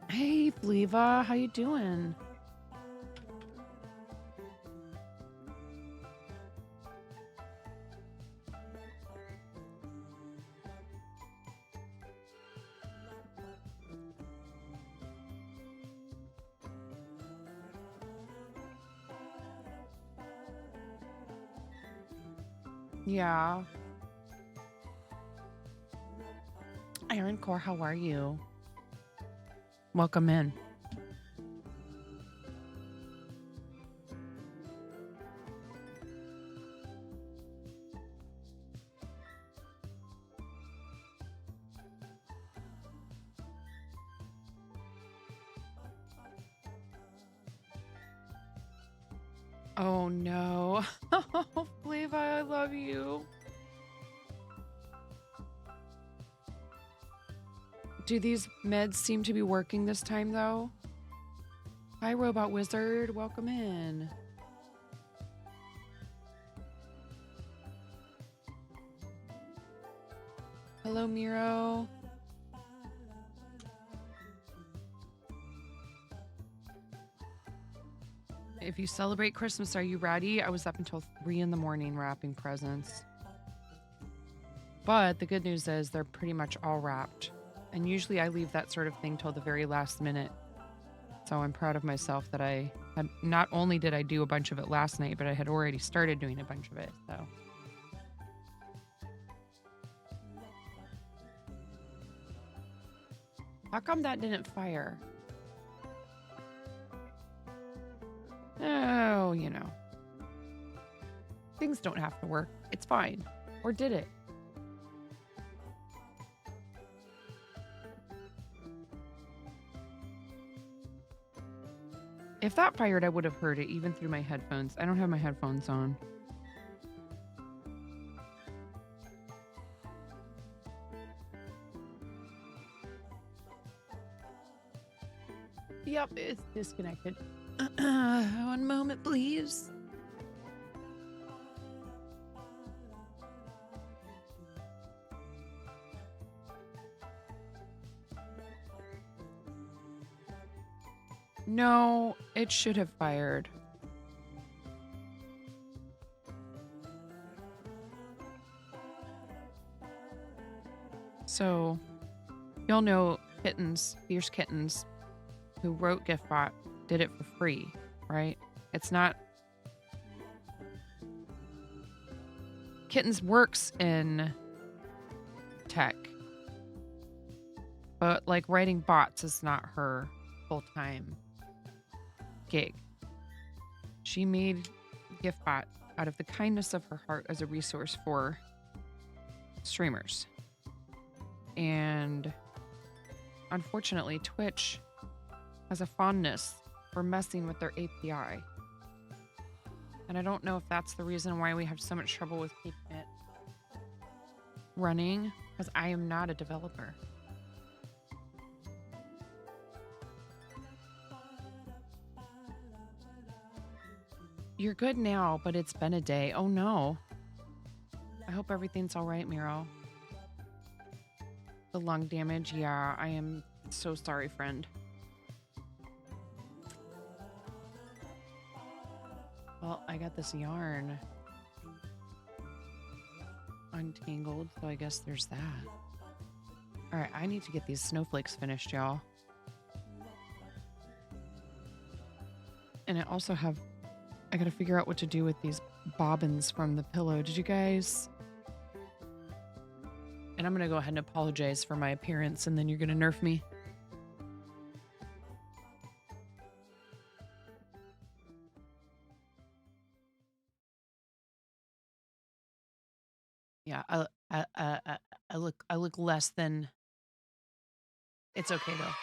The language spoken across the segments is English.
Hey, Fleva, how you doing? Yeah. Iron Core, how are you? Welcome in. Oh no. Oh, Fleva, I love you. Do these meds seem to be working this time though? Hi, Robot Wizard. Welcome in. Hello, Miro. If you celebrate Christmas, are you ready? I was up until 3 in the morning wrapping presents. But the good news is they're pretty much all wrapped. And usually I leave that sort of thing till the very last minute. So I'm proud of myself that I had, not only did I do a bunch of it last night, but I had already started doing a bunch of it. So how come that didn't fire? Oh, you know. Things don't have to work. It's fine. Or did it? If that fired, I would have heard it even through my headphones. I don't have my headphones on. Yep, it's disconnected. One moment, please. No, it should have fired. So, you'll know Kittens, Fierce Kittens, who wrote GiftBot, did it for free, right? It's not... Kittens works in tech, but like writing bots is not her full-time gig. She made GiftBot out of the kindness of her heart as a resource for streamers. And unfortunately, Twitch has a fondness for messing with their API. And I don't know if that's the reason why we have so much trouble with keeping it running, because I am not a developer. You're good now, but it's been a day. Oh no. I hope everything's all right, Miro. The lung damage, yeah, I am so sorry, friend. Well, I got this yarn untangled, so I guess there's that. All right, I need to get these snowflakes finished, y'all. And I also have... I gotta figure out what to do with these bobbins from the pillow. Did you guys... And I'm gonna go ahead and apologize for my appearance, and then you're gonna nerf me. Yeah, I look less than... It's okay, though.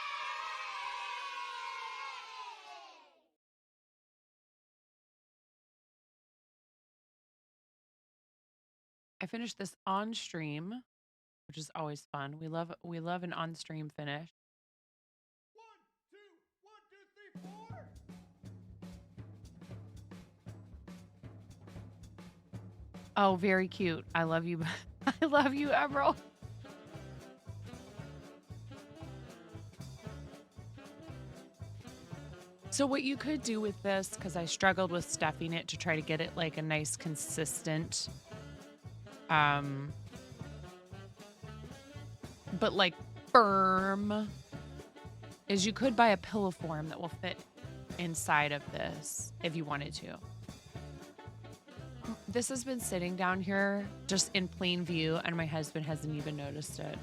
I finished this on stream, which is always fun. We love an on stream finish. 1, 2, 1, 2, 3, 4. Oh, very cute. I love you. I love you, Emerald. So what you could do with this, because I struggled with stuffing it to try to get it like a nice consistent, um, but like firm, is you could buy a pillow form that will fit inside of this if you wanted to. This has been sitting down here just in plain view, and my husband hasn't even noticed it.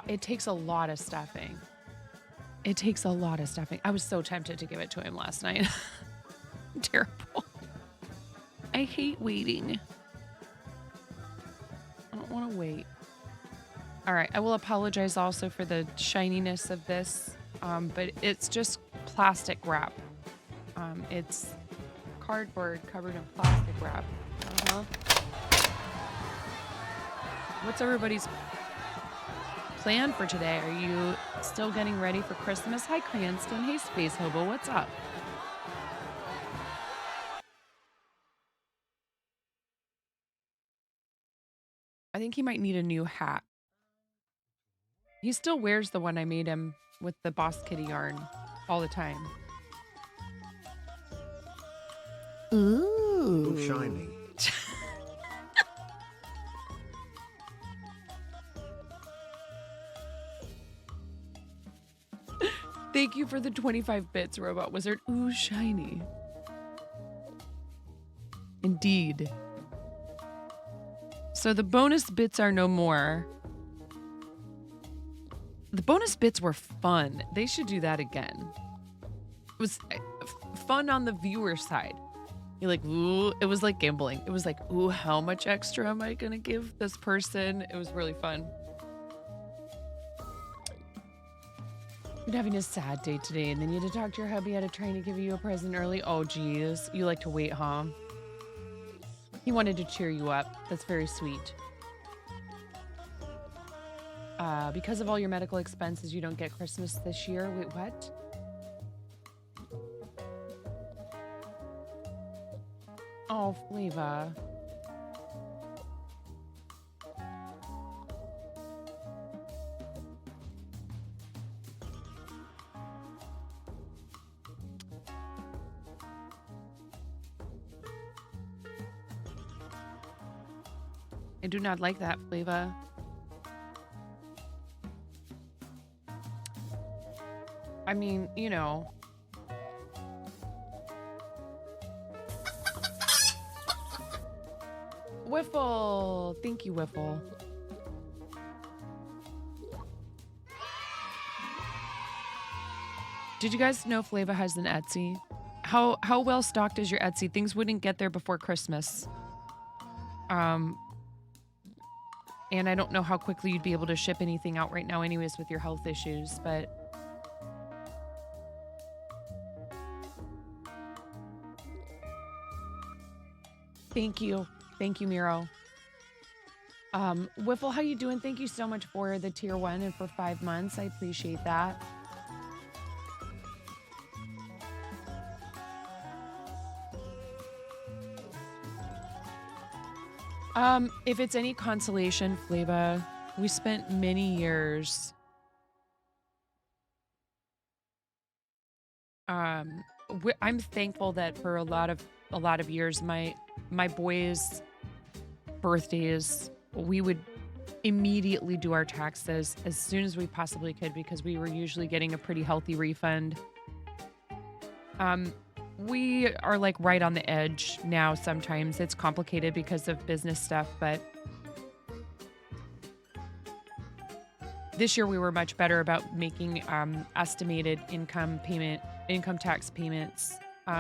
It takes a lot of stuffing. It takes a lot of stuffing. I was so tempted to give it to him last night. Terrible. I hate waiting. I don't want to wait. All right. I will apologize also for the shininess of this, but it's just plastic wrap. It's cardboard covered in plastic wrap. What's everybody's plan for today? Are you still getting ready for Christmas? Hi, Cranston. Hey, Space Hobo. What's up? I think he might need a new hat. He still wears the one I made him with the Boss Kitty yarn all the time. Ooh, shiny. Thank you for the 25 bits, Robot Wizard. Ooh, shiny. Indeed. So the bonus bits are no more. The bonus bits were fun. They should do that again. It was fun on the viewer side. You're like, ooh, it was like gambling. It was like, ooh, how much extra am I going to give this person? It was really fun. Been having a sad day today, and then you had to talk to your hubby out of trying to give you a present early. Oh, geez. You like to wait, huh? He wanted to cheer you up. That's very sweet. Because of all your medical expenses, you don't get Christmas this year. Wait, what? Oh, Flava. I do not like that, Flava. I mean, you know. Whiffle! Thank you, Whiffle. Did you guys know Flava has an Etsy? How well stocked is your Etsy? Things wouldn't get there before Christmas. And I don't know how quickly you'd be able to ship anything out right now anyways with your health issues, but thank you. Thank you, Miro. Whiffle, how you doing? Thank you so much for the tier 1 and for 5 months. I appreciate that. If it's any consolation, Flava, we spent many years I'm thankful that for a lot of years my boys' birthdays, we would immediately do our taxes as soon as we possibly could because we were usually getting a pretty healthy refund. We are like right on the edge now. Sometimes it's complicated because of business stuff, but this year we were much better about making estimated income tax payments.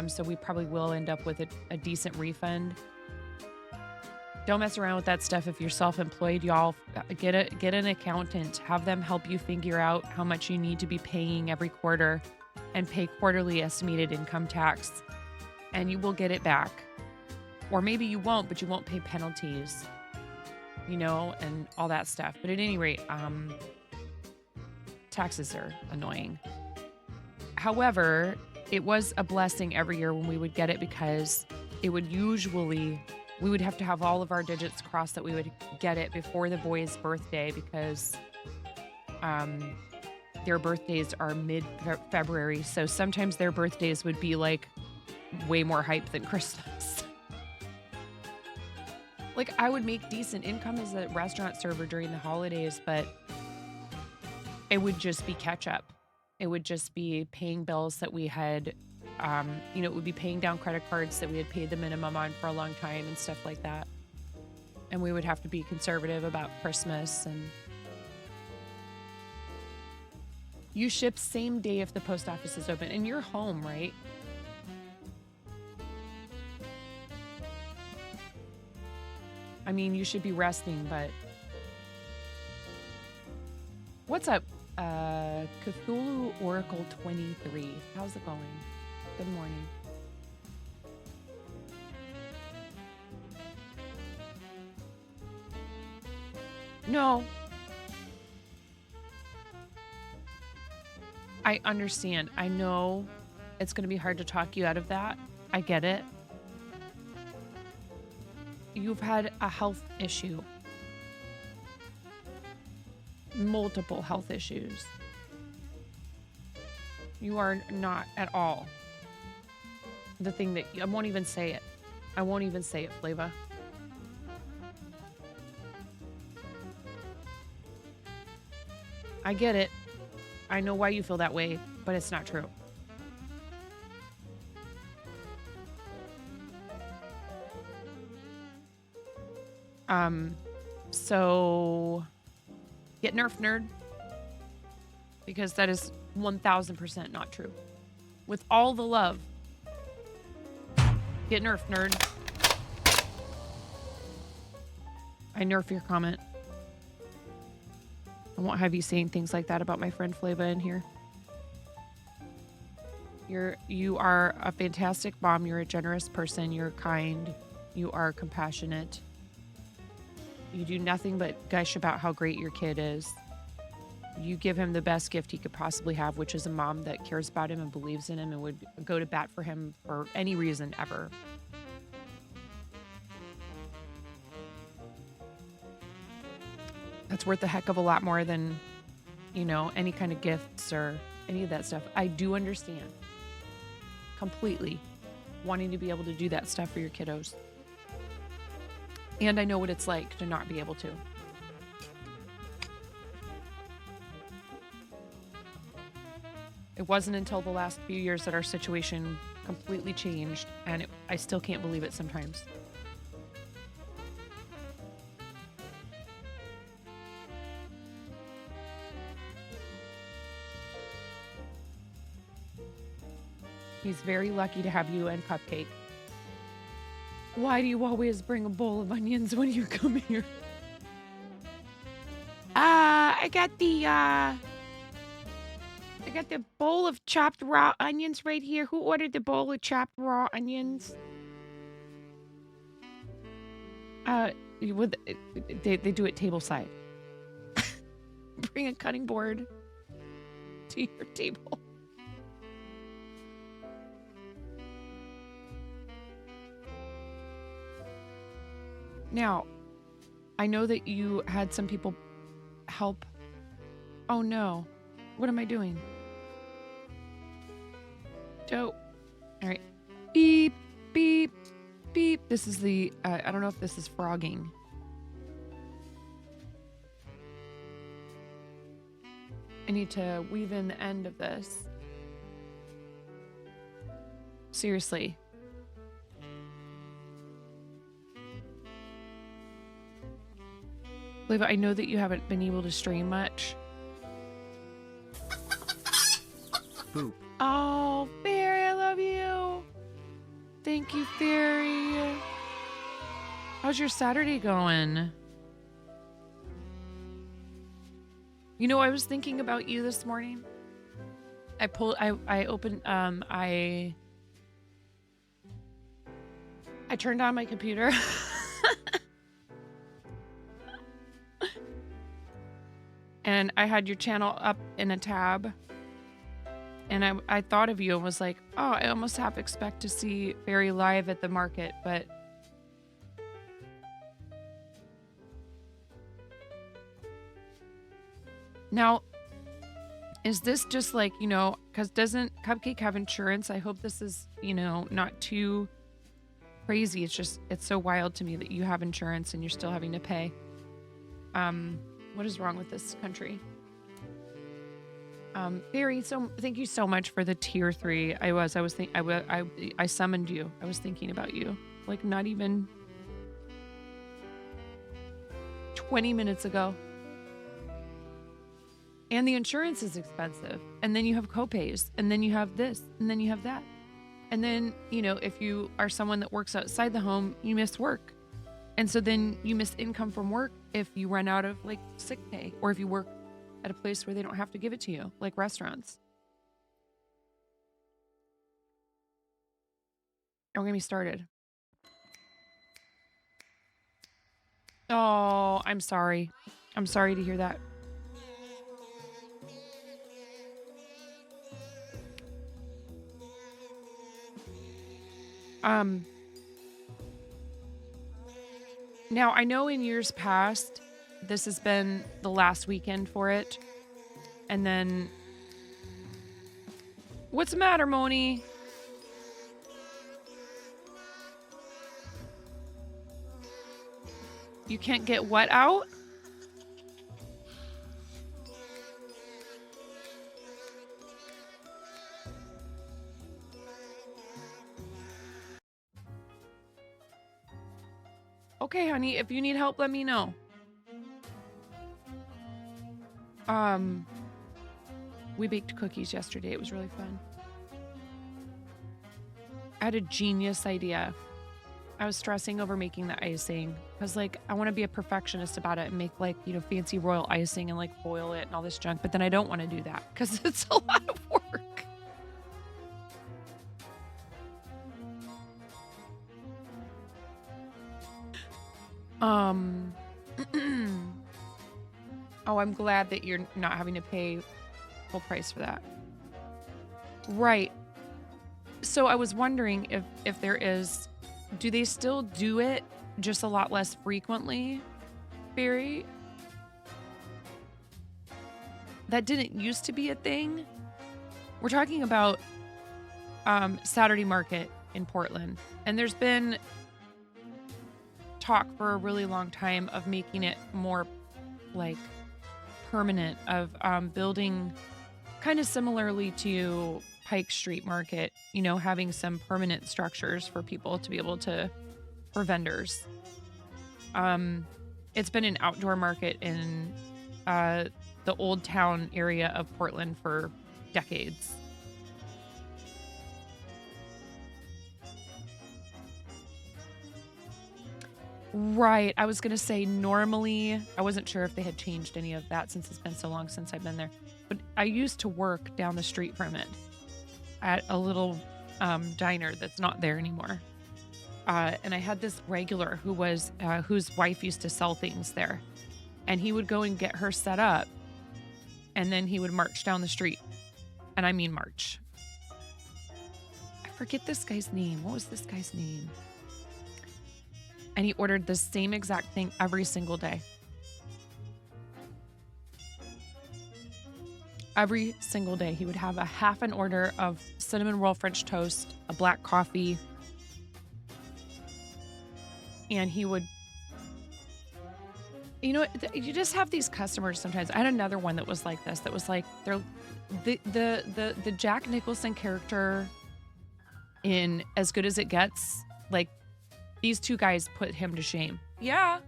So we probably will end up with a decent refund. Don't mess around with that stuff if you're self-employed, y'all. Get an accountant. Have them help you figure out how much you need to be paying every quarter and pay quarterly estimated income tax, and you will get it back. Or maybe you won't, but you won't pay penalties, you know, and all that stuff. But at any rate, taxes are annoying. However, it was a blessing every year when we would get it, because it would usually, we would have to have all of our digits crossed that we would get it before the boy's birthday, because their birthdays are mid-February. So sometimes their birthdays would be like way more hype than Christmas. Like, I would make decent income as a restaurant server during the holidays, but it would just be catch up. It would just be paying bills that we had, you know, it would be paying down credit cards that we had paid the minimum on for a long time and stuff like that. And we would have to be conservative about Christmas. And you ship same day if the post office is open, and you're home, right? I mean, you should be resting, but what's up? Cthulhu Oracle 23. How's it going? Good morning. No. I understand. I know it's going to be hard to talk you out of that. I get it. You've had a health issue. Multiple health issues. You are not at all the thing that, I won't even say it. I won't even say it, Flava. I get it. I know why you feel that way, but it's not true. So get nerfed, nerd, because that is 1000% not true. With all the love, get nerfed, nerd. I nerf your comment. I won't have you saying things like that about my friend Flava in here. You are a fantastic mom. You're a generous person. You're kind. You are compassionate. You do nothing but gush about how great your kid is. You give him the best gift he could possibly have, which is a mom that cares about him and believes in him and would go to bat for him for any reason ever. That's worth a heck of a lot more than, you know, any kind of gifts or any of that stuff. I do understand completely wanting to be able to do that stuff for your kiddos. And I know what it's like to not be able to. It wasn't until the last few years that our situation completely changed, and I still can't believe it sometimes. He's very lucky to have you and Cupcake. Why do you always bring a bowl of onions when you come here? I got the bowl of chopped raw onions right here. Who ordered the bowl of chopped raw onions? They do it table side. Bring a cutting board to your table. Now, I know that you had some people help. Oh no. What am I doing? Dope. All right. Beep, beep, beep. This is the, I don't know if this is frogging. I need to weave in the end of this. Seriously. Flava, I know that you haven't been able to stream much. Boop. Oh, Fairy, I love you. Thank you, Fairy. How's your Saturday going? You know, I was thinking about you this morning. I opened, I turned on my computer. And I had your channel up in a tab. And I thought of you and was like, oh, I almost half expect to see Barry live at the market, but now, is this just like, you know, because doesn't Cupcake have insurance? I hope this is, you know, not too crazy. It's just, it's so wild to me that you have insurance and you're still having to pay. What is wrong with this country? Barry, so thank you so much for the tier 3. I summoned you. I was thinking about you. Like not even 20 minutes ago. And the insurance is expensive. And then you have copays. And then you have this. And then you have that. And then, you know, if you are someone that works outside the home, you miss work. And so then you miss income from work if you run out of like sick pay, or if you work at a place where they don't have to give it to you, like restaurants. Don't get me started. Oh, I'm sorry. I'm sorry to hear that. Now I know in years past, this has been the last weekend for it. And then, what's the matter, Moni? You can't get what out? Okay, honey, if you need help, let me know. We baked cookies yesterday. It was really fun. I had a genius idea. I was stressing over making the icing because, like, I want to be a perfectionist about it and make, like, you know, fancy royal icing and, like, boil it and all this junk. But then I don't want to do that because it's a lot of work. Oh, I'm glad that you're not having to pay full price for that. Right. So I was wondering if there is, do they still do it just a lot less frequently, Barry? That didn't used to be a thing. We're talking about Saturday Market in Portland, and there's been talk for a really long time of making it more like permanent, of building kind of similarly to Pike Street Market, you know, having some permanent structures for people to be able to, for vendors. It's been an outdoor market in the Old Town area of Portland for decades. Right. I was going to say normally, I wasn't sure if they had changed any of that since it's been so long since I've been there. But I used to work down the street from it at a little diner that's not there anymore. And I had this regular who was whose wife used to sell things there. And he would go and get her set up. And then he would march down the street. And I mean march. I forget this guy's name. What was this guy's name? And he ordered the same exact thing every single day. Every single day, he would have a half an order of cinnamon roll French toast, a black coffee, and he would, you know, you just have these customers sometimes. I had another one that was like this, that was like, they're the Jack Nicholson character in As Good as It Gets, like, these two guys put him to shame. Yeah.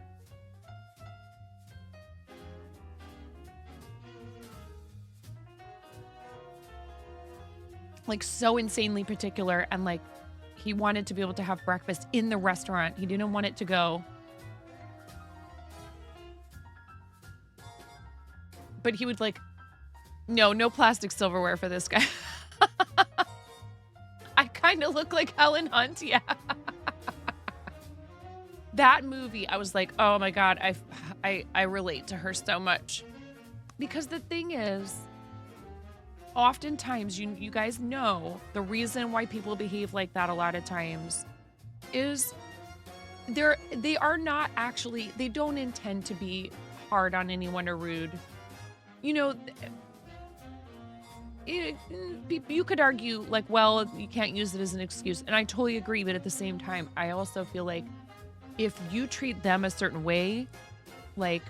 Like, so insanely particular, and like he wanted to be able to have breakfast in the restaurant. He didn't want it to go but he would like, no plastic silverware for this guy. I kind of look like Helen Hunt. Yeah. That movie, I was like, oh my God, I relate to her so much. Because the thing is, oftentimes, you guys know the reason why people behave like that a lot of times is they are not actually, they don't intend to be hard on anyone or rude. You know, you could argue like, well, you can't use it as an excuse. And I totally agree. But at the same time, I also feel like if you treat them a certain way, like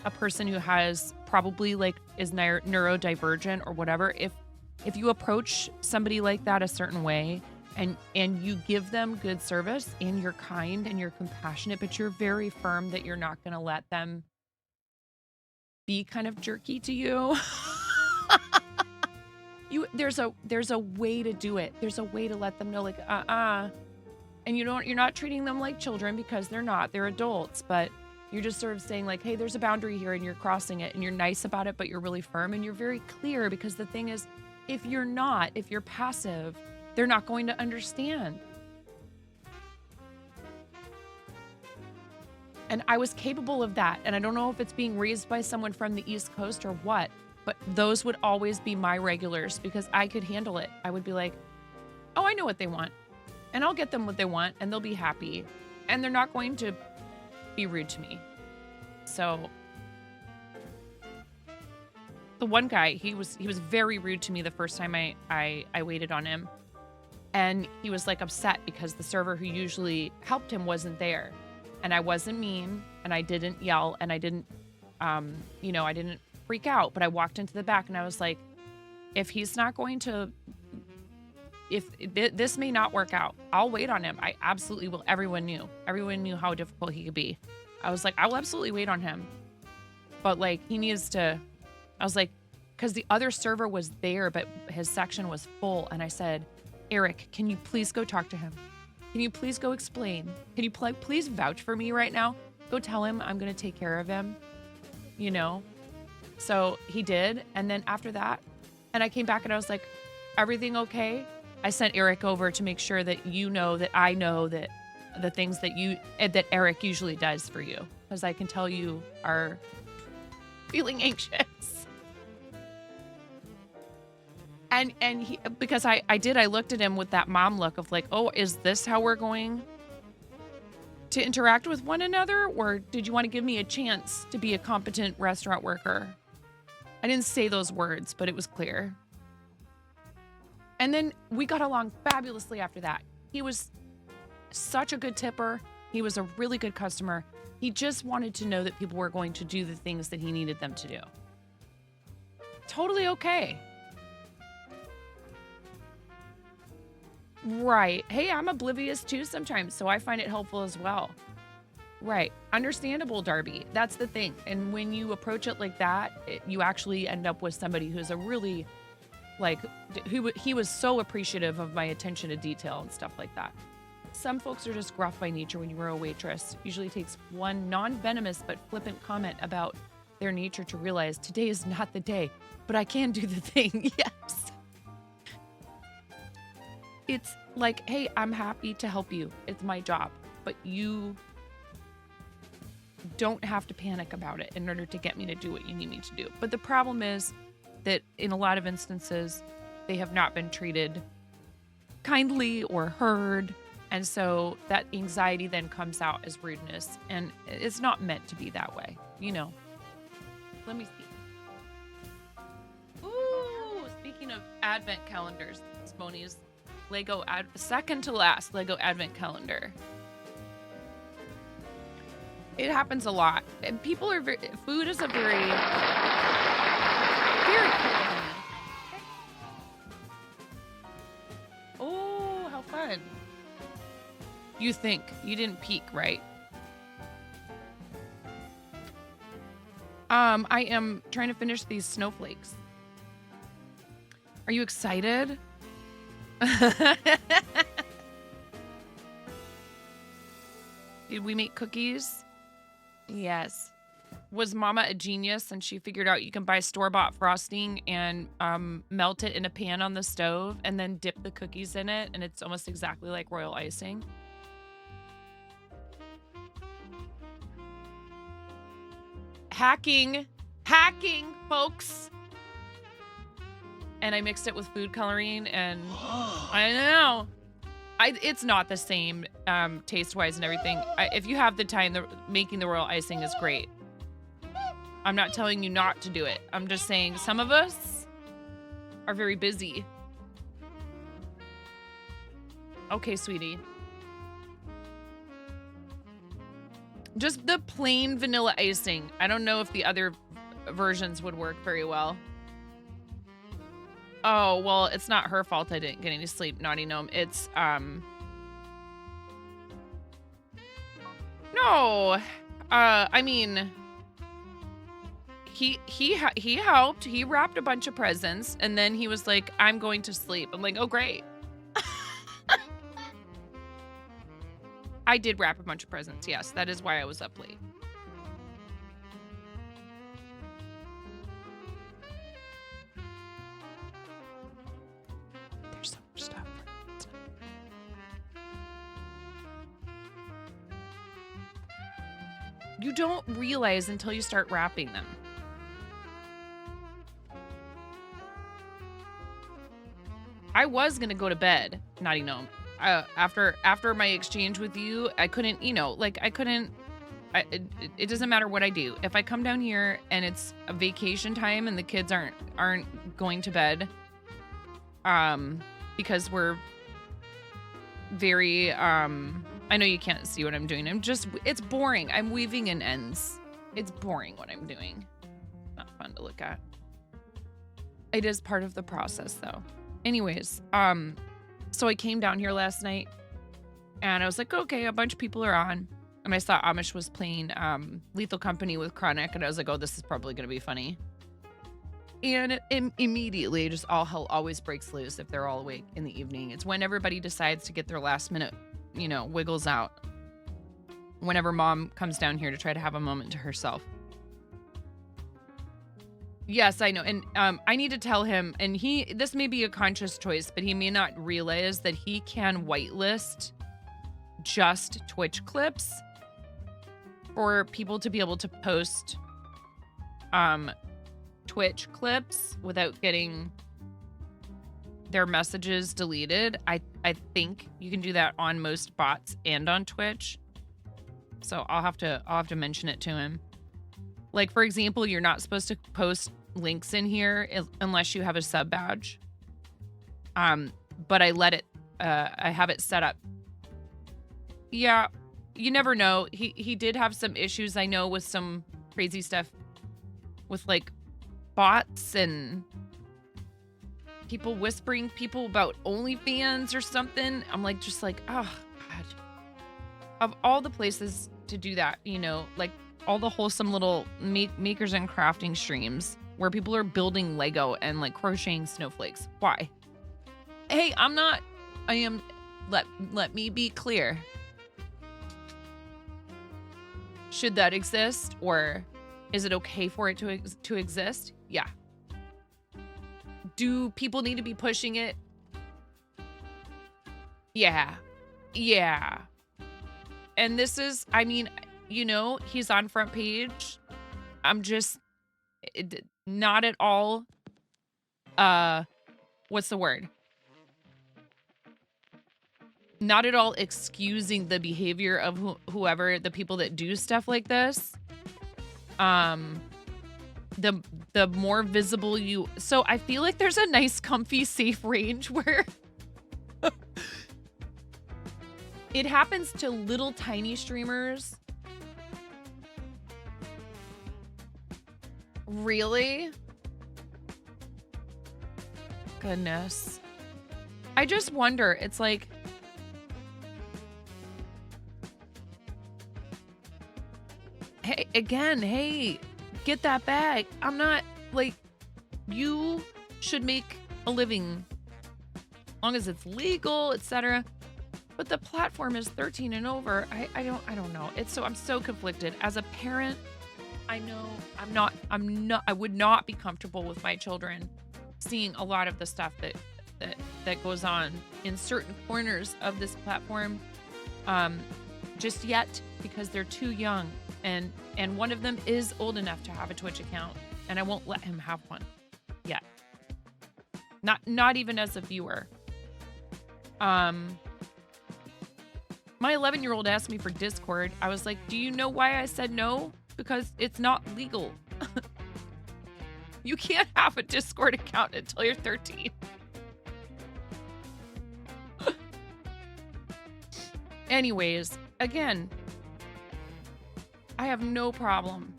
a person who has probably like is neurodivergent or whatever, if you approach somebody like that a certain way and you give them good service and you're kind and you're compassionate, but you're very firm that you're not going to let them be kind of jerky to you. There's a way to do it. There's a way to let them know like, and you're not treating them like children because they're not, they're adults, but you're just sort of saying like, hey, there's a boundary here and you're crossing it and you're nice about it, but you're really firm and you're very clear, because the thing is, if you're passive, they're not going to understand. And I was capable of that. And I don't know if it's being raised by someone from the East Coast or what, but those would always be my regulars because I could handle it. I would be like, oh, I know what they want. And I'll get them what they want and they'll be happy. And they're not going to be rude to me. So the one guy, he was very rude to me the first time I waited on him. And he was like upset because the server who usually helped him wasn't there. And I wasn't mean and I didn't yell and I didn't, I didn't freak out, but I walked into the back and I was like, if he's not going to, this may not work out, I'll wait on him. I absolutely will. Everyone knew how difficult he could be. I was like, I will absolutely wait on him. But like, he needs to, I was like, because the other server was there, but his section was full. And I said, Eric, can you please go talk to him? Can you please go explain? Can you please vouch for me right now? Go tell him I'm going to take care of him, So he did. And then after that, and I came back and I was like, everything okay? I sent Eric over to make sure that that I know that the things that Eric usually does for you, because I can tell you are feeling anxious. And he, because I looked at him with that mom look of like, oh, is this how we're going to interact with one another? Or did you want to give me a chance to be a competent restaurant worker? I didn't say those words, but it was clear. And then we got along fabulously after that. He was such a good tipper. He was a really good customer. He just wanted to know that people were going to do the things that he needed them to do. Totally okay. Right. Hey, I'm oblivious too sometimes, so I find it helpful as well. Right. Understandable, Darby. That's the thing. And when you approach it like that, you actually end up with somebody who's a really, like, he was so appreciative of my attention to detail and stuff like that. Some folks are just gruff by nature when you were a waitress. Usually takes one non-venomous but flippant comment about their nature to realize today is not the day, but I can do the thing. Yes. It's like, hey, I'm happy to help you. It's my job, but you don't have to panic about it in order to get me to do what you need me to do. But the problem is that in a lot of instances, they have not been treated kindly or heard. And so that anxiety then comes out as rudeness. And it's not meant to be that way, Let me see. Ooh, speaking of advent calendars, this is Moni's second to last Lego advent calendar. It happens a lot. And people are food is a very, very cool thing. Oh, how fun. You think. You didn't peek, right? I am trying to finish these snowflakes. Are you excited? Did we make cookies? Yes. Was Mama a genius and she figured out you can buy store-bought frosting and melt it in a pan on the stove and then dip the cookies in it, and it's almost exactly like royal icing? Hacking, folks. And I mixed it with food coloring, and I know. It's not the same taste-wise and everything. If you have the time, making the royal icing is great. I'm not telling you not to do it. I'm just saying some of us are very busy. Okay, sweetie. Just the plain vanilla icing. I don't know if the other versions would work very well. Oh, well, it's not her fault I didn't get any sleep, Naughty Gnome. It's, no. I mean, he helped. He wrapped a bunch of presents, and then he was like, I'm going to sleep. I'm like, oh, great. I did wrap a bunch of presents, yes. That is why I was up late. There's so much stuff. You don't realize until you start wrapping them. I was gonna go to bed, Naughty Gnome. After my exchange with you, I couldn't, it doesn't matter what I do. If I come down here and it's a vacation time and the kids aren't going to bed, because we're very, I know you can't see what I'm doing. It's boring. I'm weaving in ends. It's boring what I'm doing. Not fun to look at. It is part of the process though. Anyways, so I came down here last night and I was like, okay, a bunch of people are on. And I saw Amish was playing Lethal Company with Chronic, and I was like, oh, this is probably going to be funny. And immediately, just all hell always breaks loose if they're all awake in the evening. It's when everybody decides to get their last minute, wiggles out. Whenever Mom comes down here to try to have a moment to herself. Yes, I know. And I need to tell him, and this may be a conscious choice, but he may not realize that he can whitelist just Twitch clips for people to be able to post Twitch clips without getting their messages deleted. I think you can do that on most bots and on Twitch. So I'll have to mention it to him. Like, for example, you're not supposed to post links in here unless you have a sub badge. But I have it set up. Yeah, you never know. He did have some issues, I know, with some crazy stuff with like bots and people whispering people about OnlyFans or something. I'm like, just like, oh God. Of all the places to do that, like all the wholesome little makers and crafting streams where people are building Lego and like crocheting snowflakes. Why? Hey, let me be clear. Should that exist, or is it okay for it to exist? Yeah. Do people need to be pushing it? Yeah. Yeah. And this is, he's on front page. I'm just not at all, what's the word? Not at all excusing the behavior of whoever, the people that do stuff like this. The more visible so I feel like there's a nice, comfy, safe range where it happens to little tiny streamers. Really? Goodness. I just wonder, it's like, hey, get that bag. I'm not, like, you should make a living as long as it's legal, etc. But the platform is 13 and over. I don't know. I'm so conflicted. As a parent, I know I would not be comfortable with my children seeing a lot of the stuff that goes on in certain corners of this platform just yet, because they're too young, and one of them is old enough to have a Twitch account, and I won't let him have one yet. Not even as a viewer. My 11-year-old asked me for Discord. I was like, do you know why I said no? Because it's not legal. You can't have a Discord account until you're 13. Anyways, again, I have no problem.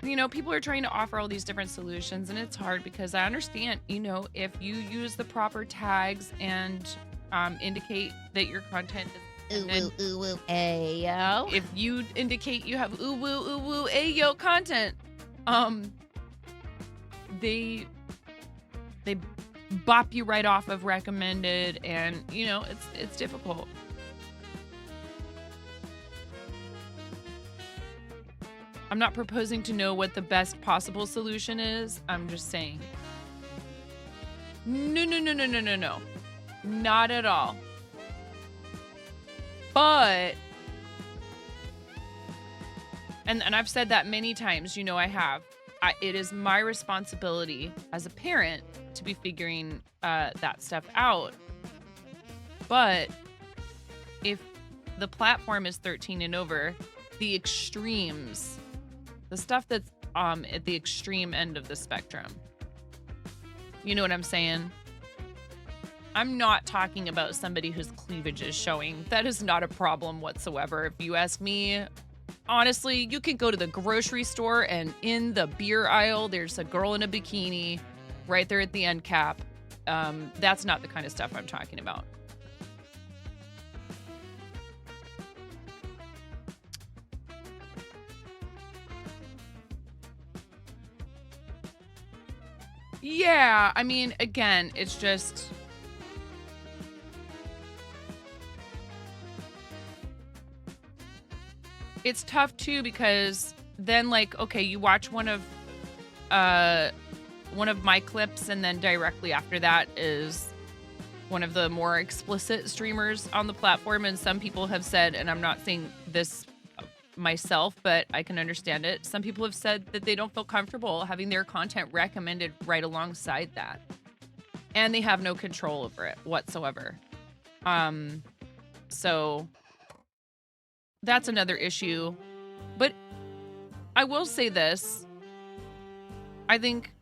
You know, people are trying to offer all these different solutions, and it's hard because I understand, you know, if you use the proper tags and indicate that your content is Ooh, woo, ayo. if you indicate you have ooh woo ayo content, they bop you right off of recommended, and you know, it's difficult. I'm not proposing to know what the best possible solution is. I'm just saying. No. Not at all. But, and I've said that many times, you know, I have. It is my responsibility as a parent to be figuring that stuff out. But if the platform is 13 and over, the extremes, the stuff that's at the extreme end of the spectrum, you know what I'm saying? I'm not talking about somebody whose cleavage is showing. That is not a problem whatsoever. If you ask me, honestly, you can go to the grocery store and in the beer aisle, there's a girl in a bikini right there at the end cap. That's not the kind of stuff I'm talking about. Yeah, I mean, again, it's just... It's tough too, because then, like, okay, you watch one of my clips, and then directly after that is one of the more explicit streamers on the platform, and some people have said, and I'm not saying this myself, but I can understand it, some people have said that they don't feel comfortable having their content recommended right alongside that, and they have no control over it whatsoever. So that's another issue. But I will say this. I think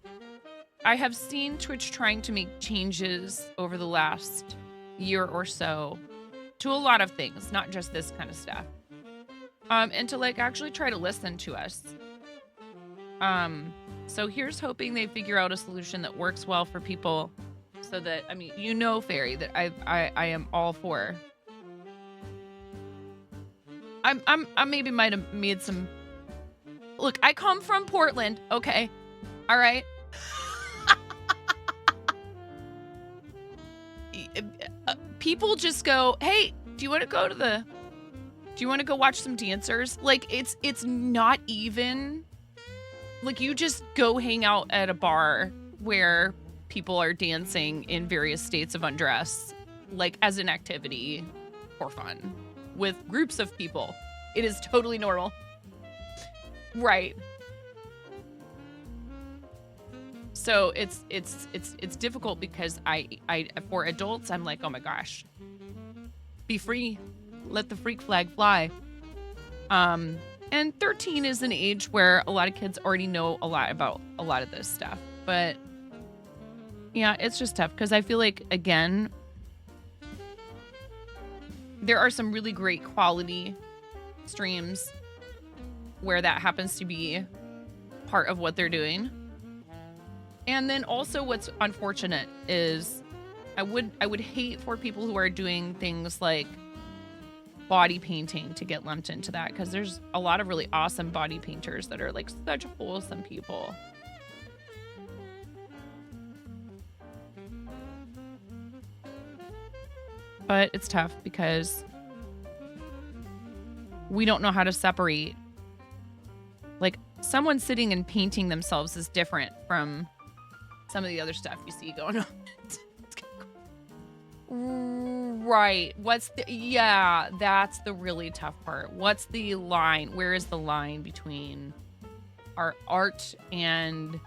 I have seen Twitch trying to make changes over the last year or so to a lot of things, not just this kind of stuff. And to like actually try to listen to us. So here's hoping they figure out a solution that works well for people, so that, I mean, you know, Fairy, that I am all for. I maybe might have made some... Look, I come from Portland, okay? All right? People just go, hey, do you want to go watch some dancers? Like, it's not even... Like, you just go hang out at a bar where people are dancing in various states of undress, like, as an activity for fun. With groups of people. It is totally normal. Right. So it's difficult because I for adults, I'm like, oh my gosh. Be free. Let the freak flag fly. And 13 is an age where a lot of kids already know a lot about a lot of this stuff. But yeah, it's just tough because I feel like, again, there are some really great quality streams where that happens to be part of what they're doing. And then also what's unfortunate is I would hate for people who are doing things like body painting to get lumped into that, because there's a lot of really awesome body painters that are like such wholesome people. But it's tough because we don't know how to separate. Like, someone sitting and painting themselves is different from some of the other stuff you see going on. Right. Yeah, that's the really tough part. What's the line? Where is the line between our art and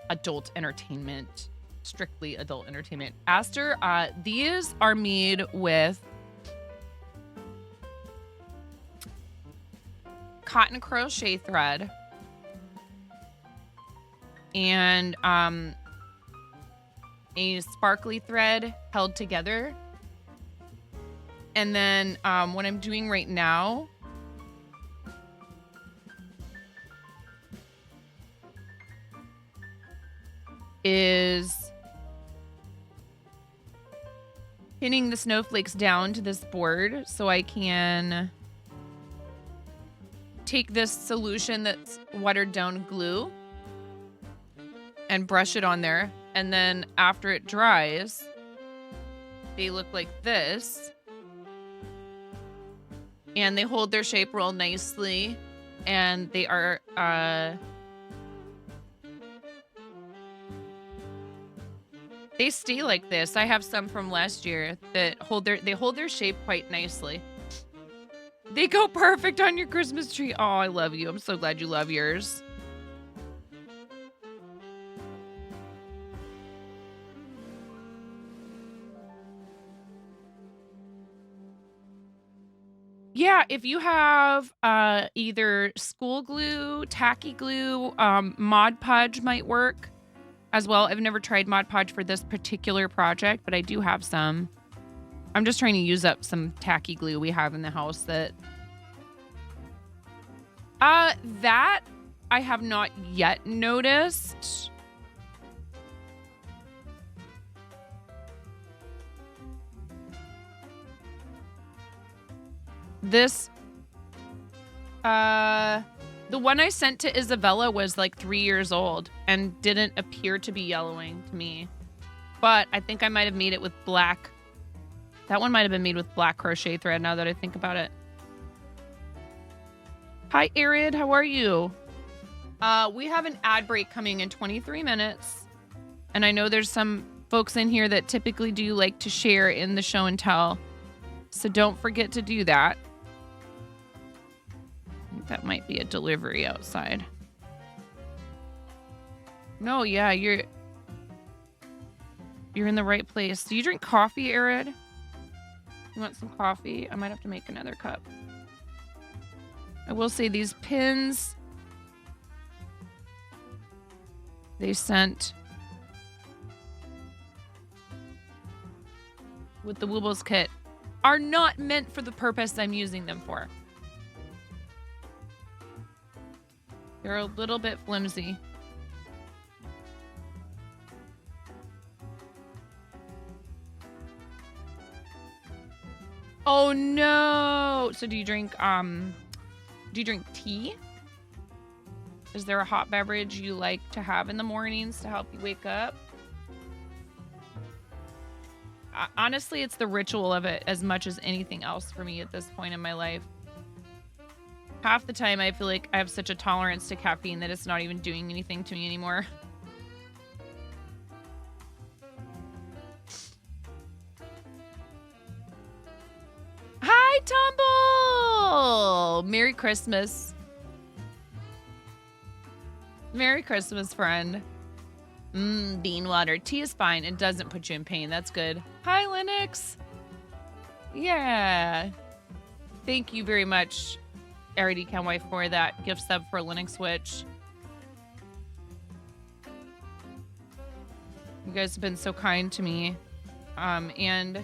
adult entertainment? Strictly adult entertainment. Aster, these are made with cotton crochet thread and a sparkly thread held together. And then what I'm doing right now is pinning the snowflakes down to this board so I can take this solution that's watered down glue and brush it on there. And then after it dries, they look like this. And they hold their shape real nicely. And they are, they stay like this. I have some from last year that hold their shape quite nicely. They go perfect on your Christmas tree. Oh, I love you. I'm so glad you love yours. Yeah, if you have either school glue, tacky glue, Mod Podge might work as well. I've never tried Mod Podge for this particular project, but I do have some. I'm just trying to use up some tacky glue we have in the house that I have not yet noticed. This, the one I sent to Isabella was like 3 years old and didn't appear to be yellowing to me. But I think I might have made it with black. That one might have been made with black crochet thread now that I think about it. Hi, Arid. How are you? We have an ad break coming in 23 minutes. And I know there's some folks in here that typically do like to share in the show and tell. So don't forget to do that. I think that might be a delivery outside. No, yeah, you're in the right place. Do you drink coffee, Arid? You want some coffee? I might have to make another cup. I will say these pins they sent with the Woobles kit are not meant for the purpose I'm using them for. They're a little bit flimsy. Oh no! So do you drink tea? Is there a hot beverage you like to have in the mornings to help you wake up? Honestly, it's the ritual of it as much as anything else for me at this point in my life. Half the time I feel like I have such a tolerance to caffeine that it's not even doing anything to me anymore. Hi, Tumble! Merry Christmas. Merry Christmas, friend. Bean water. Tea is fine. It doesn't put you in pain. That's good. Hi, Linux. Yeah. Thank you very much, Arity Canway, for that gift sub for Linux Switch. You guys have been so kind to me. And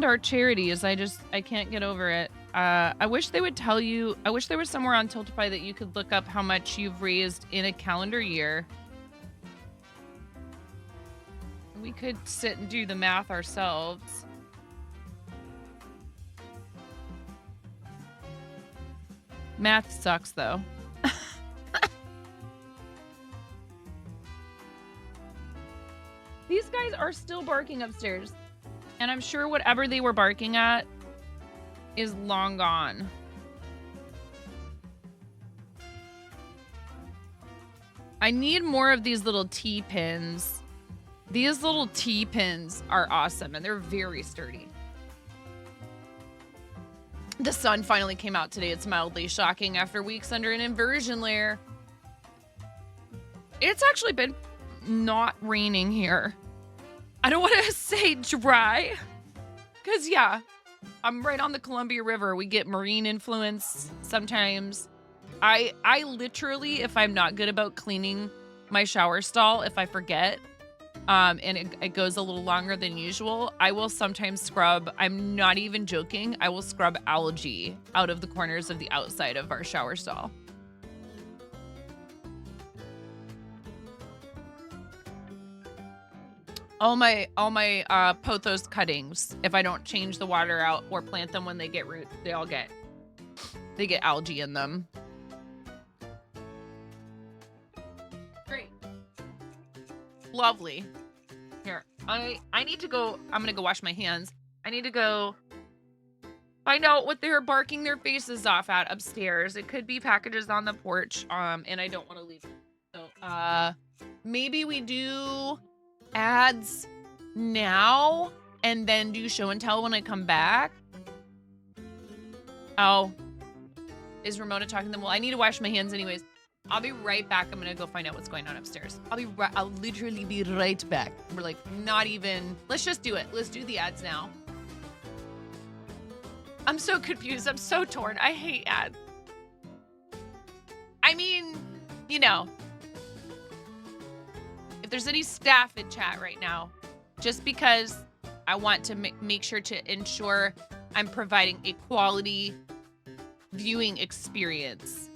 our charities. I can't get over it. I wish they would tell you, I wish there was somewhere on Tiltify that you could look up how much you've raised in a calendar year. We could sit and do the math ourselves. Math sucks, though. These guys are still barking upstairs. And I'm sure whatever they were barking at is long gone. I need more of these little T-pins. These little T-pins are awesome, and they're very sturdy. The sun finally came out today. It's mildly shocking after weeks under an inversion layer. It's actually been not raining here. I don't want to say dry, because yeah, I'm right on the Columbia River. We get marine influence sometimes. I literally, if I'm not good about cleaning my shower stall, if I forget, and it goes a little longer than usual, I will sometimes scrub. I'm not even joking. I will scrub algae out of the corners of the outside of our shower stall. All my pothos cuttings, if I don't change the water out or plant them when they get roots, they get algae in them. Great. Lovely. Here, I need to go. I'm gonna go wash my hands. I need to go find out what they're barking their faces off at upstairs. It could be packages on the porch. And I don't want to leave. So, maybe we do ads now and then do show and tell when I come back. Oh, is Ramona talking to them? Well, I need to wash my hands anyways. I'll be right back. I'm gonna go find out what's going on upstairs. I'll literally be right back. We're like not even, let's just do it. Let's do the ads now. I'm so confused. I'm so torn. I hate ads. I mean, you know, if there's any staff in chat right now, just because I want to make sure to ensure I'm providing a quality viewing experience.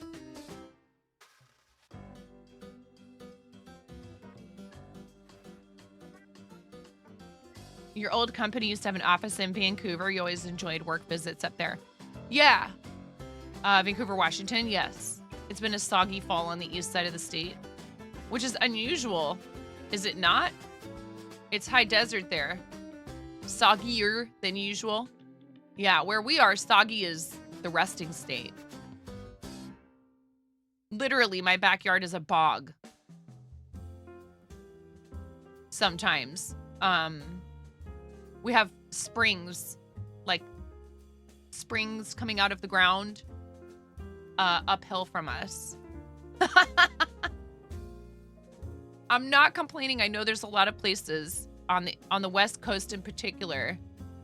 Your old company used to have an office in Vancouver. You always enjoyed work visits up there. Yeah. Vancouver, Washington, yes. It's been a soggy fall on the east side of the state, which is unusual. Is it not? It's high desert there. Soggier than usual. Yeah, where we are, soggy is the resting state. Literally, my backyard is a bog. Sometimes. We have springs, like springs coming out of the ground uphill from us. I'm not complaining. I know there's a lot of places on the West Coast in particular,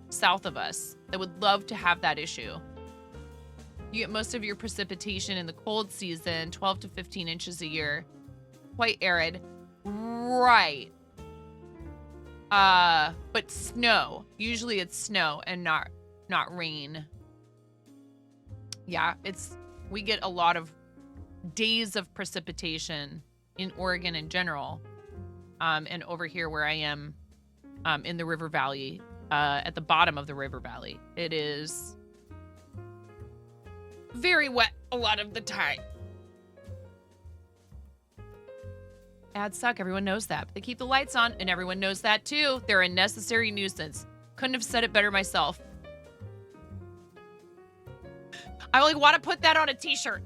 south of us, that would love to have that issue. You get most of your precipitation in the cold season, 12 to 15 inches a year. Quite arid. Right. But snow. Usually it's snow and not rain. Yeah, we get a lot of days of precipitation in Oregon in general. And over here where I am, in the river valley, at the bottom of the river valley, it is very wet a lot of the time. Ads suck. Everyone knows that. But they keep the lights on, and everyone knows that too. They're a necessary nuisance. Couldn't have said it better myself. I only want to put that on a t-shirt.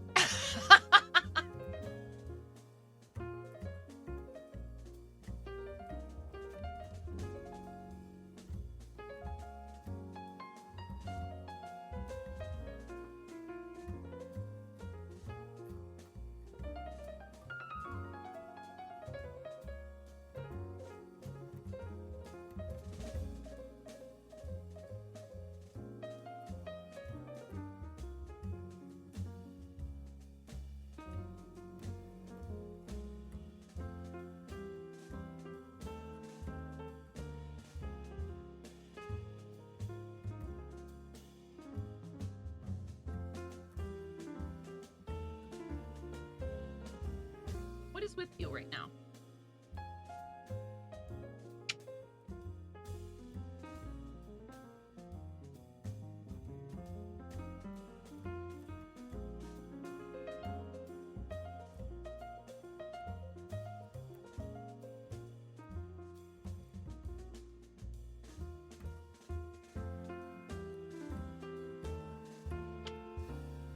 What is with you right now?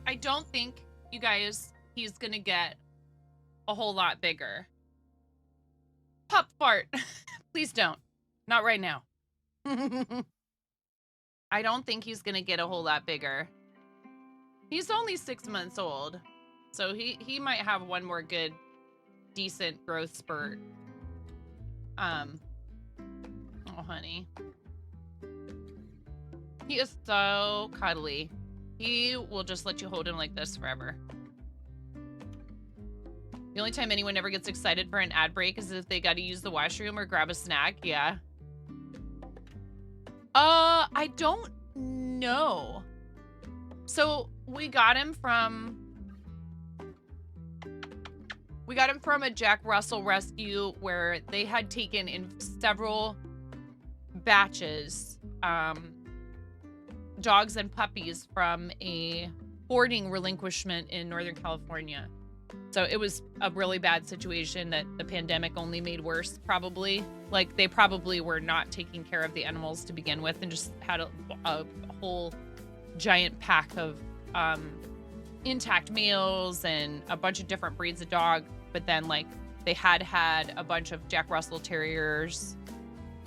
I don't think, you guys, he's gonna get a whole lot bigger. Pup fart. Please don't. Not right now. I don't think he's gonna get a whole lot bigger. He's only 6 months old, so he might have one more good, decent growth spurt. Oh, honey. He is so cuddly. He will just let you hold him like this forever. The only time anyone ever gets excited for an ad break is if they got to use the washroom or grab a snack. Yeah. I don't know. So we got him from a Jack Russell rescue where they had taken in several batches dogs and puppies from a boarding relinquishment in Northern California. So it was a really bad situation that the pandemic only made worse, probably. Like, they probably were not taking care of the animals to begin with and just had a whole giant pack of intact males and a bunch of different breeds of dog. But then, like, they had a bunch of Jack Russell Terriers.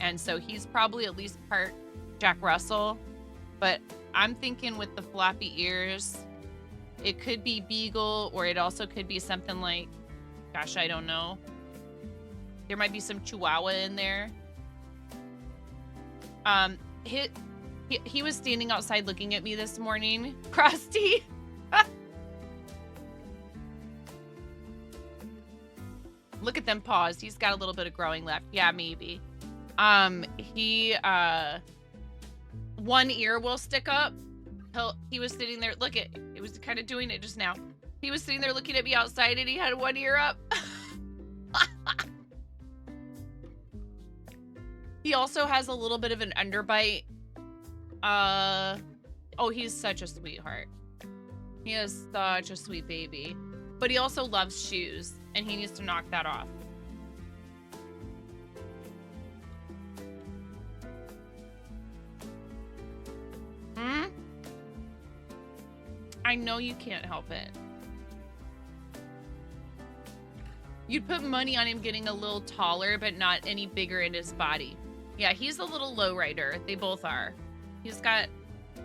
And so he's probably at least part Jack Russell. But I'm thinking with the floppy ears, it could be Beagle, or it also could be something like, gosh, I don't know. There might be some Chihuahua in there. He was standing outside looking at me this morning, Krusty. Look at them paws. He's got a little bit of growing left. Yeah, maybe. One ear will stick up. He was sitting there. Look at, it was kind of doing it just now. He was sitting there looking at me outside and he had one ear up. He also has a little bit of an underbite. Oh, he's such a sweetheart. He is such a sweet baby. But he also loves shoes and he needs to knock that off. I know you can't help it. You'd put money on him getting a little taller, but not any bigger in his body. Yeah, he's a little low rider. They both are. He's got,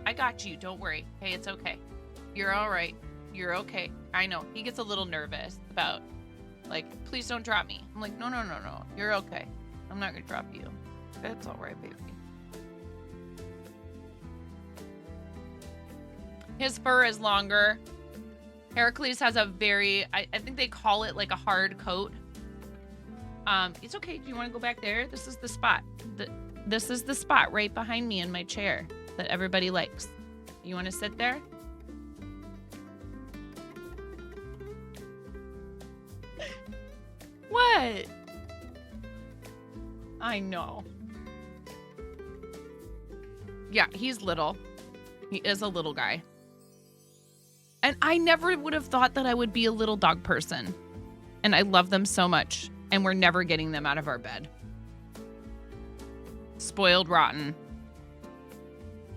I got you. Don't worry. Hey, it's okay. You're all right. You're okay. I know. He gets a little nervous about, like, please don't drop me. I'm like, no. You're okay. I'm not going to drop you. It's all right, baby. His fur is longer. Heracles has a very, I think they call it like a hard coat. It's okay. Do you want to go back there? This is the spot. This is the spot right behind me in my chair that everybody likes. You want to sit there? What? I know. Yeah, he's little. He is a little guy. And I never would have thought that I would be a little dog person. And I love them so much. And we're never getting them out of our bed. Spoiled rotten.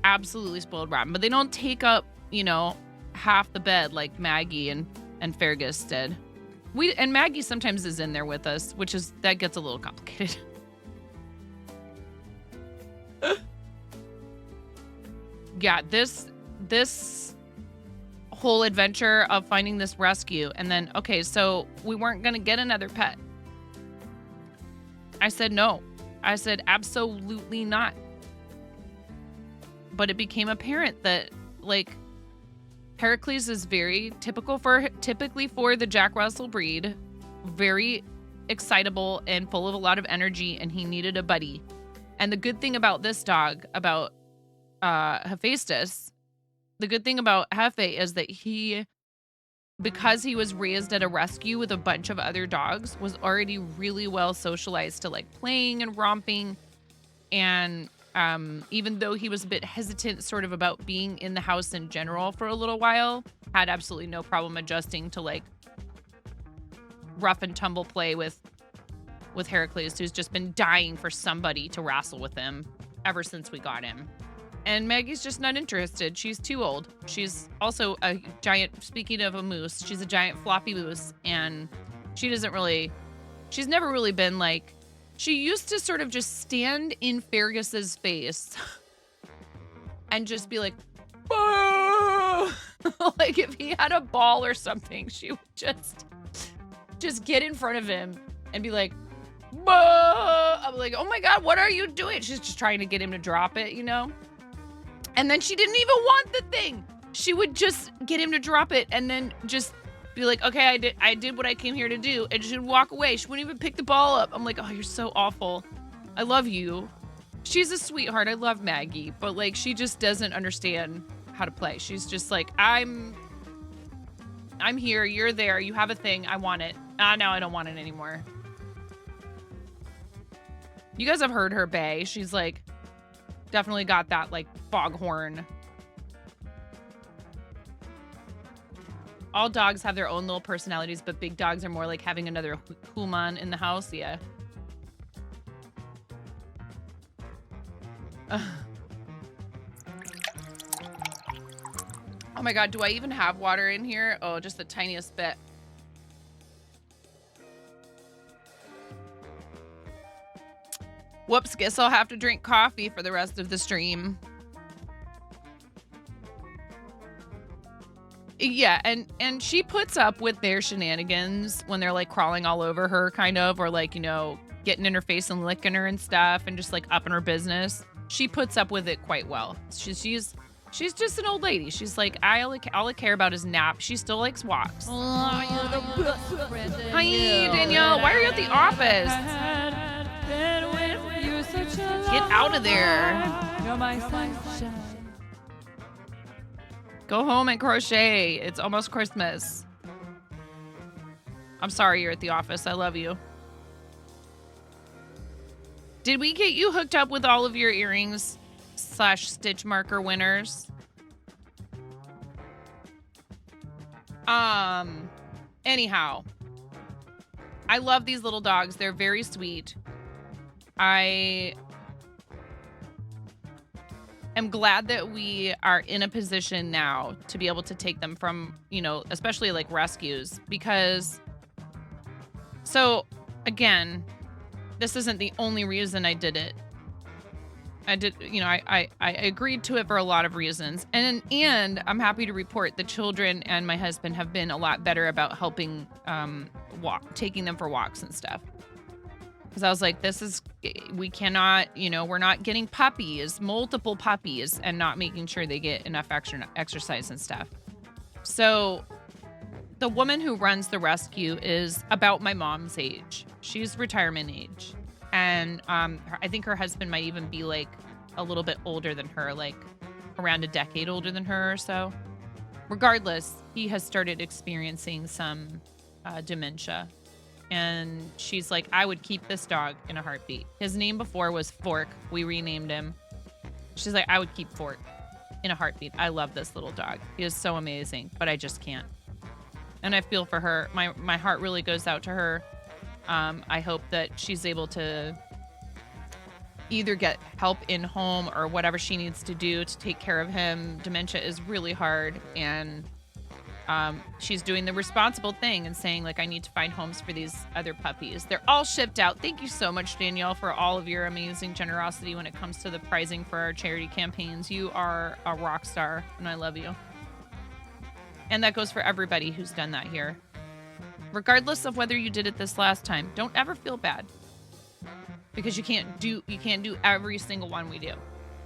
Absolutely spoiled rotten. But they don't take up, you know, half the bed like Maggie and Fergus did. And Maggie sometimes is in there with us, that gets a little complicated. Yeah, this whole adventure of finding this rescue, and then, okay, so we weren't going to get another pet. I said no. I said absolutely not. But it became apparent that, like, Heracles is very typically for the Jack Russell breed, very excitable and full of a lot of energy, and he needed a buddy. And the good thing about this dog, about Hephaestus, the good thing about Hefe is that because he was raised at a rescue with a bunch of other dogs, was already really well socialized to like playing and romping. And even though he was a bit hesitant sort of about being in the house in general for a little while, had absolutely no problem adjusting to like rough and tumble play with Heracles, who's just been dying for somebody to wrestle with him ever since we got him. And Maggie's just not interested. She's too old. She's also a giant, speaking of a moose, she's a giant floppy moose. And she's never really been like, she used to sort of just stand in Fergus's face and just be like, "Boo!" Like if he had a ball or something, she would just get in front of him and be like, "Boo!" I'm like, "Oh my God, what are you doing?" She's just trying to get him to drop it, you know? And then she didn't even want the thing. She would just get him to drop it and then just be like, "Okay, I did what I came here to do." And she'd walk away. She wouldn't even pick the ball up. I'm like, "Oh, you're so awful. I love you." She's a sweetheart. I love Maggie, but like she just doesn't understand how to play. She's just like, I'm here, you're there, you have a thing, I want it. Now I don't want it anymore. You guys have heard her bay. She's like definitely got that like foghorn. All dogs have their own little personalities, but big dogs are more like having another human in the house. Yeah. Oh my God, do I even have water in here? Oh, just the tiniest bit. Whoops, guess I'll have to drink coffee for the rest of the stream. Yeah, and she puts up with their shenanigans when they're like crawling all over her kind of, or like, you know, getting in her face and licking her and stuff and just like up in her business. She puts up with it quite well. She's just an old lady. She's like, all I care about is nap. She still likes walks. Oh, you're the best friend. Hi, Danielle. Why are you at the office? Get out of there. You're my sunshine. Go home and crochet. It's almost Christmas. I'm sorry you're at the office. I love you. Did we get you hooked up with all of your earrings / stitch marker winners? Anyhow, I love these little dogs. They're very sweet. I am glad that we are in a position now to be able to take them from, you know, especially like rescues, because so again, this isn't the only reason I did it. I did, you know, I agreed to it for a lot of reasons. And I'm happy to report the children and my husband have been a lot better about helping taking them for walks and stuff. Because I was like, we cannot, you know, we're not getting multiple puppies and not making sure they get enough exercise and stuff. So the woman who runs the rescue is about my mom's age. She's retirement age. And I think her husband might even be like a little bit older than her, like around a decade older than her or so. Regardless, he has started experiencing some dementia. And she's like, I would keep this dog in a heartbeat. His name before was Fork. We renamed him. She's like, I would keep Fork in a heartbeat. I love this little dog. He is so amazing, but I just can't. And I feel for her. My heart really goes out to her. I hope that she's able to either get help in home or whatever she needs to do to take care of him. Dementia is really hard, and she's doing the responsible thing and saying, like, I need to find homes for these other puppies. They're all shipped out. Thank you so much, Danielle, for all of your amazing generosity when it comes to the prizing for our charity campaigns. You are a rock star, and I love you. And that goes for everybody who's done that here. Regardless of whether you did it this last time, don't ever feel bad, because you can't do every single one we do.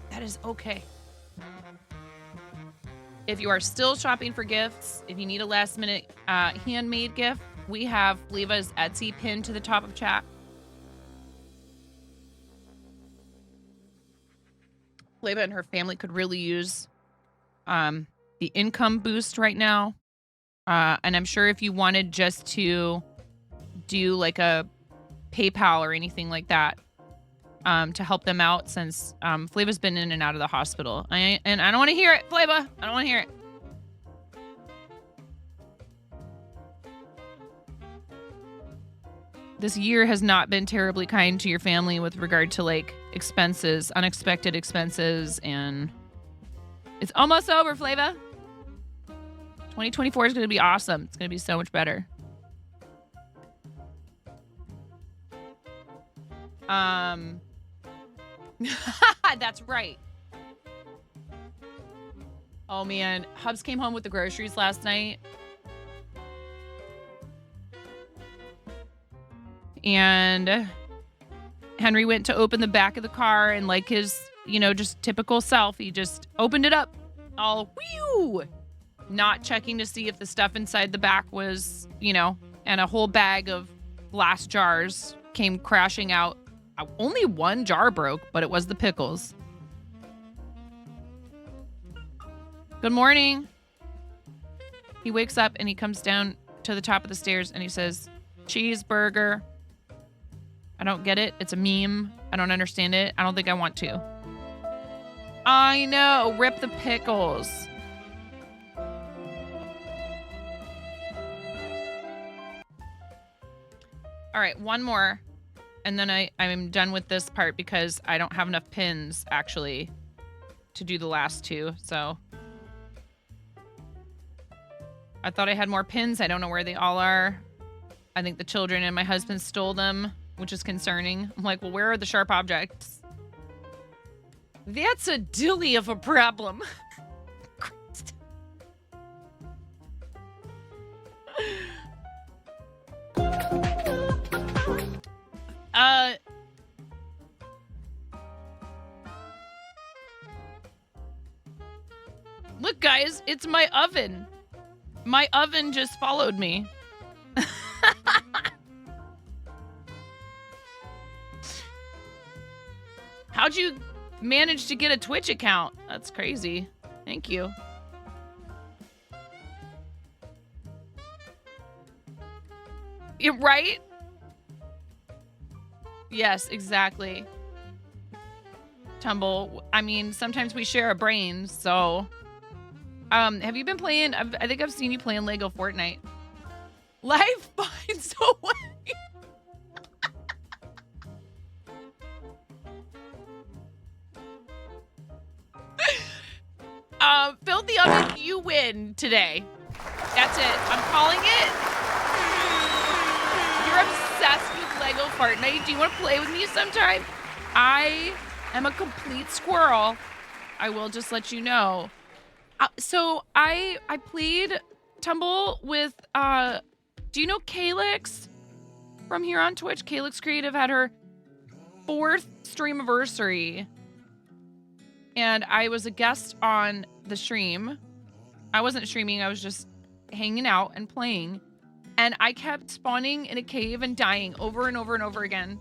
That is okay. If you are still shopping for gifts, if you need a last minute handmade gift, we have Fleva's Etsy pinned to the top of chat. Fleva and her family could really use the income boost right now. And I'm sure if you wanted just to do like a PayPal or anything like that to help them out, since Fleva's been in and out of the hospital. And I don't want to hear it, Fleva. I don't want to hear it. This year has not been terribly kind to your family with regard to like expenses, unexpected expenses, and it's almost over, Fleva. 2024 is going to be awesome. It's going to be so much better. That's right. Oh man, Hubs came home with the groceries last night. And Henry went to open the back of the car, and like his, just typical self, he just opened it up all whew, not checking to see if the stuff inside the back was, and a whole bag of glass jars came crashing out. Only one jar broke, but it was the pickles. Good morning. He wakes up and he comes down to the top of the stairs and he says, cheeseburger. I don't get it. It's a meme. I don't understand it. I don't think I want to. I know. Rip the pickles. All right, one more. And then I'm done with this part because I don't have enough pins, actually, to do the last two. So I thought I had more pins. I don't know where they all are. I think the children and my husband stole them, which is concerning. I'm like, well, where are the sharp objects? That's a dilly of a problem. Look, guys, it's my oven. My oven just followed me. How'd you manage to get a Twitch account? That's crazy. Thank you. You're right? Yes, exactly. Tumble. I mean, sometimes we share a brain, so... have you been playing... I think I've seen you playing Lego Fortnite. Life finds a way. Filthy Oven, you win today. That's it. I'm calling it. You're obsessed with Lego Fortnite. Do you want to play with me sometime? I am a complete squirrel. I will just let you know. So I played Tumble with, do you know Calyx from here on Twitch? Calyx Creative had her 4th streamiversary. And I was a guest on the stream. I wasn't streaming, I was just hanging out and playing. And I kept spawning in a cave and dying over and over and over again.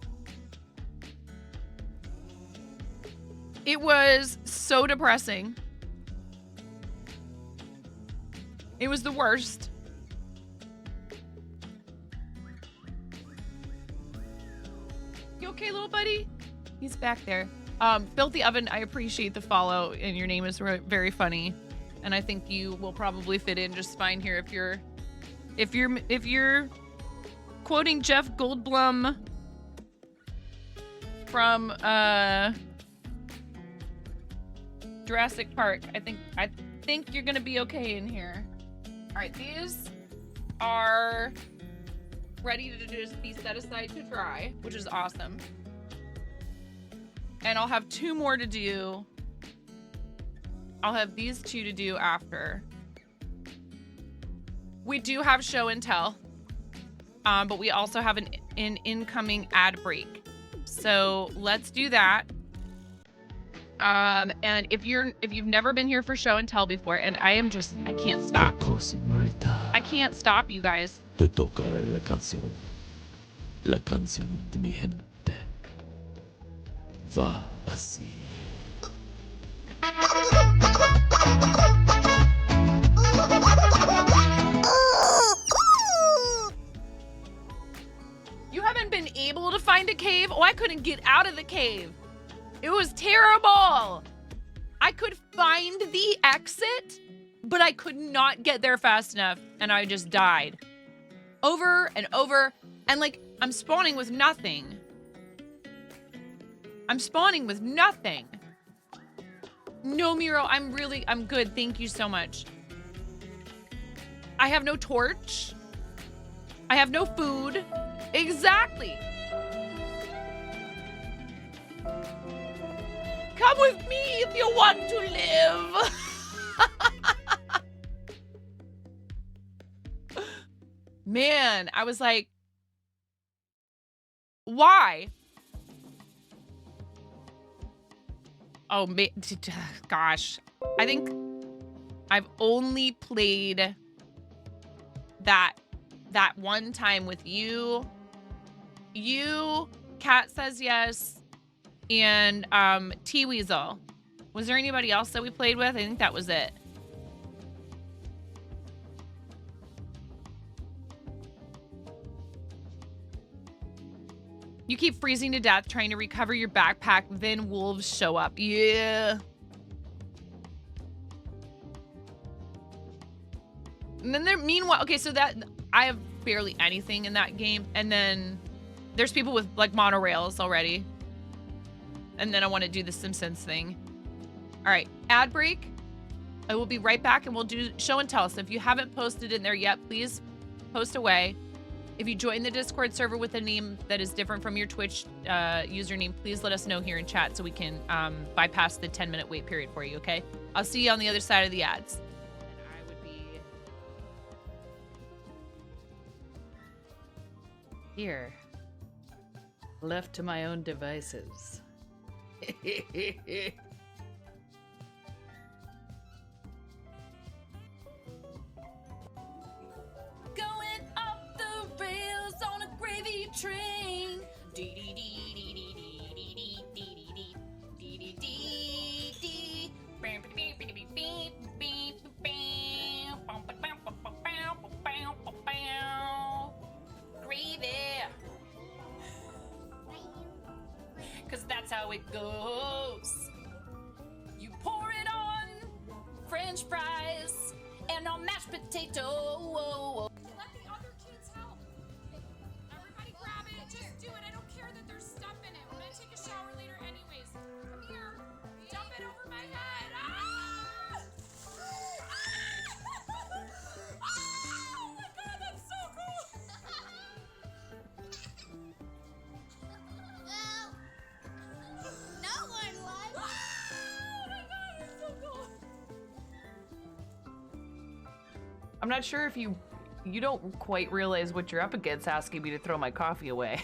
It was so depressing. It was the worst. You okay, little buddy? He's back there. Filthy Oven, I appreciate the follow, and your name is very funny, and I think you will probably fit in just fine here if you're quoting Jeff Goldblum from Jurassic Park. I think you're gonna be okay in here. All right, these are ready to just be set aside to dry, which is awesome. And I'll have 2 more to do. I'll have these 2 to do after. We do have show and tell, but we also have an incoming ad break. So let's do that. And if you've never been here for show and tell before, and I can't stop. I can't stop, you guys. Te tocaré la canción de mi gente. Va así. You haven't been able to find a cave? Oh, I couldn't get out of the cave. It was terrible. I could find the exit, but I could not get there fast enough, and I just died. Over and over, and like, I'm spawning with nothing. I'm spawning with nothing. No, Miro, I'm good. Thank you so much. I have no torch. I have no food. Exactly. Come with me if you want to live. Man, I was like, why? Oh, gosh. I think I've only played that one time with you. You, Cat Says Yes, and T-Weasel. Was there anybody else that we played with? I think that was it. You keep freezing to death trying to recover your backpack, then wolves show up. Yeah. And then meanwhile, okay, so that I have barely anything in that game. And then there's people with like monorails already. And then I want to do the Simpsons thing. All right, ad break. I will be right back and we'll do show and tell. So if you haven't posted in there yet, please post away. If you join the Discord server with a name that is different from your Twitch username, please let us know here in chat so we can bypass the 10-minute wait period for you, okay? I'll see you on the other side of the ads. And I would be Here, left to my own devices. Going up the rails on a gravy train. Gravy. 'Cause that's how it goes. You pour it on French fries and on mashed potato. Let the other kids help. Everybody grab it. Just do it. I don't care that there's stuff in it. We're gonna take a shower later anyways. Come here. Dump it over my head. Ah! Oh my god, that's so cool. Well, no one likes. Oh my god, that's so cool. I'm not sure if you don't quite realize what you're up against asking me to throw my coffee away.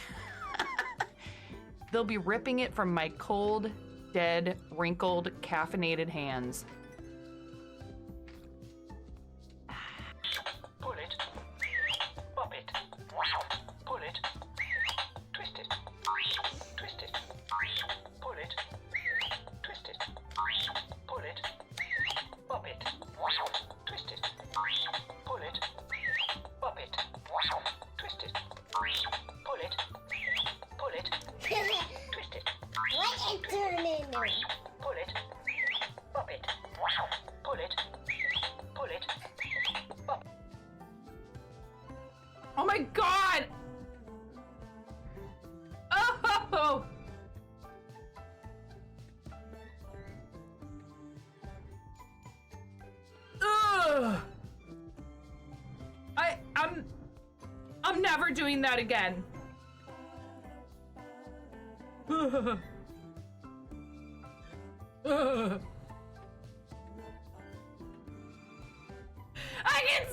They'll be ripping it from my cold, dead, wrinkled, caffeinated hands. Pull it. Pop it. Pull it. Twist it. Twist it. Pull it. Twist it. Pull it. Pop it. Twist it. Pull it. Pop it. Twist it. Pull it. Pull it. Twist it. What is turning? Pull it. Pop it. Pull it. Pull it. Pop. Oh my god! Oh! Ugh! I'm never doing that again. Ugh. Ugh. I can.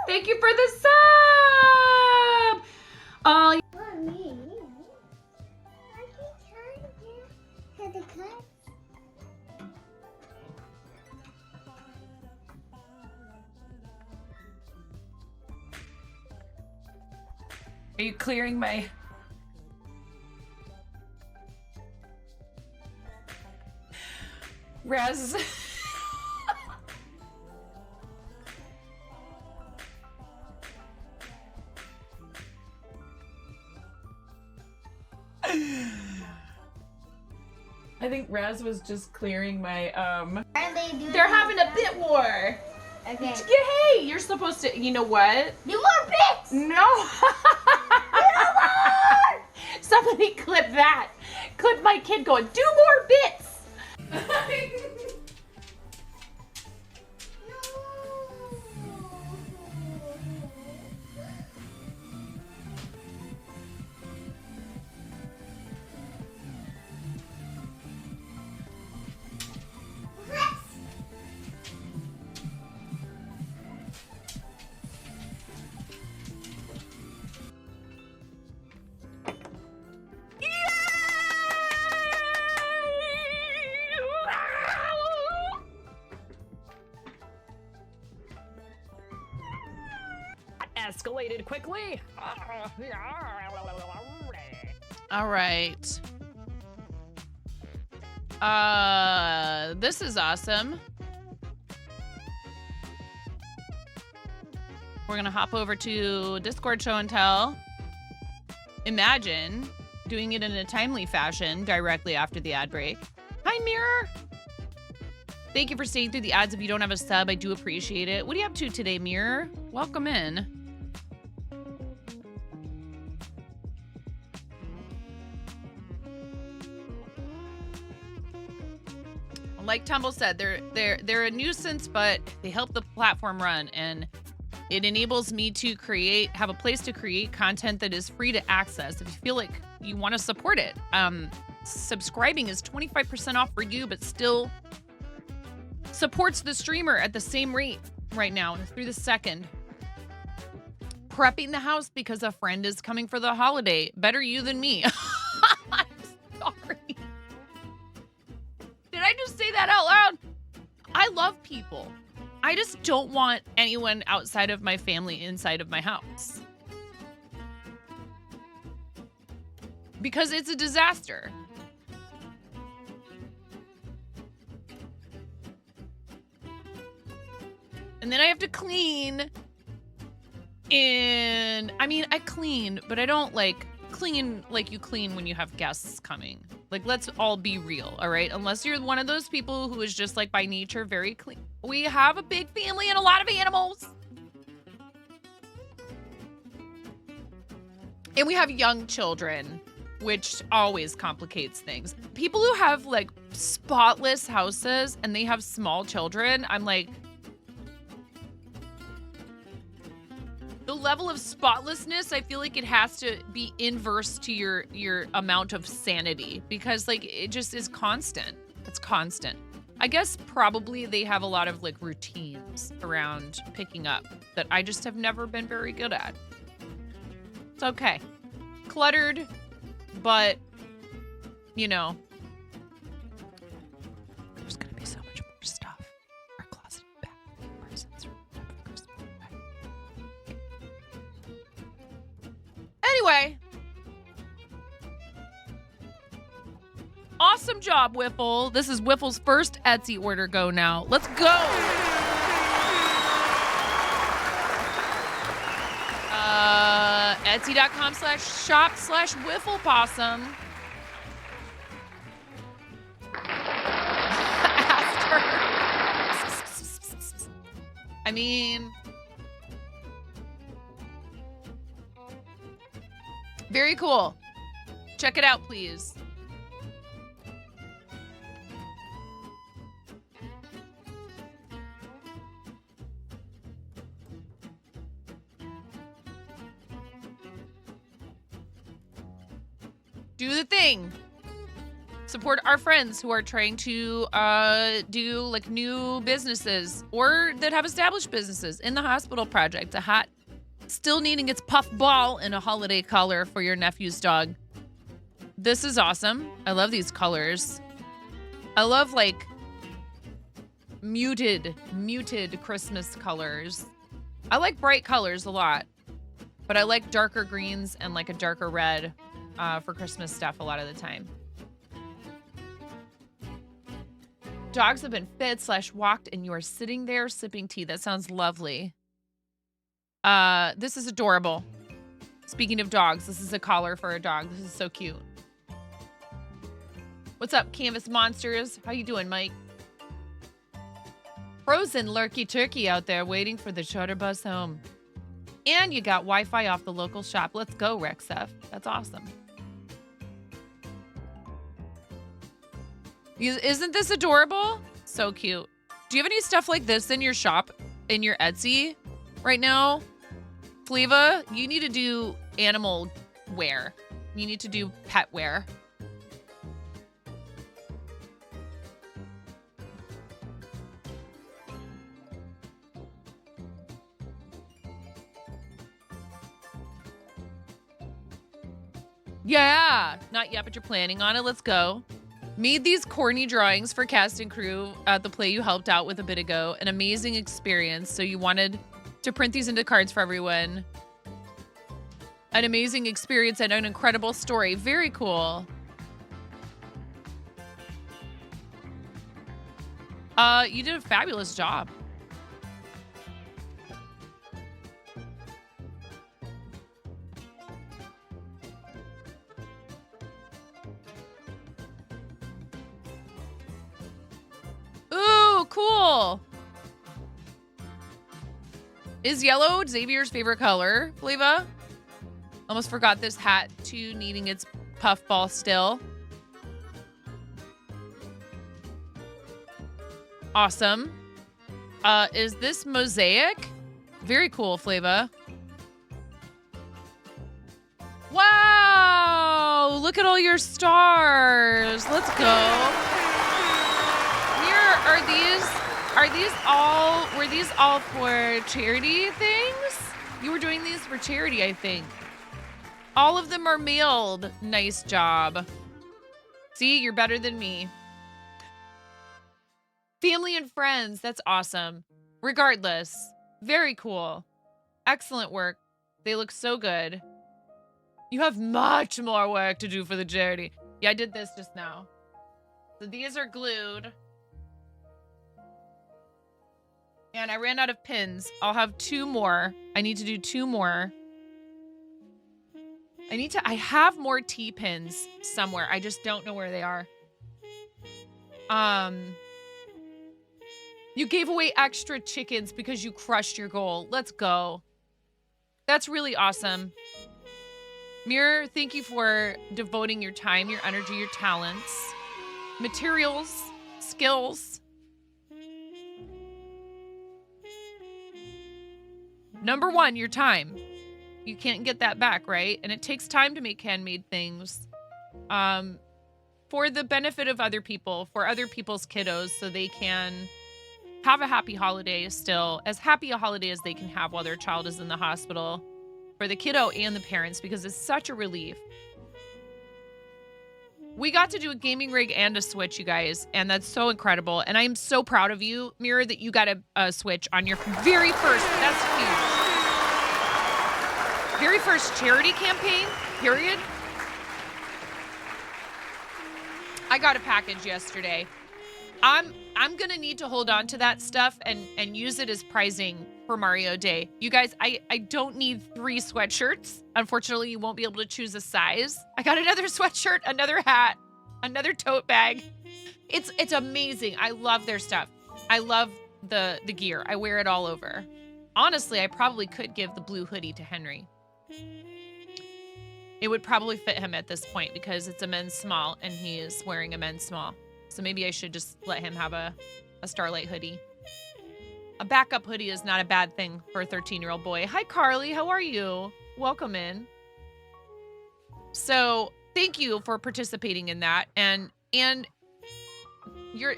Thank you for the sub! Oh, Mommy, are you trying to the cut? are you clearing my... Raz... I think Raz was just clearing my Are they doing They're having a bit war. Okay. Hey, you're supposed to. You know what? Do more bits! No. Somebody clip that. Clip my kid going, do more bits. Escalated quickly. All right. This is awesome. We're gonna hop over to Discord show and tell. Imagine doing it in a timely fashion directly after the ad break. Hi, Mirror. Thank you for staying through the ads. If you don't have a sub, I do appreciate it. What are you up to today, Mirror? Welcome in. Like Tumble said, they're a nuisance, but they help the platform run, and it enables me to have a place to create content that is free to access. If you feel like you want to support it, subscribing is 25% off for you, but still supports the streamer at the same rate right now and through the second. Prepping the house because a friend is coming for the holiday. Better you than me. I'm sorry. Did I just say that out loud? I love people. I just don't want anyone outside of my family inside of my house. Because it's a disaster. And then I have to clean. And I mean, I clean, but I don't like clean like you clean when you have guests coming. Like, let's all be real, all right? Unless you're one of those people who is just like by nature very clean. We have a big family and a lot of animals. And we have young children, which always complicates things. People who have like spotless houses and they have small children, I'm like, the level of spotlessness, I feel like it has to be inverse to your amount of sanity, because like it just is constant. It's constant. I guess probably they have a lot of like routines around picking up that I just have never been very good at. It's okay. Cluttered, but you know, there's gonna be so much more stuff. Our closet back presents for Christmas. Anyway, awesome job, Whiffle. This is Whiffle's first Etsy order go now. Let's go. Etsy.com/shop/WhifflePossum. Aster. I mean, very cool. Check it out, please. Do the thing. Support our friends who are trying to do like new businesses or that have established businesses. In the Hospital Project, a hat still needing its puff ball in a holiday color for your nephew's dog. This is awesome. I love these colors. I love like muted Christmas colors. I like bright colors a lot, but I like darker greens and like a darker red for Christmas stuff a lot of the time. Dogs have been fed/walked and you are sitting there sipping tea. That sounds lovely. This is adorable. Speaking of dogs, this is a collar for a dog. This is so cute. What's up, Canvas Monsters? How you doing, Mike? Frozen lurky turkey out there waiting for the charter bus home. And you got Wi-Fi off the local shop. Let's go, Rexef. That's awesome. Isn't this adorable? So cute. Do you have any stuff like this in your shop, in your Etsy right now? Fleva, you need to do animal wear. You need to do pet wear. Yeah, not yet, but you're planning on it. Let's go. Made these corny drawings for cast and crew at the play you helped out with a bit ago. An amazing experience. So you wanted to print these into cards for everyone. An amazing experience and an incredible story. Very cool. You did a fabulous job. Ooh, cool. Is yellow Xavier's favorite color, Fleva? Almost forgot this hat too, needing its puffball still. Awesome. Is this mosaic? Very cool, Fleva. Wow! Look at all your stars. Let's go. Here, were these all for charity things? You were doing these for charity, I think. All of them are mailed. Nice job. See, you're better than me. Family and friends. That's awesome. Regardless, very cool. Excellent work. They look so good. You have much more work to do for the charity. Yeah, I did this just now. So these are glued. And I ran out of pins. I'll have 2 more. I need to do 2 more. I have more T-pins somewhere. I just don't know where they are. You gave away extra chickens because you crushed your goal. Let's go. That's really awesome. Mirror, thank you for devoting your time, your energy, your talents, materials, skills. Number 1, your time. You can't get that back, right? And it takes time to make handmade things for the benefit of other people, for other people's kiddos, so they can have a happy holiday still, as happy a holiday as they can have while their child is in the hospital, for the kiddo and the parents, because it's such a relief. We got to do a gaming rig and a Switch, you guys, and that's so incredible. And I am so proud of you, Mirror, that you got a Switch on your very first, that's huge. Very first charity campaign, period. I got a package yesterday. I'm gonna need to hold on to that stuff and use it as prizing for Mario Day. You guys, I don't need 3 sweatshirts. Unfortunately, you won't be able to choose a size. I got another sweatshirt, another hat, another tote bag. It's amazing. I love their stuff. I love the gear. I wear it all over. Honestly, I probably could give the blue hoodie to Henry. It would probably fit him at this point because it's a men's small and he is wearing a men's small. So maybe I should just let him have a Starlight hoodie. A backup hoodie is not a bad thing for a 13-year-old boy. Hi, Carly. How are you? Welcome in. So thank you for participating in that. And your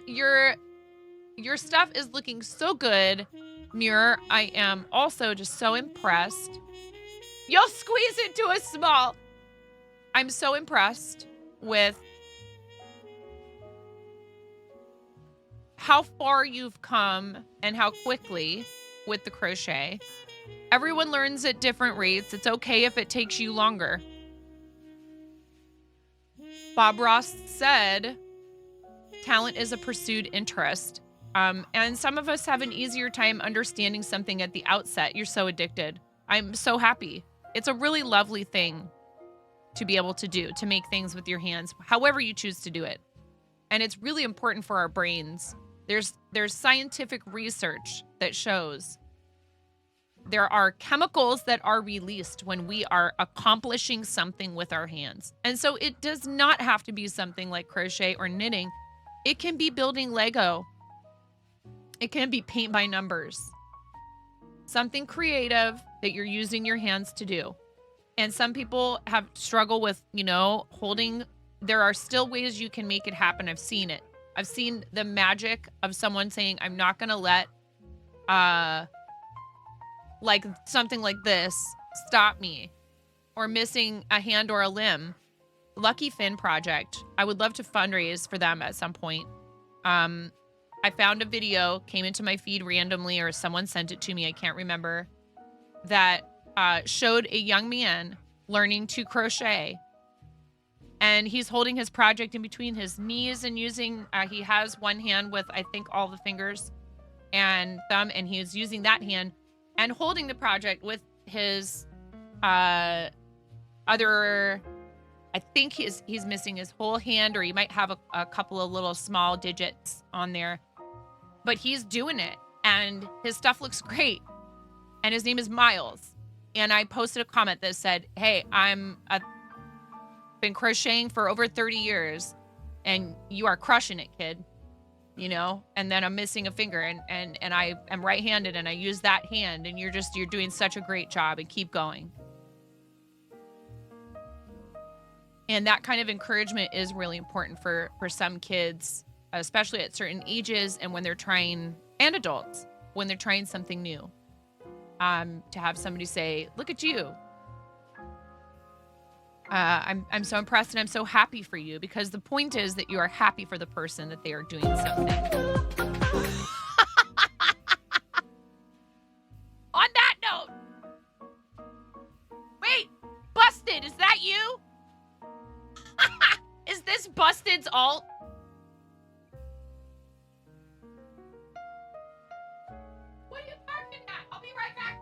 stuff is looking so good, Mirror. I am also just so impressed. You'll squeeze into a small. I'm so impressed with how far you've come and how quickly with the crochet. Everyone learns at different rates. It's okay if it takes you longer. Bob Ross said, talent is a pursued interest. And some of us have an easier time understanding something at the outset. You're so addicted. I'm so happy. It's a really lovely thing to be able to do, to make things with your hands, however you choose to do it. And it's really important for our brains. There's scientific research that shows there are chemicals that are released when we are accomplishing something with our hands. And so it does not have to be something like crochet or knitting. It can be building Lego. It can be paint by numbers. Something creative that you're using your hands to do. And some people have struggle with, holding. There are still ways you can make it happen. I've seen it. I've seen the magic of someone saying, I'm not going to let like something like this stop me, or missing a hand or a limb. Lucky Finn Project. I would love to fundraise for them at some point. I found a video, came into my feed randomly, or someone sent it to me, I can't remember, that showed a young man learning to crochet. And he's holding his project in between his knees and using, he has one hand with, I think, all the fingers and thumb, and he is using that hand and holding the project with his other, I think he's missing his whole hand, or he might have a couple of little small digits on there. But he's doing it, and his stuff looks great. And his name is Miles. And I posted a comment that said, hey, been crocheting for over 30 years, and you are crushing it, kid. And then I'm missing a finger, and I am right-handed, and I use that hand, and you're doing such a great job, and keep going. And that kind of encouragement is really important for some kids, especially at certain ages, and when they're trying, and adults, when they're trying something new. To have somebody say, look at you. I'm so impressed, and I'm so happy for you, because the point is that you are happy for the person that they are doing something. On that note, wait, Busted, is that you? Is this Busted's alt? What are you barking at? I'll be right back.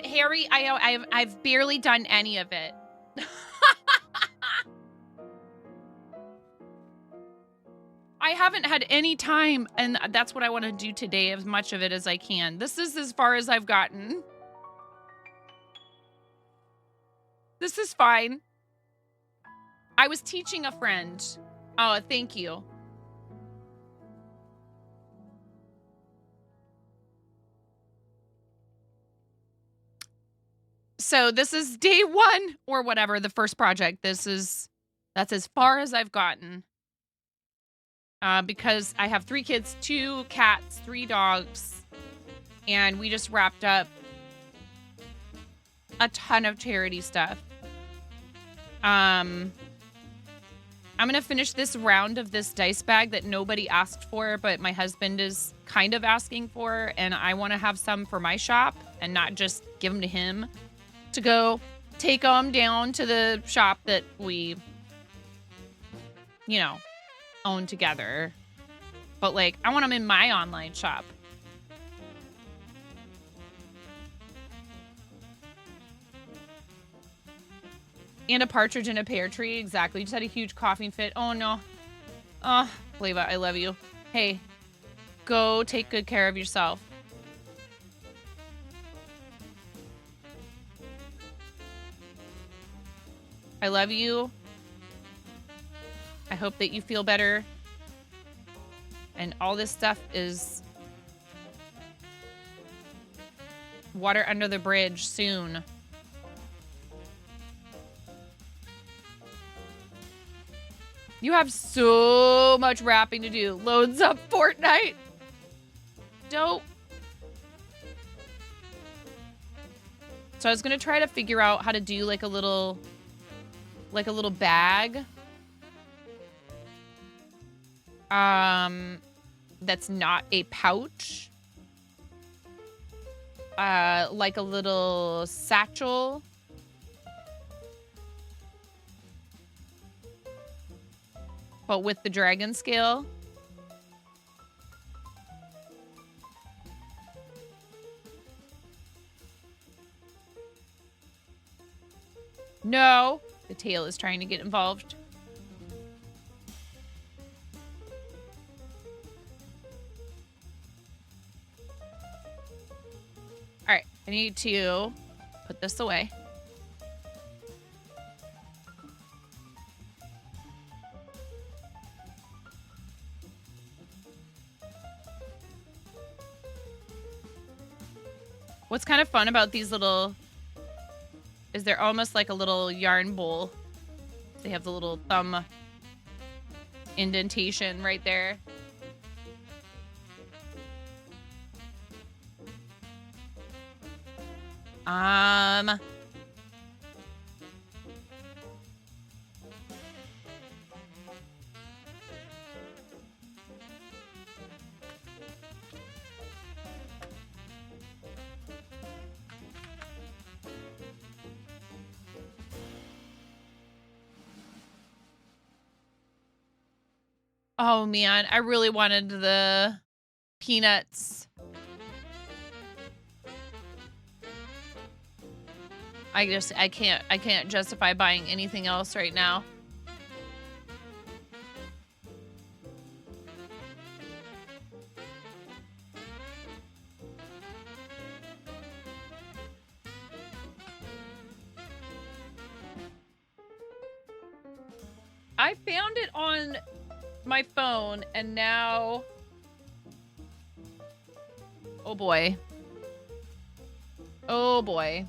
Harry, I've barely done any of it. I haven't had any time, and that's what I want to do today, as much of it as I can. This is as far as I've gotten. This is fine. I was teaching a friend. Oh, thank you. So this is day 1 or whatever, the first project. That's as far as I've gotten. Because I have 3 kids, 2 cats, 3 dogs, and we just wrapped up a ton of charity stuff. I'm gonna finish this round of this dice bag that nobody asked for, but my husband is kind of asking for, and I want to have some for my shop and not just give them to him to go take them down to the shop that we, you know, own together. But like, I want them in my online shop. And a partridge in a pear tree. Exactly. Just had a huge coughing fit. Oh, no. Oh, Flava, I love you. Hey, go take good care of yourself. I love you. I hope that you feel better. And all this stuff is water under the bridge soon. You have so much wrapping to do. Loads up Fortnite. Dope. So I was going to try to figure out how to do like a little bag. That's not a pouch. Like a little satchel. But with the dragon scale. No. The tail is trying to get involved. All right. I need to put this away. What's kind of fun about these little is they're almost like a little yarn bowl. They have the little thumb indentation right there. Oh man, I really wanted the peanuts. I can't justify buying anything else right now. I found it on my phone and now, oh boy. Oh boy.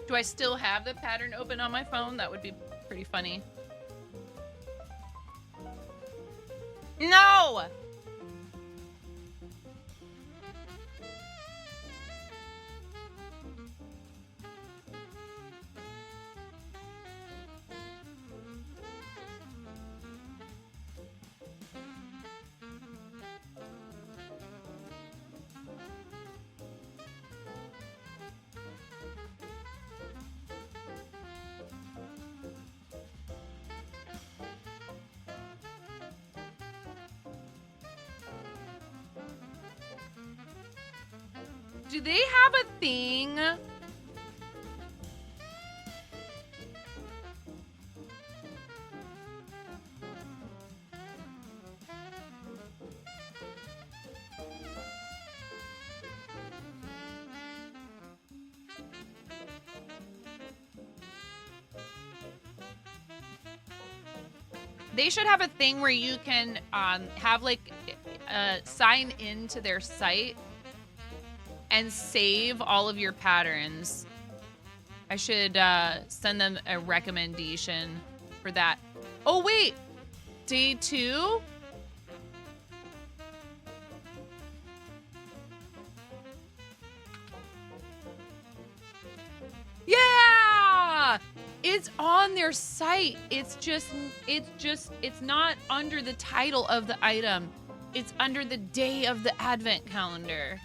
Do I still have the pattern open on my phone? That would be pretty funny. No! Do they have a thing? They should have a thing where you can have like sign into their site and save all of your patterns. I should send them a recommendation for that. Oh wait, day 2? Yeah! It's on their site. It's not under the title of the item. It's under the day of the advent calendar.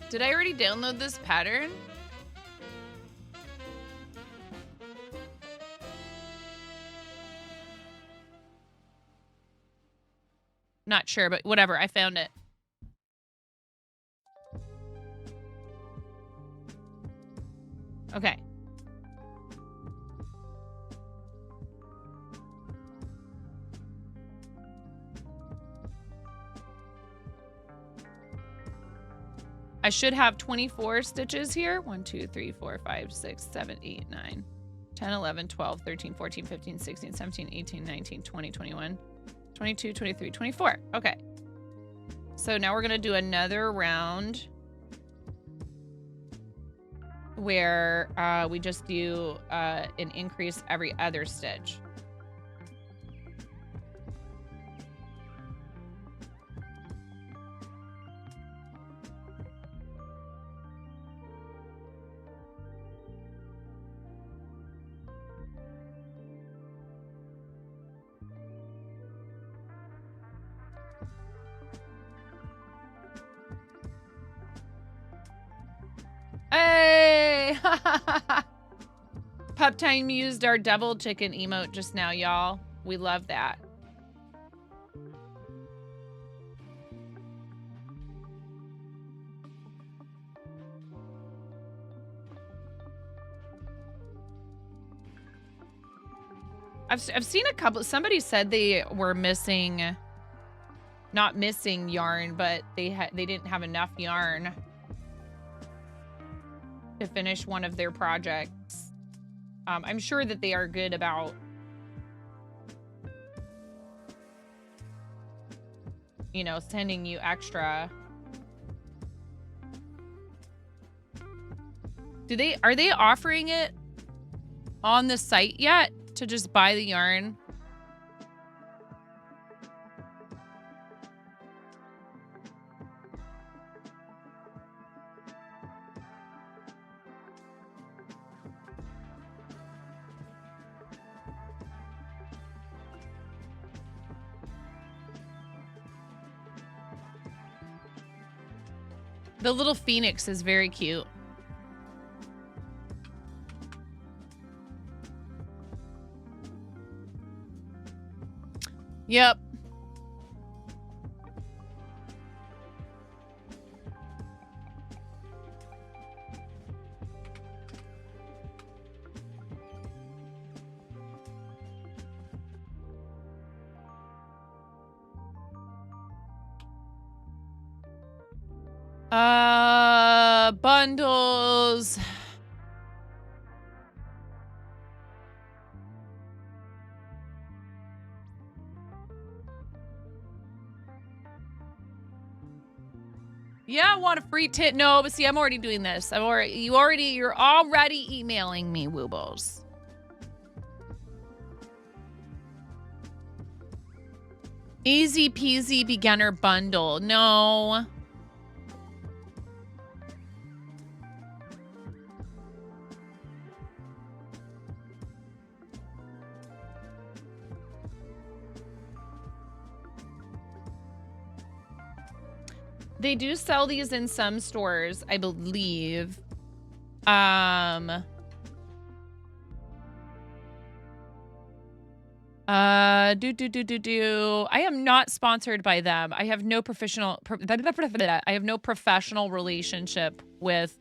Did I already download this pattern? Not sure, but whatever. I found it. Okay. I should have 24 stitches here. 1, 2, 3, 4, 5, 6, 7, 8, 9, 10, 11, 12, 13, 14, 15, 16, 17, 18, 19, 20, 21, 22, 23, 24. Okay. So now we're going to do another round where we just do an increase every other stitch. Hey! Pup Time used our double chicken emote just now, y'all. We love that. I've seen a couple. Somebody said they were missing, not missing yarn, but they didn't have enough yarn to finish one of their projects. I'm sure that they are good about, you know, sending you extra. Are they offering it on the site yet to just buy the yarn? The little phoenix is very cute. Yep. Bundles. Yeah, I want a free tit. No, but see, I'm already doing this. You're already emailing me, Woobles. Easy peasy beginner bundle. No. They do sell these in some stores, I believe. I am not sponsored by them. I have no I have no professional relationship with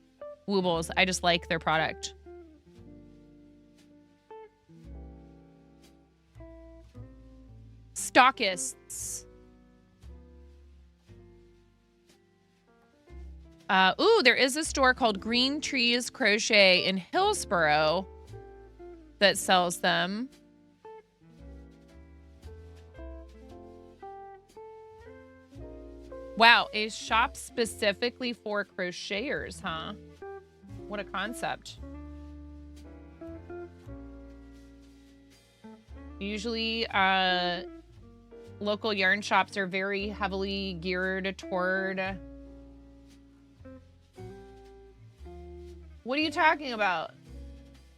Woobles. I just like their product. Stockists. Ooh, there is a store called Green Trees Crochet in Hillsboro that sells them. Wow, a shop specifically for crocheters, huh? What a concept. Usually, local yarn shops are very heavily geared toward... What are you talking about?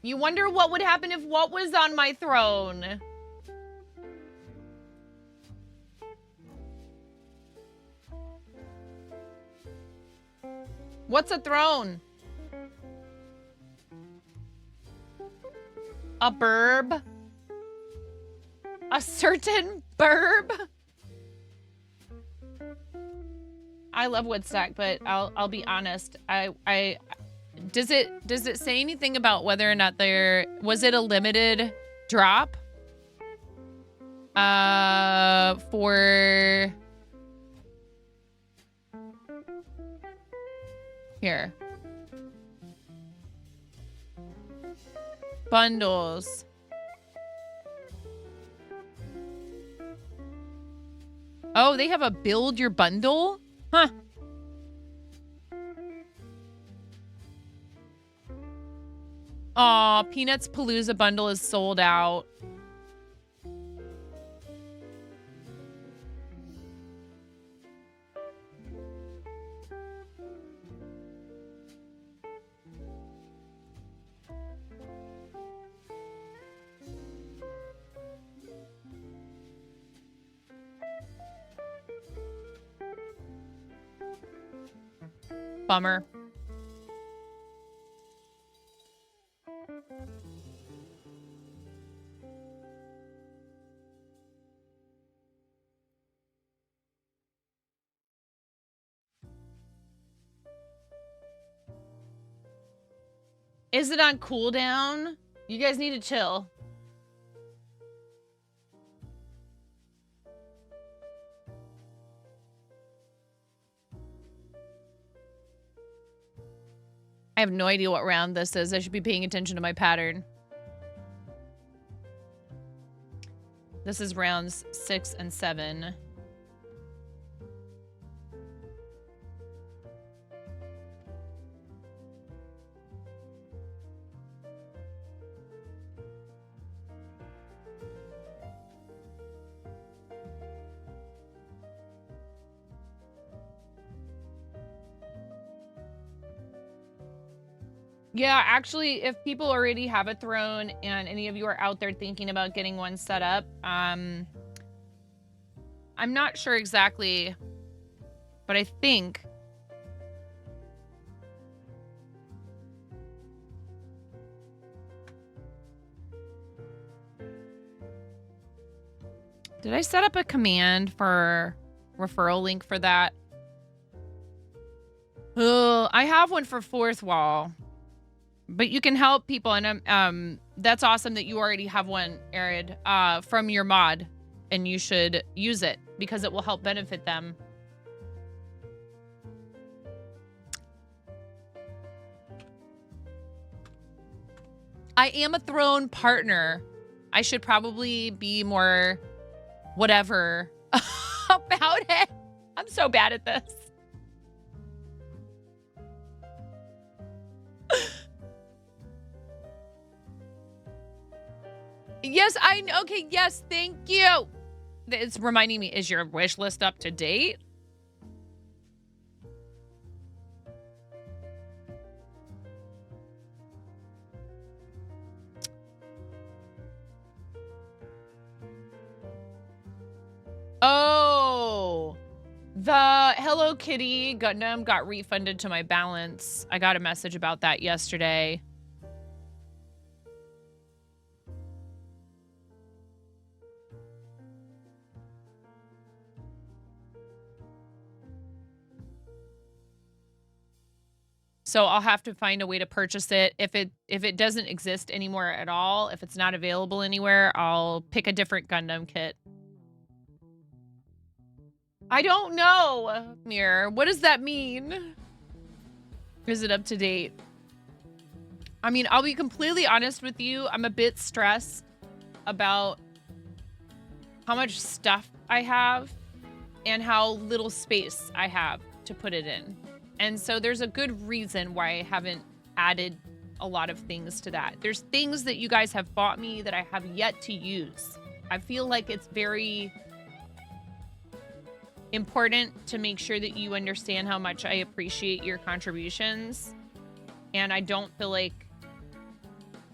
You wonder what would happen if what was on my throne? What's a throne? A burb? A certain burb? I love Woodstock, but I'll be honest. Does it say anything about whether or not was it a limited drop? For here. Bundles. Oh, they have a build your bundle? Huh. Aw, Peanuts Palooza bundle is sold out. Bummer. Is it on cooldown? You guys need to chill. I have no idea what round this is. I should be paying attention to my pattern. This is rounds 6 and 7. Yeah, actually, if people already have a throne and any of you are out there thinking about getting one set up, I'm not sure exactly, but I think did I set up a command for referral link for that? Oh, I have one for Fourth Wall. But you can help people, and that's awesome that you already have one, Arid, from your mod, and you should use it because it will help benefit them. I am a throne partner. I should probably be more whatever about it. I'm so bad at this. Yes, okay, yes, thank you. It's reminding me, is your wish list up to date? Oh, the Hello Kitty Gundam got refunded to my balance. I got a message about that yesterday. So I'll have to find a way to purchase it. If it doesn't exist anymore at all, if it's not available anywhere, I'll pick a different Gundam kit. I don't know, Mirror. What does that mean? Is it up to date? I mean, I'll be completely honest with you. I'm a bit stressed about how much stuff I have and how little space I have to put it in. And so there's a good reason why I haven't added a lot of things to that. There's things that you guys have bought me that I have yet to use. I feel like it's very important to make sure that you understand how much I appreciate your contributions. And I don't feel like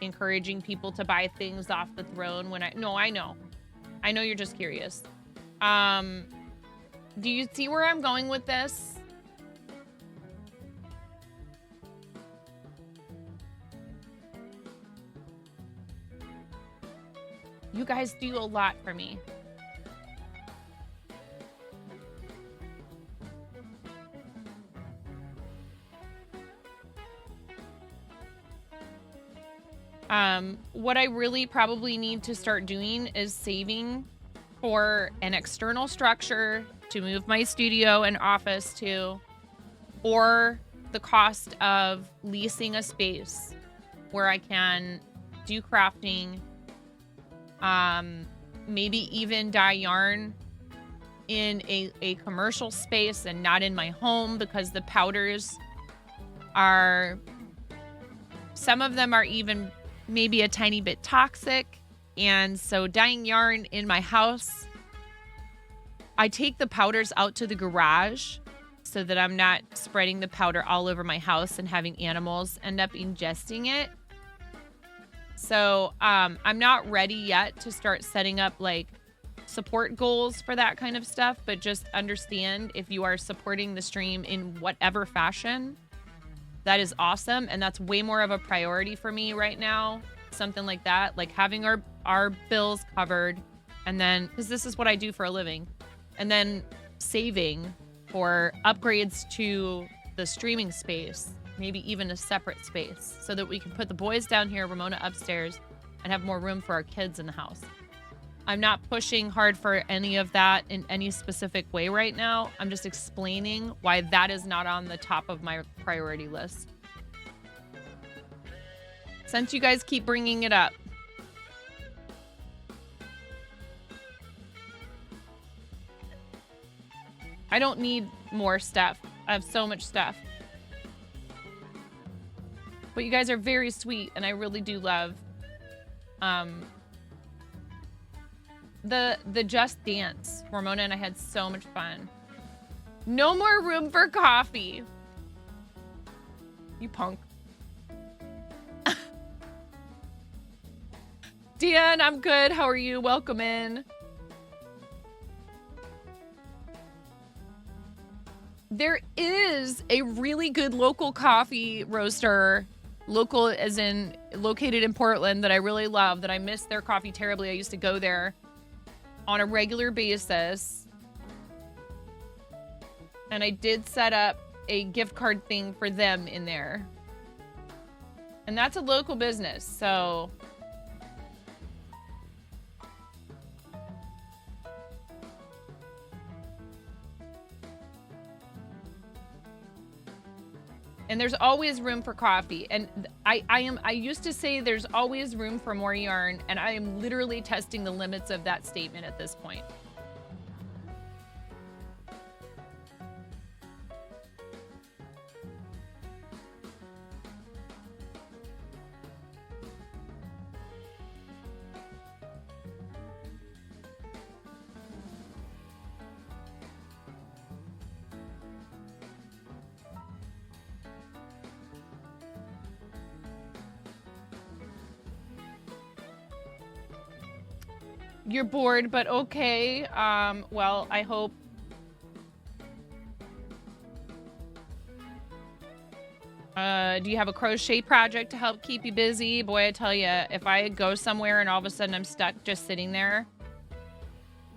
encouraging people to buy things off the throne when I know you're just curious. Do you see where I'm going with this? You guys do a lot for me. What I really probably need to start doing is saving for an external structure to move my studio and office to, or the cost of leasing a space where I can do crafting, maybe even dye yarn in a commercial space and not in my home, because the powders are, some of them are even maybe a tiny bit toxic. And so dyeing yarn in my house, I take the powders out to the garage so that I'm not spreading the powder all over my house and having animals end up ingesting it. So I'm not ready yet to start setting up like support goals for that kind of stuff, but just understand if you are supporting the stream in whatever fashion, that is awesome. And that's way more of a priority for me right now. Something like that, like having our bills covered, and then, because this is what I do for a living, and then saving for upgrades to the streaming space, maybe even a separate space, so that we can put the boys down here, Ramona upstairs, and have more room for our kids in the house. I'm not pushing hard for any of that in any specific way right now. I'm just explaining why that is not on the top of my priority list. Since you guys keep bringing it up. I don't need more stuff. I have so much stuff. But you guys are very sweet, and I really do love the Just Dance. Ramona and I had so much fun. No more room for coffee. You punk. Dan, I'm good. How are you? Welcome in. There is a really good local coffee roaster, local as in located in Portland, that I really love, that I miss their coffee terribly. I used to go there on a regular basis. And I did set up a gift card thing for them in there. And that's a local business, so... And there's always room for coffee. And I used to say there's always room for more yarn, and I am literally testing the limits of that statement at this point. You're bored, but okay. Well, I hope. Do you have a crochet project to help keep you busy? Boy, I tell you, if I go somewhere and all of a sudden I'm stuck just sitting there.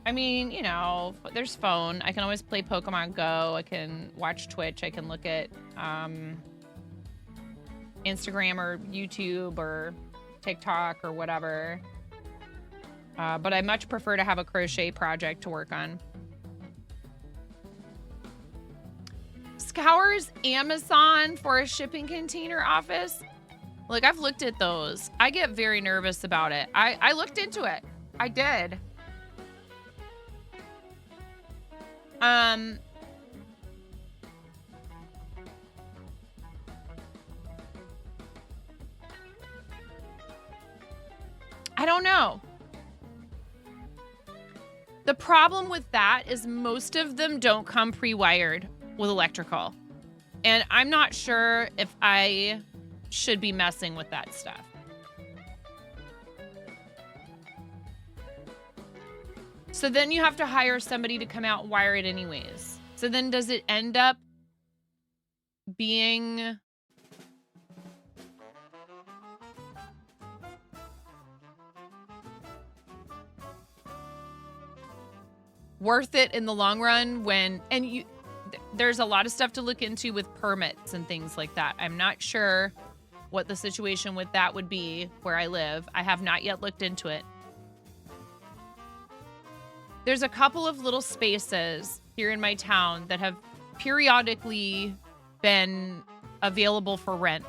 I mean, you know, there's phone. I can always play Pokemon Go. I can watch Twitch. I can look at Instagram or YouTube or TikTok or whatever. But I much prefer to have a crochet project to work on. Scours Amazon for a shipping container office. Like, I've looked at those. I get very nervous about it. I looked into it. I did. I don't know. The problem with that is most of them don't come pre-wired with electrical. And I'm not sure if I should be messing with that stuff. So then you have to hire somebody to come out and wire it anyways. So then does it end up being worth it in the long run there's a lot of stuff to look into with permits and things like that. I'm not sure what the situation with that would be where I live. I have not yet looked into it. There's a couple of little spaces here in my town that have periodically been available for rent.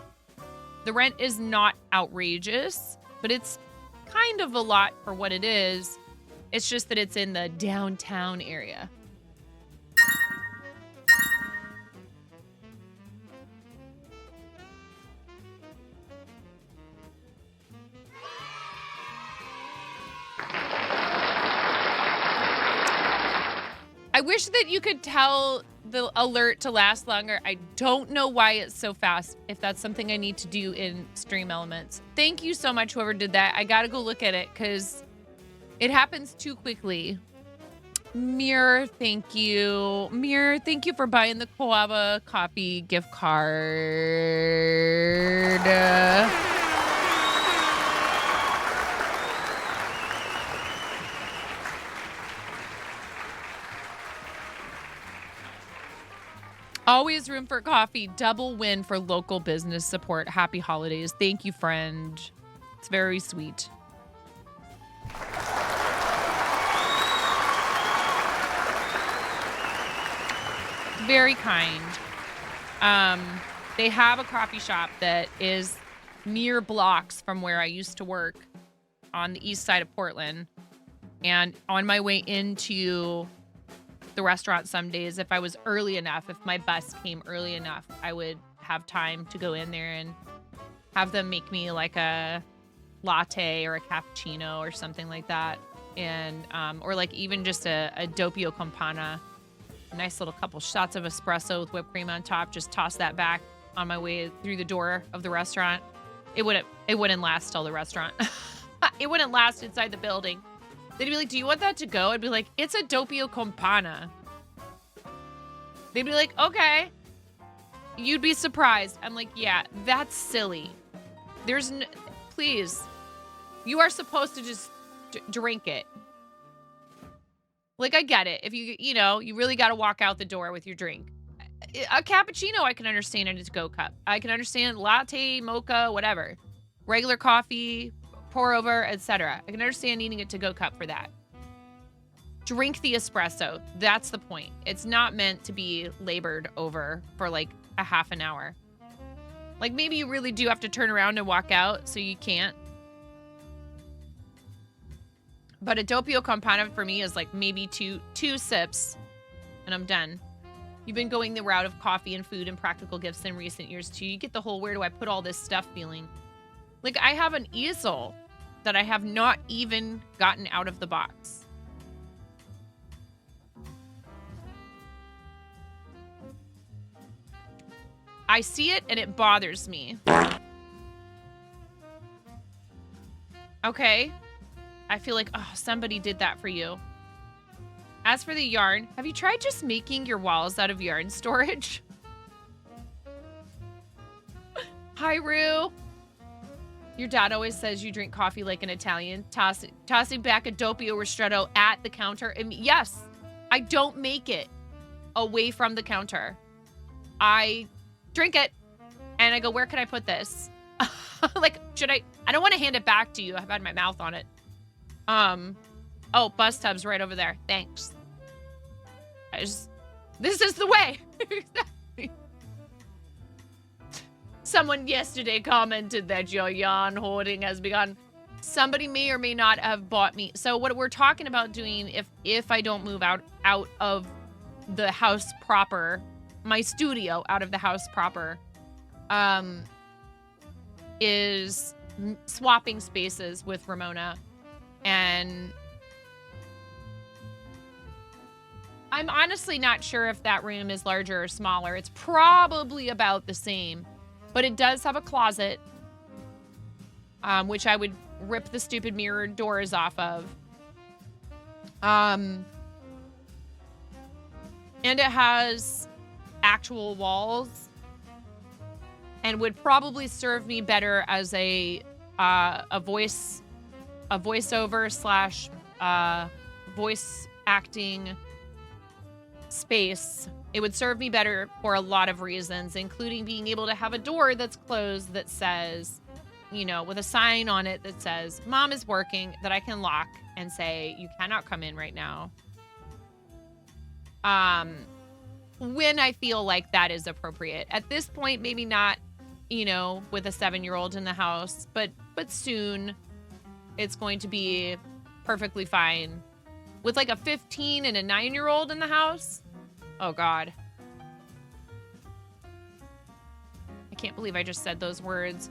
The rent is not outrageous, but it's kind of a lot for what it is. It's just that it's in the downtown area. I wish that you could tell the alert to last longer. I don't know why it's so fast, if that's something I need to do in Stream Elements. Thank you so much, whoever did that. I gotta go look at it because it happens too quickly. Mir, thank you. Mir, thank you for buying the Koava Coffee gift card. Always room for coffee. Double win for local business support. Happy holidays. Thank you, friend. It's very sweet. Very kind. They have a coffee shop that is mere blocks from where I used to work on the east side of Portland. And on my way into the restaurant some days, if I was early enough, if my bus came early enough, I would have time to go in there and have them make me like a latte or a cappuccino or something like that. And or like even just a doppio con panna, a nice little couple shots of espresso with whipped cream on top. Just toss that back on my way through the door of the restaurant. It wouldn't last till the restaurant. It wouldn't last inside the building. They'd be like, do you want that to go? I'd be like, it's a doppio con panna. They'd be like, okay. You'd be surprised. I'm like, yeah, that's silly. Please. You are supposed to just drink it. Like, I get it. If you really got to walk out the door with your drink. A cappuccino, I can understand in a to-go cup. I can understand latte, mocha, whatever. Regular coffee, pour over, etc. I can understand needing a to-go cup for that. Drink the espresso. That's the point. It's not meant to be labored over for like a half an hour. Like maybe you really do have to turn around and walk out, so you can't. But a doppio con panna for me is like maybe two sips and I'm done. You've been going the route of coffee and food and practical gifts in recent years too. You get the whole where do I put all this stuff feeling. Like I have an easel that I have not even gotten out of the box. I see it and it bothers me. Okay. I feel like, oh, somebody did that for you. As for the yarn, have you tried just making your walls out of yarn storage? Hi, Rue. Your dad always says you drink coffee like an Italian, tossing back a doppio ristretto at the counter. And yes, I don't make it away from the counter. I drink it And I go, where can I put this? Like, should I don't want to hand it back to you. I've had my mouth on it. Oh, bus tub's right over there. Thanks. This is the way. Someone yesterday commented that your yarn hoarding has begun. Somebody may or may not have bought me. So what we're talking about doing if I don't move out of the house proper, my studio out of the house proper, is swapping spaces with Ramona. And I'm honestly not sure if that room is larger or smaller. It's probably about the same, but it does have a closet, which I would rip the stupid mirrored doors off of. And it has actual walls and would probably serve me better as a voiceover / voice acting space. It would serve me better for a lot of reasons, including being able to have a door that's closed that says, you know, with a sign on it that says, Mom is working, that I can lock and say, you cannot come in right now. When I feel like that is appropriate. At this point, maybe not, you know, with a 7-year-old in the house, but soon it's going to be perfectly fine. With like a 15 and a 9-year-old in the house? Oh God. I can't believe I just said those words.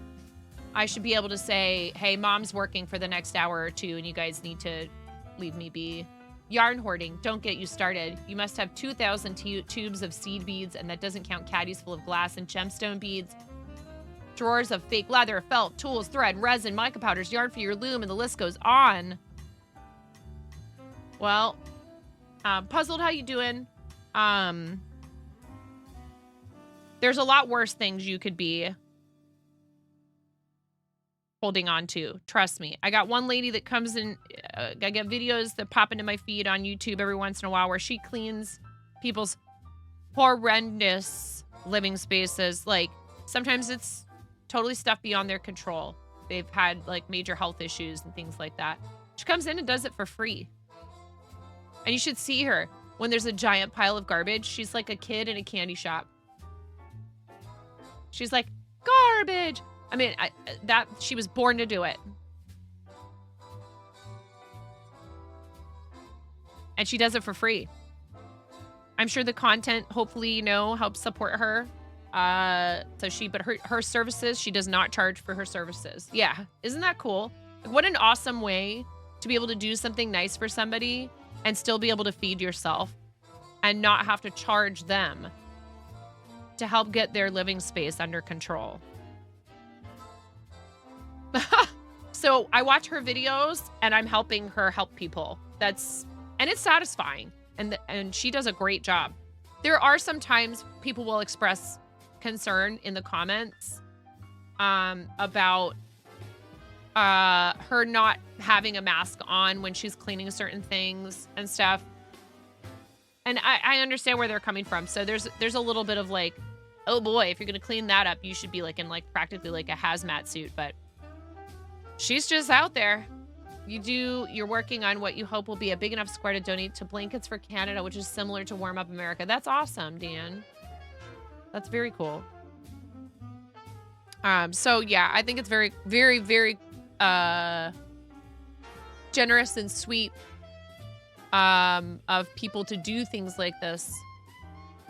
I should be able to say, hey, Mom's working for the next hour or two and you guys need to leave me be. Yarn hoarding, don't get you started. You must have 2,000 tubes of seed beads, and that doesn't count caddies full of glass and gemstone beads. Drawers of fake leather, felt, tools, thread, resin, mica powders, yarn for your loom, and the list goes on. Well, puzzled how you doing. There's a lot worse things you could be holding on to. Trust me. I got one lady that comes in, I get videos that pop into my feed on YouTube every once in a while where she cleans people's horrendous living spaces. Like, sometimes it's totally stuff beyond their control. They've had like major health issues and things like that. She comes in and does it for free. And you should see her when there's a giant pile of garbage. She's like a kid in a candy shop. She's like, garbage. I mean, she was born to do it. And she does it for free. I'm sure the content, hopefully, you know, helps support her. But her services, she does not charge for her services. Yeah. Isn't that cool? Like, what an awesome way to be able to do something nice for somebody and still be able to feed yourself and not have to charge them to help get their living space under control. So I watch her videos and I'm helping her help people. And it's satisfying. And she does a great job. There are some times people will express concern in the comments about her not having a mask on when she's cleaning certain things and stuff. And I understand where they're coming from. So there's a little bit of like, oh boy, if you're gonna clean that up, you should be like in like practically like a hazmat suit. But she's just out there. You're working on what you hope will be a big enough square to donate to Blankets for Canada, which is similar to Warm Up America. That's awesome, Dan. That's very cool. So yeah, I think it's very, very, very generous and sweet of people to do things like this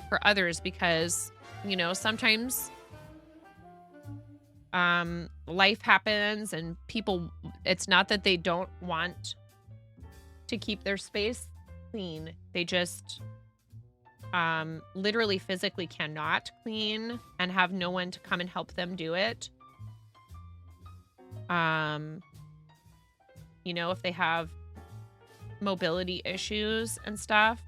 for others, because, you know, sometimes life happens and people, it's not that they don't want to keep their space clean. They just literally physically cannot clean and have no one to come and help them do it. You know, if they have mobility issues and stuff.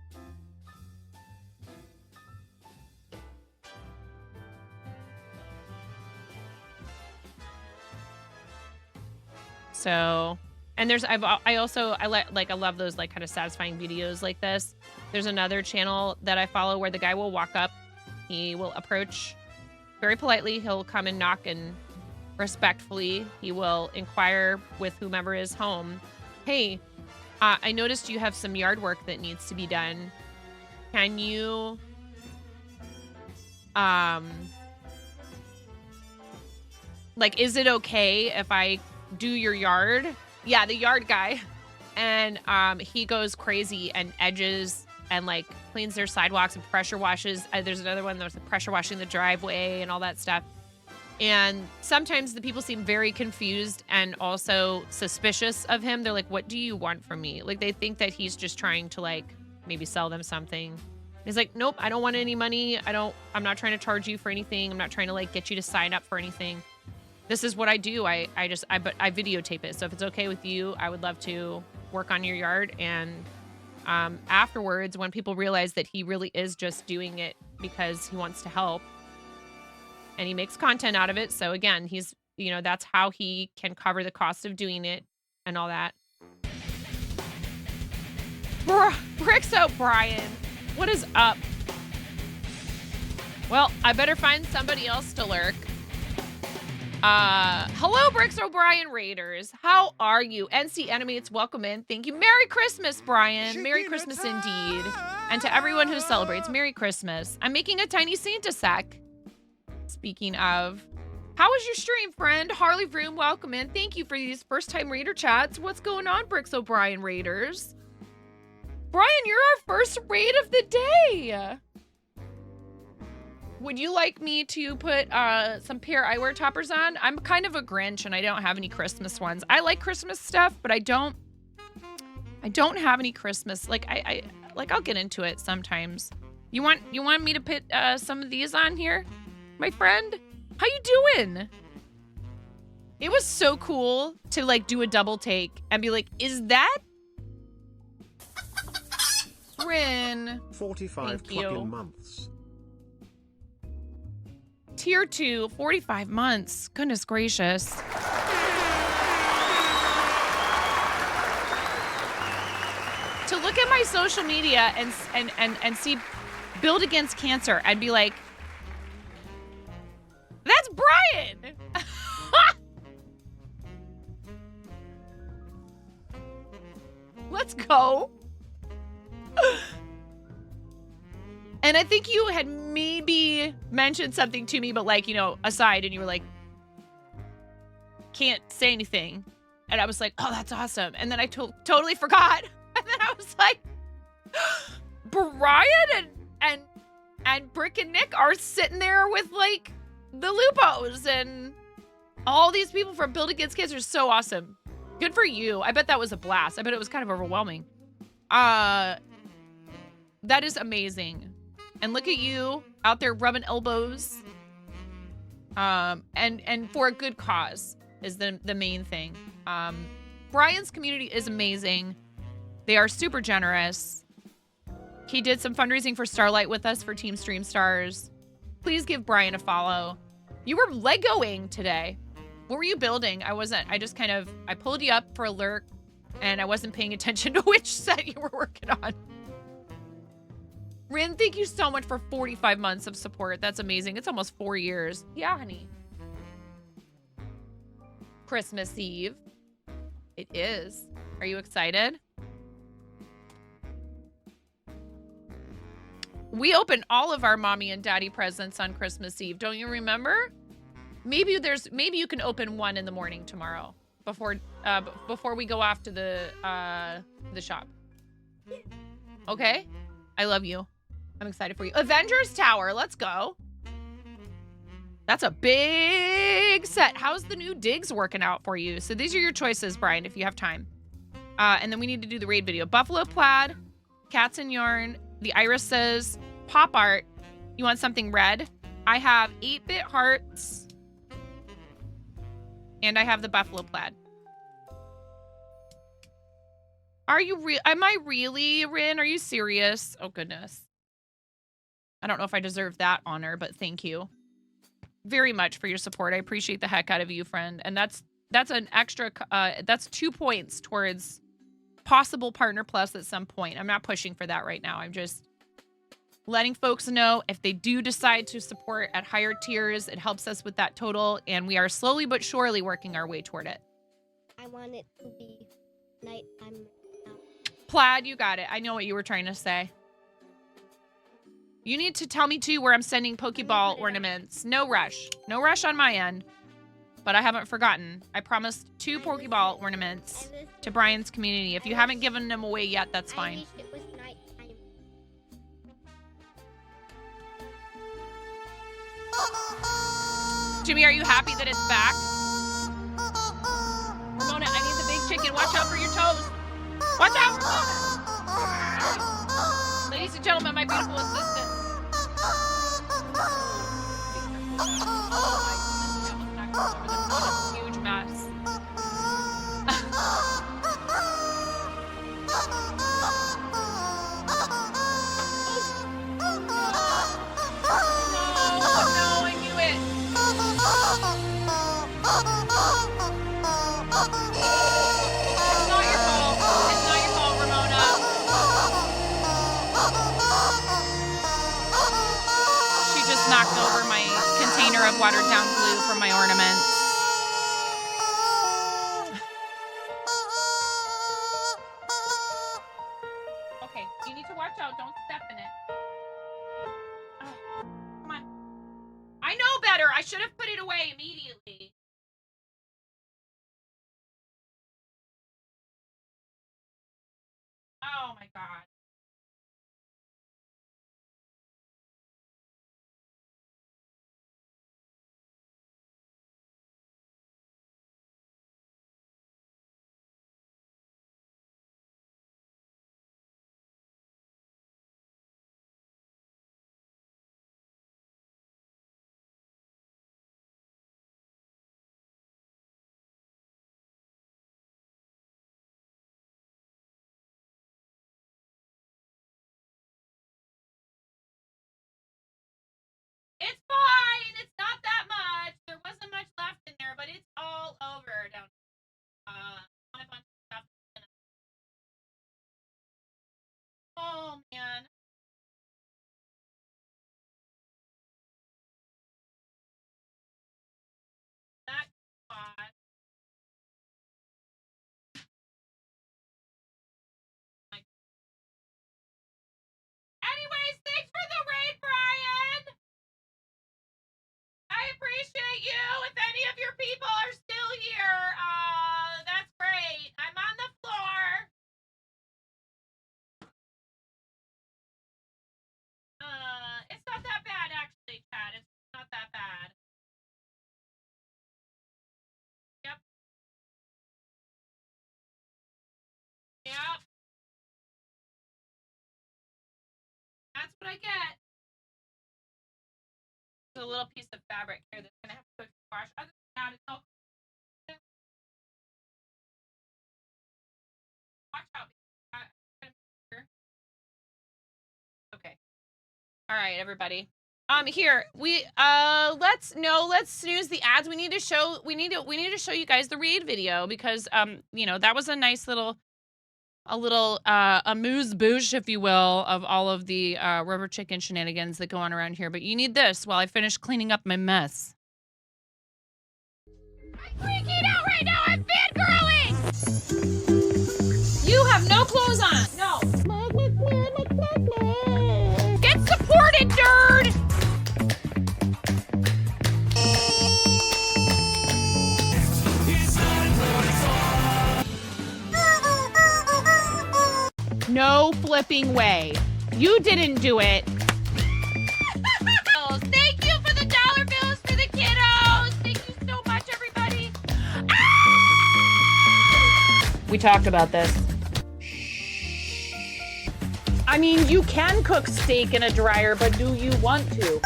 So, and I love those like kind of satisfying videos like this. There's another channel that I follow where the guy will walk up, he will approach very politely, he'll come and knock, and respectfully, he will inquire with whomever is home. Hey, I noticed you have some yard work that needs to be done. Can you, like, is it okay if I do your yard? Yeah, the yard guy. And he goes crazy and edges and like cleans their sidewalks and pressure washes. There's another one that's pressure washing the driveway and all that stuff. And sometimes the people seem very confused and also suspicious of him. They're like, what do you want from me? Like, they think that he's just trying to like maybe sell them something. He's like, nope, I don't want any money. I'm not trying to charge you for anything. I'm not trying to like get you to sign up for anything. This is what I do. I videotape it. So if it's okay with you, I would love to work on your yard. And afterwards, when people realize that he really is just doing it because he wants to help and he makes content out of it. So again, he's, you know, that's how he can cover the cost of doing it and all that. Bricks O'Brien, what is up? Well, I better find somebody else to lurk. Hello, Bricks O'Brien Raiders. How are you? NC Animates, welcome in. Thank you. Merry Christmas, Brian. Merry Christmas indeed. And to everyone who celebrates, Merry Christmas. I'm making a tiny Santa sack. Speaking of, how was your stream, friend? Harley Vroom, welcome in. Thank you for these first-time Raider chats. What's going on, Bricks O'Brien Raiders? Brian, you're our first raid of the day. Would you like me to put some pear eyewear toppers on? I'm kind of a Grinch and I don't have any Christmas ones. I like Christmas stuff, but I don't have any Christmas. Like I'll get into it sometimes. You want me to put some of these on here, my friend? How you doing? It was so cool to like do a double take and be like, is that Rin? 45 fucking months. Tier 2, 45 months. Goodness gracious. To look at my social media and see Build Against Cancer and be like, that's Brian. Let's go. And I think you had maybe mentioned something to me, but like, you know, aside, and you were like, can't say anything. And I was like, oh, that's awesome. And then I totally forgot. And then I was like, Brian and Brick and Nick are sitting there with like the Lupos and all these people from Build Against Cancer. So awesome. Good for you. I bet that was a blast. I bet it was kind of overwhelming. That is amazing. And look at you out there rubbing elbows. And for a good cause is the main thing. Brian's community is amazing. They are super generous. He did some fundraising for Starlight with us for Team Stream Stars. Please give Brian a follow. You were Legoing today. What were you building? I pulled you up for a lurk and I wasn't paying attention to which set you were working on. Rin, thank you so much for 45 months of support. That's amazing. It's almost 4 years. Yeah, honey. Christmas Eve. It is. Are you excited? We open all of our mommy and daddy presents on Christmas Eve. Don't you remember? Maybe you can open one in the morning tomorrow before we go off to the shop. Okay? I love you. I'm excited for you. Avengers Tower, let's go. That's a big set. How's the new digs working out for you? So these are your choices, Brian, if you have time. And then we need to do the raid video. Buffalo Plaid, Cats and Yarn, the Irises, Pop Art. You want something red? I have 8-bit hearts. And I have the Buffalo Plaid. Are you am I really, Rin? Are you serious? Oh, goodness. I don't know if I deserve that honor, but thank you very much for your support. I appreciate the heck out of you, friend. And that's an extra, that's 2 points towards possible Partner Plus at some point. I'm not pushing for that right now. I'm just letting folks know if they do decide to support at higher tiers, it helps us with that total, and we are slowly but surely working our way toward it. I want it to be nighttime now. Plaid, you got it. I know what you were trying to say. You need to tell me too where I'm sending Pokeball ornaments. No rush. No rush on my end. But I haven't forgotten. I promised 2 Pokeball ornaments to Brian's community. If you haven't given them away yet, that's I fine. wish it was nighttime. Jimmy, are you happy that it's back? Ramona, I need the big chicken. Watch out for your toes. Watch out, Ramona. Ladies and gentlemen, my beautiful assistant. Huge mess. No, I knew it. It's not your fault. It's not your fault, Ramona. She just knocked over my container of watered down glue from my ornaments. Okay, you need to watch out. Don't step in it. Oh, come on. I know better. I should have put it away immediately. Oh my God. It's fine. It's not that much. There wasn't much left in there, but it's all over down. On a bunch of stuff. Oh man. That spot. Anyways, thanks for the raid, Brian. I appreciate you. If any of your people are still here, that's great. I'm on the floor. It's not that bad, actually, Chad. It's not that bad. Yep. Yep. That's what I get. There's a little piece of fabric here that's gonna have to wash. Other than that, it's all. Watch out. Okay. All right, everybody. Here we let's snooze the ads. We need to show you guys the raid video because you know that was a nice little amuse bouche, if you will, of all of the rubber chicken shenanigans that go on around here. But you need this while I finish cleaning up my mess. I'm freaking out right now. I'm fangirling. You have no clothes on. No. Get supported, nerd. No flipping way. You didn't do it. Thank you for the dollar bills for the kiddos. Thank you so much, everybody. We talked about this. I mean, you can cook steak in a dryer, but do you want to?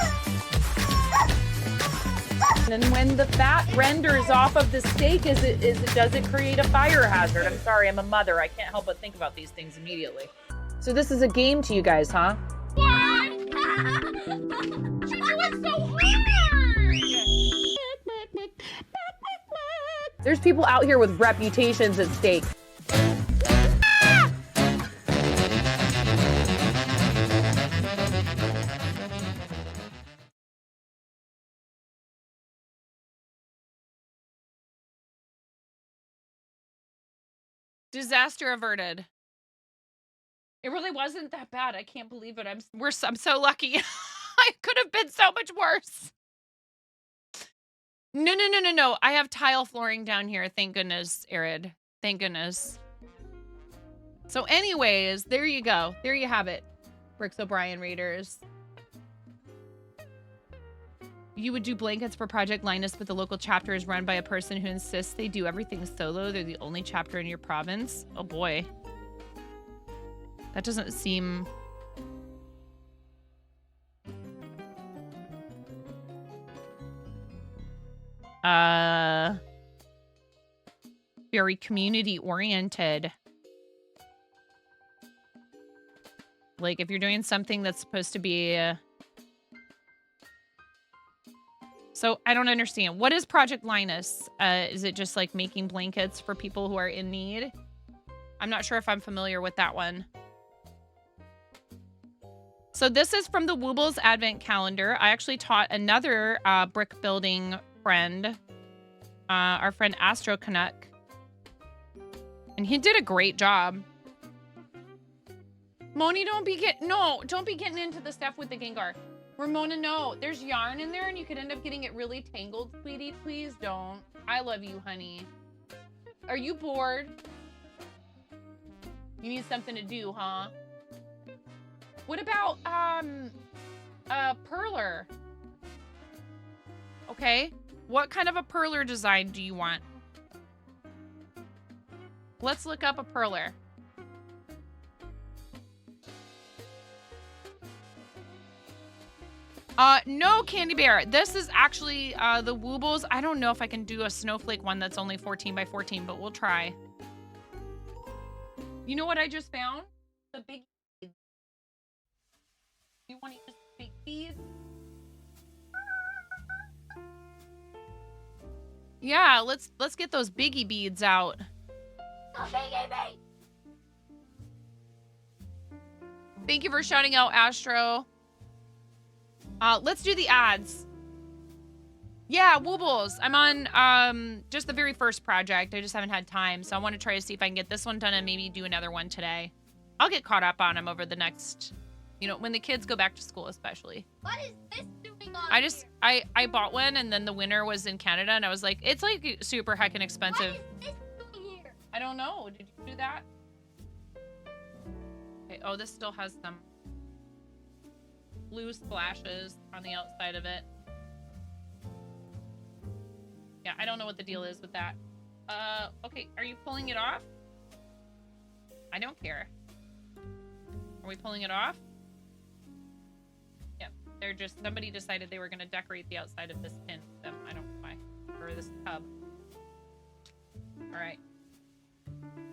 And when the fat renders off of the steak, does it create a fire hazard? I'm sorry, I'm a mother. I can't help but think about these things immediately. So this is a game to you guys, huh? What? You're doing so hard! There's people out here with reputations at stake. Disaster averted. It really wasn't that bad. I can't believe it. I'm so lucky. I could have been so much worse. No. I have tile flooring down here. Thank goodness, Arid. Thank goodness. So anyways, there you go. There you have it. Bricks O'Brien readers. You would do blankets for Project Linus, but the local chapter is run by a person who insists they do everything solo. They're the only chapter in your province. Oh boy. That doesn't seem... very community oriented. Like if you're doing something that's supposed to be... So I don't understand. What is Project Linus? Is it just like making blankets for people who are in need? I'm not sure if I'm familiar with that one. So this is from the Woobles Advent Calendar. I actually taught another brick building friend, our friend Astro Canuck. And he did a great job. Moni, don't be getting into the stuff with the Gengar. Ramona, no. There's yarn in there and you could end up getting it really tangled, sweetie. Please don't. I love you, honey. Are you bored? You need something to do, huh? What about, perler? Okay. What kind of a perler design do you want? Let's look up a perler. No, Candy Bear. This is actually the Woobles. I don't know if I can do a Snowflake one that's only 14 by 14, but we'll try. You know what I just found? The big beads. You want to use big beads? Yeah, let's get those biggie beads out. Thank you for shouting out, Astro. Let's do the ads. Yeah, Woobles. I'm on just the very first project. I just haven't had time, so I want to try to see if I can get this one done and maybe do another one today. I'll get caught up on them over the next, you know, when the kids go back to school, especially. What is this doing on here? I bought one and then the winner was in Canada and I was like, it's like super heckin' expensive. What is this doing here? I don't know. Did you do that? Okay. Oh, this still has some blue splashes on the outside of it. Yeah, I don't know what the deal is with that. Okay, are you pulling it off? I don't care. Are we pulling it off? Yep, they're just, somebody decided they were going to decorate the outside of this pin. I don't know why. Or this tub. All right.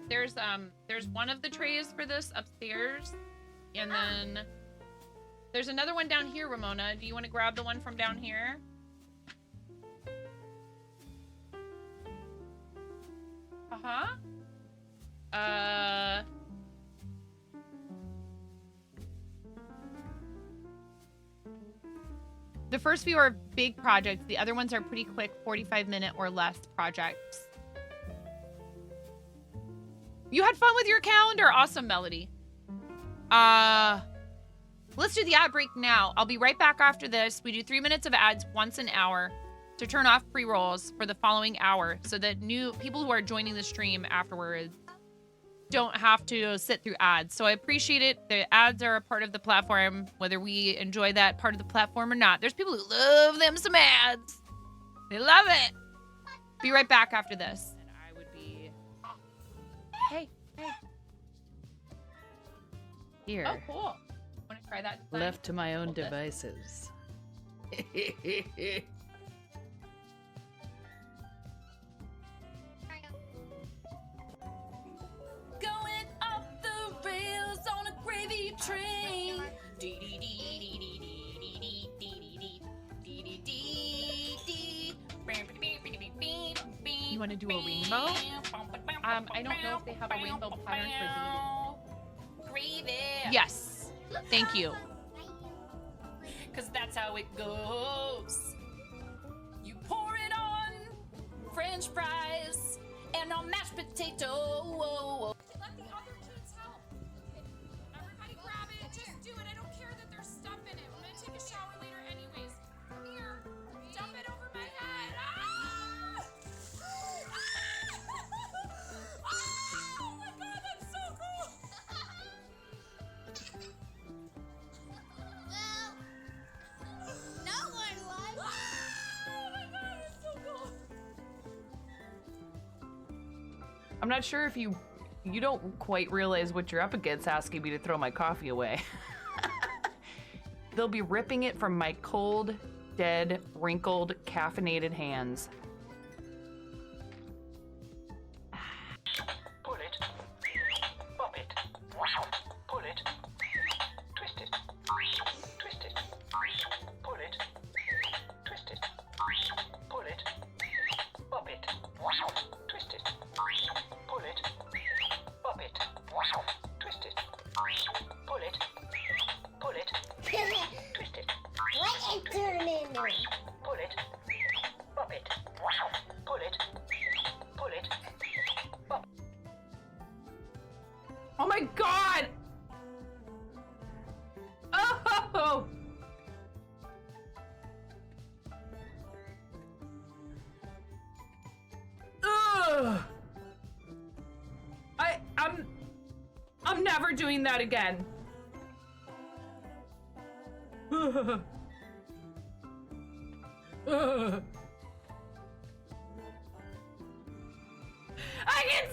There's one of the trays for this upstairs. And then there's another one down here, Ramona. Do you want to grab the one from down here? Uh-huh. The first few are big projects. The other ones are pretty quick, 45-minute or less projects. You had fun with your calendar. Awesome, Melody. Let's do the ad break now. I'll be right back after this. We do 3 minutes of ads once an hour to turn off pre-rolls for the following hour so that new people who are joining the stream afterwards don't have to sit through ads. So I appreciate it. The ads are a part of the platform, whether we enjoy that part of the platform or not. There's people who love them some ads. They love it. Be right back after this. And I would be... Hey. Here. Oh, cool. Want to try that design? Left to my own Hold this. devices. Going off the rails on a gravy train. You want to do a rainbow? I don't know if they have a rainbow pattern for Gravy. these. Yes. Thank you. Cause that's how it goes. You pour it on French fries and on mashed potato. I'm not sure if you don't quite realize what you're up against asking me to throw my coffee away. They'll be ripping it from my cold, dead, wrinkled, caffeinated hands. Pull it. Pop it. Pull it. Twist it. Twist it. Pull it. Twist it. Pull it. Pop it. Twist it. Pull it. Pop it. Twist it. Pull it. Pull it. Twist it. What is turning? Pull it. Pop it. Pull it. Pull it. Pop. Oh my god! Oh! Ugh! I'm never doing that again. Ugh. Ugh. I can.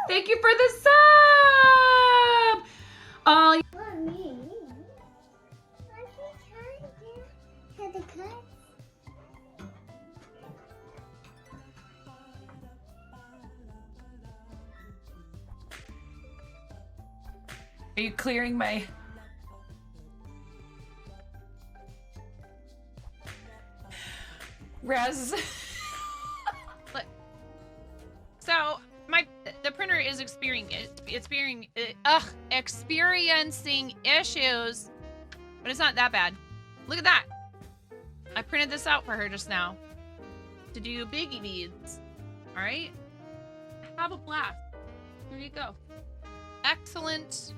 Thank you for the sub! Oh, are you clearing my... Raz? So the printer is experiencing issues, but it's not that bad. Look at that. I printed this out for her just now to do biggie beads. All right, have a blast. Here you go. Excellent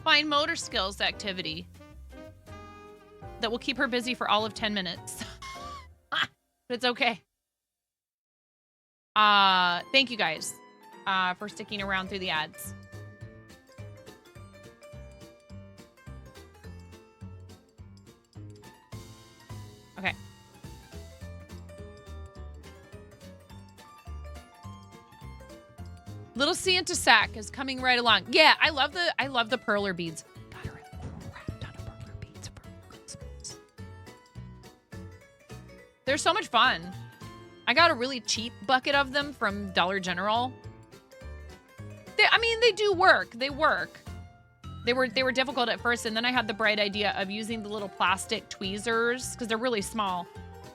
fine motor skills activity that will keep her busy for all of 10 minutes. But it's okay. Thank you guys for sticking around through the ads. Okay. Little Santa sack is coming right along. Yeah, I love the perler beads. Got her a crap ton of perler beads for Christmas. They're so much fun. I got a really cheap bucket of them from Dollar General. They do work. They work. They were difficult at first, and then I had the bright idea of using the little plastic tweezers because they're really small.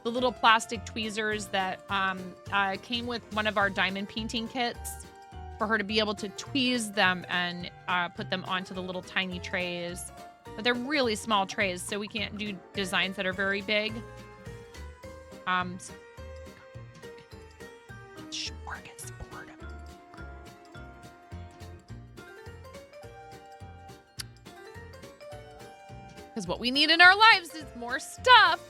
The little plastic tweezers that came with one of our diamond painting kits for her to be able to tweeze them and put them onto the little tiny trays. But they're really small trays, so we can't do designs that are very big. Smorgasbord. Because what we need in our lives is more stuff.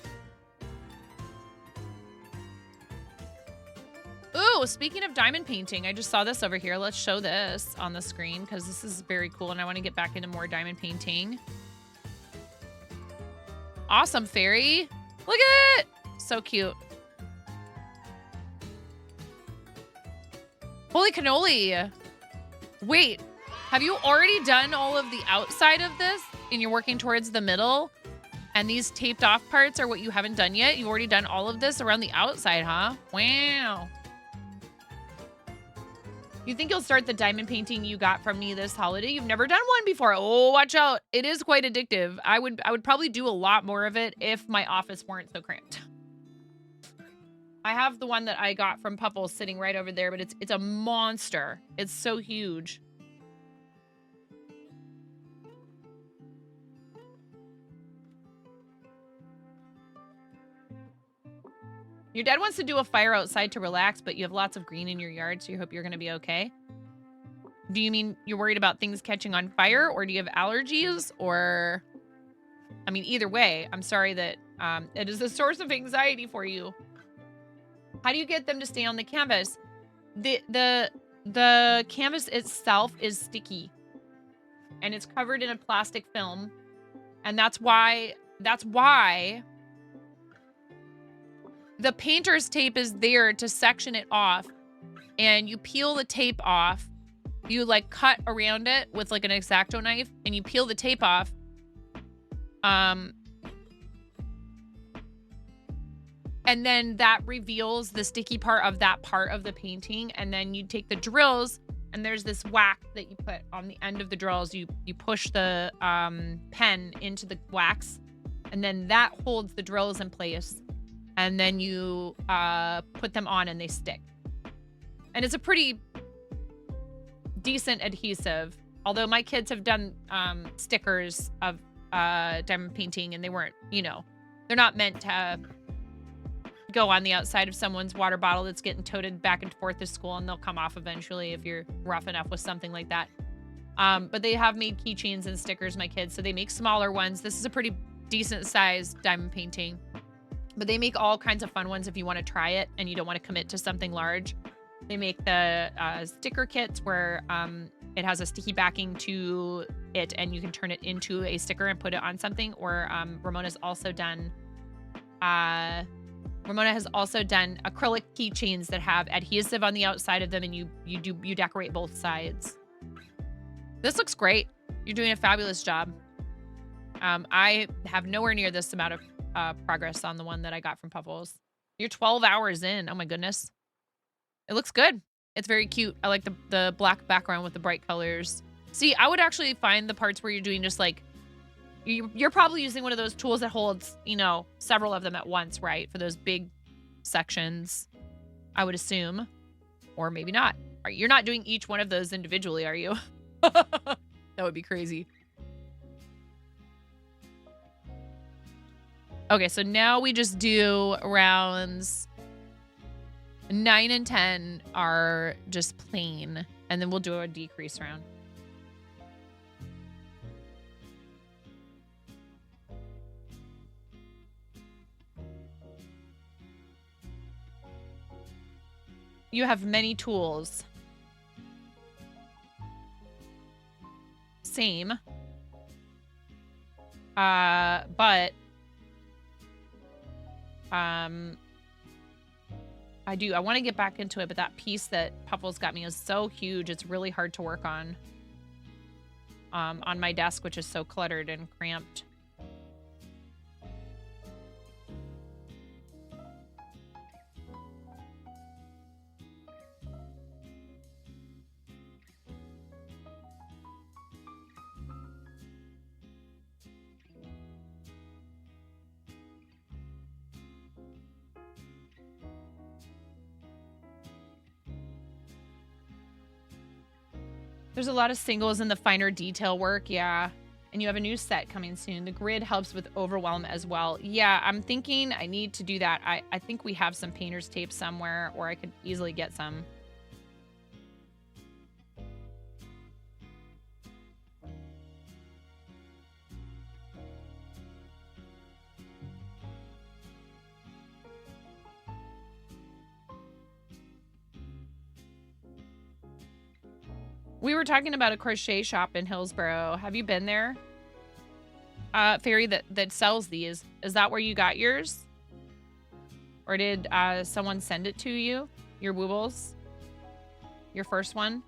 Ooh, speaking of diamond painting, I just saw this over here. Let's show this on the screen because this is very cool and I want to get back into more diamond painting. Awesome, fairy. Look at it. So cute. Holy cannoli. Wait, have you already done all of the outside of this and you're working towards the middle? And these taped off parts are what you haven't done yet? You've already done all of this around the outside, huh? Wow. You think you'll start the diamond painting you got from me this holiday? You've never done one before. Oh, watch out. It is quite addictive. I would probably do a lot more of it if my office weren't so cramped. I have the one that I got from Puffles sitting right over there, but it's a monster. It's so huge. Your dad wants to do a fire outside to relax, but you have lots of green in your yard, so you hope you're going to be okay. Do you mean you're worried about things catching on fire, or do you have allergies? Or, I mean, either way, I'm sorry that it is a source of anxiety for you. How do you get them to stay on the canvas? The canvas itself is sticky, and it's covered in a plastic film, and that's why the painter's tape is there to section it off, and you peel the tape off. You like cut around it with like an X-Acto knife, and you peel the tape off. And then that reveals the sticky part of that part of the painting. And then you take the drills, and there's this wax that you put on the end of the drills. You push the pen into the wax, and then that holds the drills in place. And then you put them on, and they stick. And it's a pretty decent adhesive. Although my kids have done stickers of diamond painting, and they weren't, they're not meant to go on the outside of someone's water bottle that's getting toted back and forth to school, and they'll come off eventually if you're rough enough with something like that. But they have made keychains and stickers, my kids, so they make smaller ones. This is a pretty decent sized diamond painting, but they make all kinds of fun ones if you want to try it and you don't want to commit to something large. They make the sticker kits where it has a sticky backing to it, and you can turn it into a sticker and put it on something. Or Ramona has also done acrylic keychains that have adhesive on the outside of them, and you decorate both sides. This looks great. You're doing a fabulous job. I have nowhere near this amount of progress on the one that I got from Puffles. You're 12 hours in. Oh my goodness. It looks good. It's very cute. I like the black background with the bright colors. See, I would actually find the parts where you're doing just like, you're probably using one of those tools that holds, several of them at once, right? For those big sections, I would assume. Or maybe not. You're not doing each one of those individually, are you? That would be crazy. Okay, so now we just do rounds 9 and 10 are just plain, and then we'll do a decrease round. You have many tools. Same. But I want to get back into it, but that piece that Puffles got me is so huge. It's really hard to work on my desk, which is so cluttered and cramped. There's a lot of singles in the finer detail work, yeah. And you have a new set coming soon. The grid helps with overwhelm as well. Yeah, I'm thinking I need to do that. I think we have some painter's tape somewhere, or I could easily get some. We were talking about a crochet shop in Hillsboro. Have you been there? Fairy that sells these. Is that where you got yours? Or did someone send it to you? Your Woobles? Your first one?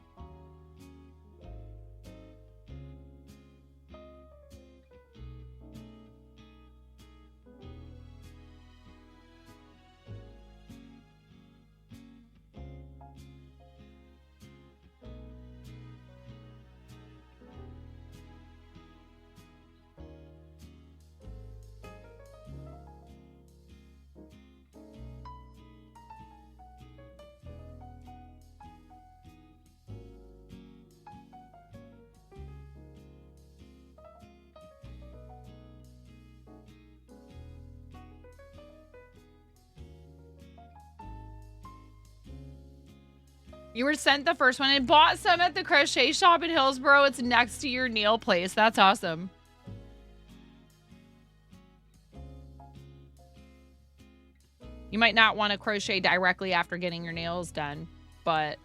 You were sent the first one and bought some at the crochet shop in Hillsboro. It's next to your nail place. That's awesome. You might not want to crochet directly after getting your nails done, but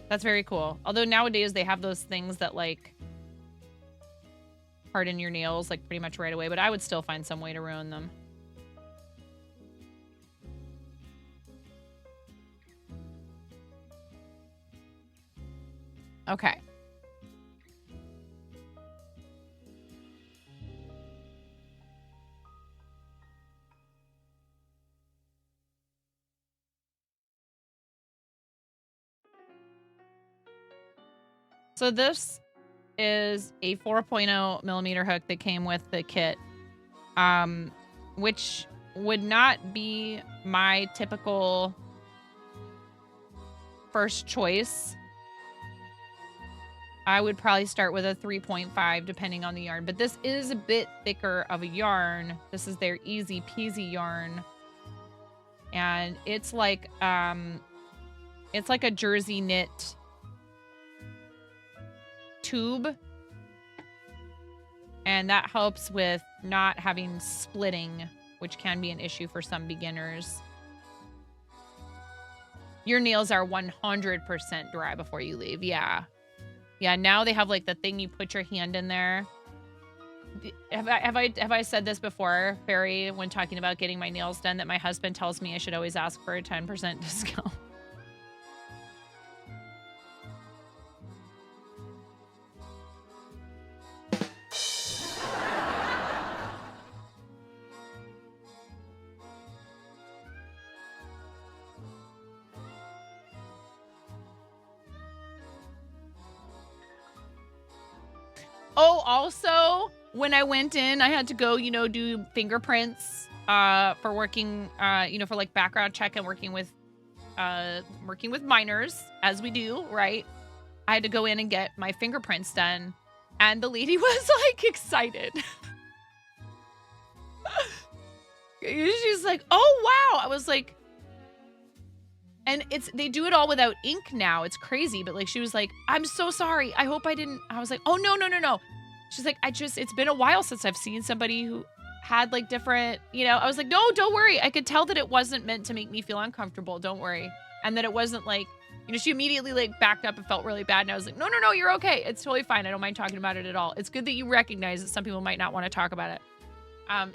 that's very cool. Although nowadays they have those things that like harden your nails like pretty much right away, but I would still find some way to ruin them. Okay. So this is a 4.0 millimeter hook that came with the kit, which would not be my typical first choice. I would probably start with a 3.5 depending on the yarn, but this is a bit thicker of a yarn. This is their easy peasy yarn. And it's like a jersey knit tube. And that helps with not having splitting, which can be an issue for some beginners. Your nails are 100% dry before you leave. Yeah. Yeah, now they have like the thing you put your hand in there. Have I said this before, Barry, when talking about getting my nails done, that my husband tells me I should always ask for a 10% discount? Oh, also, when I went in, I had to go, do fingerprints for working, for like background check and working with minors, as we do, right? I had to go in and get my fingerprints done, and the lady was like excited. She's like, "Oh wow!" I was like, and they do it all without ink now. It's crazy, but like she was like, "I'm so sorry. I hope I didn't." I was like, "Oh no." She's like, it's been a while since I've seen somebody who had like different, I was like, "No, don't worry. I could tell that it wasn't meant to make me feel uncomfortable. Don't worry." And that it wasn't like, she immediately like backed up and felt really bad. And I was like, "No, you're okay. It's totally fine. I don't mind talking about it at all. It's good that you recognize that some people might not want to talk about it."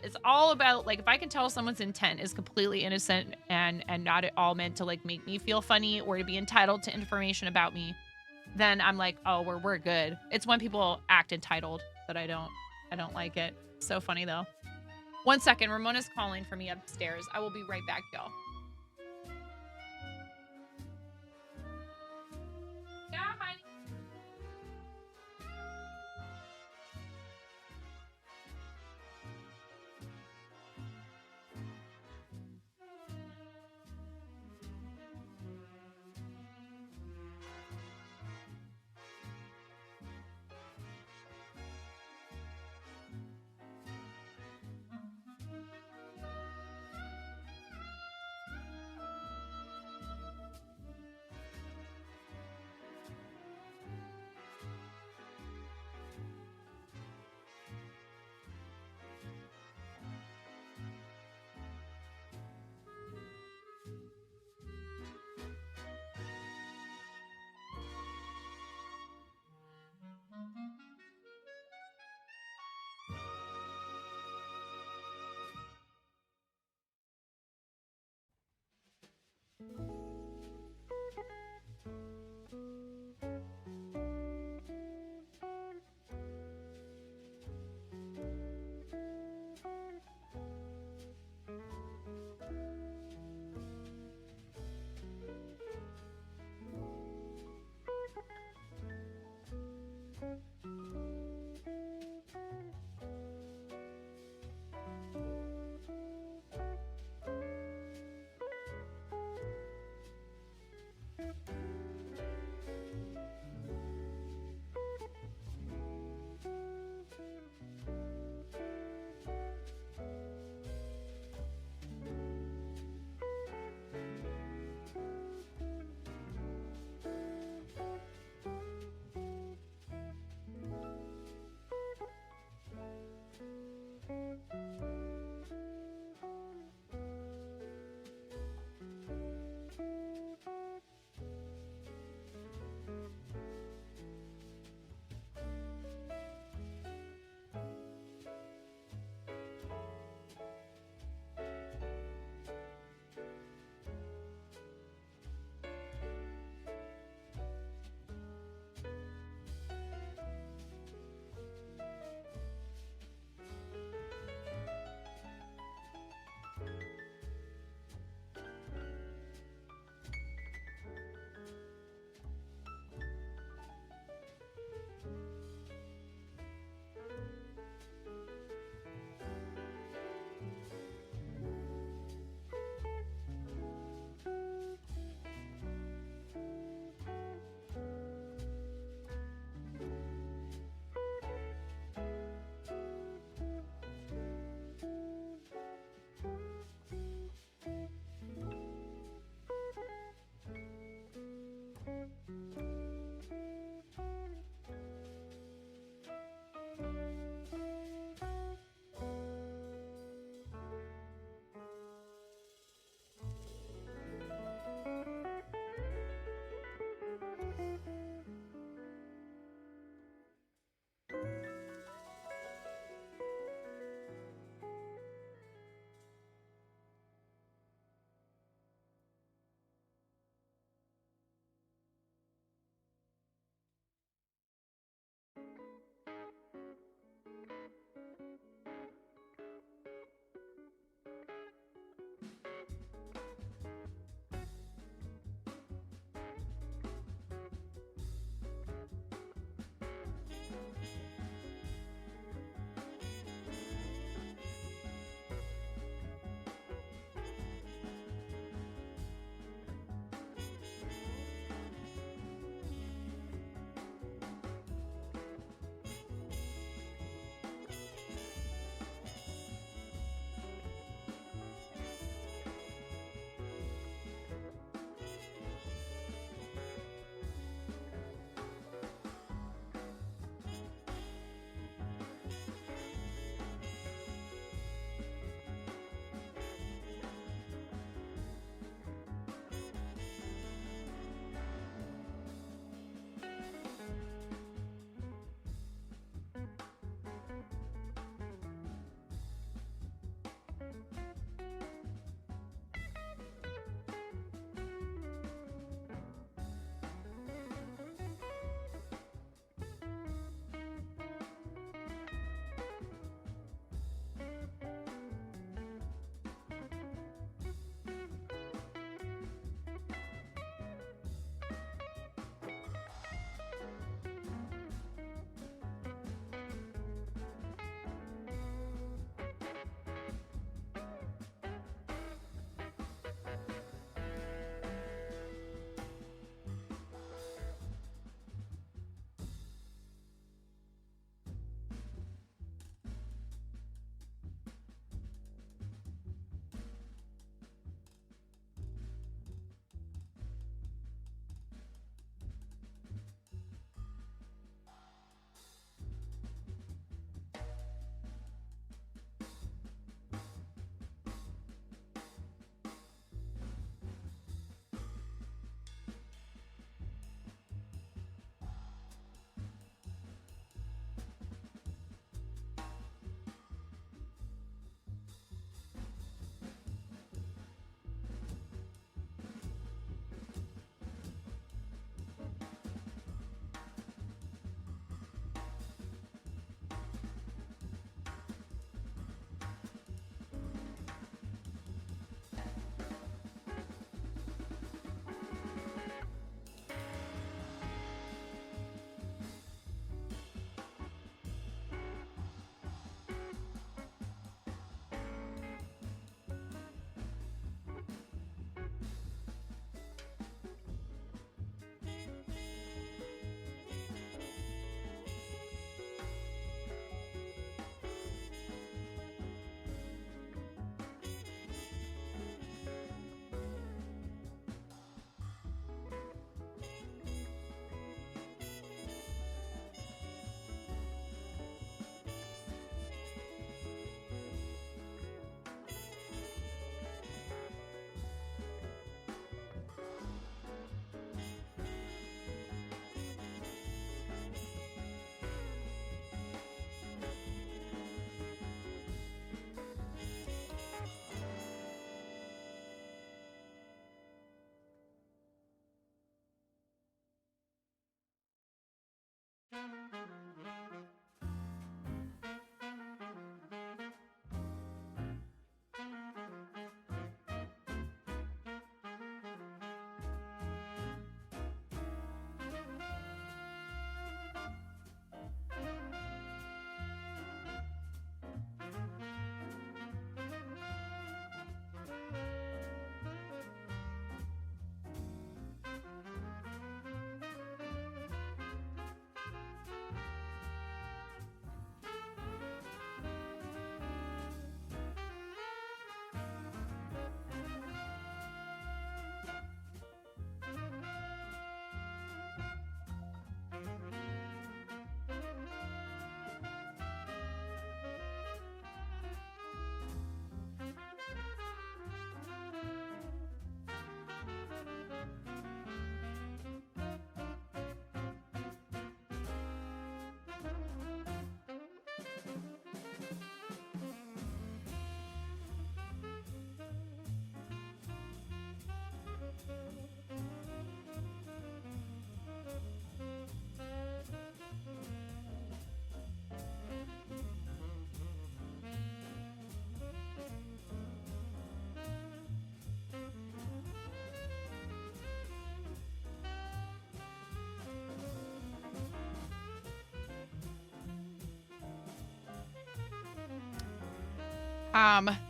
It's all about like, if I can tell someone's intent is completely innocent and not at all meant to like make me feel funny or to be entitled to information about me, then I'm like, oh, we're good. It's when people act entitled that I don't like it. So funny though. 1 second, Ramona's calling for me upstairs. I will be right back, y'all. Yeah, honey.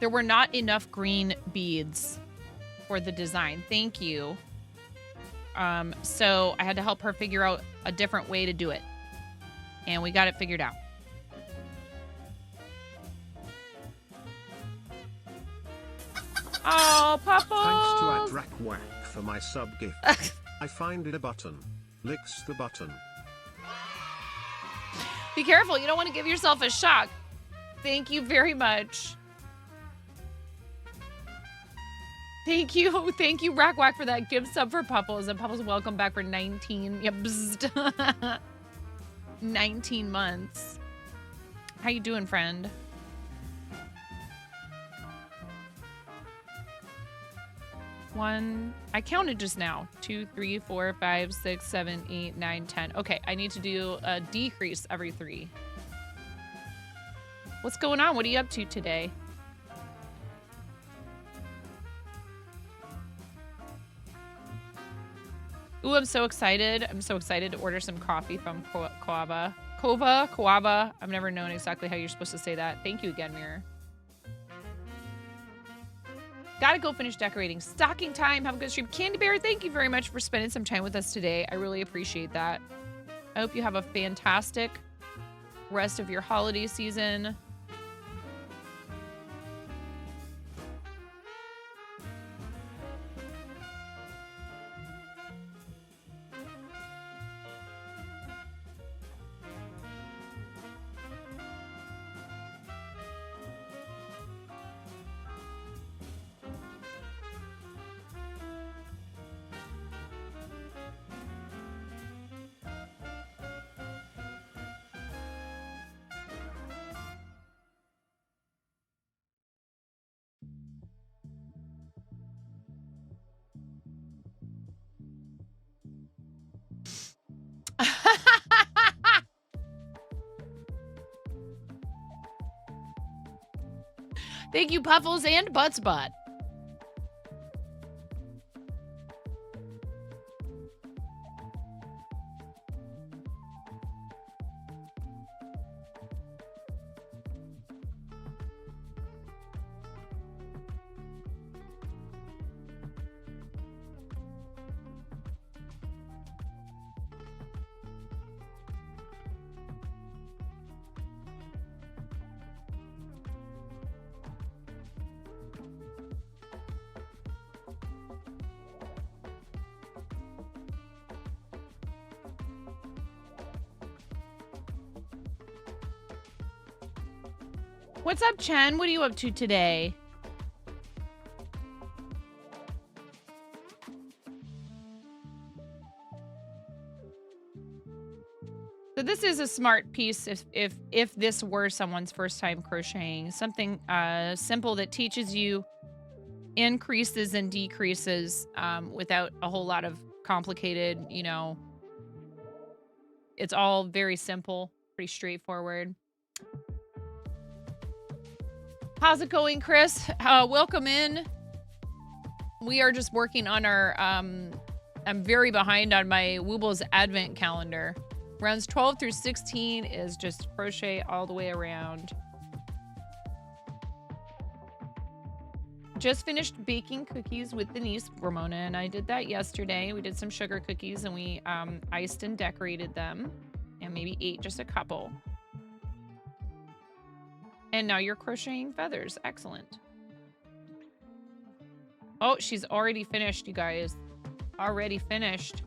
There were not enough green beads for the design. Thank you. So I had to help her figure out a different way to do it. And we got it figured out. Oh, Papa! Thanks to Adrakwack for my sub gift. I find it a button. Licks the button. Be careful. You don't want to give yourself a shock. Thank you very much. Thank you. Thank you, Rackwack, for that gift sub for Puffles. And Puffles, welcome back for 19. Yep. 19 months. How you doing, friend? One. I counted just now. 2, 3, 4, 5, 6, 7, 8, 9, 10. Okay, I need to do a decrease every 3. What's going on? What are you up to today? Ooh, I'm so excited. I'm so excited to order some coffee from Kawaba. Kawaba. I've never known exactly how you're supposed to say that. Thank you again, Mirror. Gotta go finish decorating. Stocking time. Have a good stream. Candy Bear, thank you very much for spending some time with us today. I really appreciate that. I hope you have a fantastic rest of your holiday season. Thank you, Puffles and Buttsbutt. What's up, Chen? What are you up to today? So this is a smart piece if this were someone's first time crocheting. Something simple that teaches you increases and decreases without a whole lot of complicated, you know. It's all very simple, pretty straightforward. How's it going, Chris? Welcome in. We are just working on our, I'm very behind on my Woobles advent calendar. Rounds 12 through 16 is just crochet all the way around. Just finished baking cookies with the niece, Ramona, and I did that yesterday. We did some sugar cookies and we iced and decorated them and maybe ate just a couple. And now you're crocheting feathers. Excellent. Oh, she's already finished, you guys. Already finished.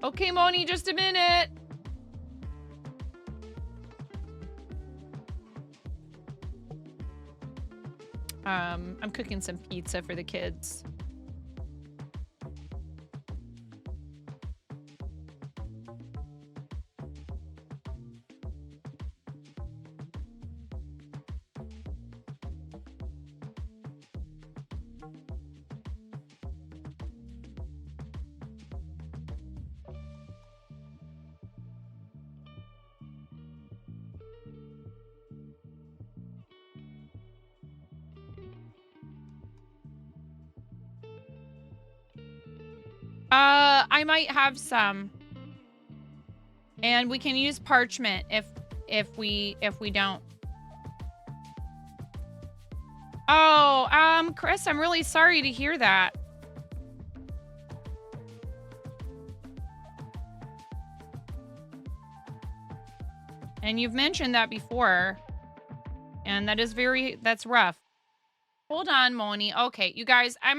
Okay, Moni, just a minute. I'm cooking some pizza for the kids. I might have some. And we can use parchment if we don't. Oh, Chris, I'm really sorry to hear that. And you've mentioned that before. And that's rough. Hold on, Moni. Okay, you guys, I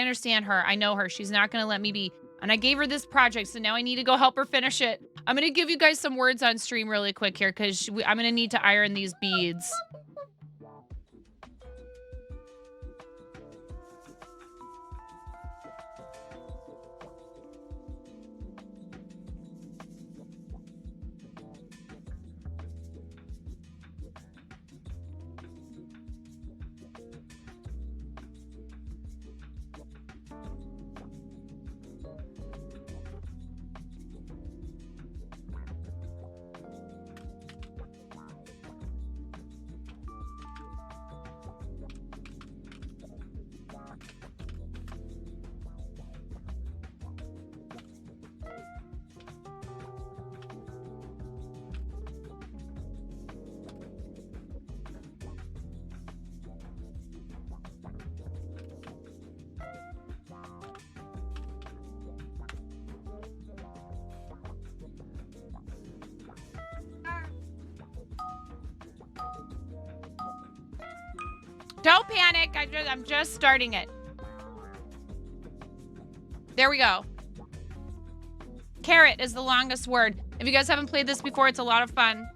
understand her. I know her. She's not going to let me be. And I gave her this project, so now I need to go help her finish it. I'm going to give you guys some words on stream really quick here, because I'm going to need to iron these beads. Don't panic. I'm just starting it. There we go. Carrot is the longest word. If you guys haven't played this before, it's a lot of fun.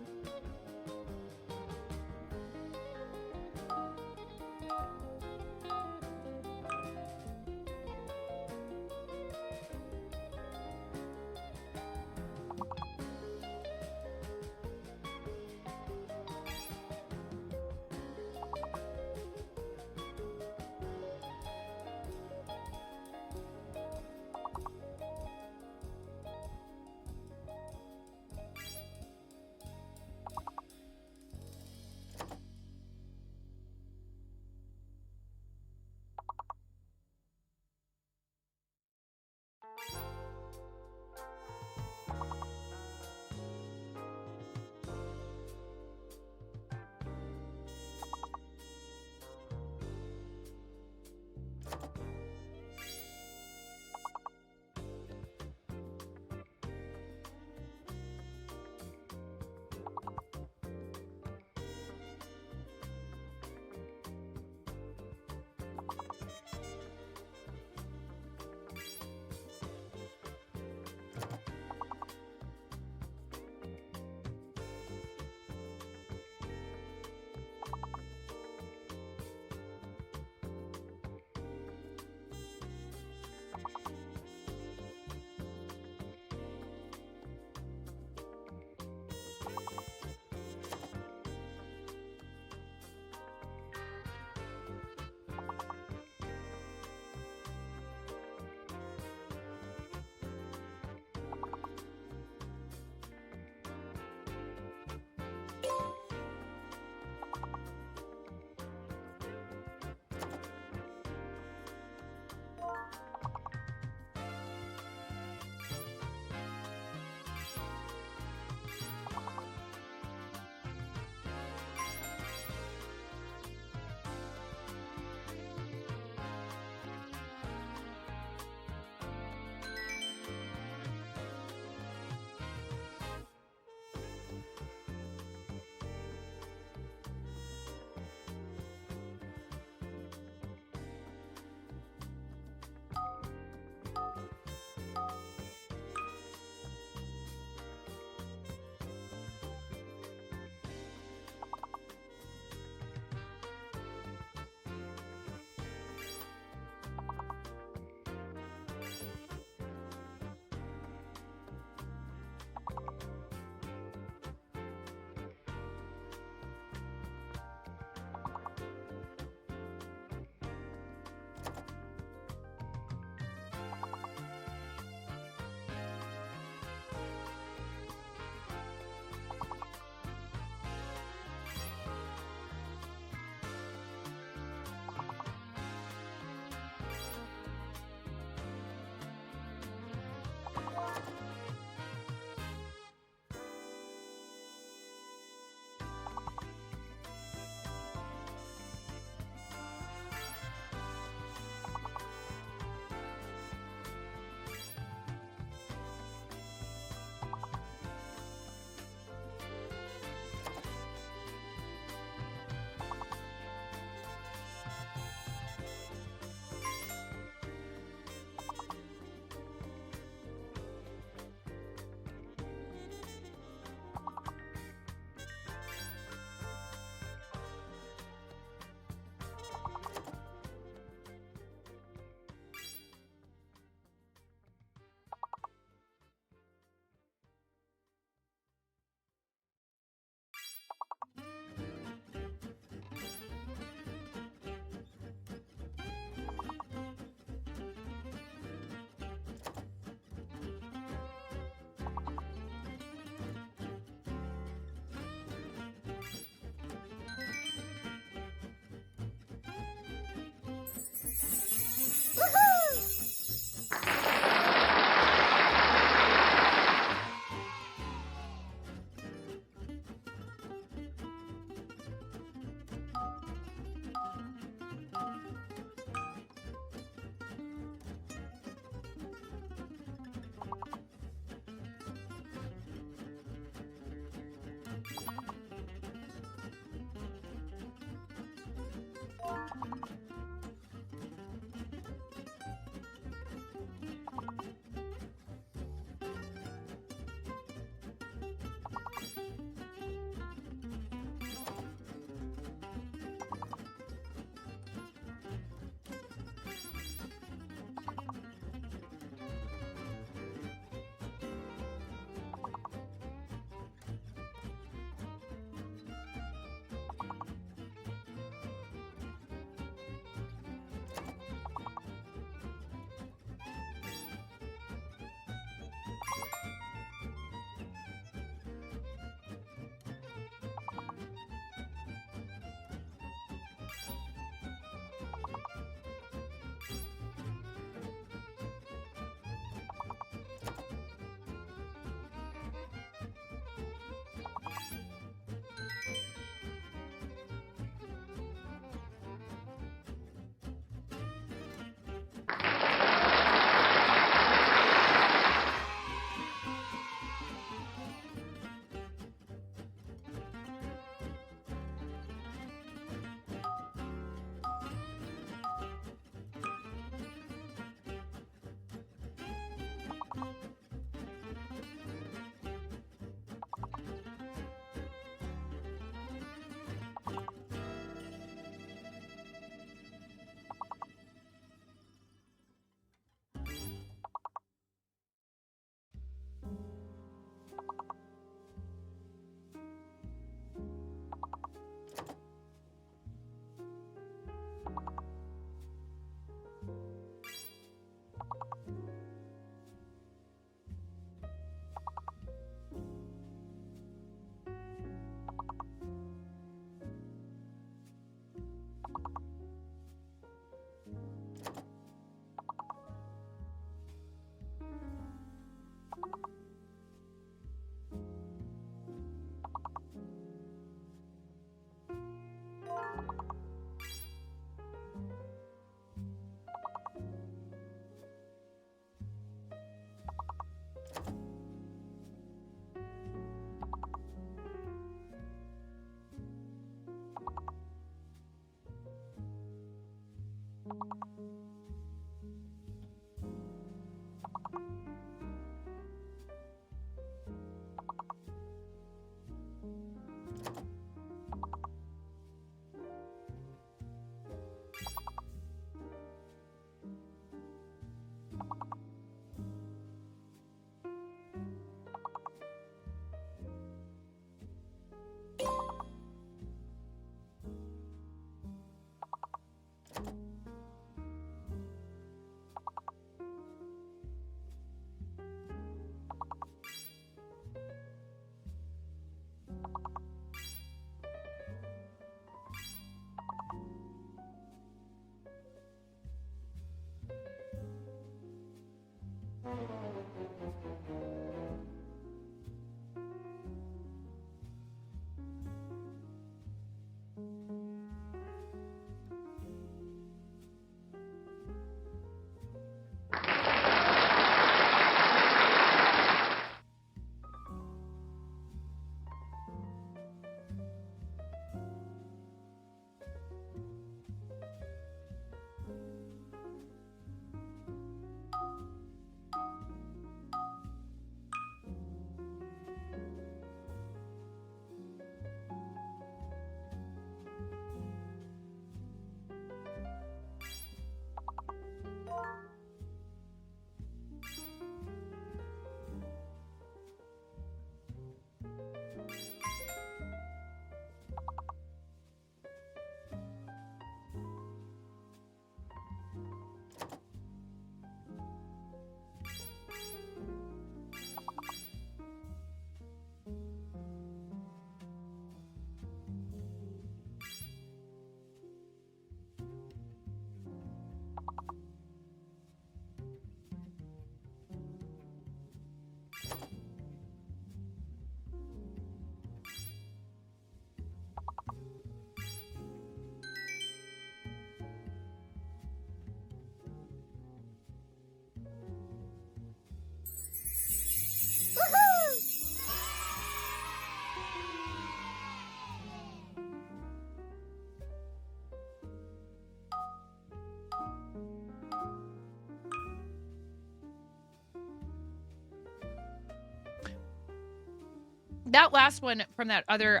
That last one from that other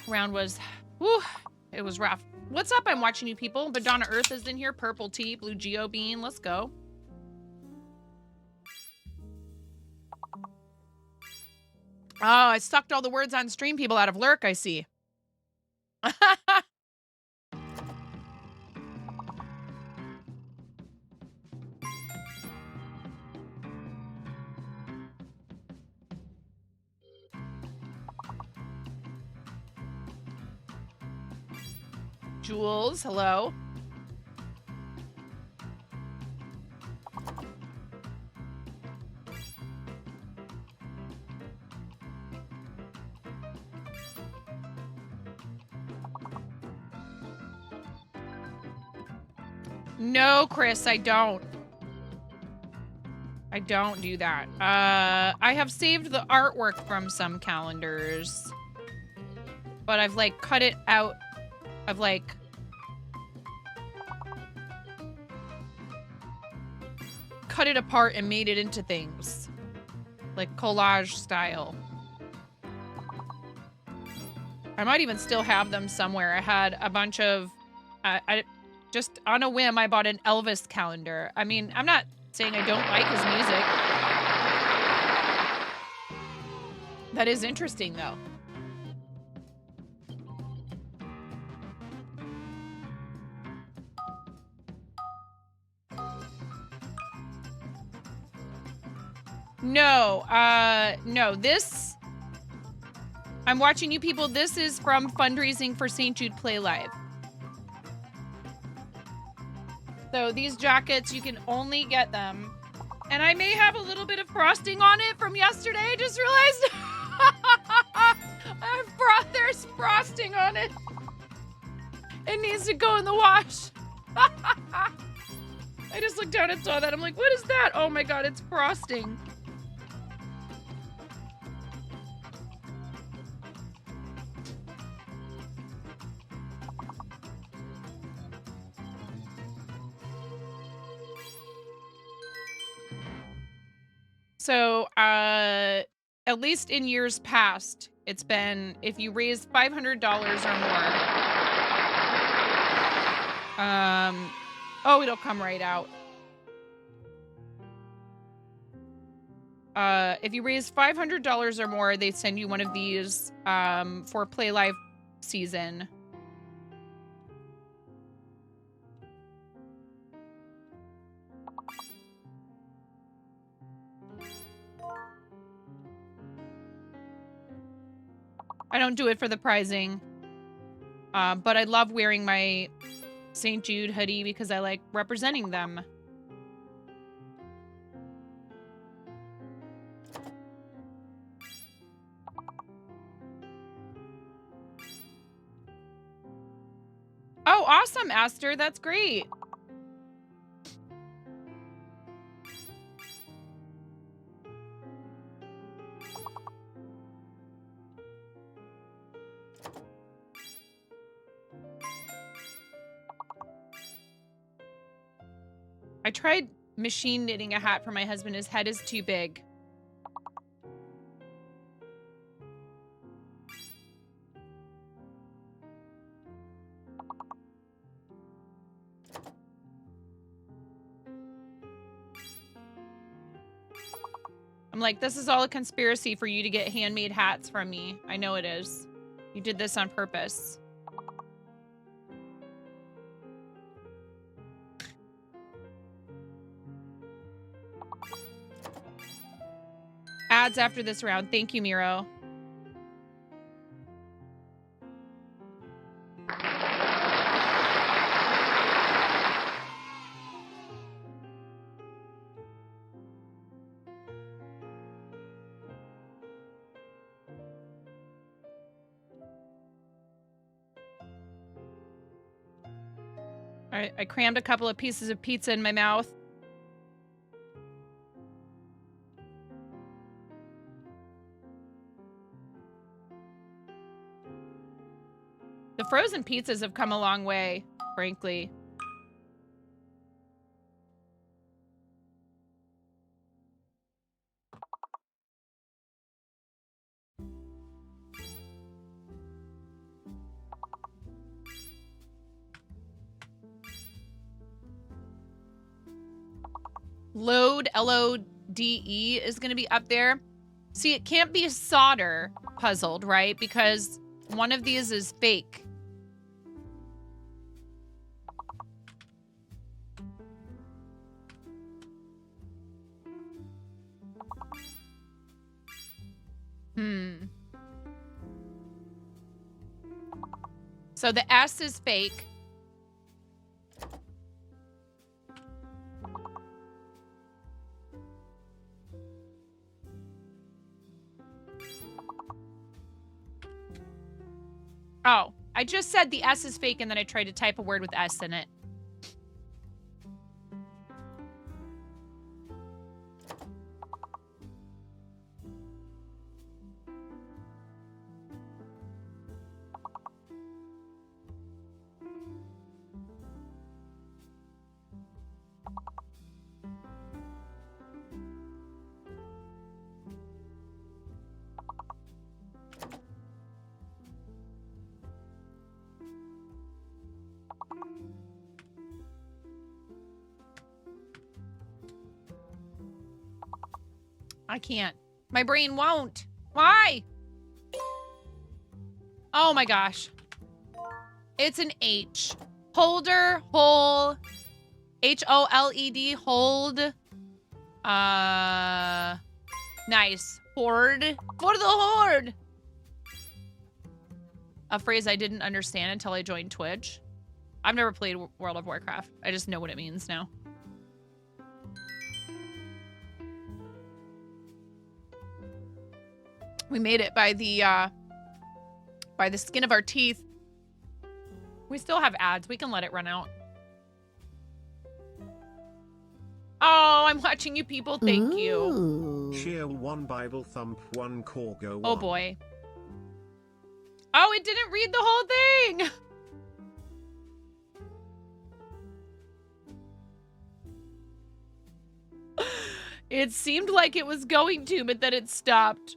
round was, whew, it was rough. What's up? I'm watching you people. Madonna Earth is in here. Purple tea, blue Geo bean. Let's go. Oh, I sucked all the words on stream people out of Lurk, I see. Jules, hello. No, Chris, I don't. I don't do that. I have saved the artwork from some calendars, but I've like cut it out. I've like cut it apart and made it into things like collage style. I might even still have them somewhere. I had a bunch of, I just on a whim, I bought an Elvis calendar. I mean, I'm not saying I don't like his music. That is interesting though. No, no, this, I'm watching you people. This is from fundraising for St. Jude Play Live. So these jackets, you can only get them. And I may have a little bit of frosting on it from yesterday. I just realized there's frosting on it. It needs to go in the wash. I just looked down and saw that. I'm like, what is that? Oh my God, it's frosting. So, at least in years past, it's been if you raise $500 or more. Oh, it'll come right out. If you raise $500 or more, they send you one of these for Play Live season. I don't do it for the prizing, but I love wearing my St. Jude hoodie because I like representing them. Oh, awesome, Aster. That's great. I tried machine knitting a hat for my husband. His head is too big. I'm like, this is all a conspiracy for you to get handmade hats from me. I know it is. You did this on purpose. Ads after this round. Thank you, Miro. I crammed a couple of pieces of pizza in my mouth. The frozen pizzas have come a long way, frankly. Load, L-O-D-E, is going to be up there. See, it can't be solder puzzled, right? Because one of these is fake. So the S is fake. Oh, I just said the S is fake and then I tried to type a word with S in it. I can't. My brain won't. Why? Oh my gosh. It's an H. Holder, hole. H-O-L-E-D, hold. Nice. Horde. For the horde. A phrase I didn't understand until I joined Twitch. I've never played World of Warcraft. I just know what it means now. We made it by the skin of our teeth. We still have ads. We can let it run out. Oh, I'm watching you people. Thank you. Cheer 1 Bible thump 1 Corgo 1. Oh boy. Oh, it didn't read the whole thing. It seemed like it was going to, but then it stopped.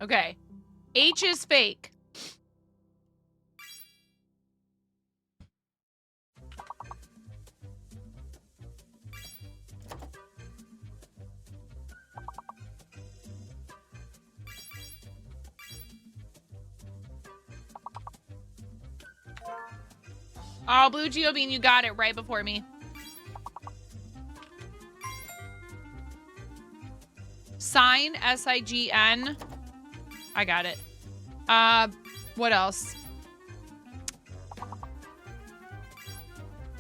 Okay. H is fake. Oh, Blue Geobean, you got it right before me. Sign, S-I-G-N. I got it. What else?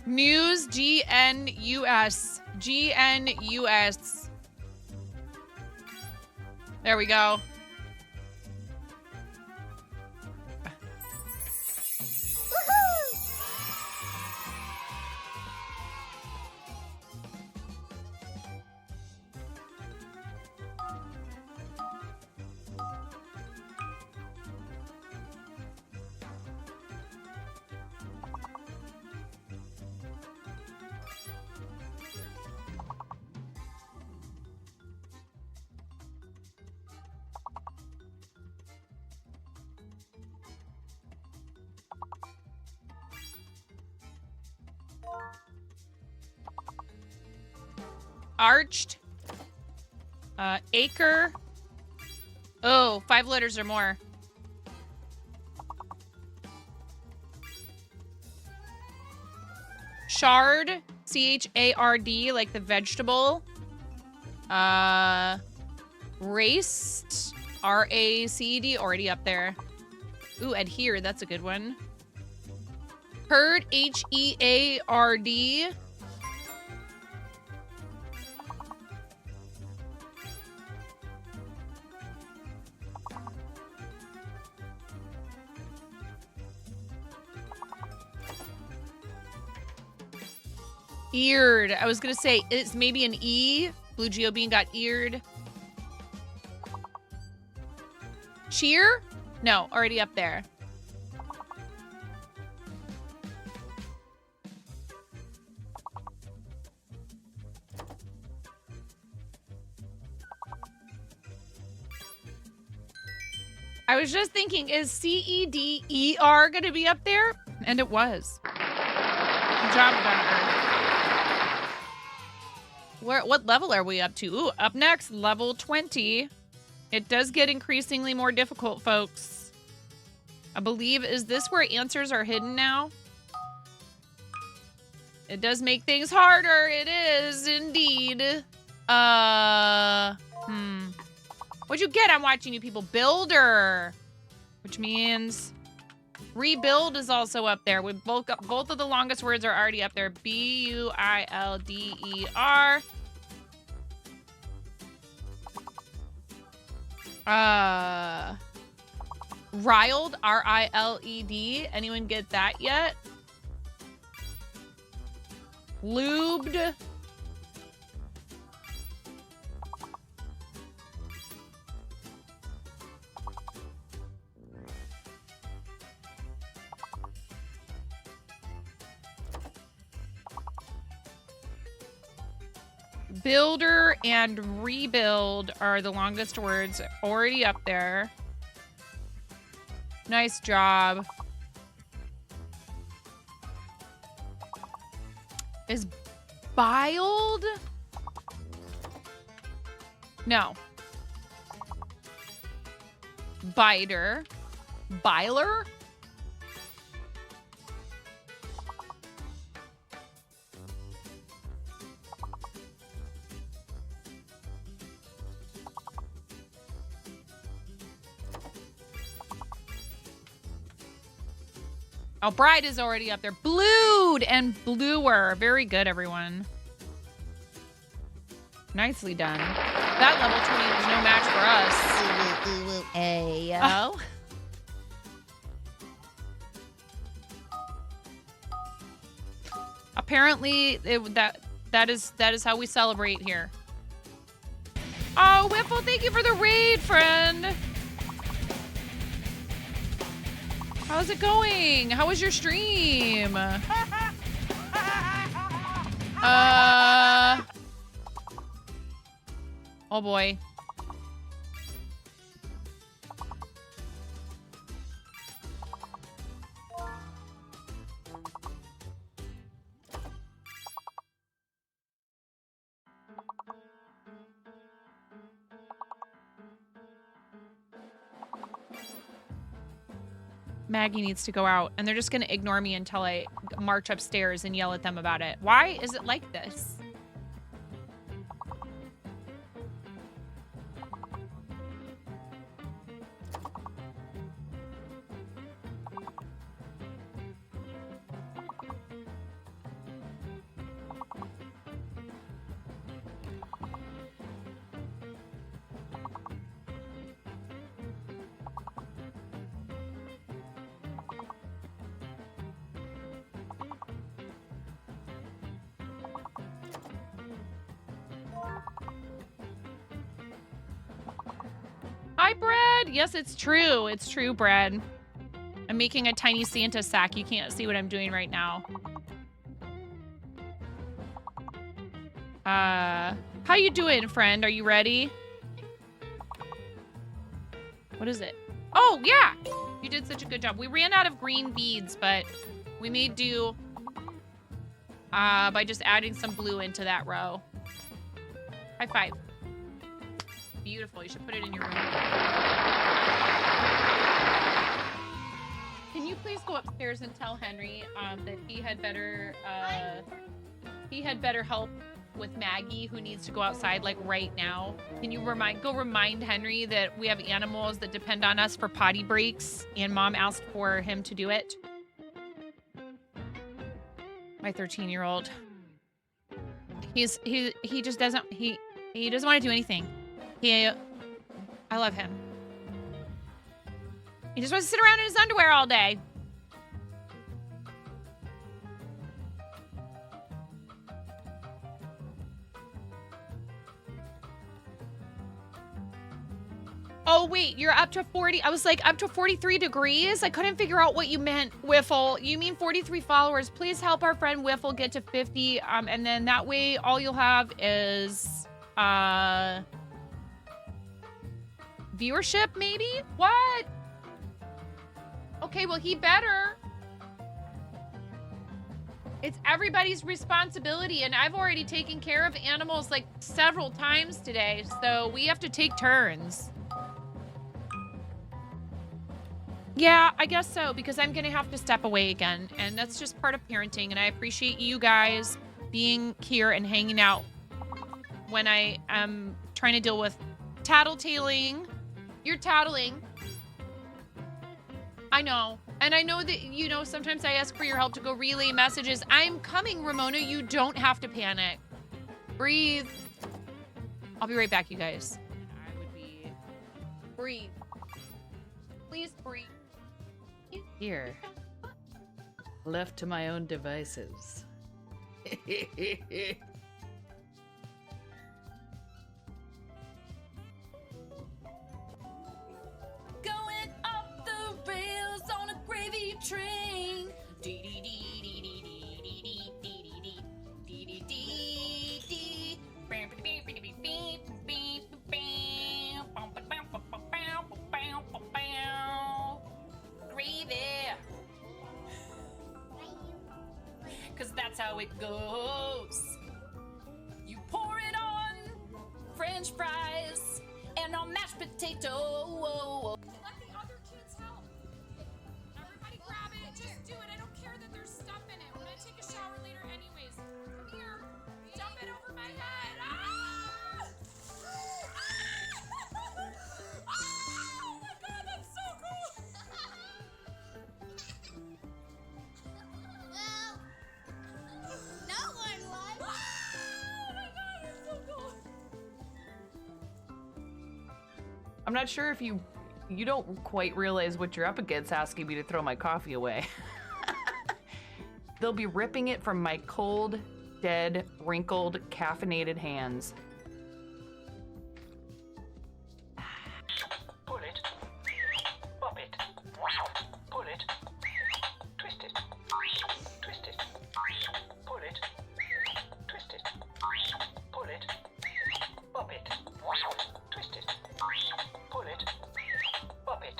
Muse, G-N-U-S. G-N-U-S. There we go. Arched. Acre. Oh, 5 letters or more. Chard. C-H-A-R-D, like the vegetable. Raced. R-A-C-E-D, already up there. Ooh, adhere, that's a good one. Herd, H-E-A-R-D. Eared. I was gonna say it's maybe an E. Blue Geo Bean got eared. Cheer? No, already up there. I was just thinking, is CEDER gonna be up there? And it was. Good job, Gunner. What level are we up to? Ooh, up next, level 20. It does get increasingly more difficult, folks. I believe, is this where answers are hidden now? It does make things harder. It is indeed. What'd you get? I'm watching you people. Builder. Which means rebuild is also up there. We both of the longest words are already up there. BUILDER. Riled, RILED. Anyone get that yet? Lubed. Builder and rebuild are the longest words already up there. Nice job. Is biled? No. Biter. Biler? Oh, Bride is already up there. Blued and bluer. Very good, everyone. Nicely done. That level 20 was no match for us. Ayo. Apparently, that is how we celebrate here. Oh, Whipple, thank you for the raid, friend. How's it going? How was your stream? Oh boy. Maggie needs to go out, and they're just going to ignore me until I march upstairs and yell at them about it. Why is it like this? Hi, Bread. Yes, it's true. It's true, Bread. I'm making a tiny Santa sack. You can't see what I'm doing right now. How you doing, friend? Are you ready? What is it? Oh, yeah. You did such a good job. We ran out of green beads, but we made do by just adding some blue into that row. High five. Beautiful. You should put it in your room. Can you please go upstairs and tell Henry that he had better help with Maggie, who needs to go outside like right now? Can you remind Henry that we have animals that depend on us for potty breaks, and Mom asked for him to do it? My 13-year-old. He just doesn't want to do anything. I love him. He just wants to sit around in his underwear all day. Oh, wait, you're up to 40. I was like, up to 43 degrees? I couldn't figure out what you meant, Wiffle. You mean 43 followers. Please help our friend Wiffle get to 50. And then that way, all you'll have is, viewership, maybe? What? Okay, well, he better. It's everybody's responsibility, and I've already taken care of animals like several times today, so we have to take turns. Yeah, I guess so, because I'm gonna have to step away again, and that's just part of parenting, and I appreciate you guys being here and hanging out when I am trying to deal with tattletaling. You're tattling. I know. And I know that, you know, sometimes I ask for your help to go relay messages. I'm coming, Ramona. You don't have to panic. Breathe. I'll be right back, you guys. I would be... Breathe. Please breathe. Here. Left to my own devices. Going up the rails on a gravy train. Gravy. Cause that's how it goes. You pour it on French fries and on mashed potato. Let the other kids help. Everybody grab it. Just do it. I don't care that there's stuff in it. I'm gonna take a shower later anyways. Come here. Dump it over my head. Ah! Oh my god, that's so cool! Well, no one was. Oh my god, that's so cool! I'm not sure if you don't quite realize what you're up against asking me to throw my coffee away. They'll be ripping it from my cold, dead, wrinkled, caffeinated hands. Pull it. Pop it. Pull it. Twist it. Twist it. Pull it. Twist it. Pull it. Pop it. Twist it. Pull it. Pop it.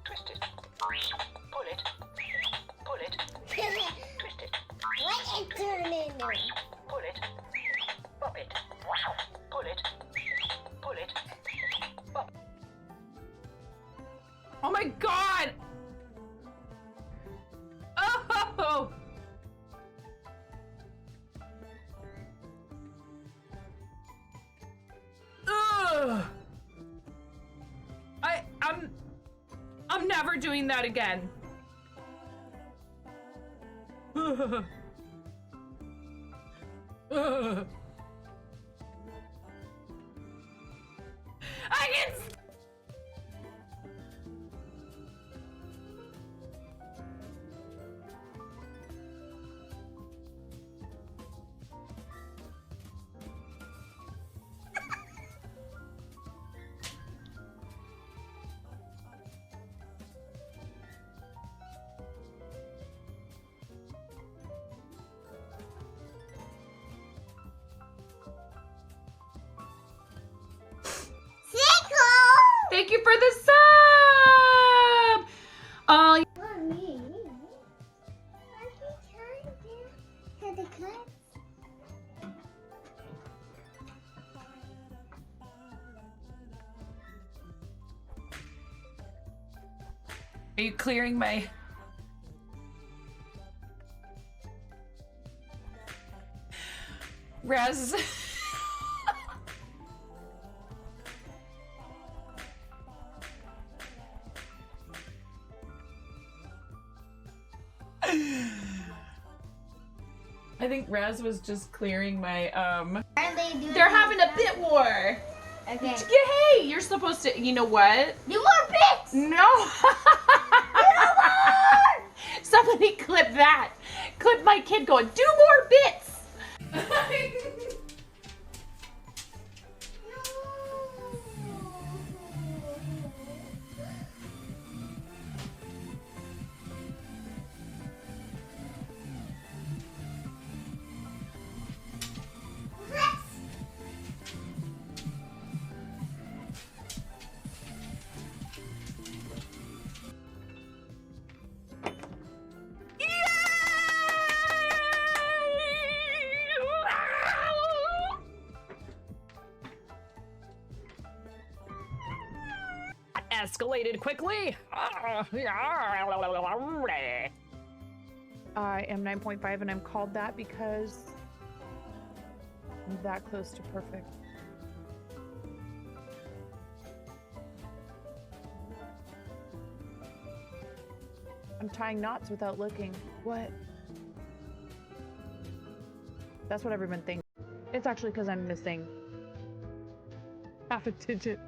Twist it. Pull it. Pull it. Twist it. What is turning? Pull it. Pop it. Pull it. Pull it. Pop. Oh my god! Oh! Ugh! I'm never doing that again. Ugh. Ugh. I can. Thank you for the sub! Oh, Mommy, are you trying to the cut? are you clearing my... Raz... I think Raz was just clearing my, Are they doing They're having a bit war! Okay. Yeah, hey, you're supposed to, you know what? Do more bits! No! Somebody clip that! Clip my kid going, do more bits! escalated quickly. I am 9.5 and I'm called that because I'm that close to perfect. I'm tying knots without looking. What? That's what everyone thinks. It's actually because I'm missing half a digit.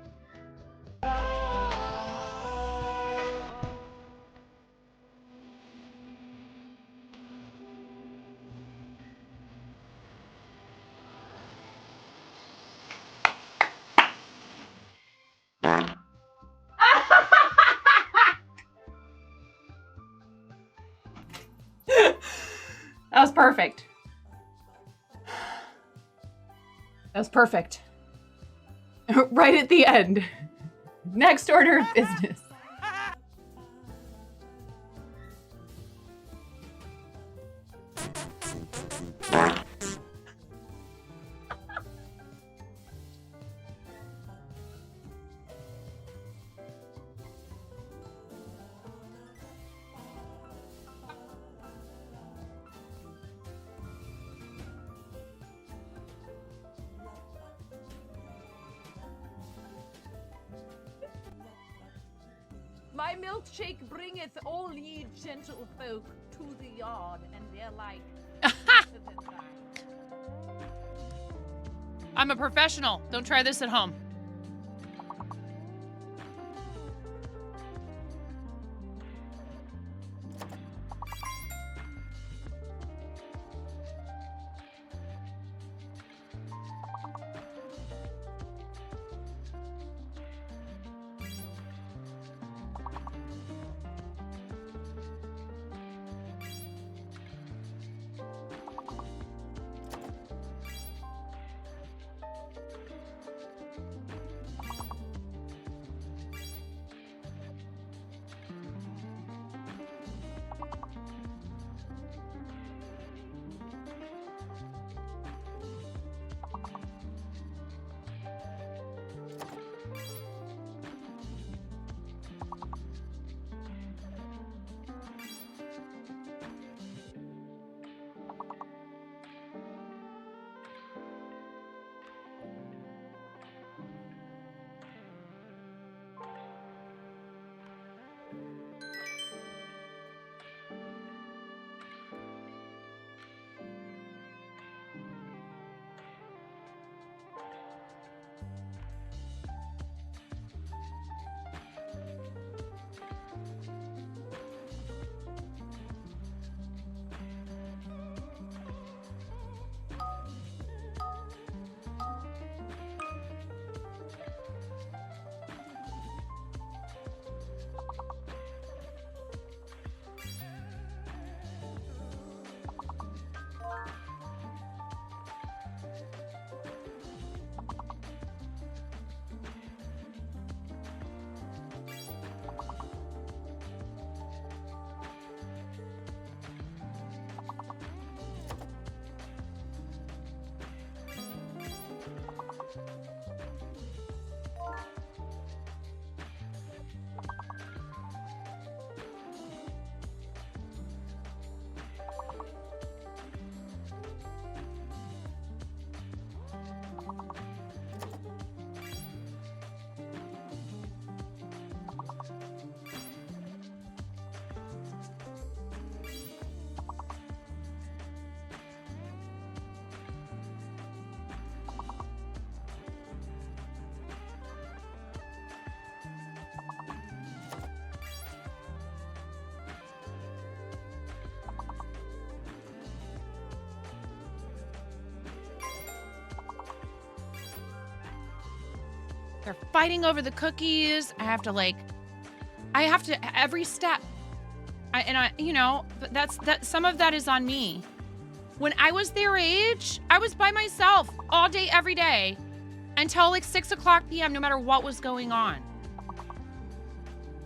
That was perfect. That was perfect. Right at the end. Next order of business. My milkshake bringeth all ye gentle folk to the yard, and they're like, I'm a professional. Don't try this at home. They're fighting over the cookies. I have to every step. Some of that is on me. When I was their age, I was by myself all day, every day until like 6 o'clock p.m., no matter what was going on.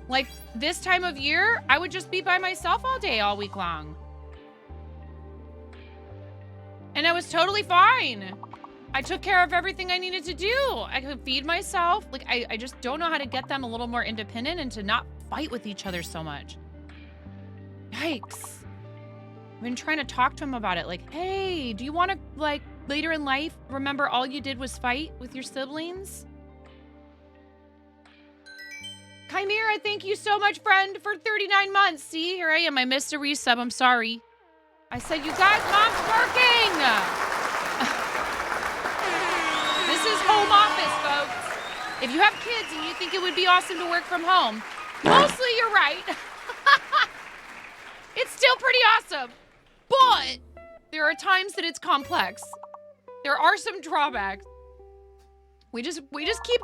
Like this time of year, I would just be by myself all day, all week long. And I was totally fine. I took care of everything I needed to do. I could feed myself. Like, I just don't know how to get them a little more independent and to not fight with each other so much. Yikes. I've been trying to talk to him about it. Like, hey, do you want to, like, later in life, remember all you did was fight with your siblings? Chimera, thank you so much, friend, for 39 months. See, here I am. I missed a resub. I'm sorry. I said, you guys, mom's working. This is home office, folks. If you have kids and you think it would be awesome to work from home, mostly you're right. It's still pretty awesome. But there are times that it's complex. There are some drawbacks. We just keep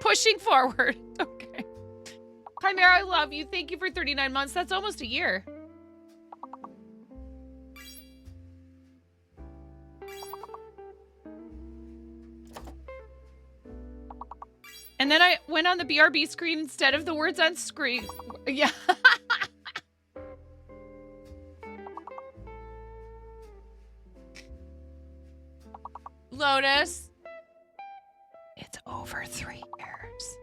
pushing forward. Okay. Chimera, I love you. Thank you for 39 months. That's almost a year. And then I went on the BRB screen instead of the words on screen. Yeah. Lotus. It's over 3 years.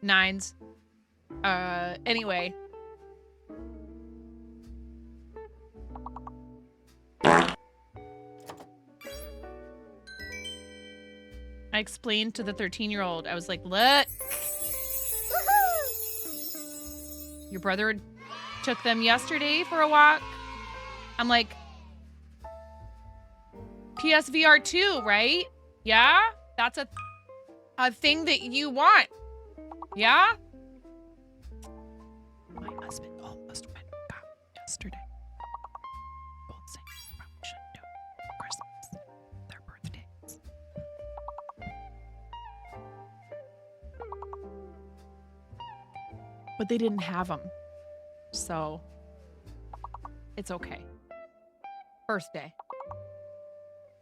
Nines. Anyway. I explained to the 13-year-old, I was like, look. Your brother took them yesterday for a walk. I'm like, PSVR 2, right? Yeah? That's a thing that you want. Yeah? My husband almost went and got me yesterday. Both saying probably shouldn't do it for Christmas. Their birthdays. But they didn't have them. So it's okay. Birthday.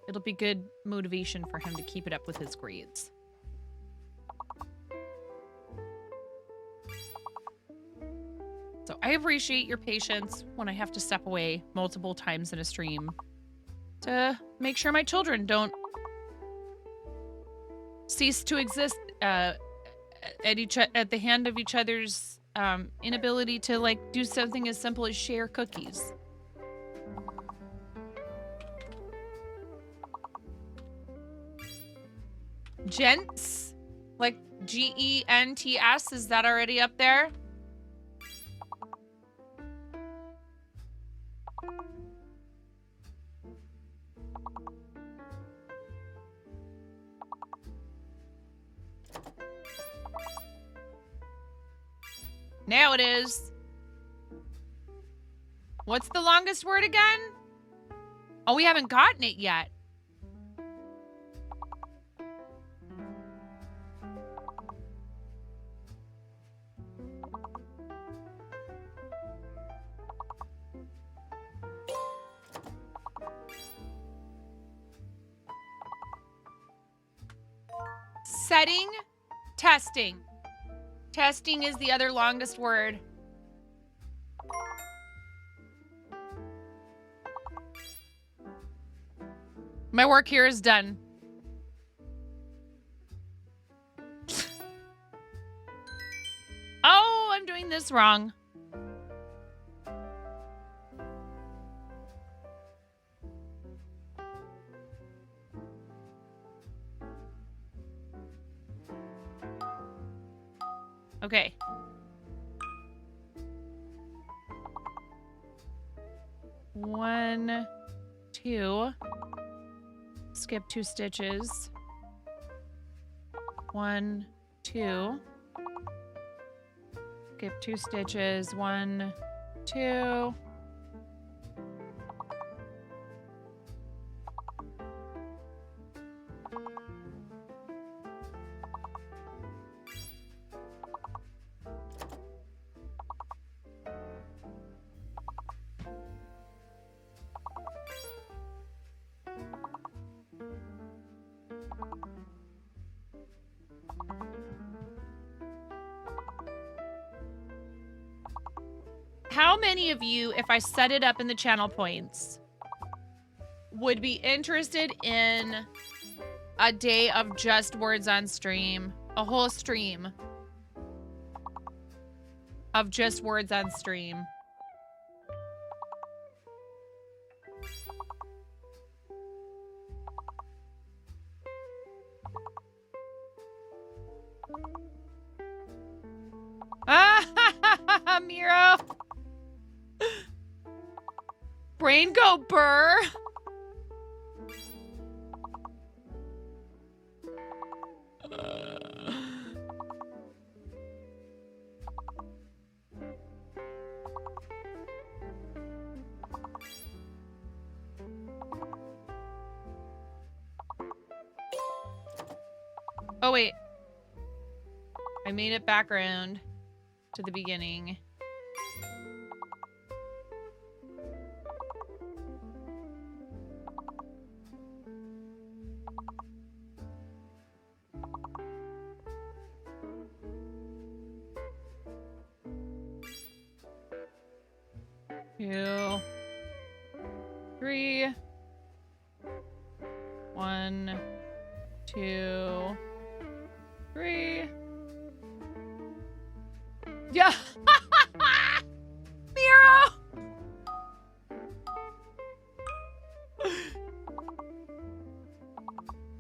It'll be good motivation for him to keep it up with his grades. So I appreciate your patience when I have to step away multiple times in a stream to make sure my children don't cease to exist at the hand of each other's inability to like do something as simple as share cookies. Gents, like GENTS, is that already up there? Now it is. What's the longest word again? Oh, we haven't gotten it yet. Setting, testing. Testing is the other longest word. My work here is done. Oh, I'm doing this wrong. Okay. One, two. Skip 2 stitches. 1, 2. Skip 2 stitches. 1, 2. How many of you, if I set it up in the channel points, would be interested in a day of just words on stream? A whole stream of just words on stream. Ah, Miro. Brain go burr. Oh, wait. I made it background to the beginning. Two, three, 1, 2, 3. Yeah. Miro.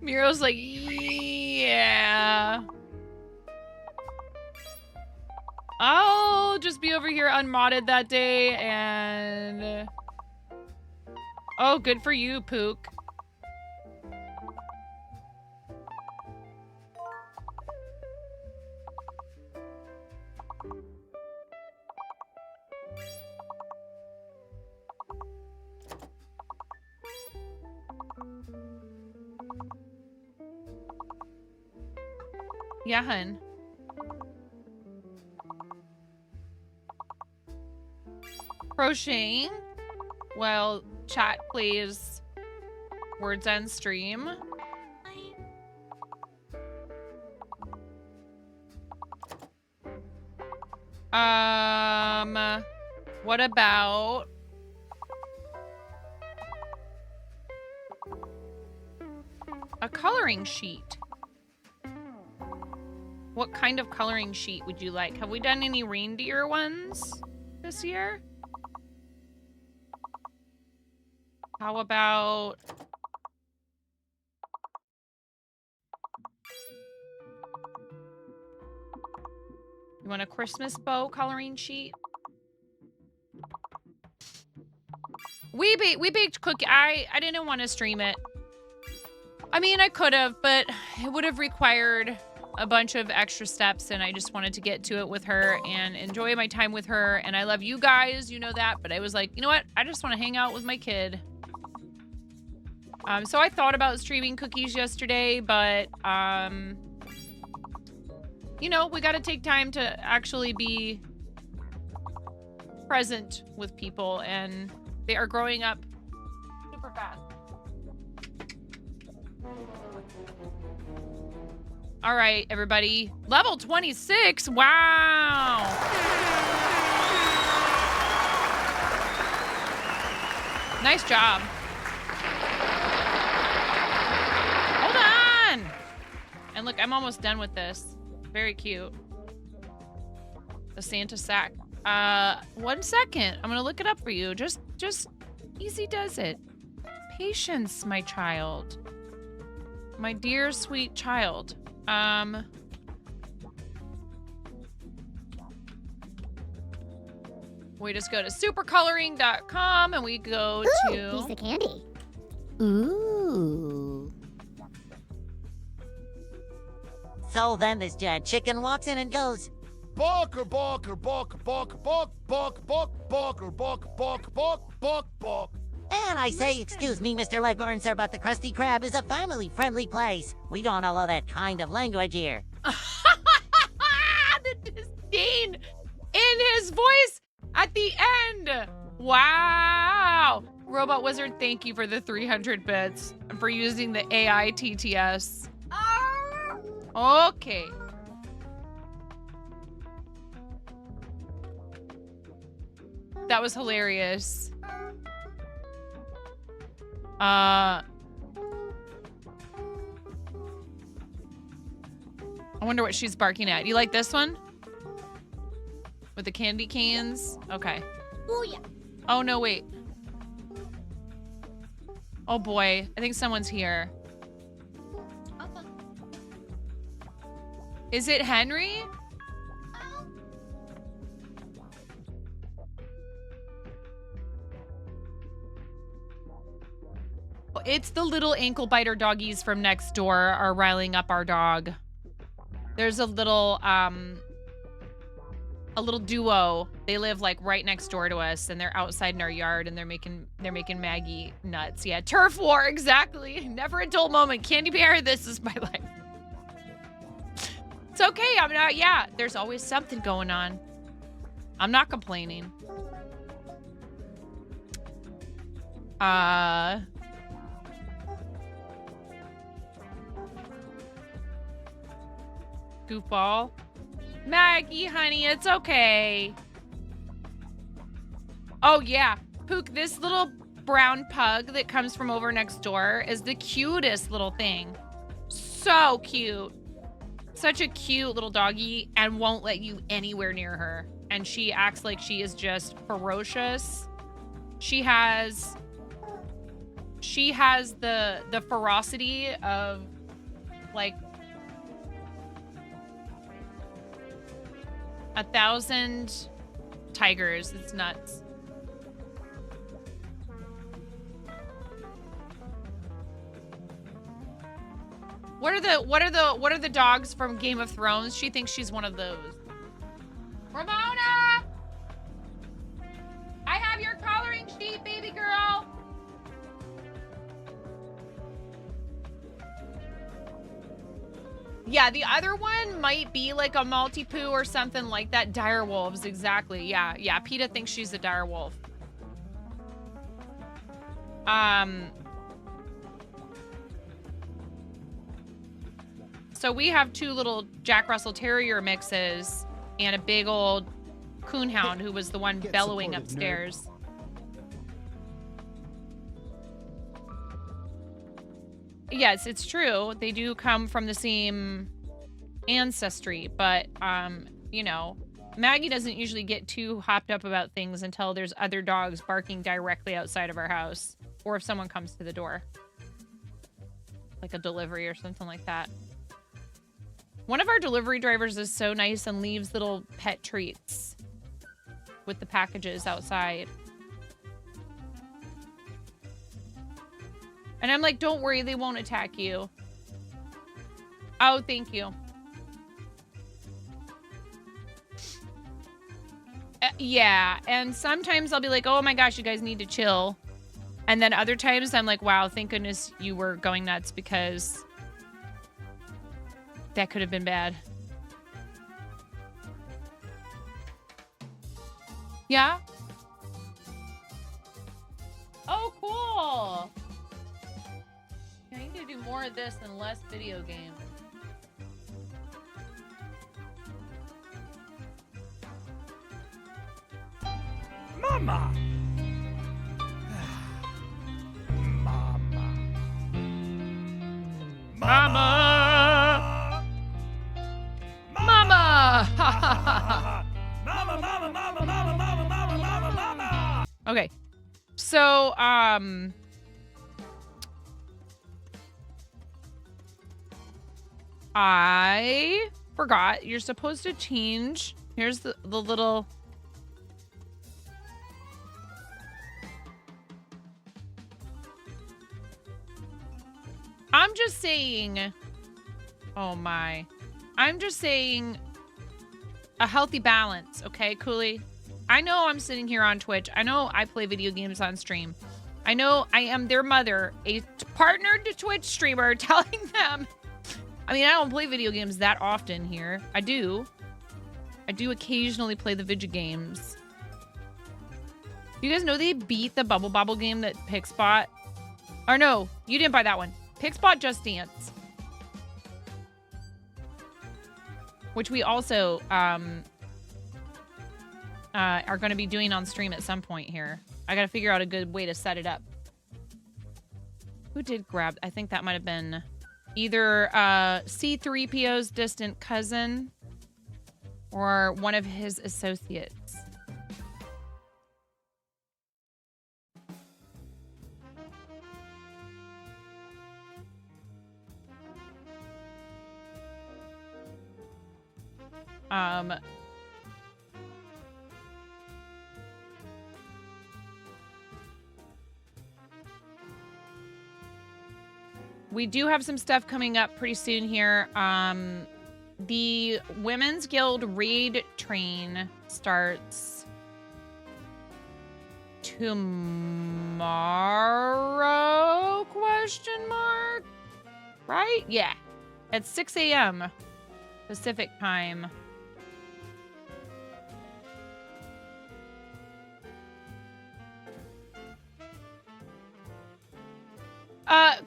Miro's like, yeah. I'll just be over here unmodded that day and... Oh, good for you, Pook. Yeah, hun. Crocheting while chat plays words on stream. What about a coloring sheet? What kind of coloring sheet would you like? Have we done any reindeer ones this year? How about... You want a Christmas bow coloring sheet? We baked cookie. I didn't want to stream it. I mean, I could have, but it would have required a bunch of extra steps, and I just wanted to get to it with her and enjoy my time with her. And I love you guys, you know that, but I was like, you know what? I just want to hang out with my kid. So I thought about streaming cookies yesterday, but you know, we got to take time to actually be present with people, and they are growing up super fast. All right, everybody. Level 26. Wow. Nice job. Hold on. And look, I'm almost done with this. Very cute. The Santa sack. 1 second. I'm gonna look it up for you. Just easy does it. Patience, my child. My dear sweet child. We just go to supercoloring.com and we go to... Piece of candy. Ooh. So then this giant chicken walks in and goes, Barker, barker, barker, barker, bark, bark, bark, barker, bark, bark, bark, bark, bark. and I say, excuse me, Mr. Leghorn, sir, but the Krusty Krab is a family-friendly place. We don't allow that kind of language here. The disdain in his voice at the end. Wow. Robot Wizard, thank you for the 300 bits and for using the AI TTS. Okay. That was hilarious. I wonder what she's barking at. You like this one? With the candy canes? Okay. Oh, yeah. Oh, no, wait. Oh, boy. I think someone's here. Okay. Is it Henry? It's the little ankle biter doggies from next door are riling up our dog. There's a little duo. They live like right next door to us, and they're outside in our yard, and they're making Maggie nuts. Yeah, turf war, exactly. Never a dull moment. Candy Bear, this is my life. It's okay. I'm not. Yeah, there's always something going on. I'm not complaining. Goofball. Maggie, honey, it's okay. Oh, yeah. Pook, this little brown pug that comes from over next door is the cutest little thing. So cute. Such a cute little doggy and won't let you anywhere near her. And she acts like she is just ferocious. She has the ferocity of like 1,000 tigers. It's nuts. What are the dogs from Game of Thrones? She thinks she's one of those. Ramona! I have your coloring sheet, baby girl. Yeah, the other one might be like a Maltipoo or something like that. Dire wolves, exactly. Yeah, yeah. PETA thinks she's a dire wolf. So we have 2 little Jack Russell Terrier mixes and a big old coonhound who was the one bellowing upstairs. Yes, it's true. They do come from the same ancestry, but, you know, Maggie doesn't usually get too hopped up about things until there's other dogs barking directly outside of our house, or if someone comes to the door. Like a delivery or something like that. One of our delivery drivers is so nice and leaves little pet treats with the packages outside. And I'm like, don't worry, they won't attack you. Oh, thank you. Yeah, and sometimes I'll be like, oh my gosh, you guys need to chill. And then other times I'm like, wow, thank goodness you were going nuts because that could have been bad. Yeah? Oh, cool. I need to do more of this and less video games. Mama! Mama! Mama! Mama! Okay. So, I forgot. You're supposed to change. Here's the little... I'm just saying... Oh my. I'm just saying a healthy balance, okay, Cooley? I know I'm sitting here on Twitch. I know I play video games on stream. I know I am their mother, a partnered Twitch streamer, telling them... I mean, I don't play video games that often here. I do occasionally play the video games. You guys know they beat the Bubble Bobble game that Pixbot... Or no, you didn't buy that one. Pixbot Just Dance. Which we also are going to be doing on stream at some point here. I got to figure out a good way to set it up. Who did grab? I think that might have been either C3PO's distant cousin or one of his associates. We do have some stuff coming up pretty soon here. The Women's Guild raid train starts tomorrow, question mark? Right? Yeah. At 6 a.m. Pacific time.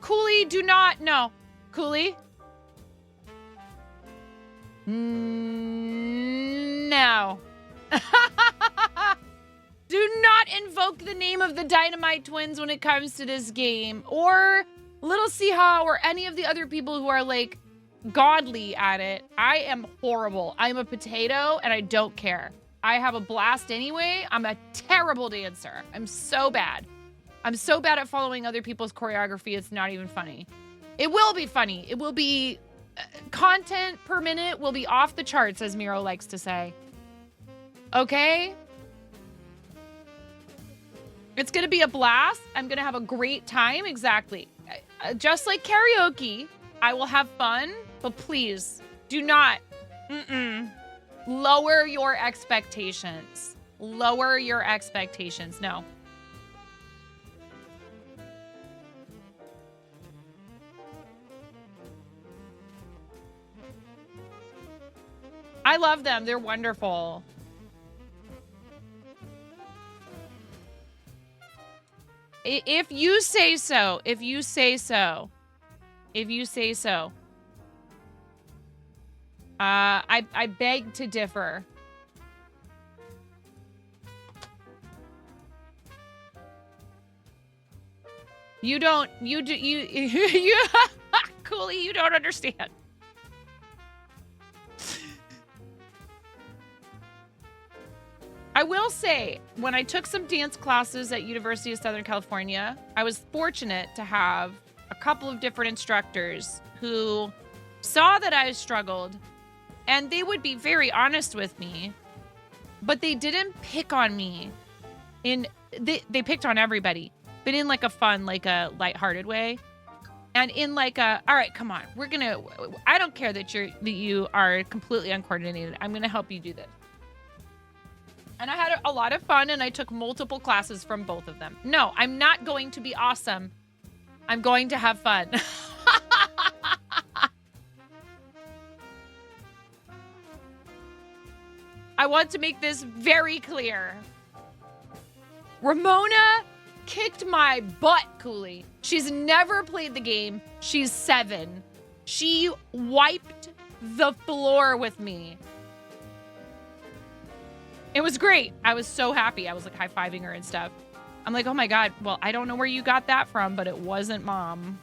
Cooley, do not, no. Cooley? No. Do not invoke the name of the Dynamite Twins when it comes to this game. Or Little Siha or any of the other people who are, like, godly at it. I am horrible. I'm a potato, and I don't care. I have a blast anyway. I'm a terrible dancer. I'm so bad. I'm so bad at following other people's choreography, it's not even funny. It will be funny. It will be... content per minute will be off the charts, as Miro likes to say. Okay? It's going to be a blast. I'm going to have a great time. Exactly. Just like karaoke, I will have fun, but please do not lower your expectations. Lower your expectations. No. I love them. They're wonderful. If you say so. If you say so. If you say so. I beg to differ. You don't, you do, you Cooley, you don't understand. I will say, when I took some dance classes at University of Southern California, I was fortunate to have a couple of different instructors who saw that I struggled, and they would be very honest with me, but they didn't pick on me. They picked on everybody, but in like a fun, like a lighthearted way. And in like a, all right, come on, I don't care that you are completely uncoordinated. I'm gonna help you do this. And I had a lot of fun, and I took multiple classes from both of them. No, I'm not going to be awesome. I'm going to have fun. I want to make this very clear. Ramona kicked my butt, Cooley. She's never played the game. She's 7. She wiped the floor with me. It was great. I was so happy. I was like high-fiving her and stuff. I'm like, oh my God, well, I don't know where you got that from, but it wasn't Mom.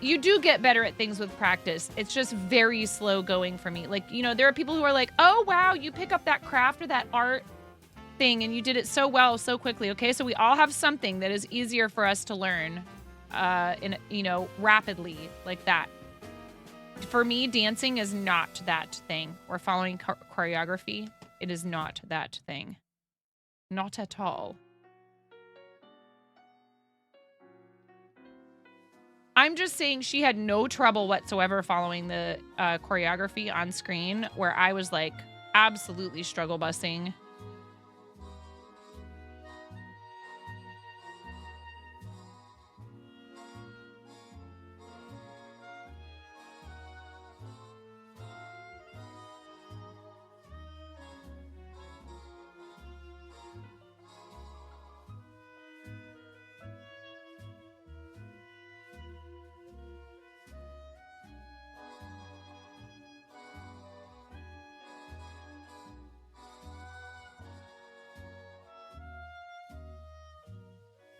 You do get better at things with practice. It's just very slow going for me. Like, you know, there are people who are like, oh, wow, you pick up that craft or that art thing and you did it so well, so quickly. Okay, so we all have something that is easier for us to learn rapidly like that. For me, dancing is not that thing. Or following choreography, it is not that thing. Not at all. I'm just saying she had no trouble whatsoever following the choreography on screen, where I was like absolutely struggle busing.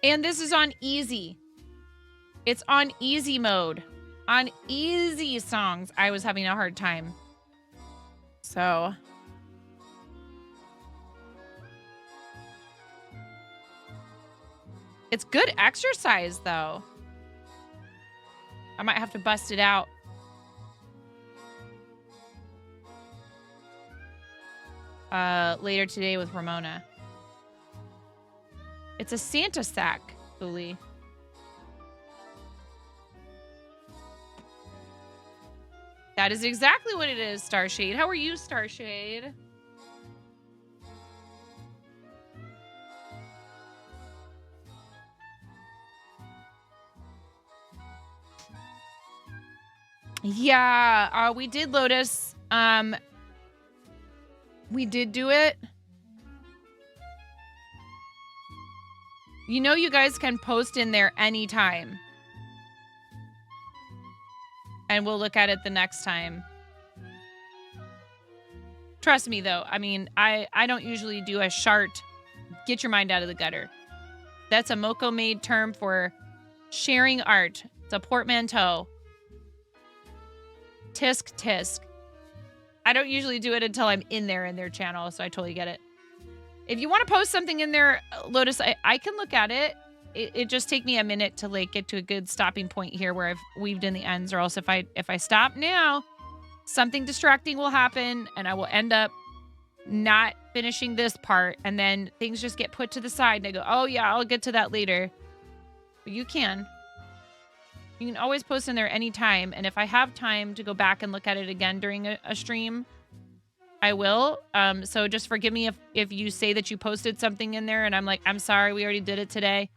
And this is on easy. It's on easy mode. On easy songs, I was having a hard time. So... It's good exercise, though. I might have to bust it out. Later today with Ramona. It's a Santa sack, Uli. That is exactly what it is, Starshade. How are you, Starshade? Yeah, we did, Lotus. We did do it. You know you guys can post in there anytime. And we'll look at it the next time. Trust me, though. I mean, I don't usually do a shart. Get your mind out of the gutter. That's a Moco-made term for sharing art. It's a portmanteau. Tisk, tisk. I don't usually do it until I'm in their channel, so I totally get it. If you want to post something in there, Lotus, I can look at it. It just take me a minute to like get to a good stopping point here where I've weaved in the ends, or else if I stop now, something distracting will happen and I will end up not finishing this part, and then things just get put to the side and I go, oh yeah, I'll get to that later. But you can. You can always post in there anytime, and if I have time to go back and look at it again during a stream, I will. So just forgive me if you say that you posted something in there and I'm like, I'm sorry, we already did it today.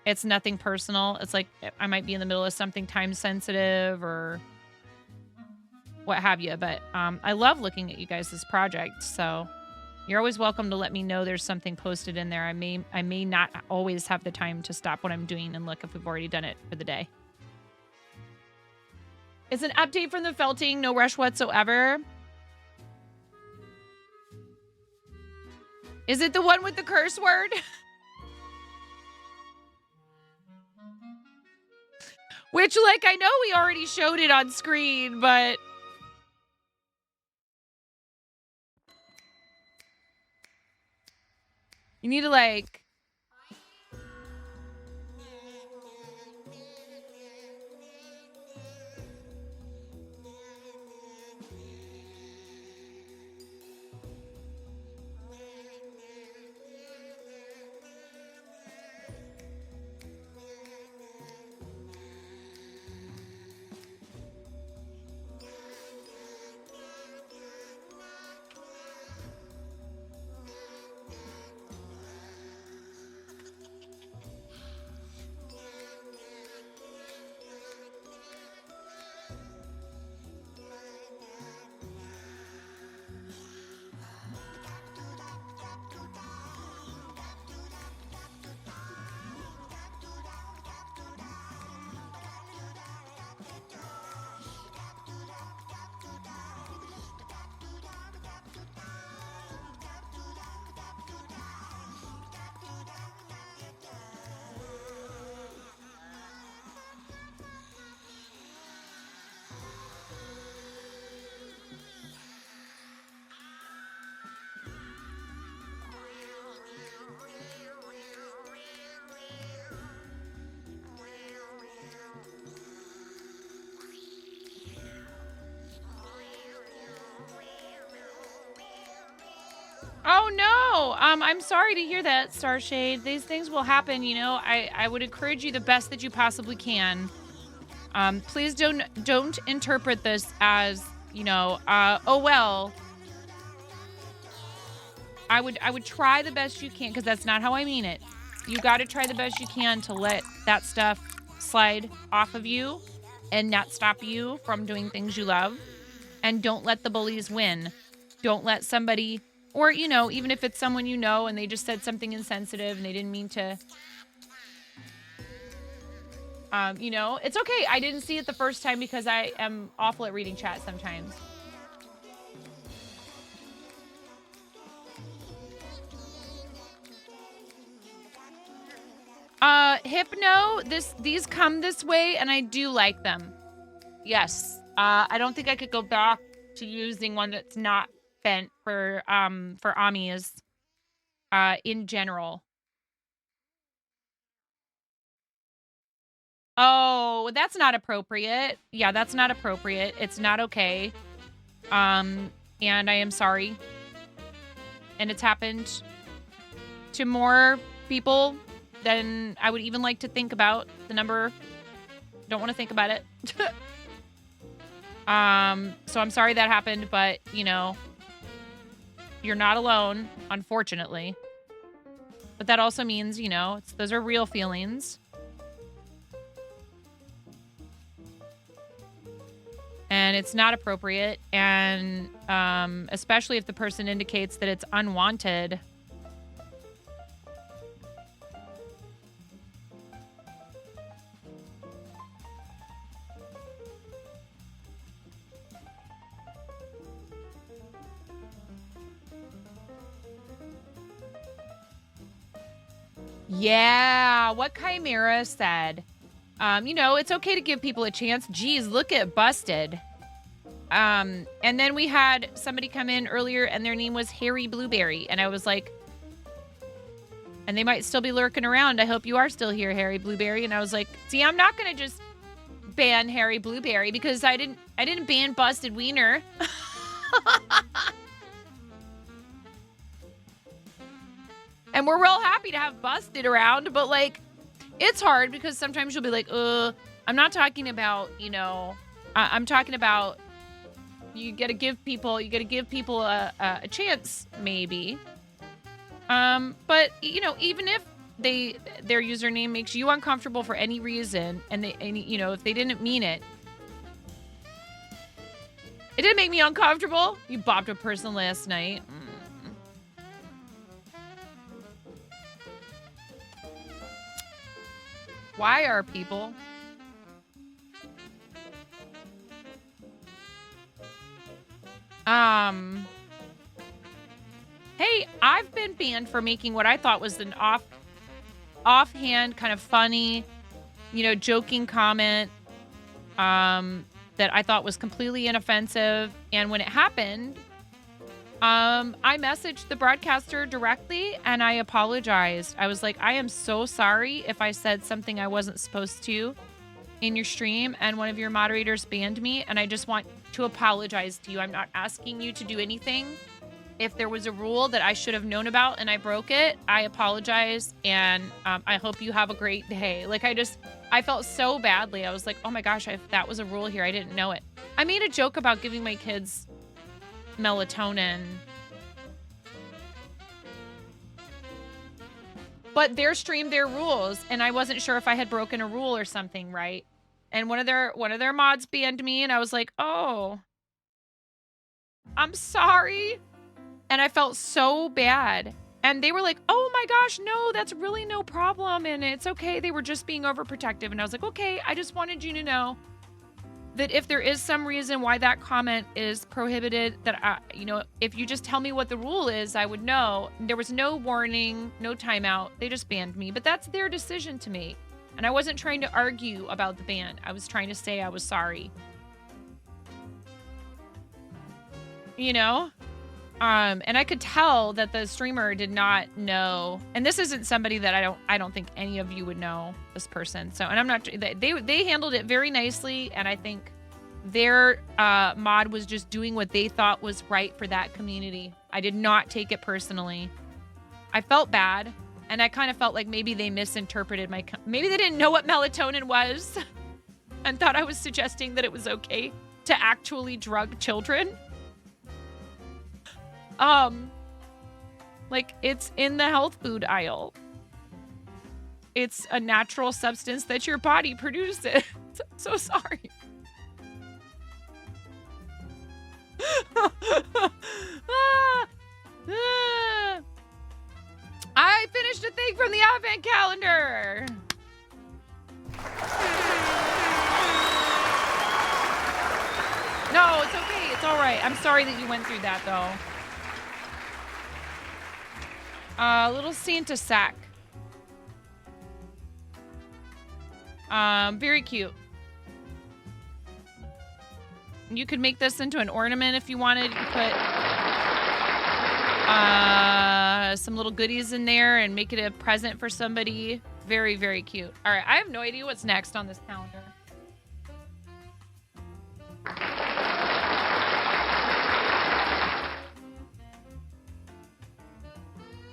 It's nothing personal. It's like I might be in the middle of something time sensitive or what have you. But I love looking at you guys' project. So you're always welcome to let me know there's something posted in there. I may not always have the time to stop what I'm doing and look if we've already done it for the day. It's an update from the felting. No rush whatsoever. Is it the one with the curse word? Which, like, I know we already showed it on screen, but... You need to, like... Oh no! I'm sorry to hear that, Starshade. These things will happen, you know. I would encourage you the best that you possibly can. Please don't interpret this as, you know, oh well. I would try the best you can, because that's not how I mean it. You got to try the best you can to let that stuff slide off of you and not stop you from doing things you love. And don't let the bullies win. Don't let somebody, or, you know, even if it's someone you know and they just said something insensitive and they didn't mean to, you know, it's okay. I didn't see it the first time because I am awful at reading chat sometimes. Hypno, these come this way, and I do like them. Yes. I don't think I could go back to using one that's not bent for Amis in general. Oh, that's not appropriate. Yeah, that's not appropriate. It's not okay. And I am sorry. And it's happened to more people than I would even like to think about. The number, don't want to think about it. So I'm sorry that happened, but you know, you're not alone, unfortunately. But that also means, you know, those are real feelings. And it's not appropriate, and especially if the person indicates that it's unwanted. Yeah, what Chimera said. You know, it's okay to give people a chance. Geez, look at Busted. And then we had somebody come in earlier and their name was Harry Blueberry. And I was like, and they might still be lurking around. I hope you are still here, Harry Blueberry. And I was like, see, I'm not going to just ban Harry Blueberry because I didn't ban Busted Wiener. And we're real happy to have Busted around, but like, it's hard because sometimes you'll be like, I'm not talking about, you know, I'm talking about you got to give people a chance, maybe. But you know, even if their username makes you uncomfortable for any reason, and you know, if they didn't mean it, it didn't make me uncomfortable. You bopped a person last night. Why are people? Hey, I've been banned for making what I thought was an offhand kind of funny, you know, joking comment that I thought was completely inoffensive. And when it happened, I messaged the broadcaster directly and I apologized. I was like, I am so sorry if I said something I wasn't supposed to in your stream and one of your moderators banned me, and I just want to apologize to you. I'm not asking you to do anything. If there was a rule that I should have known about and I broke it, I apologize, and I hope you have a great day. Like, I felt so badly. I was like, oh my gosh, if that was a rule here, I didn't know it. I made a joke about giving my kids melatonin, but their stream, their rules, and I wasn't sure if I had broken a rule or something, right? And one of their mods banned me, and I was like, oh, I'm sorry. And I felt so bad. And they were like, oh my gosh, no, that's really no problem, and it's okay. They were just being overprotective. And I was like, okay, I just wanted you to know that if there is some reason why that comment is prohibited, that you know, if you just tell me what the rule is, I would know. There was no warning, no timeout. They just banned me, but that's their decision to make. And I wasn't trying to argue about the ban. I was trying to say I was sorry. You know? And I could tell that the streamer did not know. And this isn't somebody that I don't think any of you would know, this person. So, and I'm not, they handled it very nicely. And I think their mod was just doing what they thought was right for that community. I did not take it personally. I felt bad. And I kind of felt like maybe they misinterpreted maybe they didn't know what melatonin was and thought I was suggesting that it was okay to actually drug children. Like, it's in the health food aisle. It's a natural substance that your body produces. So sorry. I finished a thing from the advent calendar. No, it's okay. It's all right. I'm sorry that you went through that, though. Little Santa sack. Very cute. You could make this into an ornament if you wanted. You could put some little goodies in there and make it a present for somebody. Very, very cute. All right, I have no idea what's next on this calendar.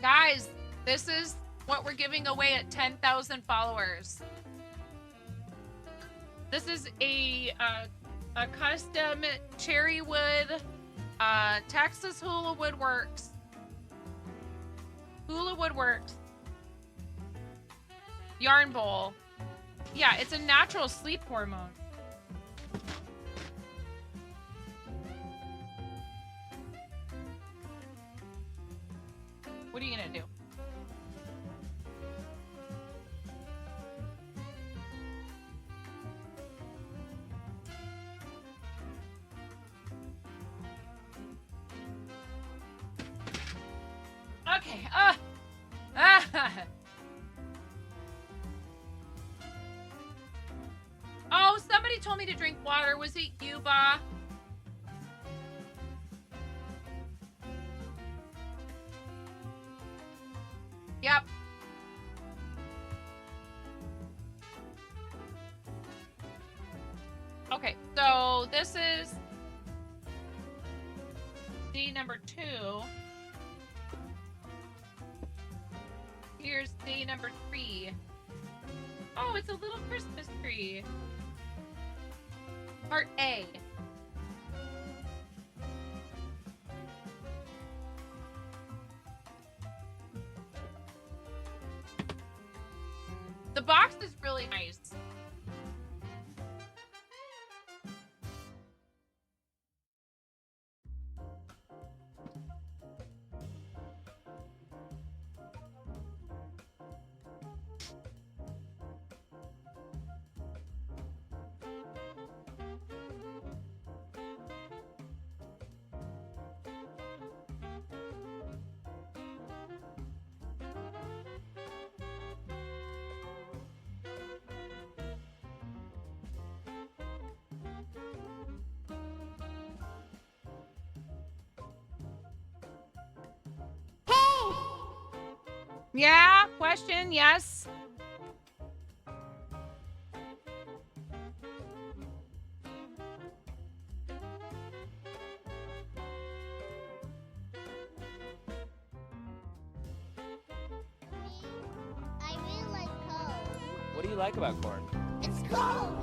Guys, this is what we're giving away at 10,000 followers. This is a custom cherry wood, Texas Hula Woodworks. Hula Woodworks. Yarn bowl. Yeah, it's a natural sleep hormone. What are you gonna do? Okay. Oh, somebody told me to drink water. Was it you, Ba? Yep. Okay, so this is day number 2. Here's day number 3. Oh, it's a little Christmas tree. Part A. The box is really nice. Yeah, question, yes. I really like cold. What do you like about corn? It's cold.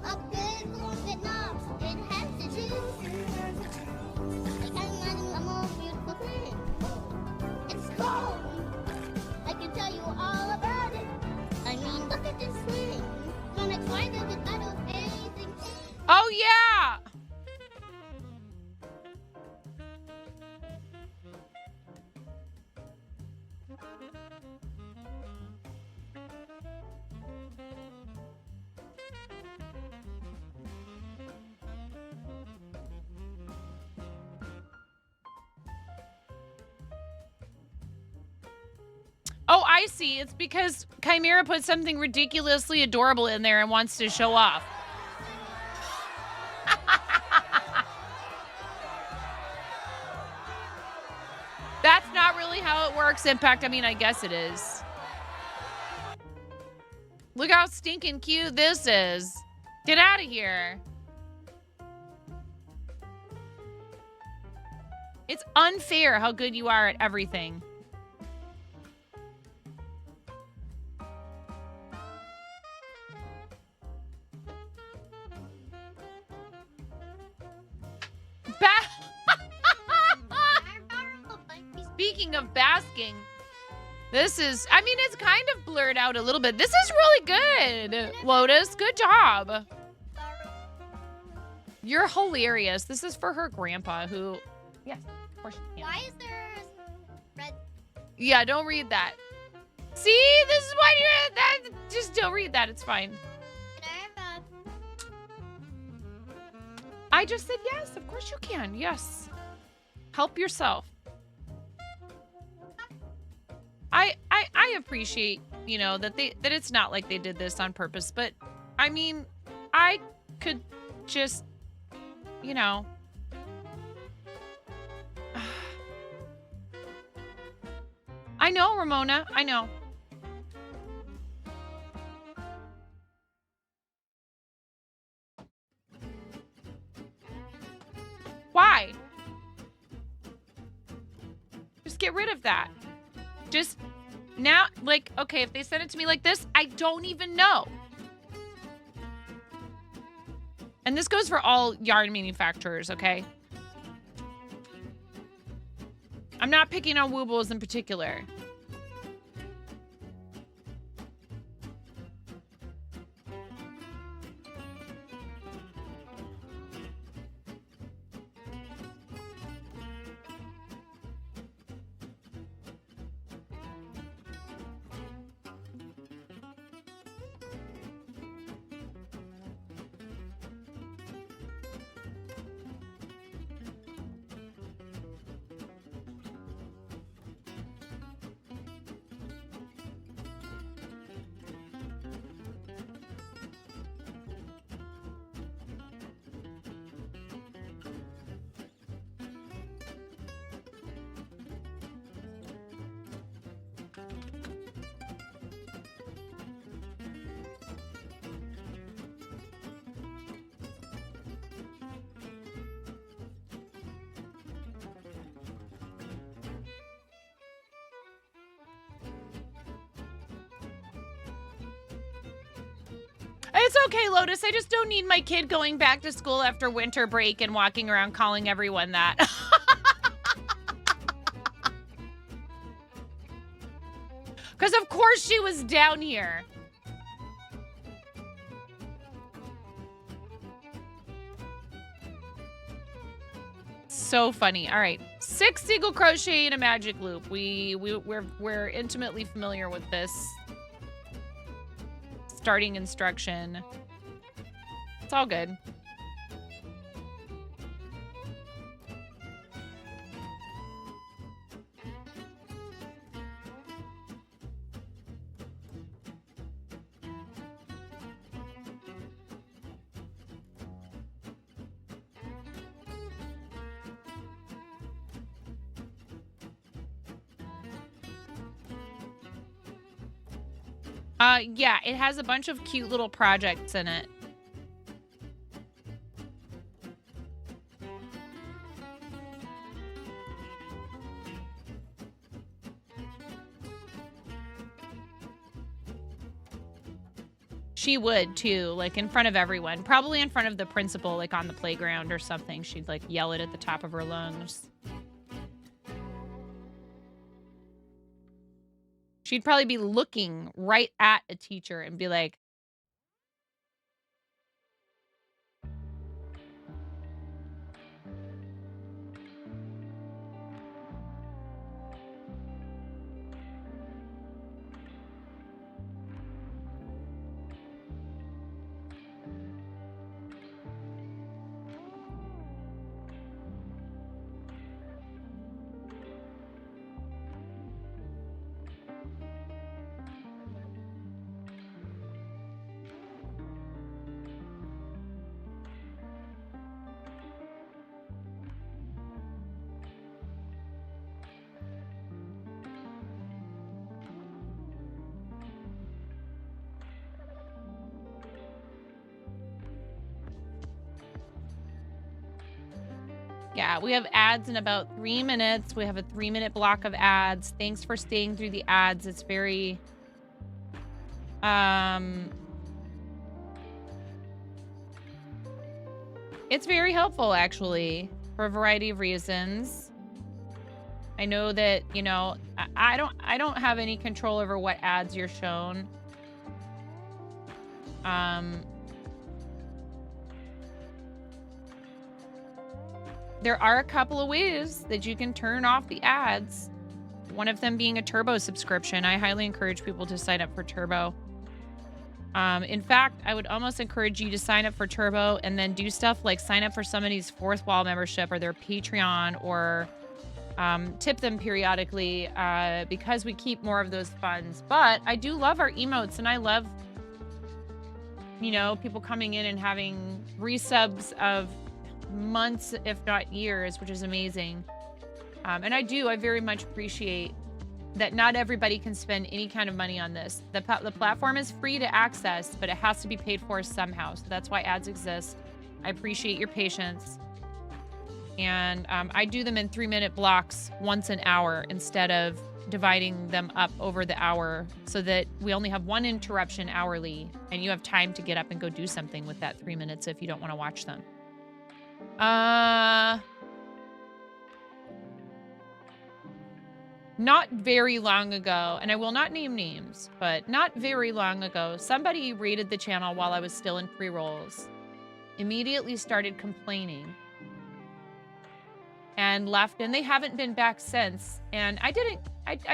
A big corn Vietnam. It has to juice. I can't imagine a more beautiful thing. It's cold. I can tell you all about it. I mean, look at this thing. Gonna try to get that of anything. Oh, yeah. Oh, I see. It's because Chimera put something ridiculously adorable in there and wants to show off. That's not really how it works, Impact. I mean, I guess it is. Look how stinking cute this is. Get out of here. It's unfair how good you are at everything. Speaking of basking, this is, I mean, it's kind of blurred out a little bit. This is really good, Lotus. Good job. You're hilarious. This is for her grandpa who, yes, of course you can. Why is there red? Yeah, don't read that. See, this is why you're that. Just don't read that. It's fine. Can I have I just said yes. Of course you can. Yes. Help yourself. I appreciate, you know, that it's not like they did this on purpose, but I mean, I could just, you know, I know, Ramona, I know. Why? Just get rid of that. Just now, like, okay, if they send it to me like this, I don't even know. And this goes for all yarn manufacturers, okay? I'm not picking on Woobles in particular. It's okay, Lotus. I just don't need my kid going back to school after winter break and walking around calling everyone that. Because of course she was down here. So funny. All right. 6 single crochet in a magic loop. We're intimately familiar with this starting instruction. It's all good. Yeah, it has a bunch of cute little projects in it. She would too, like in front of everyone. Probably in front of the principal, like on the playground or something. She'd like yell it at the top of her lungs. She'd probably be looking right at a teacher and be like, yeah, we have ads in about 3 minutes. We have a 3-minute block of ads. Thanks for staying through the ads. It's very, it's very helpful actually for a variety of reasons. I know that, you know, I don't have any control over what ads you're shown. There are a couple of ways that you can turn off the ads. One of them being a Turbo subscription. I highly encourage people to sign up for Turbo. In fact, I would almost encourage you to sign up for Turbo and then do stuff like sign up for somebody's 4th Wall membership or their Patreon or tip them periodically because we keep more of those funds. But I do love our emotes, and I love, you know, people coming in and having resubs of months, if not years, which is amazing. And I very much appreciate that not everybody can spend any kind of money on this. The platform is free to access, but it has to be paid for somehow. So that's why ads exist. I appreciate your patience. And I do them in 3-minute blocks once an hour instead of dividing them up over the hour so that we only have one interruption hourly and you have time to get up and go do something with that 3 minutes if you don't want to watch them. Not very long ago, and I will not name names, but not very long ago, somebody raided the channel while I was still in pre-rolls, immediately started complaining, and left, and they haven't been back since. And I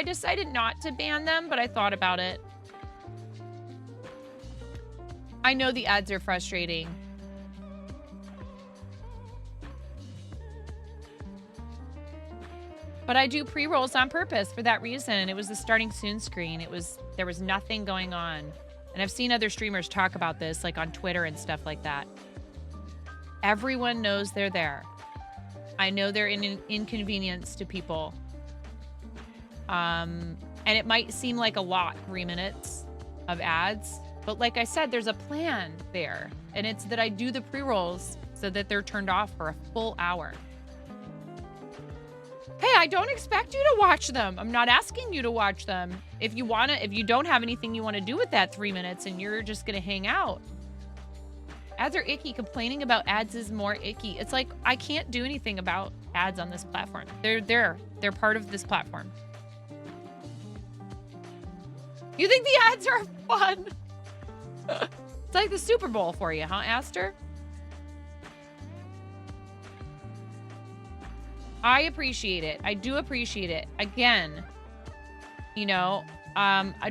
decided not to ban them, but I thought about it. I know the ads are frustrating. But I do pre-rolls on purpose for that reason. It was the starting soon screen. There was nothing going on. And I've seen other streamers talk about this, like on Twitter and stuff like that. Everyone knows they're there. I know they're an inconvenience to people. And it might seem like a lot, 3 minutes of ads. But like I said, there's a plan there. And it's that I do the pre-rolls so that they're turned off for a full hour. Hey, I don't expect you to watch them. I'm not asking you to watch them. If you don't have anything you want to do with that 3 minutes and you're just going to hang out. Ads are icky. Complaining about ads is more icky. It's like, I can't do anything about ads on this platform. They're part of this platform. You think the ads are fun? It's like the Super Bowl for you, huh, Aster? I appreciate it. I do appreciate it. Again, you know,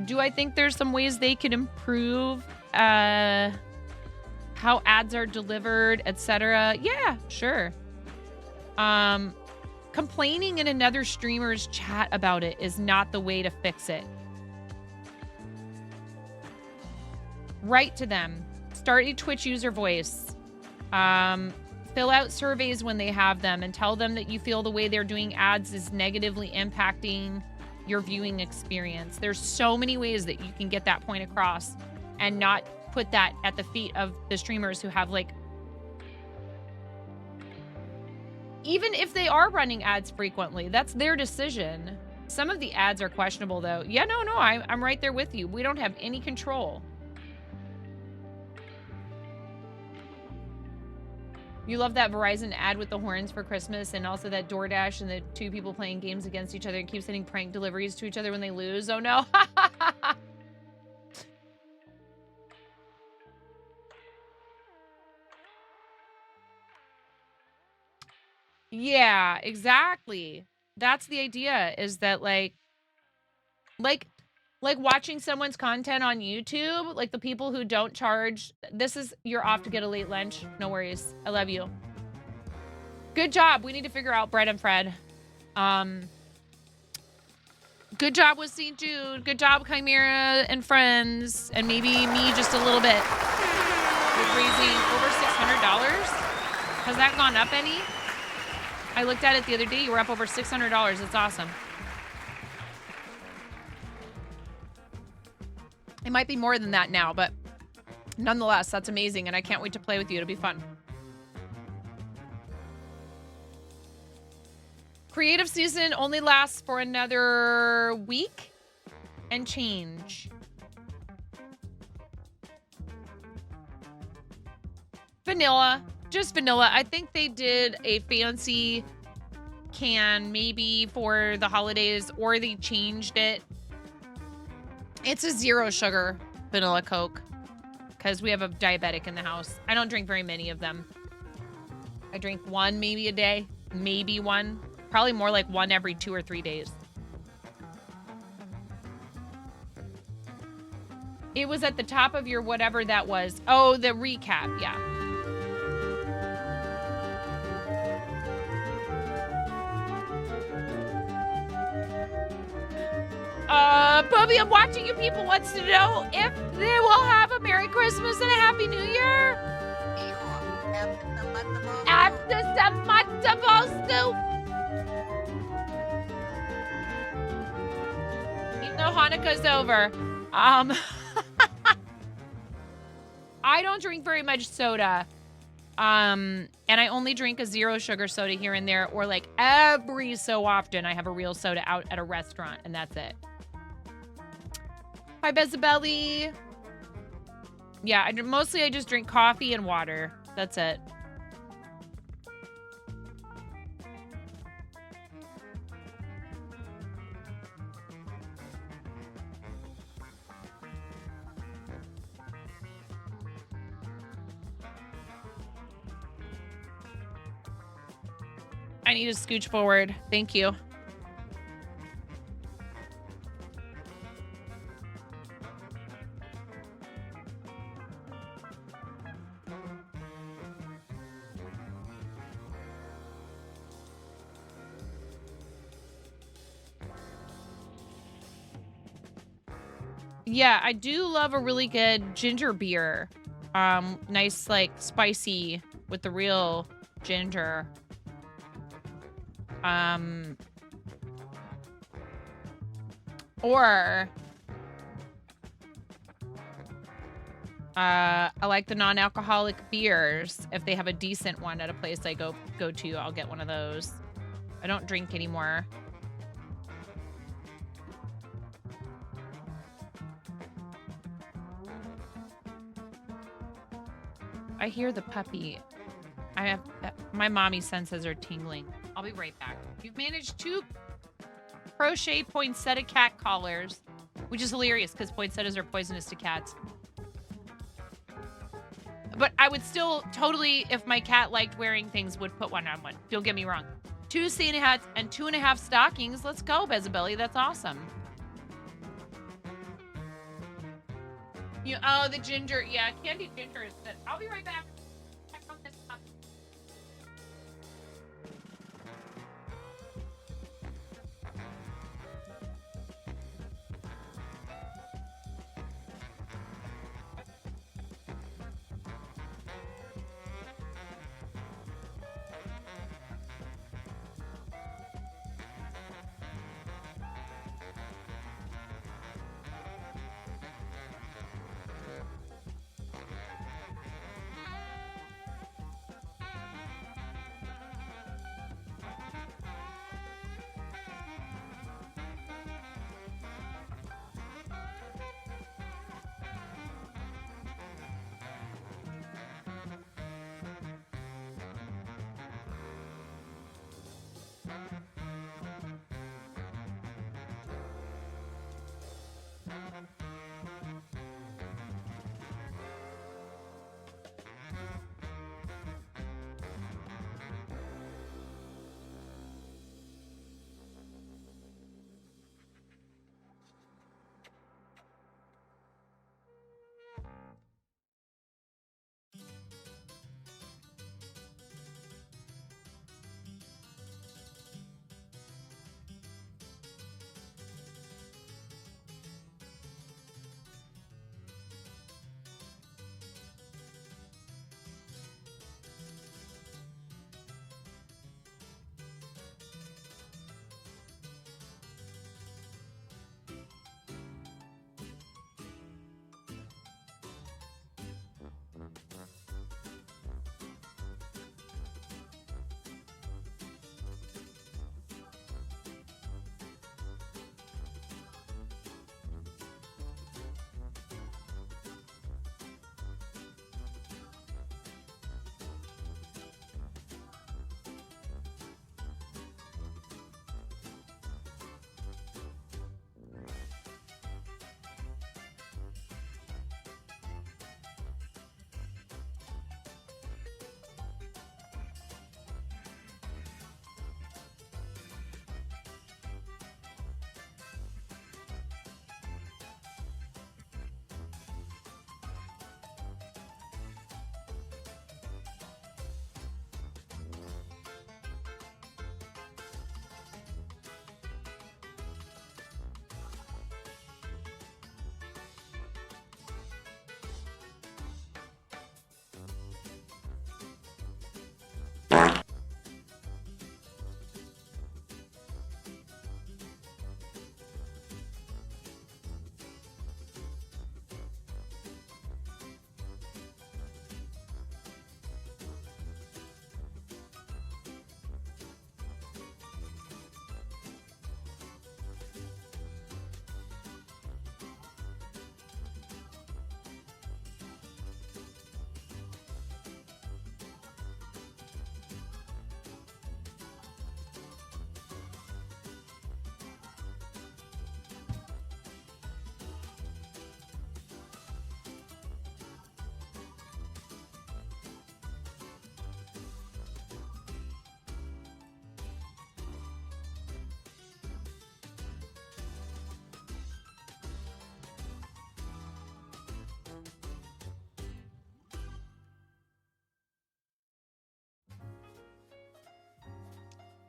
do I think there's some ways they could improve how ads are delivered, etc.? Yeah, sure. Complaining in another streamer's chat about it is not the way to fix it. Write to them. Start a Twitch user voice. Fill out surveys when they have them and tell them that you feel the way they're doing ads is negatively impacting your viewing experience. There's so many ways that you can get that point across and not put that at the feet of the streamers who have, like, even if they are running ads frequently, that's their decision. Some of the ads are questionable though. Yeah, no, I'm right there with you. We don't have any control. You love that Verizon ad with the horns for Christmas and also that DoorDash and the two people playing games against each other and keep sending prank deliveries to each other when they lose. Oh no. Yeah, exactly. That's the idea, is that like watching someone's content on YouTube, like the people who don't charge, you're off to get a late lunch. No worries. I love you. Good job. We need to figure out Brett and Fred. Good job with St. Jude. Good job, Chimera and friends. And maybe me just a little bit. With raising over $600. Has that gone up any? I looked at it the other day. You were up over $600. It's awesome. It might be more than that now, but nonetheless, that's amazing, and I can't wait to play with you. It'll be fun. Creative season only lasts for another week and change. Vanilla. Just vanilla. I think they did a fancy can maybe for the holidays, or they changed it. It's a 0 sugar vanilla Coke because we have a diabetic in the house. I don't drink very many of them. I drink one maybe a day, maybe one. Probably more like one every 2 or 3 days. It was at the top of your whatever that was. Oh, the recap. Yeah. Bubby, I'm watching you. People wants to know if they will have a Merry Christmas and a Happy New Year. After some matzabostu. Even though Hanukkah's over. I don't drink very much soda. And I only drink a 0 sugar soda here and there, or like every so often I have a real soda out at a restaurant, and that's it. Hi, Bezabelli. Yeah, mostly I just drink coffee and water. That's it. I need to scooch forward. Thank you. Yeah, I do love a really good ginger beer. Nice, like, spicy with the real ginger. Or I like the non-alcoholic beers. If they have a decent one at a place I go to, I'll get one of those. I don't drink anymore. I hear the puppy. I have my mommy senses are tingling. I'll be right back. You've managed 2 crochet poinsettia cat collars, which is hilarious because poinsettias are poisonous to cats. But I would still totally, if my cat liked wearing things, would put one on one. Don't get me wrong. 2 Santa hats and 2.5 stockings. Let's go, Bezabelli. That's awesome. Oh, the ginger. Yeah, candied ginger is good. I'll be right back. Check on this up.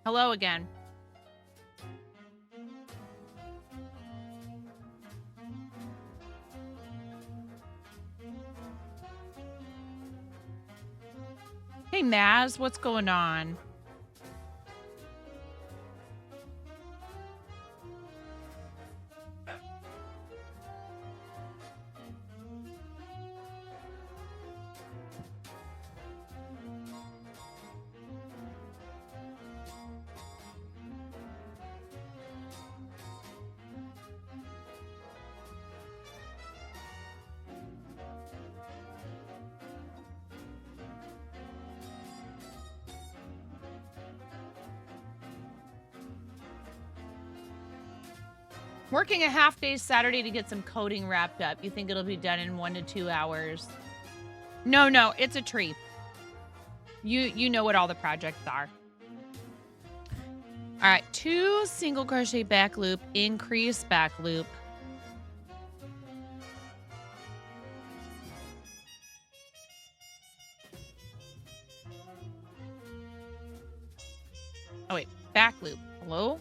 Hello again. Hey, Maz, what's going on? Working a half day Saturday to get some coding wrapped up. You think it'll be done in 1 to 2 hours? No, it's a tree. You know what all the projects are. All right, 2 single crochet back loop, increase back loop. Oh wait, back loop. Hello?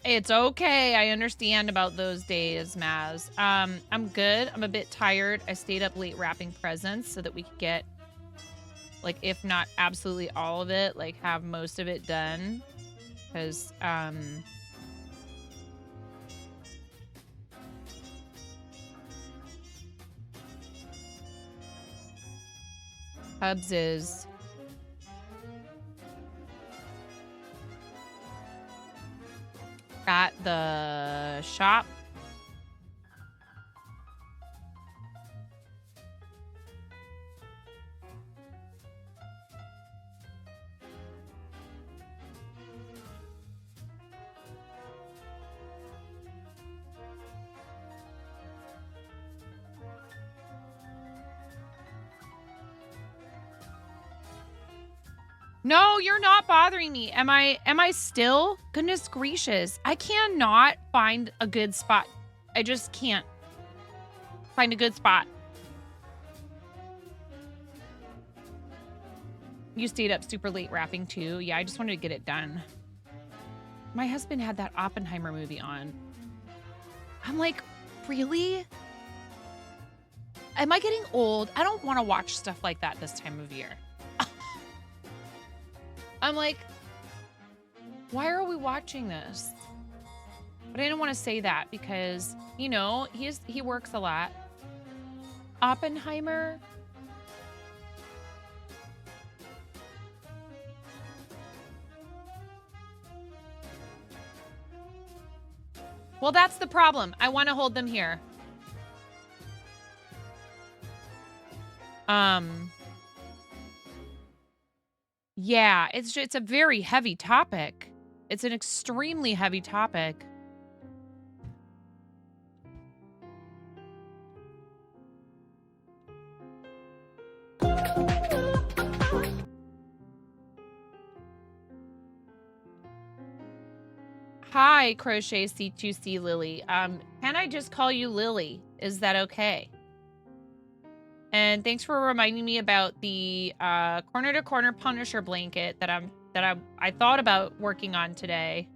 It's okay. I understand about those days, Maz. I'm good. I'm a bit tired. I stayed up late wrapping presents so that we could get, like, if not absolutely all of it, like, have most of it done. Because, Hubs is at the shop. No, you're not bothering me. Am I still? Goodness gracious. I cannot find a good spot. I just can't find a good spot. You stayed up super late wrapping too. Yeah, I just wanted to get it done. My husband had that Oppenheimer movie on. I'm like, really? Am I getting old? I don't want to watch stuff like that this time of year. I'm like, why are we watching this? But I didn't want to say that because, you know, he works a lot. Oppenheimer. Well, that's the problem. I want to hold them here. Yeah, it's a very heavy topic. It's an extremely heavy topic. Hi, Crochet C2C Lily. Can I just call you Lily? Is that okay? And thanks for reminding me about the corner to corner Punisher blanket that I thought about working on today.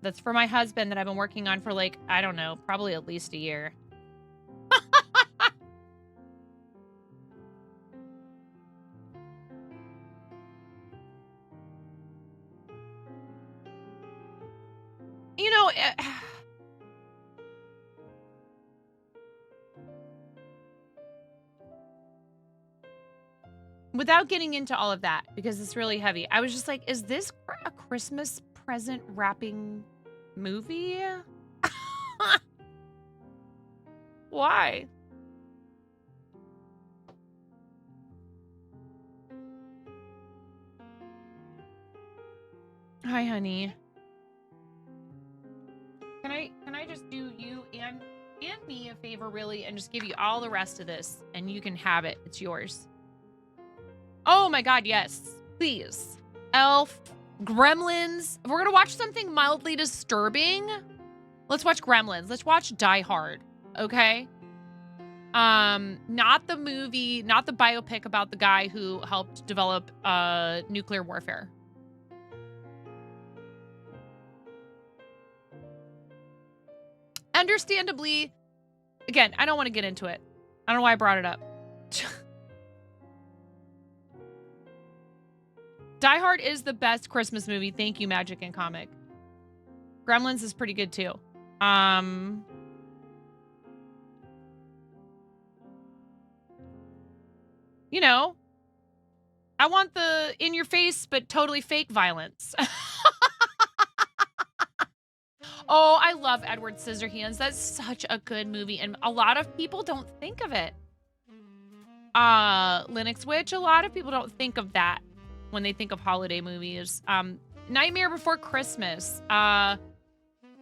That's for my husband that I've been working on for, like, I don't know, probably at least a year. You know, without getting into all of that, because it's really heavy, I was just like, is this a Christmas present wrapping movie? Why? Hi, honey. Can I just do you and me a favor, really, and just give you all the rest of this, and you can have it. It's yours. Oh my God, yes. Please. Elf, Gremlins. If we're gonna watch something mildly disturbing, let's watch Gremlins. Let's watch Die Hard, okay? Not the movie, not the biopic about the guy who helped develop nuclear warfare. Understandably, again, I don't want to get into it. I don't know why I brought it up. Die Hard is the best Christmas movie. Thank you, Magic and Comic. Gremlins is pretty good too. You know, I want the in your face but totally fake violence. Oh, I love Edward Scissorhands. That's such a good movie, and a lot of people don't think of it. Linux Witch, a lot of people don't think of that when they think of holiday movies. Nightmare Before Christmas.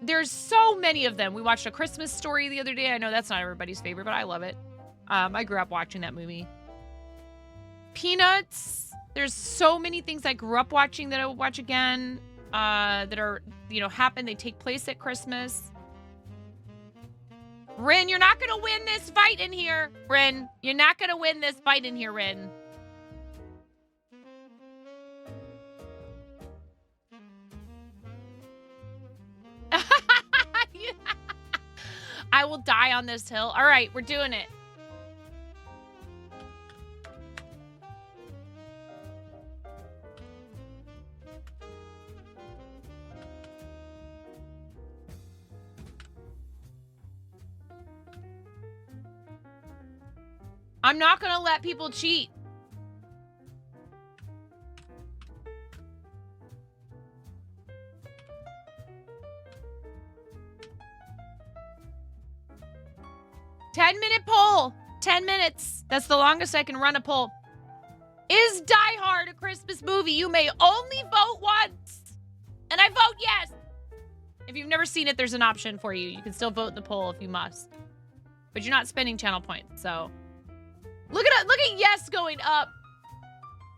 There's so many of them. We watched A Christmas Story the other day. I know that's not everybody's favorite, but I love it. I grew up watching that movie. Peanuts. There's so many things I grew up watching that I would watch again. That are, you know, happen. They take place at Christmas. Rin, you're not gonna win this fight in here. Rin, you're not gonna win this fight in here, Rin. I will die on this hill. All right, we're doing it. I'm not gonna let people cheat. Ten-minute poll. 10 minutes. That's the longest I can run a poll. Is Die Hard a Christmas movie? You may only vote once. And I vote yes. If you've never seen it, there's an option for you. You can still vote in the poll if you must. But you're not spending channel points, so... Look at yes going up.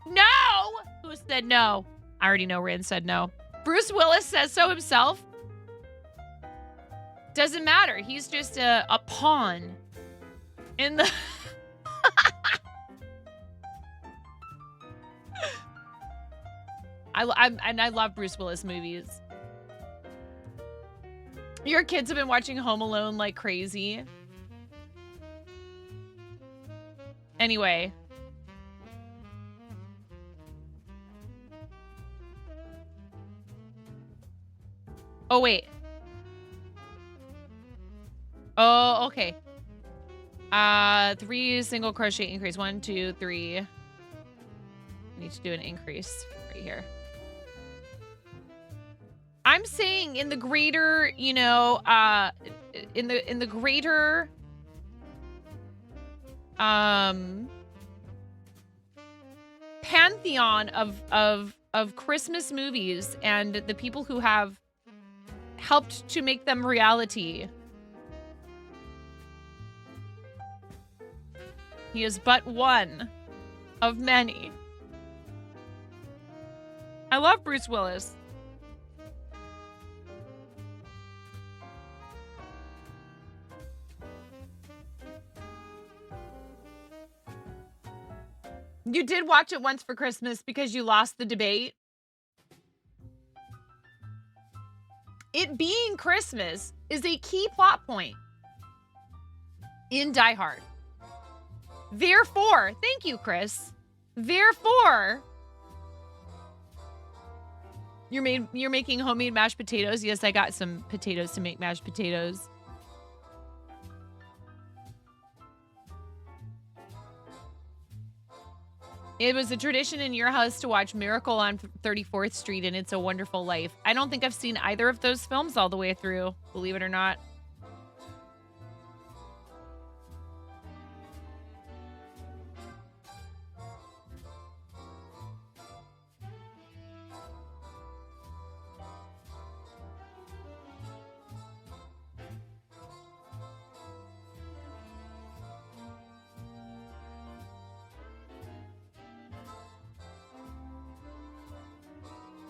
No! Who said no? I already know Rin said no. Bruce Willis says so himself. Doesn't matter. He's just a pawn in the... I love Bruce Willis movies. Your kids have been watching Home Alone like crazy. Anyway. Oh, wait. Oh, okay. 3 single crochet increase. 1, 2, 3. I need to do an increase right here. I'm saying in the greater, you know, in the greater pantheon of Christmas movies and the people who have helped to make them reality. He is but one of many. I love Bruce Willis. You did watch it once for Christmas because you lost the debate. It being Christmas is a key plot point in Die Hard. Therefore, thank you, Chris. Therefore, you're making homemade mashed potatoes. Yes, I got some potatoes to make mashed potatoes. It was a tradition in your house to watch Miracle on 34th Street and It's a Wonderful Life. I don't think I've seen either of those films all the way through, believe it or not.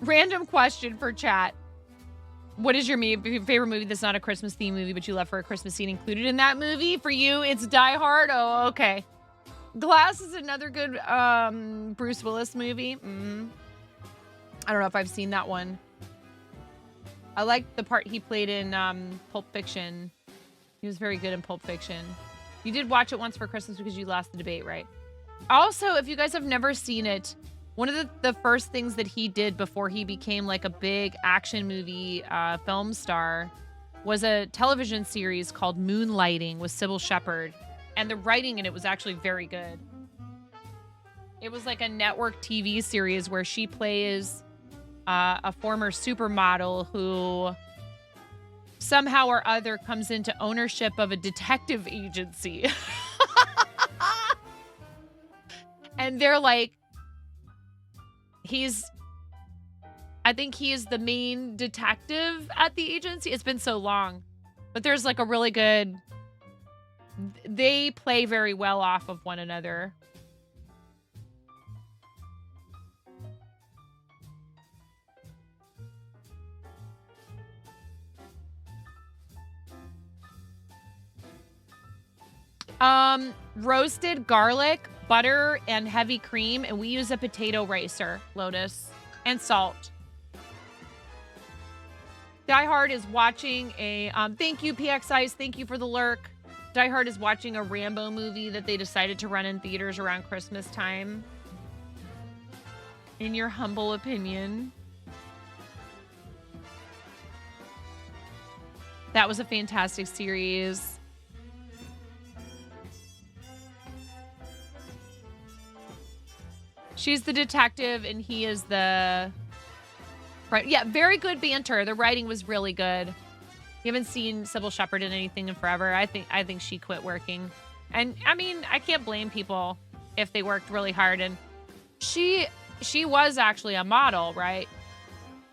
Random question for chat. What is your favorite movie that's not a Christmas theme movie, but you love for a Christmas scene included in that movie? For you, it's Die Hard. Oh, okay. Glass is another good Bruce Willis movie. I don't know if I've seen that one. I like the part he played in Pulp Fiction. He was very good in Pulp Fiction. You did watch it once for Christmas because you lost the debate, right? Also, if you guys have never seen it, one of the first things that he did before he became like a big action movie film star was a television series called Moonlighting with Sybil Shepherd. And the writing in it was actually very good. It was like a network TV series where she plays a former supermodel who somehow or other comes into ownership of a detective agency. And they're like, I think he is the main detective at the agency. It's been so long. But there's like a really good, they play very well off of one another. Roasted garlic, butter, and heavy cream, and we use a potato ricer, Lotus, and salt. Die Hard is watching a, thank you, PX Ice, thank you for the lurk. Die Hard is watching a Rambo movie that they decided to run in theaters around Christmas time. In your humble opinion. That was a fantastic series. She's the detective and he is the... Right. Yeah, very good banter. The writing was really good. You haven't seen Sybil Shepherd in anything in forever. I think she quit working. And I mean, I can't blame people if they worked really hard. And she was actually a model, right?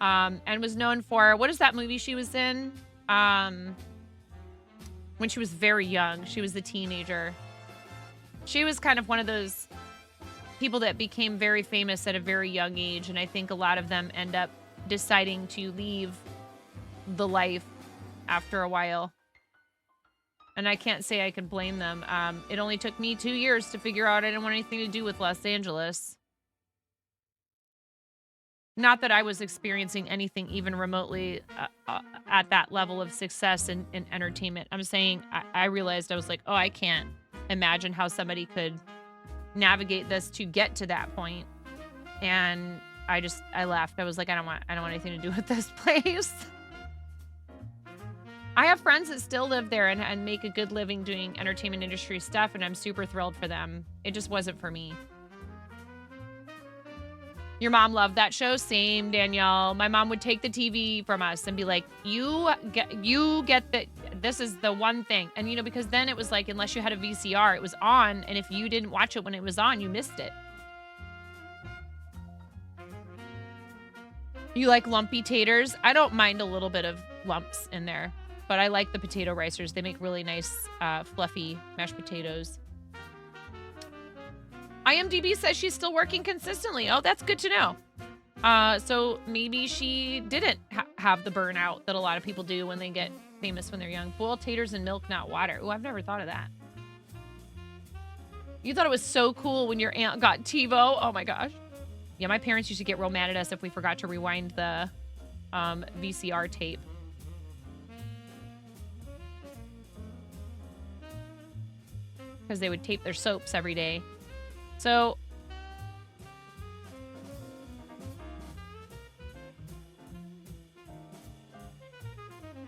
And was known for, what is that movie she was in? When she was very young. She was the teenager. She was kind of one of those people that became very famous at a very young age, and I think a lot of them end up deciding to leave the life after a while. And I can't say I can blame them. It only took me 2 years to figure out I didn't want anything to do with Los Angeles. Not that I was experiencing anything even remotely at that level of success in entertainment. I'm saying I realized I was like, oh, I can't imagine how somebody could navigate this to get to that point. And I left. I was like, I don't want anything to do with this place. I have friends that still live there and make a good living doing entertainment industry stuff, and I'm super thrilled for them. It just wasn't for me. Your mom loved that show? Same, Danielle. My mom would take the TV from us and be like, you get this is the one thing. And, you know, because then it was like, unless you had a VCR, it was on. And if you didn't watch it when it was on, you missed it. You like lumpy taters? I don't mind a little bit of lumps in there, but I like the potato ricers. They make really nice, fluffy mashed potatoes. IMDb says she's still working consistently. Oh, that's good to know. So maybe she didn't have the burnout that a lot of people do when they get famous when they're young. Boil taters in milk, not water. Oh, I've never thought of that. You thought it was so cool when your aunt got TiVo? Oh my gosh. Yeah, my parents used to get real mad at us if we forgot to rewind the VCR tape. Because they would tape their soaps every day. So,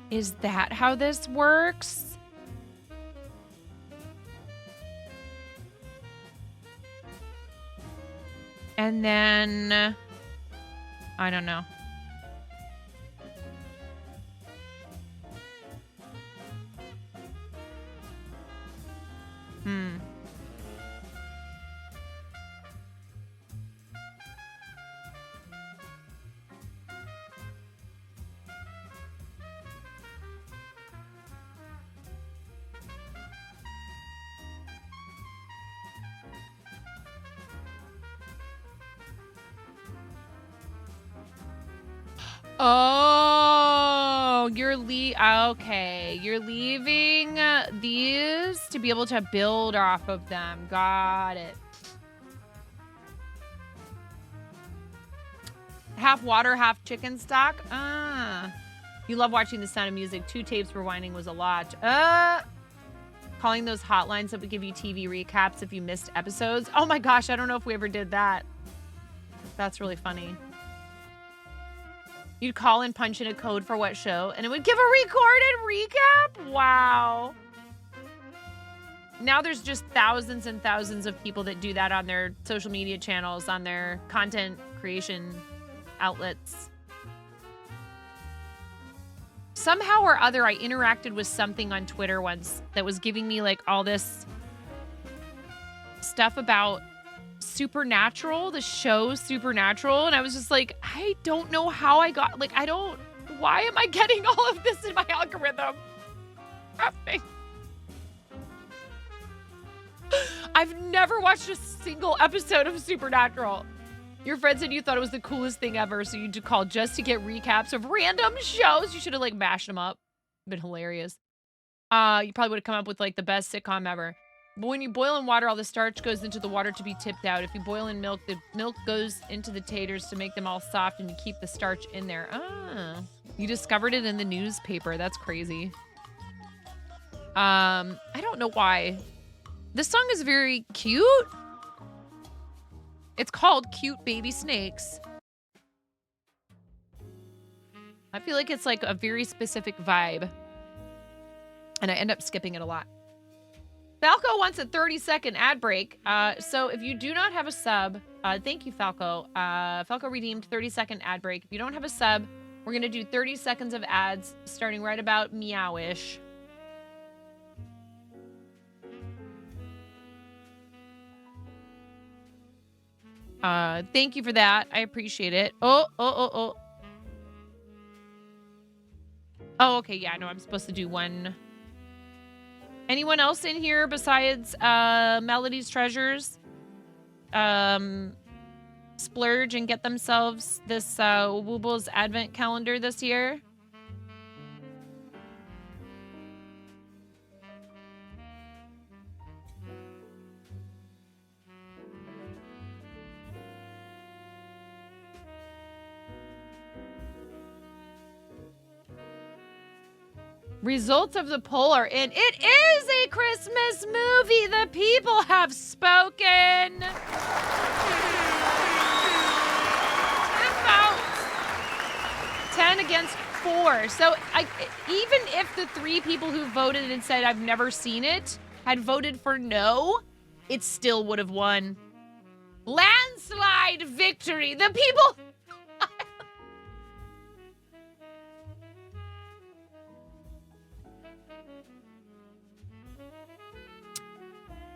is that how this works? And then I don't know. Oh, okay. You're leaving these to be able to build off of them. Got it. Half water, half chicken stock. You love watching The Sound of Music. 2 tapes rewinding was a lot. Calling those hotlines that would give you TV recaps if you missed episodes. Oh my gosh, I don't know if we ever did that. That's really funny. You'd call and punch in a code for what show, and it would give a recorded recap? Wow. Now there's just thousands and thousands of people that do that on their social media channels, on their content creation outlets. Somehow or other, I interacted with something on Twitter once that was giving me like all this stuff about Supernatural, the show Supernatural, and I was just like, I don't know how I got, like, why am I getting all of this in my algorithm? Nothing. I've never watched a single episode of Supernatural. Your friend said you thought it was the coolest thing ever, so you'd call just to get recaps of random shows. You should have, like, mashed them up. Been hilarious. You probably would have come up with, like, the best sitcom ever. But when you boil in water, all the starch goes into the water to be tipped out. If you boil in milk, the milk goes into the taters to make them all soft, and you keep the starch in there. You discovered it in the newspaper. That's crazy. I don't know why. This song is very cute. It's called Cute Baby Snakes. I feel like it's like a very specific vibe. And I end up skipping it a lot. Falco wants a 30-second ad break. So if you do not have a sub, thank you, Falco. Falco redeemed 30-second ad break. If you don't have a sub, we're going to do 30 seconds of ads starting right about meow-ish. Thank you for that. I appreciate it. Oh, okay. Yeah, no, I'm supposed to do one. Anyone else in here besides Melody's Treasures? Splurge and get themselves this Woobles Advent calendar this year? Results of the poll are in. It is a Christmas movie. The people have spoken. 10 votes. 10 against 4. So even if the 3 people who voted and said I've never seen it had voted for no, it still would have won. Landslide victory. The people...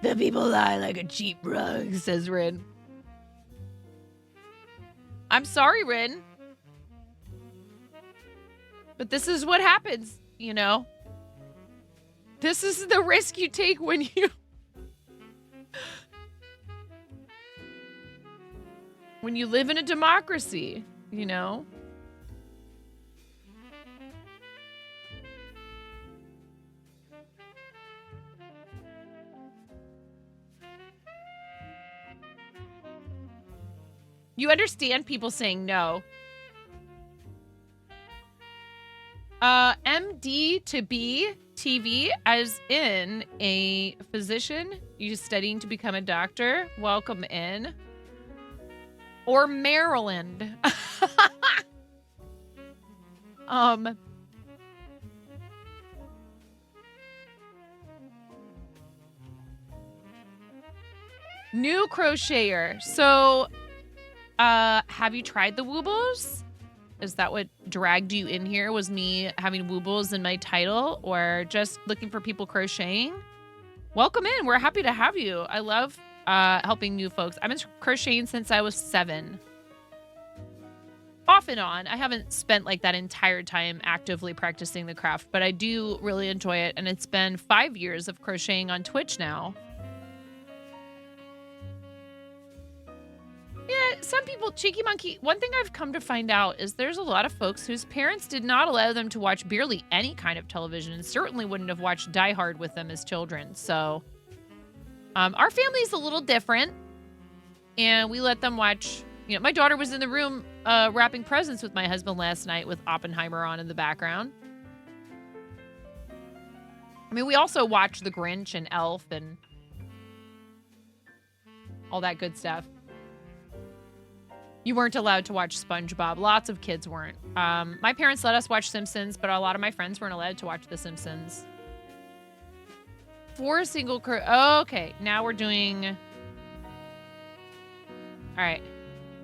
The people lie like a cheap rug, says Rin. I'm sorry, Rin. But this is what happens, you know? This is the risk you take when you... when you live in a democracy, you know? You understand people saying no. MD to B TV, as in a physician. You studying to become a doctor? Welcome in. Or Maryland. New crocheter. So have you tried the Woobles? Is that what dragged you in here? Was me having Woobles in my title, or just looking for people crocheting? Welcome in. We're happy to have you. I love helping new folks. I've been crocheting since I was 7. Off and on. I haven't spent like that entire time actively practicing the craft, but I do really enjoy it. And it's been 5 years of crocheting on Twitch now. Yeah, some people, Cheeky Monkey, one thing I've come to find out is there's a lot of folks whose parents did not allow them to watch barely any kind of television, and certainly wouldn't have watched Die Hard with them as children. So our family's a little different, and we let them watch. You know, my daughter was in the room wrapping presents with my husband last night with Oppenheimer on in the background. I mean, we also watched The Grinch and Elf and all that good stuff. You weren't allowed to watch SpongeBob. Lots of kids weren't. My parents let us watch Simpsons, but a lot of my friends weren't allowed to watch The Simpsons. 4 single okay, now we're doing... All right.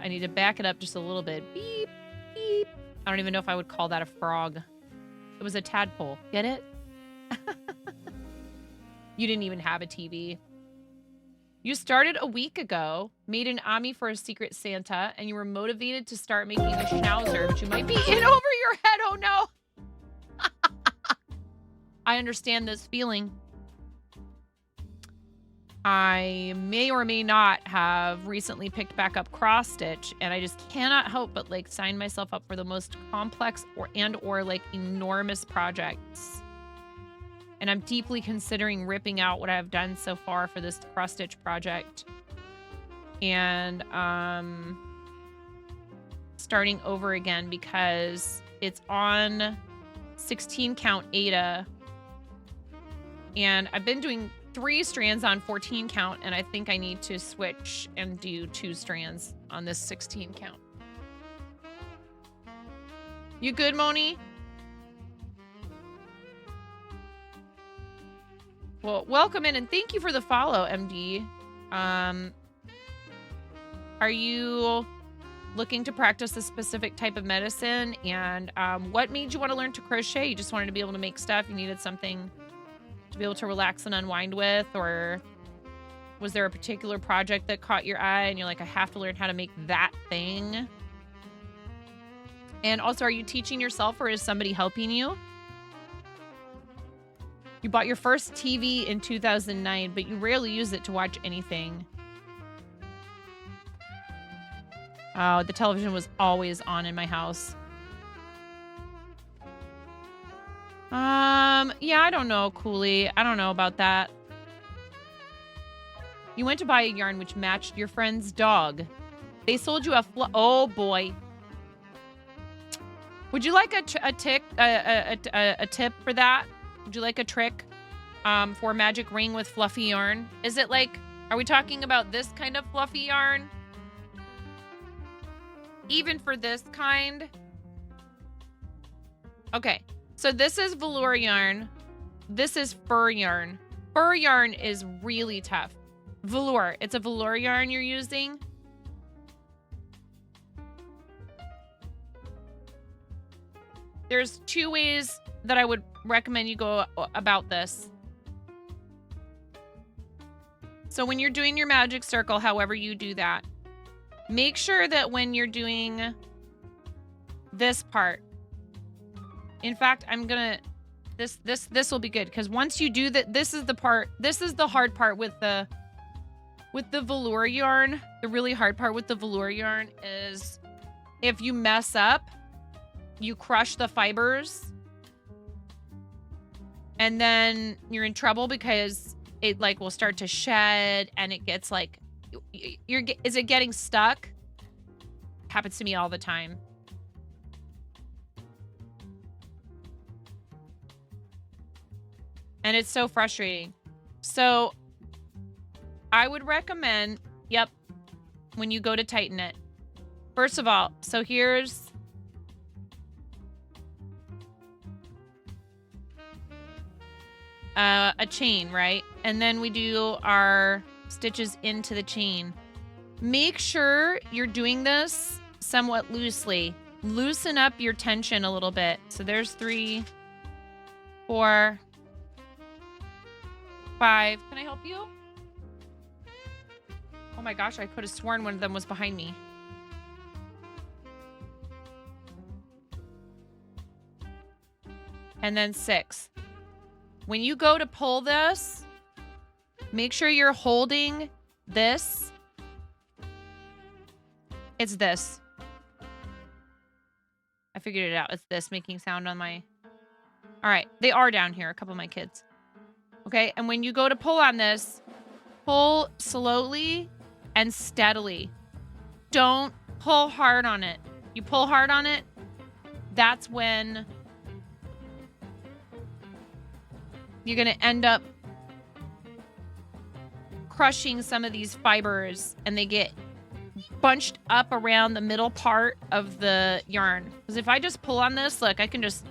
I need to back it up just a little bit. Beep, beep. I don't even know if I would call that a frog. It was a tadpole. Get it? You didn't even have a TV. You started a week ago, made an Ami for a Secret Santa, and you were motivated to start making a schnauzer, but you might be in over your head. Oh, no. I understand this feeling. I may or may not have recently picked back up cross stitch, and I just cannot help but like sign myself up for the most complex or like enormous projects. And I'm deeply considering ripping out what I've done so far for this cross stitch project and starting over again because it's on 16 count Ada, and I've been doing 3 strands on 14 count, and I think I need to switch and do 2 strands on this 16 count. You good, Moni? Well, welcome in, and thank you for the follow, MD. Are you looking to practice a specific type of medicine? And what made you want to learn to crochet? You just wanted to be able to make stuff? You needed something to be able to relax and unwind with? Or was there a particular project that caught your eye and you're like, I have to learn how to make that thing? And also, are you teaching yourself or is somebody helping you? You bought your first TV in 2009, but you rarely use it to watch anything. Oh, the television was always on in my house. Yeah, I don't know, Cooley. I don't know about that. You went to buy a yarn which matched your friend's dog. They sold you a oh boy. Would you like a tip for that? Would you like a trick for magic ring with fluffy yarn? Is it like, are we talking about this kind of fluffy yarn? Even for this kind? Okay, so this is velour yarn. This is fur yarn. Fur yarn is really tough. Velour, it's a velour yarn you're using. There's 2 ways that I would recommend you go about this. So when you're doing your magic circle, however you do that, make sure that when you're doing this part, in fact, I'm gonna, this will be good because once you do that, this is the part, this is the hard part with the velour yarn. The really hard part with the velour yarn is if you mess up, you crush the fibers and then you're in trouble because it like will start to shed and it gets like, is it getting stuck? Happens to me all the time. And it's so frustrating. So I would recommend, yep, when you go to tighten it. First of all, so here's a chain, right? And then we do our stitches into the chain. Make sure you're doing this somewhat loosely. Loosen up your tension a little bit. So there's 3, 4, 5. Can I help you? Oh my gosh, I could have sworn one of them was behind me. And then 6. When you go to pull this, make sure you're holding this. It's this. I figured it out. It's this making sound on my... All right. They are down here, a couple of my kids. Okay. And when you go to pull on this, pull slowly and steadily. Don't pull hard on it. You pull hard on it, that's when you're going to end up crushing some of these fibers and they get bunched up around the middle part of the yarn. Because if I just pull on this, look, I can just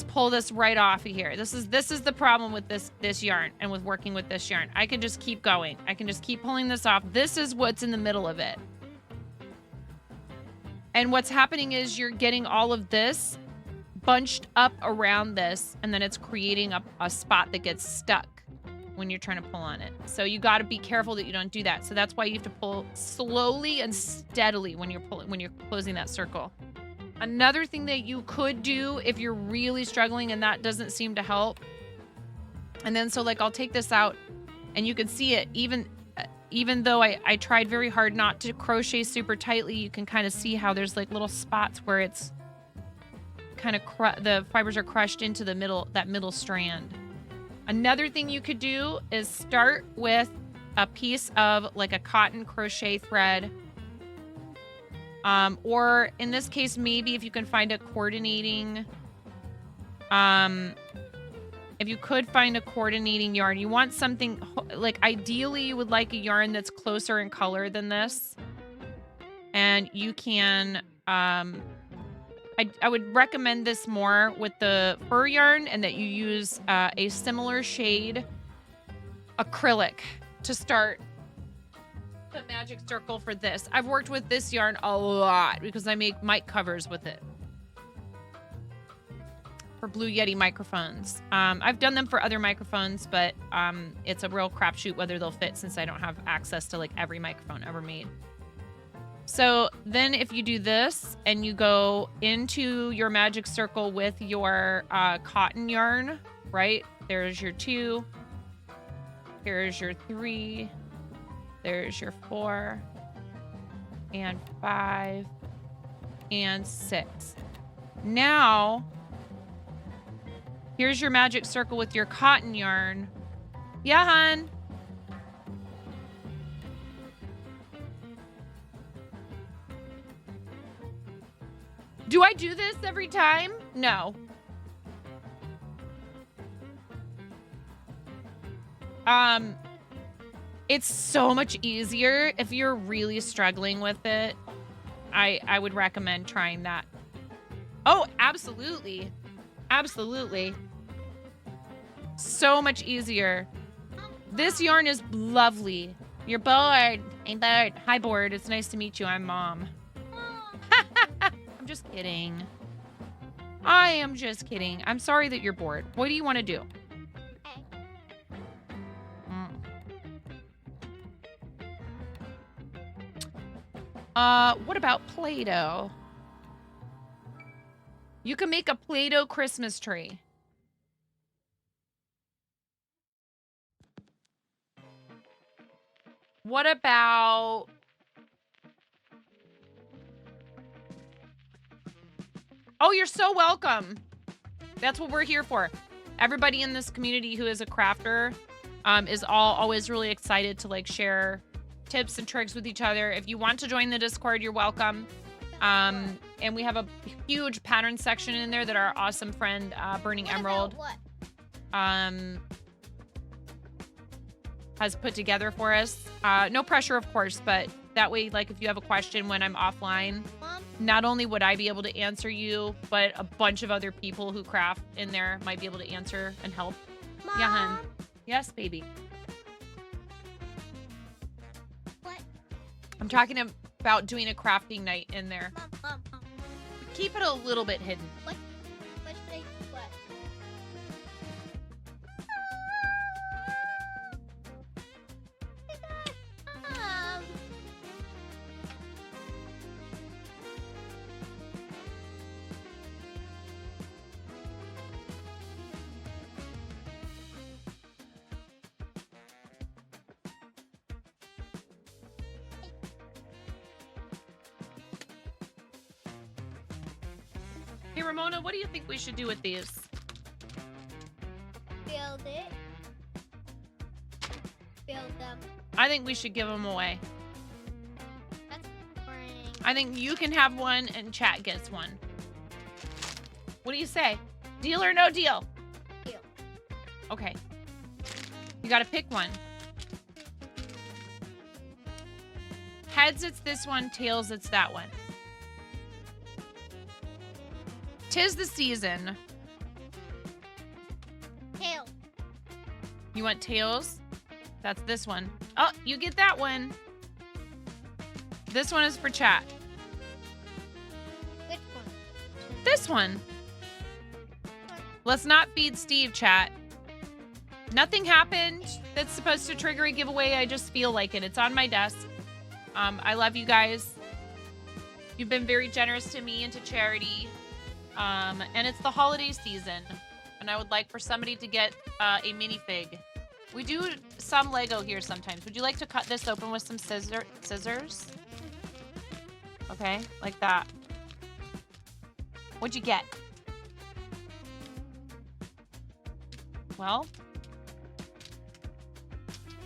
pull this right off of here. This is the problem with this yarn and with working with this yarn. I can just keep going. I can just keep pulling this off. This is what's in the middle of it. And what's happening is you're getting all of this bunched up around this, and then it's creating a spot that gets stuck when you're trying to pull on it. So you got to be careful that you don't do that. So that's why you have to pull slowly and steadily when you're closing that circle. Another thing that you could do if you're really struggling and that doesn't seem to help. And then so like I'll take this out and you can see it even though I tried very hard not to crochet super tightly, you can kind of see how there's like little spots where it's kind of the fibers are crushed into the middle strand. Another thing you could do is start with a piece of like a cotton crochet thread. Or in this case, maybe if you can find a coordinating, if you could find a coordinating yarn, you want something like ideally you would like a yarn that's closer in color than this. And you can, I would recommend this more with the fur yarn and that you use a similar shade acrylic to start the magic circle for this. I've worked with this yarn a lot because I make mic covers with it for Blue Yeti microphones. I've done them for other microphones, but it's a real crapshoot whether they'll fit since I don't have access to like every microphone ever made. So then if you do this and you go into your magic circle with your cotton yarn, right? There's your 2. Here's your 3. There's your 4 and 5 and 6. Now, here's your magic circle with your cotton yarn. Yeah, hon. Do I do this every time? No. It's so much easier if you're really struggling with it. I would recommend trying that. Oh, absolutely. Absolutely. So much easier. This yarn is lovely. You're bored. I'm bored. Hi, bored. It's nice to meet you. I'm Mom. I'm just kidding. I am just kidding. I'm sorry that you're bored. What do you want to do? What about Play-Doh? You can make a Play-Doh Christmas tree. What about... Oh, you're so welcome. That's what we're here for. Everybody in this community who is a crafter is always really excited to like share tips and tricks with each other. If you want to join the Discord, you're welcome. And we have a huge pattern section in there that our awesome friend Burning Emerald has put together for us. No pressure, of course, but that way, like if you have a question when I'm offline, not only would I be able to answer you, but a bunch of other people who craft in there might be able to answer and help. Mom? Yeah, hun. Yes, baby. I'm talking about doing a crafting night in there. Mom. Keep it a little bit hidden. What should I do? What? Hey, Ramona, what do you think we should do with these? Build it. Build them. I think we should give them away. That's boring. I think you can have one and chat gets one. What do you say? Deal or no deal? Deal. Okay. You gotta pick one. Heads, it's this one. Tails, it's that one. 'Tis the season. Tail. You want tails? That's this one. Oh, you get that one. This one is for chat. Which one? This one. Let's not feed Steve, chat. Nothing happened that's supposed to trigger a giveaway. I just feel like it. It's on my desk. I love you guys. You've been very generous to me and to charity. And it's the holiday season. And I would like for somebody to get a minifig. We do some Lego here sometimes. Would you like to cut this open with some scissors? Okay, like that. What'd you get? Well.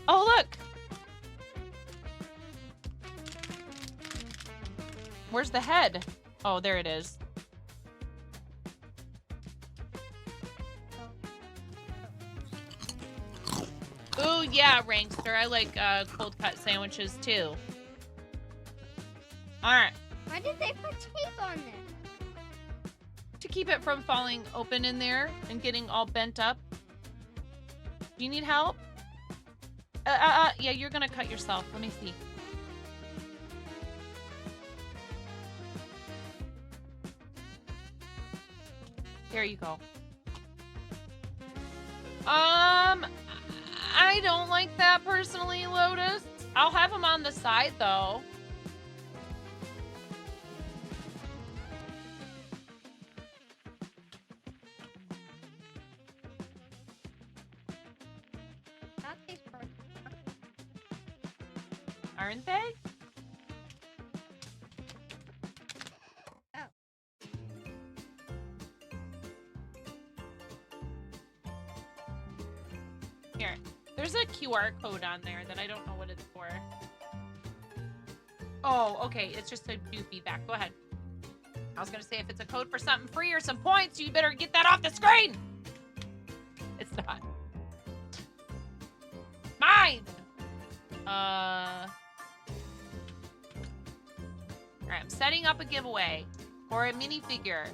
Oh, look. Where's the head? Oh, there it is. Ooh, yeah, Rankster. I like cold cut sandwiches too. Alright. Why did they put tape on there? To keep it from falling open in there and getting all bent up. Do you need help? Yeah, you're gonna cut yourself. Let me see. There you go. I don't like that personally, Lotus. I'll have them on the side though. Aren't they? Oh. Here. There's a QR code on there that I don't know what it's for. Oh, okay. It's just a new feedback. Go ahead. I was going to say if it's a code for something free or some points, you better get that off the screen. It's not. Mine! Alright, I'm setting up a giveaway for a minifigure.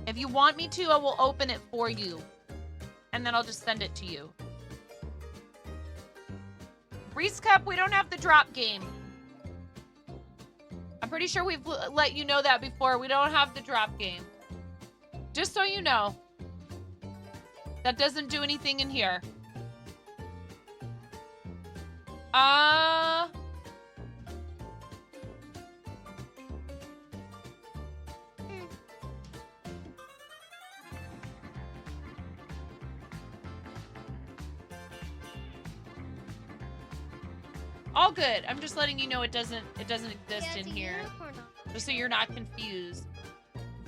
If you want me to, I will open it for you. And then I'll just send it to you. Reese Cup, we don't have the drop game. I'm pretty sure we've let you know that before. We don't have the drop game. Just so you know. That doesn't do anything in here. All good. I'm just letting you know it doesn't exist in here. Just so you're not confused.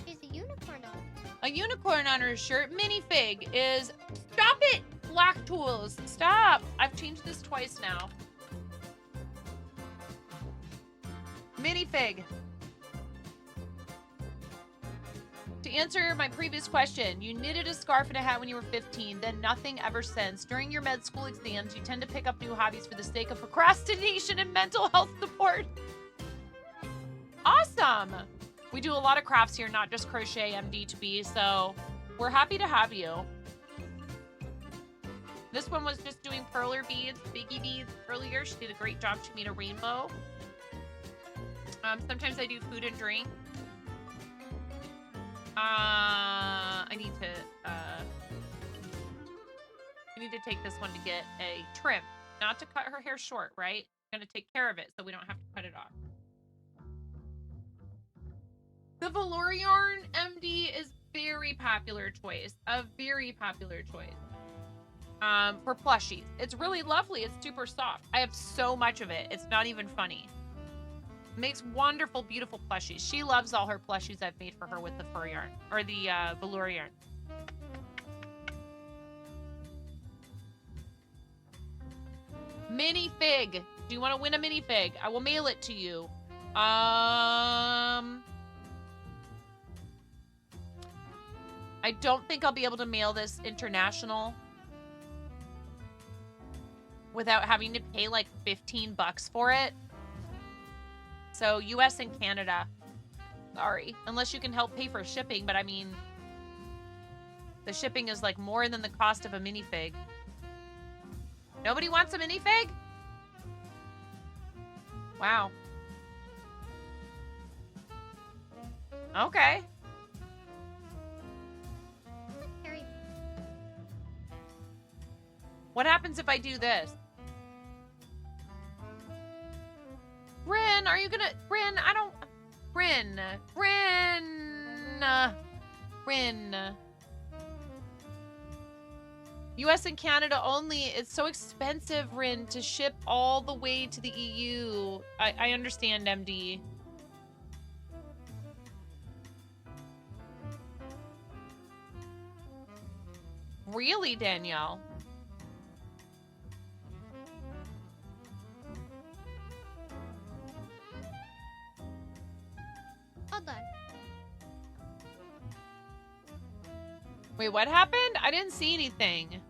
She's a unicorn on. A unicorn on her shirt. Minifig is... Stop it! Black Tools. Stop! I've changed this twice now. Minifig. To answer my previous question, you knitted a scarf and a hat when you were 15, then nothing ever since. During your med school exams, you tend to pick up new hobbies for the sake of procrastination and mental health support. Awesome! We do a lot of crafts here, not just crochet MD2B, so we're happy to have you. This one was just doing perler beads, biggie beads earlier. She did a great job. She made a rainbow. Sometimes I do food and drink. I need to take this one to get a trim. Not to cut her hair short, right? I'm gonna take care of it so we don't have to cut it off. The velour yarn MD is very popular choice. A very popular choice. For plushies. It's really lovely. It's super soft. I have so much of it. It's not even funny. Makes wonderful, beautiful plushies. She loves all her plushies I've made for her with the fur yarn. Or the velour yarn. Minifig. Do you want to win a minifig? I will mail it to you. I don't think I'll be able to mail this international without having to pay like $15 for it. So US and Canada. Sorry. Unless you can help pay for shipping, but I mean, the shipping is like more than the cost of a minifig. Nobody wants a minifig? Wow. Okay. What happens if I do this? Bryn, are you gonna... Bryn, I don't... Bryn. US and Canada only. It's so expensive, Rin, to ship all the way to the EU. I understand, MD. Really, Danielle? All done. Wait, what happened? I didn't see anything.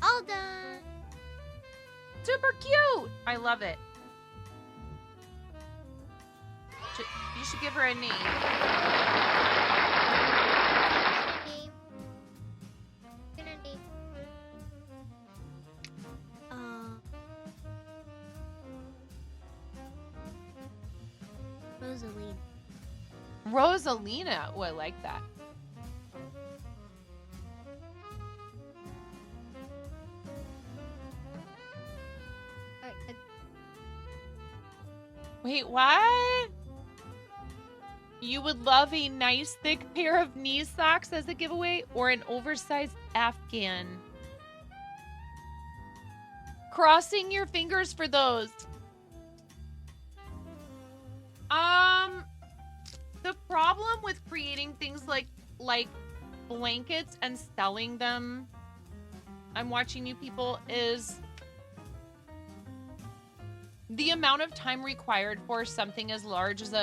All done. Super cute. I love it. You should give her a name. Rosalina. Rosalina. Oh, I like that. Wait, what? You would love a nice thick pair of knee socks as a giveaway or an oversized Afghan. Crossing your fingers for those. The problem with creating things like blankets and selling them, I'm watching you people, is the amount of time required for something as large as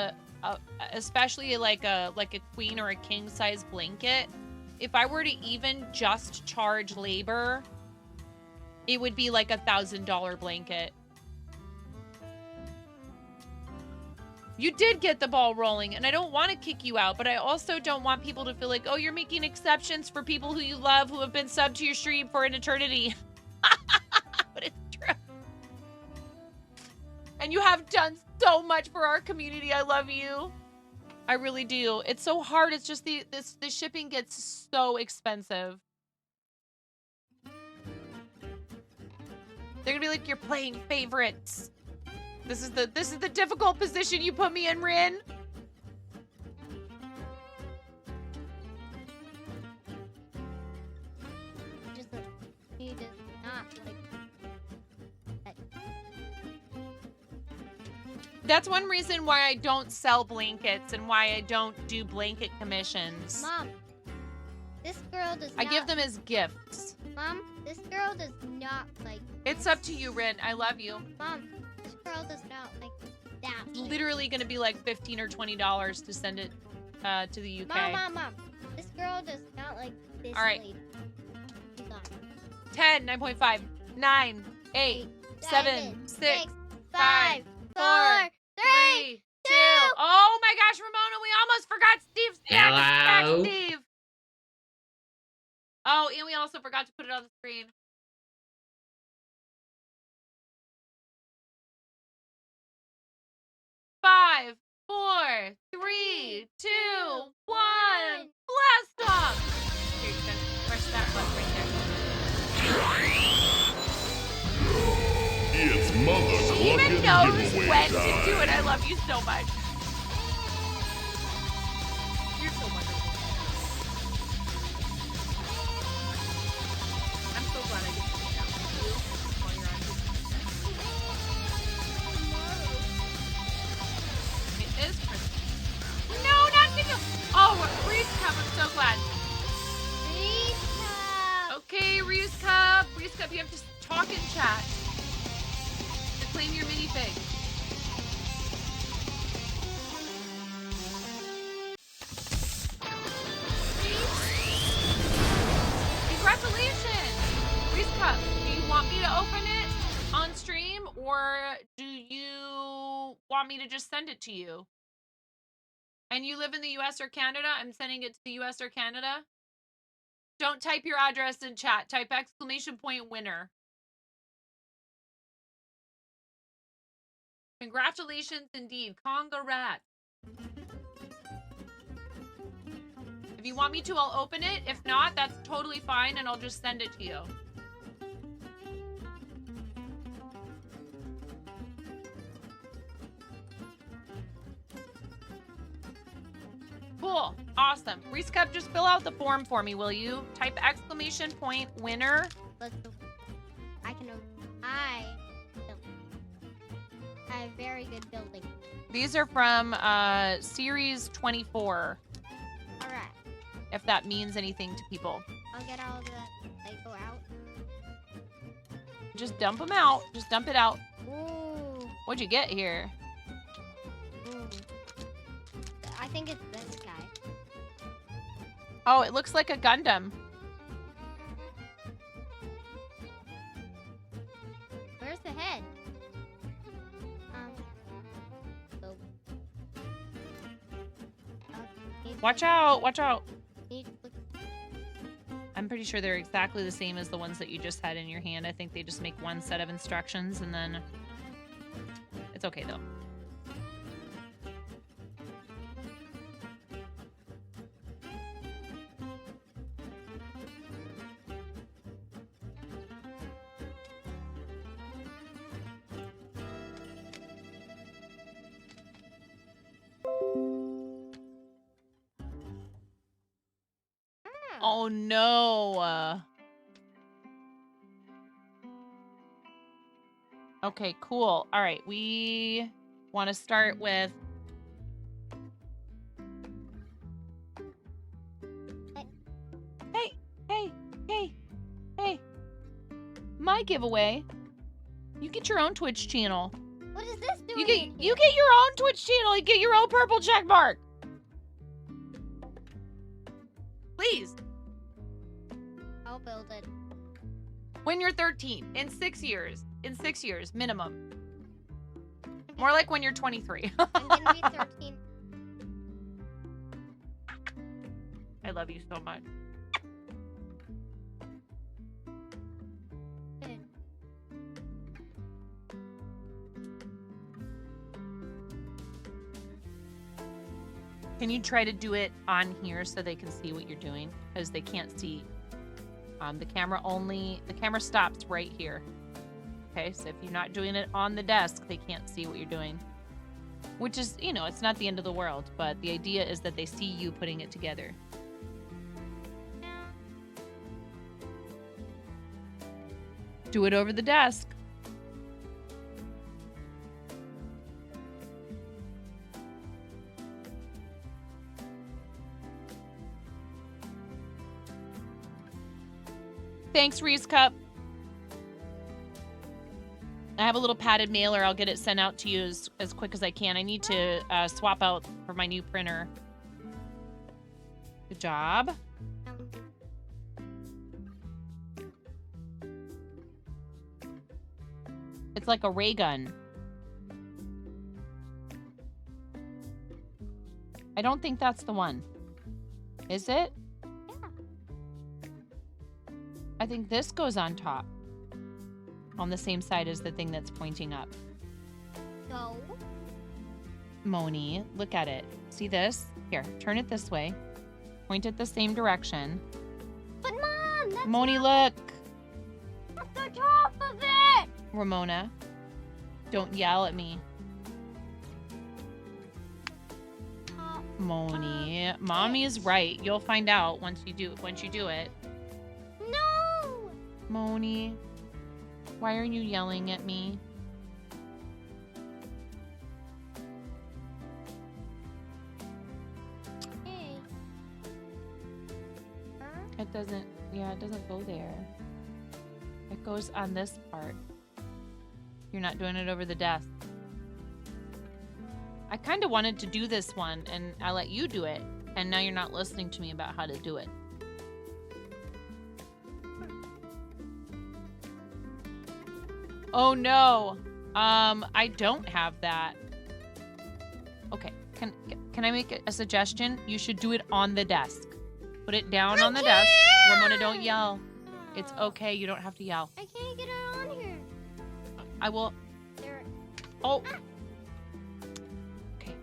especially like a queen or a king size blanket. If I were to even just charge labor, it would be like $1,000 blanket. You did get the ball rolling, and I don't want to kick you out, but I also don't want people to feel like, oh, you're making exceptions for people who you love who have been subbed to your stream for an eternity. But it's true. And you have done so much for our community. I love you. I really do. It's so hard. It's just the shipping gets so expensive. They're gonna be like, you're playing favorites. This is the difficult position you put me in, Rin. He does not like that. That's one reason why I don't sell blankets and why I don't do blanket commissions. Mom, this girl does I give them as gifts. Mom, this girl does not like. It's up to you, Rin. I love you. Mom, this girl does not like that. It's literally going to be like $15 or $20 to send it to the UK. Mom. This girl does not like this All right. lady. She's on. 10, 9.5, 9, 8, 7, 6, 5, 4, 3, 2. Oh my gosh, Ramona, we almost forgot Steve's back. Hello? Steve. Oh, and we also forgot to put it on the screen. Five, 4, 3, 2, 1. Blast off! Here, you guys press that button right there. It's Mother She Clucking even knows giveaway when time. to do it. I love you so much. You're so wonderful. I'm so glad I get to hang out with you while you're on Disney. It is Christmas. No, not video. Oh, Reese Cup. I'm so glad. Reese Cup. Okay, Reese Cup. Reese Cup, you have to talk and chat to claim your minifig. Congratulations! Reese Cup, do you want me to open it on stream or do you want me to just send it to you? And you live in the US or Canada? I'm sending it to the US or Canada. Don't type your address in chat. Type !winner. Congratulations indeed. Congrats. If you want me to, I'll open it. If not, that's totally fine and I'll just send it to you. Cool. Awesome. Reese Cup, just fill out the form for me, will you? Type !winner. Let's go. I have very good building. These are from series 24. All right. If that means anything to people. I'll get all the Lego out. Just dump them out. Just dump it out. Ooh. What'd you get here? Ooh. I think it's this guy. Oh, it looks like a Gundam. Where's the head? So. Watch out. Watch out. Need to look. I'm pretty sure they're exactly the same as the ones that you just had in your hand. I think they just make one set of instructions and then it's okay though. Oh no. Okay, cool. All right, we want to start with Hey. My giveaway. You get your own Twitch channel. What is this doing? You get your own Twitch channel. You get your own purple check mark. Please. I'll build it. When you're 13, in 6 years. In 6 years, minimum. More like when you're 23. I'm gonna be 13. I love you so much. Can you try to do it on here so they can see what you're doing? Because they can't see. The camera stops right here. Okay, so if you're not doing it on the desk, they can't see what you're doing. Which is, you know, it's not the end of the world, but the idea is that they see you putting it together. Do it over the desk. Thanks, Reese Cup. I have a little padded mailer. I'll get it sent out to you as quick as I can. I need to swap out for my new printer. Good job. It's like a ray gun. I don't think that's the one. Is it? Yeah. I think this goes on top. On the same side as the thing that's pointing up. So? Moni, look at it. See this? Here, turn it this way. Point it the same direction. But Mom, that's Moni, look. the top of it. Ramona, don't yell at me. Moni, Mommy is right. You'll find out once you do it. No. Moni, why are you yelling at me? Hey. It doesn't go there. It goes on this part. You're not doing it over the desk. I kind of wanted to do this one, and I let you do it, and now you're not listening to me about how to do it. Oh no, I don't have that. Okay, can I make a suggestion? You should do it on the desk. Put it down on the desk. Ramona, don't yell. It's okay, you don't have to yell. I can't get it on here. I will. There. Oh. Okay.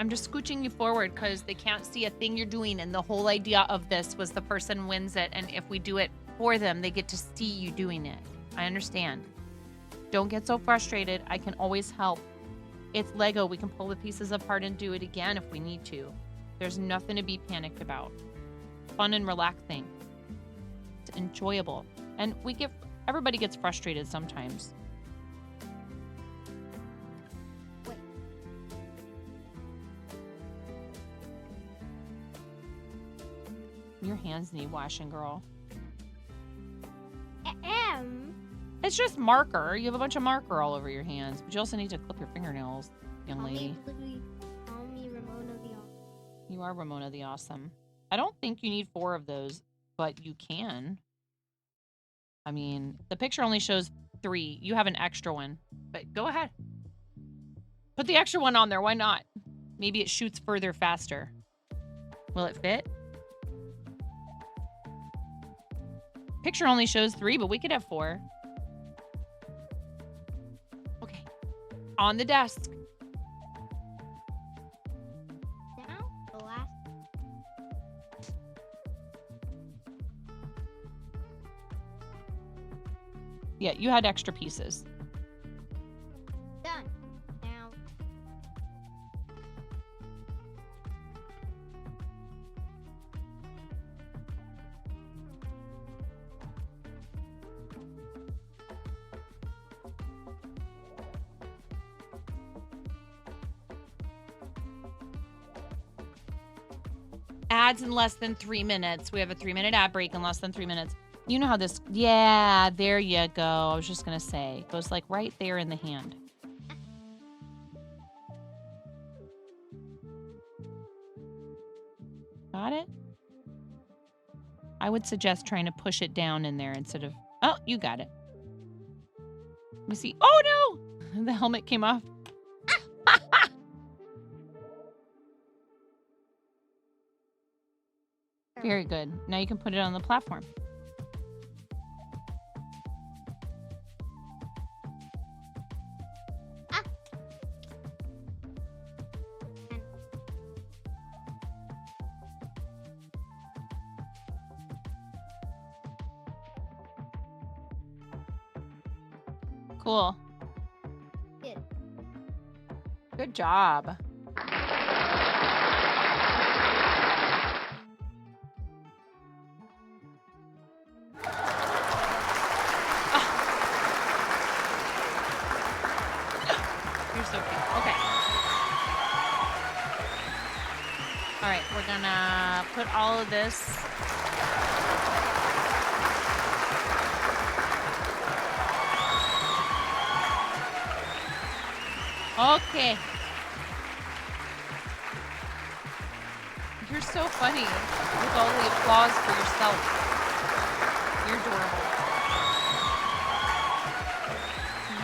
I'm just scooching you forward because they can't see a thing you're doing, and the whole idea of this was the person wins it, and if we do it for them, they get to see you doing it. I understand. Don't get so frustrated. I can always help. It's Lego. We can pull the pieces apart and do it again if we need to. There's nothing to be panicked about. Fun and relaxing. It's enjoyable. And everybody gets frustrated sometimes. Wait. Your hands need washing, girl. It's It's just marker. You have a bunch of marker all over your hands, but you also need to clip your fingernails, young lady. Call me Ramona the Awesome. You are Ramona the Awesome. I don't think you need 4 of those, but you can. I mean, the picture only shows 3. You have an extra one, but go ahead. Put the extra one on there. Why not? Maybe it shoots further faster. Will it fit? Picture only shows 3, but we could have 4. Okay. On the desk. Now, the last. Yeah, you had extra pieces. Done. Now. Ads in less than 3 minutes. We have a 3-minute ad break in less than 3 minutes. You know how this... Yeah, there you go. I was just going to say. It goes like right there in the hand. Got it? I would suggest trying to push it down in there instead of... Oh, you got it. Let me see. Oh, no! The helmet came off. Very good. Now you can put it on the platform. Cool. Good. Good job. You're so cute. Okay. All right, we're gonna put all of this. Okay. You're so funny with all the applause for yourself. You're adorable.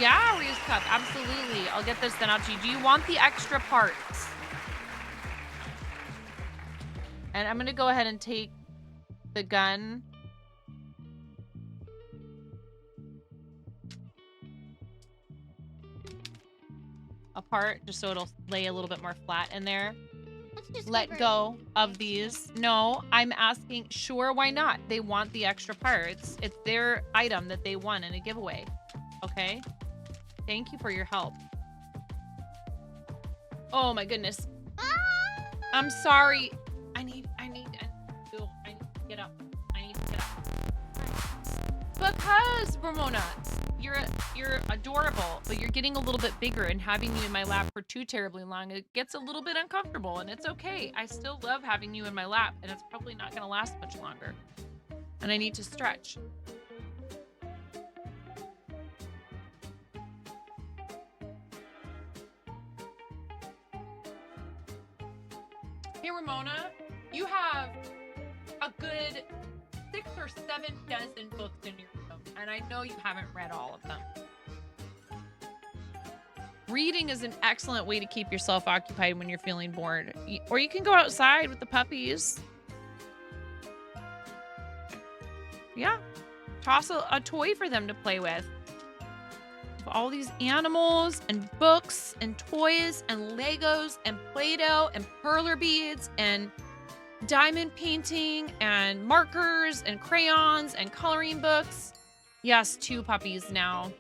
Yeah, Reeves Cup, absolutely. I'll get this sent out to you. Do you want the extra parts? And I'm gonna go ahead and take the gun. apart just so it'll lay a little bit more flat in there. Let's just Let give her go of extra. these. No, I'm asking, sure, why not? They want the extra parts. It's their item that they won in a giveaway. Okay? Thank you for your help. Oh my goodness. I'm sorry. I need to get up. I need to get up. Because, Ramona, you're adorable, but you're getting a little bit bigger, and having you in my lap for too terribly long, it gets a little bit uncomfortable, and it's okay. I still love having you in my lap, and it's probably not going to last much longer. And I need to stretch. Hey, Ramona, you have a good 6 or 7 dozen books in your room, and I know you haven't read all of them. Reading is an excellent way to keep yourself occupied when you're feeling bored. Or you can go outside with the puppies. Yeah. Toss a toy for them to play with. All these animals and books and toys and Legos and Play-Doh and perler beads and diamond painting and markers and crayons and coloring books. Yes, 2 puppies now.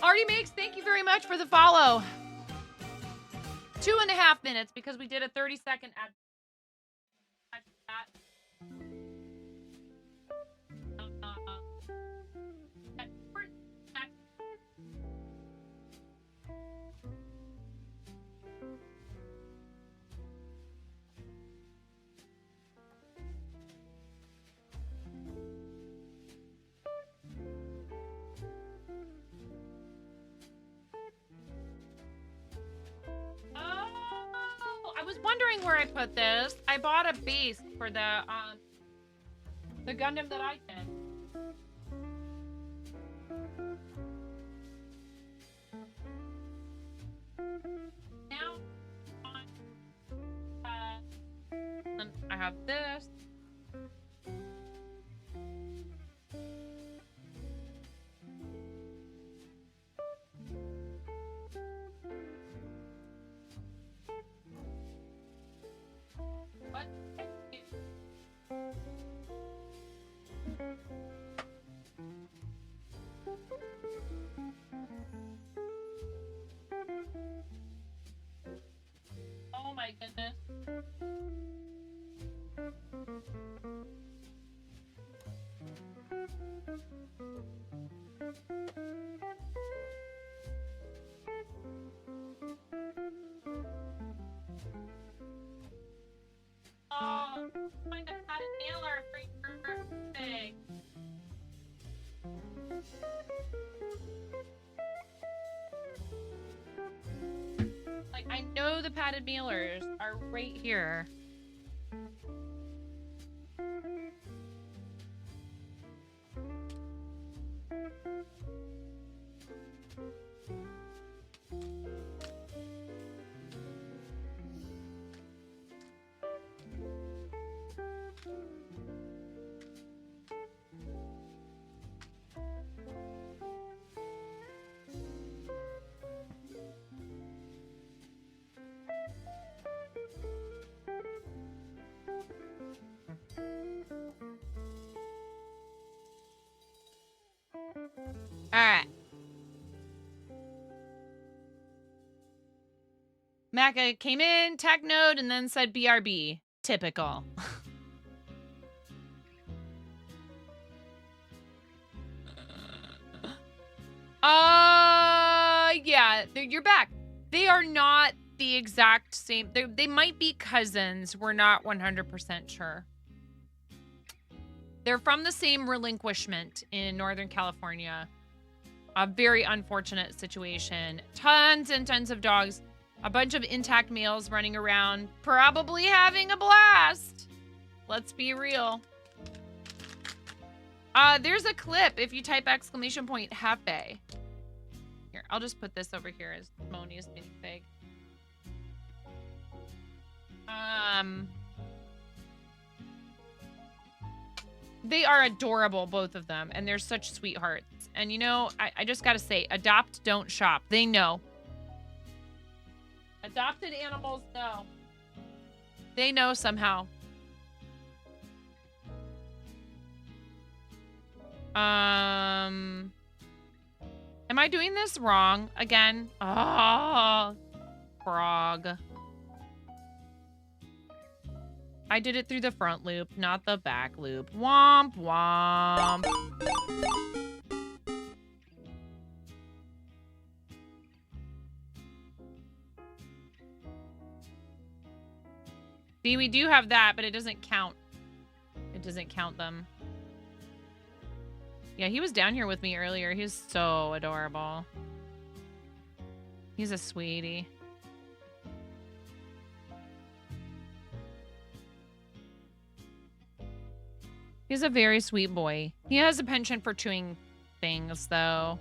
Artie Makes, thank you very much for the follow. 2.5 minutes because we did a 30-second ad. I was wondering where I put this. I bought a base for the Gundam that I did. Now, I have this. What? Oh my goodness. Oh, find a padded nailer for your birthday. Like, I know the padded mailers are right here. All right. Macca came in, tech node, and then said BRB. Typical. Yeah, you're back. They are not the exact same. They might be cousins. We're not 100% sure. They're from the same relinquishment in Northern California. A very unfortunate situation. Tons and tons of dogs A bunch of intact males running around, probably having a blast. Let's be real. There's a clip if you type ! Happy. Here, I'll just put this over here as Moni's minifig. They are adorable, both of them, and they're such sweethearts. And you know, I just gotta say, adopt, don't shop. They know. Adopted animals know. They know somehow. Am I doing this wrong again? Oh, frog. I did it through the front loop, not the back loop. Womp womp. See, we do have that, but it doesn't count. It doesn't count them. Yeah, he was down here with me earlier. He was so adorable. He's a sweetie. He's a very sweet boy. He has a penchant for chewing things, though.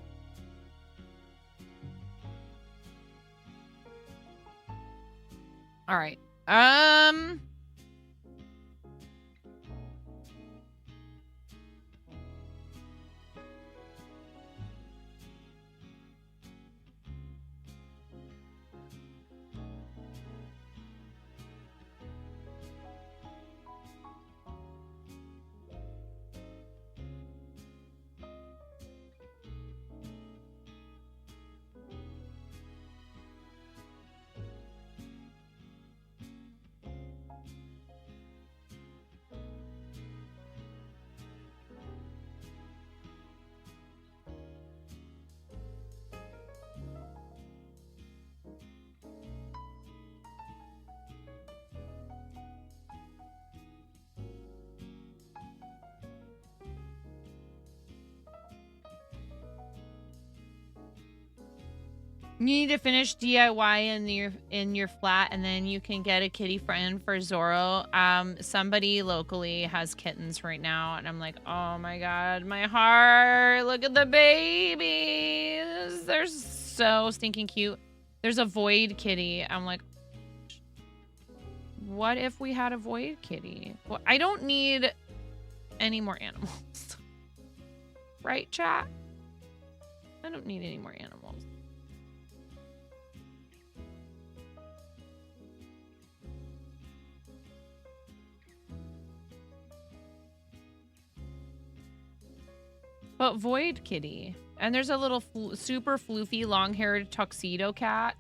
All right. You need to finish DIY in your flat, and then you can get a kitty friend for Zoro. Somebody locally has kittens right now, and I'm like, oh my god, my heart! Look at the babies. They're so stinking cute. There's a void kitty. I'm like, what if we had a void kitty? Well, I don't need any more animals, right, chat? I don't need any more animals. But void kitty. And there's a little super floofy long-haired tuxedo cat.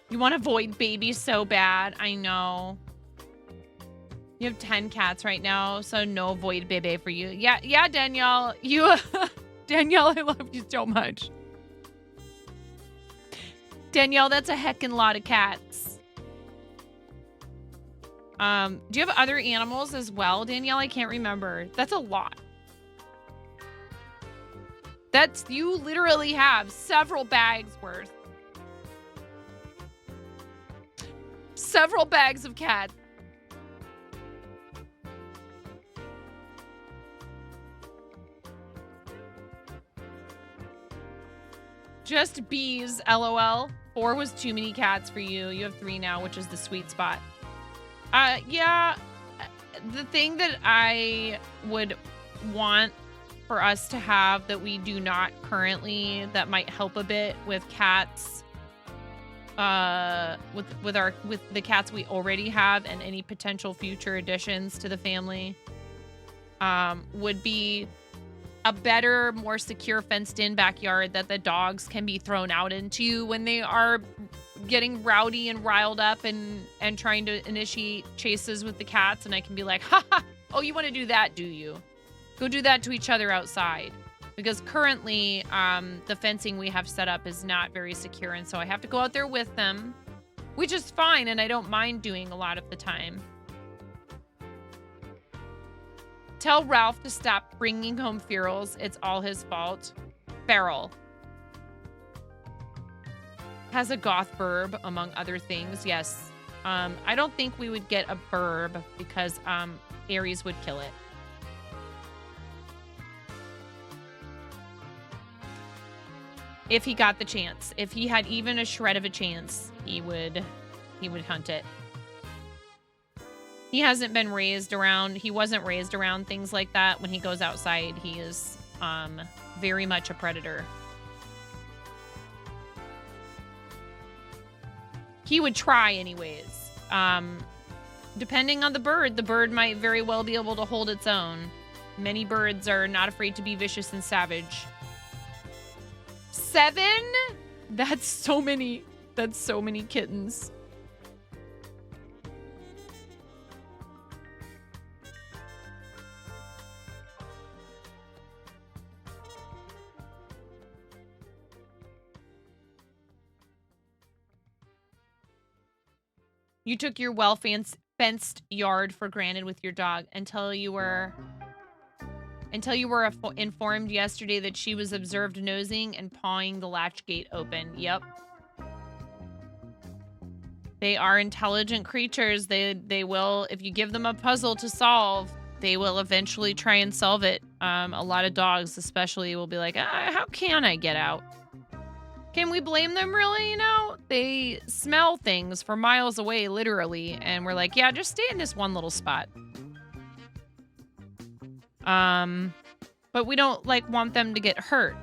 You want a void baby so bad. I know. You have 10 cats right now, so no void baby for you. Yeah, Danielle. Danielle, I love you so much. Danielle, that's a heckin' lot of cats. Do you have other animals as well, Danielle? I can't remember. That's a lot. You literally have several bags worth. Several bags of cats. Just bees, LOL. 4 was too many cats for you. You have 3 now, which is the sweet spot. Yeah. The thing that I would want for us to have that we do not currently, that might help a bit with cats, with the cats we already have and any potential future additions to the family, would be a better, more secure fenced-in backyard that the dogs can be thrown out into when they are getting rowdy and riled up and trying to initiate chases with the cats, and I can be like, ha ha, oh, you want to do that, do you? Go do that to each other outside. Because currently, the fencing we have set up is not very secure, and so I have to go out there with them, which is fine, and I don't mind doing a lot of the time. Tell Ralph to stop bringing home ferals. It's all his fault. Feral. Has a goth burb, among other things. Yes. I don't think we would get a burb because Aries would kill it. If he got the chance. If he had even a shred of a chance, he would hunt it. He hasn't been raised around, he wasn't raised around things like that. When he goes outside, he is very much a predator. He would try anyways. Depending on the bird might very well be able to hold its own. Many birds are not afraid to be vicious and savage. 7? That's so many. That's so many kittens. You took your well-fenced yard for granted with your dog until you were informed yesterday that she was observed nosing and pawing the latch gate open. Yep. They are intelligent creatures. They will, if you give them a puzzle to solve, they will eventually try and solve it. A lot of dogs especially will be like, how can I get out? Can we blame them really? You know, they smell things from miles away, literally. And we're like, yeah, just stay in this one little spot. But we don't want them to get hurt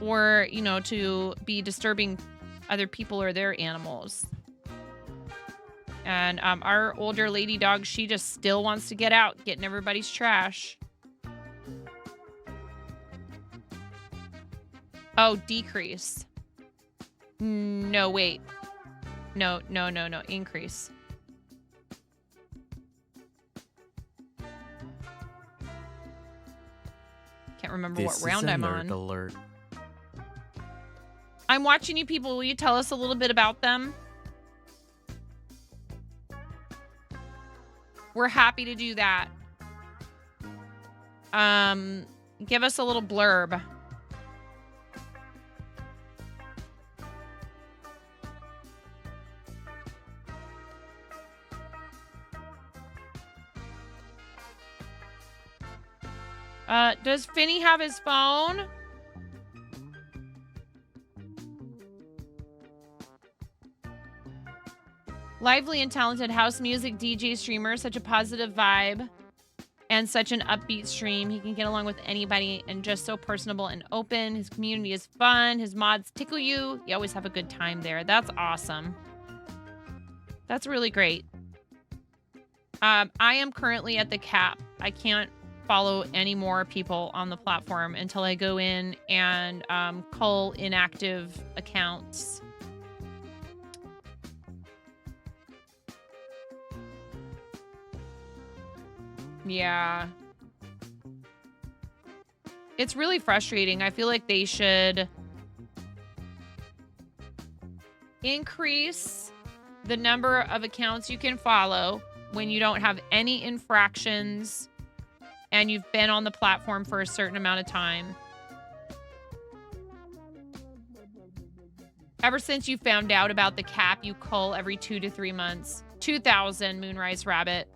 or, to be disturbing other people or their animals. And our older lady dog, she just still wants to get out, get in everybody's trash. Oh, decrease. No, wait. No. Increase. Can't remember what round I'm on. Alert. I'm watching you people. Will you tell us a little bit about them? We're happy to do that. Give us a little blurb. Does Finny have his phone? Lively and talented house music DJ streamer, such a positive vibe and such an upbeat stream. He can get along with anybody and just so personable and open. His community is fun. His mods tickle you. You always have a good time there. That's awesome. That's really great. I am currently at the cap. I can't follow any more people on the platform until I go in and cull inactive accounts. Yeah. It's really frustrating. I feel like they should increase the number of accounts you can follow when you don't have any infractions and you've been on the platform for a certain amount of time. Ever since you found out about the cap, you cull every 2 to 3 months. 2,000, Moonrise Rabbit.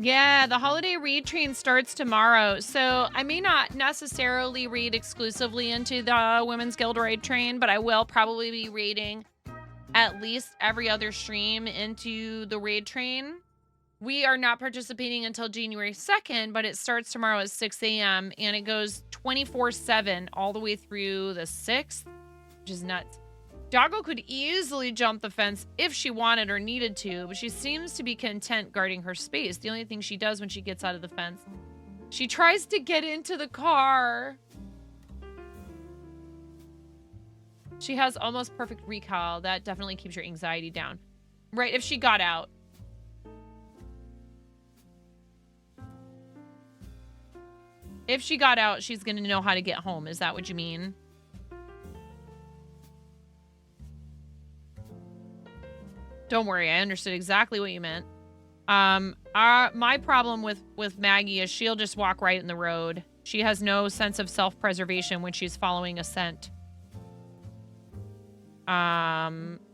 Yeah, the holiday read train starts tomorrow. So I may not necessarily read exclusively into the Women's Guild raid train, but I will probably be reading at least every other stream into the raid train. We are not participating until January 2nd, but it starts tomorrow at 6 a.m. and it goes 24/7 all the way through the 6th, which is nuts. Doggo could easily jump the fence if she wanted or needed to, but she seems to be content guarding her space. The only thing she does when she gets out of the fence, she tries to get into the car. She has almost perfect recall. That definitely keeps your anxiety down. Right, if she got out. If she got out, she's going to know how to get home. Is that what you mean? Don't worry, I understood exactly what you meant. My problem with Maggie is she'll just walk right in the road. She has no sense of self-preservation when she's following a scent.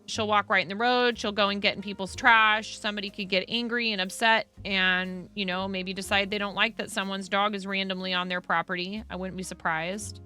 She'll walk right in the road. She'll go and get in people's trash. Somebody could get angry and upset and, you know, maybe decide they don't like that someone's dog is randomly on their property. I wouldn't be surprised.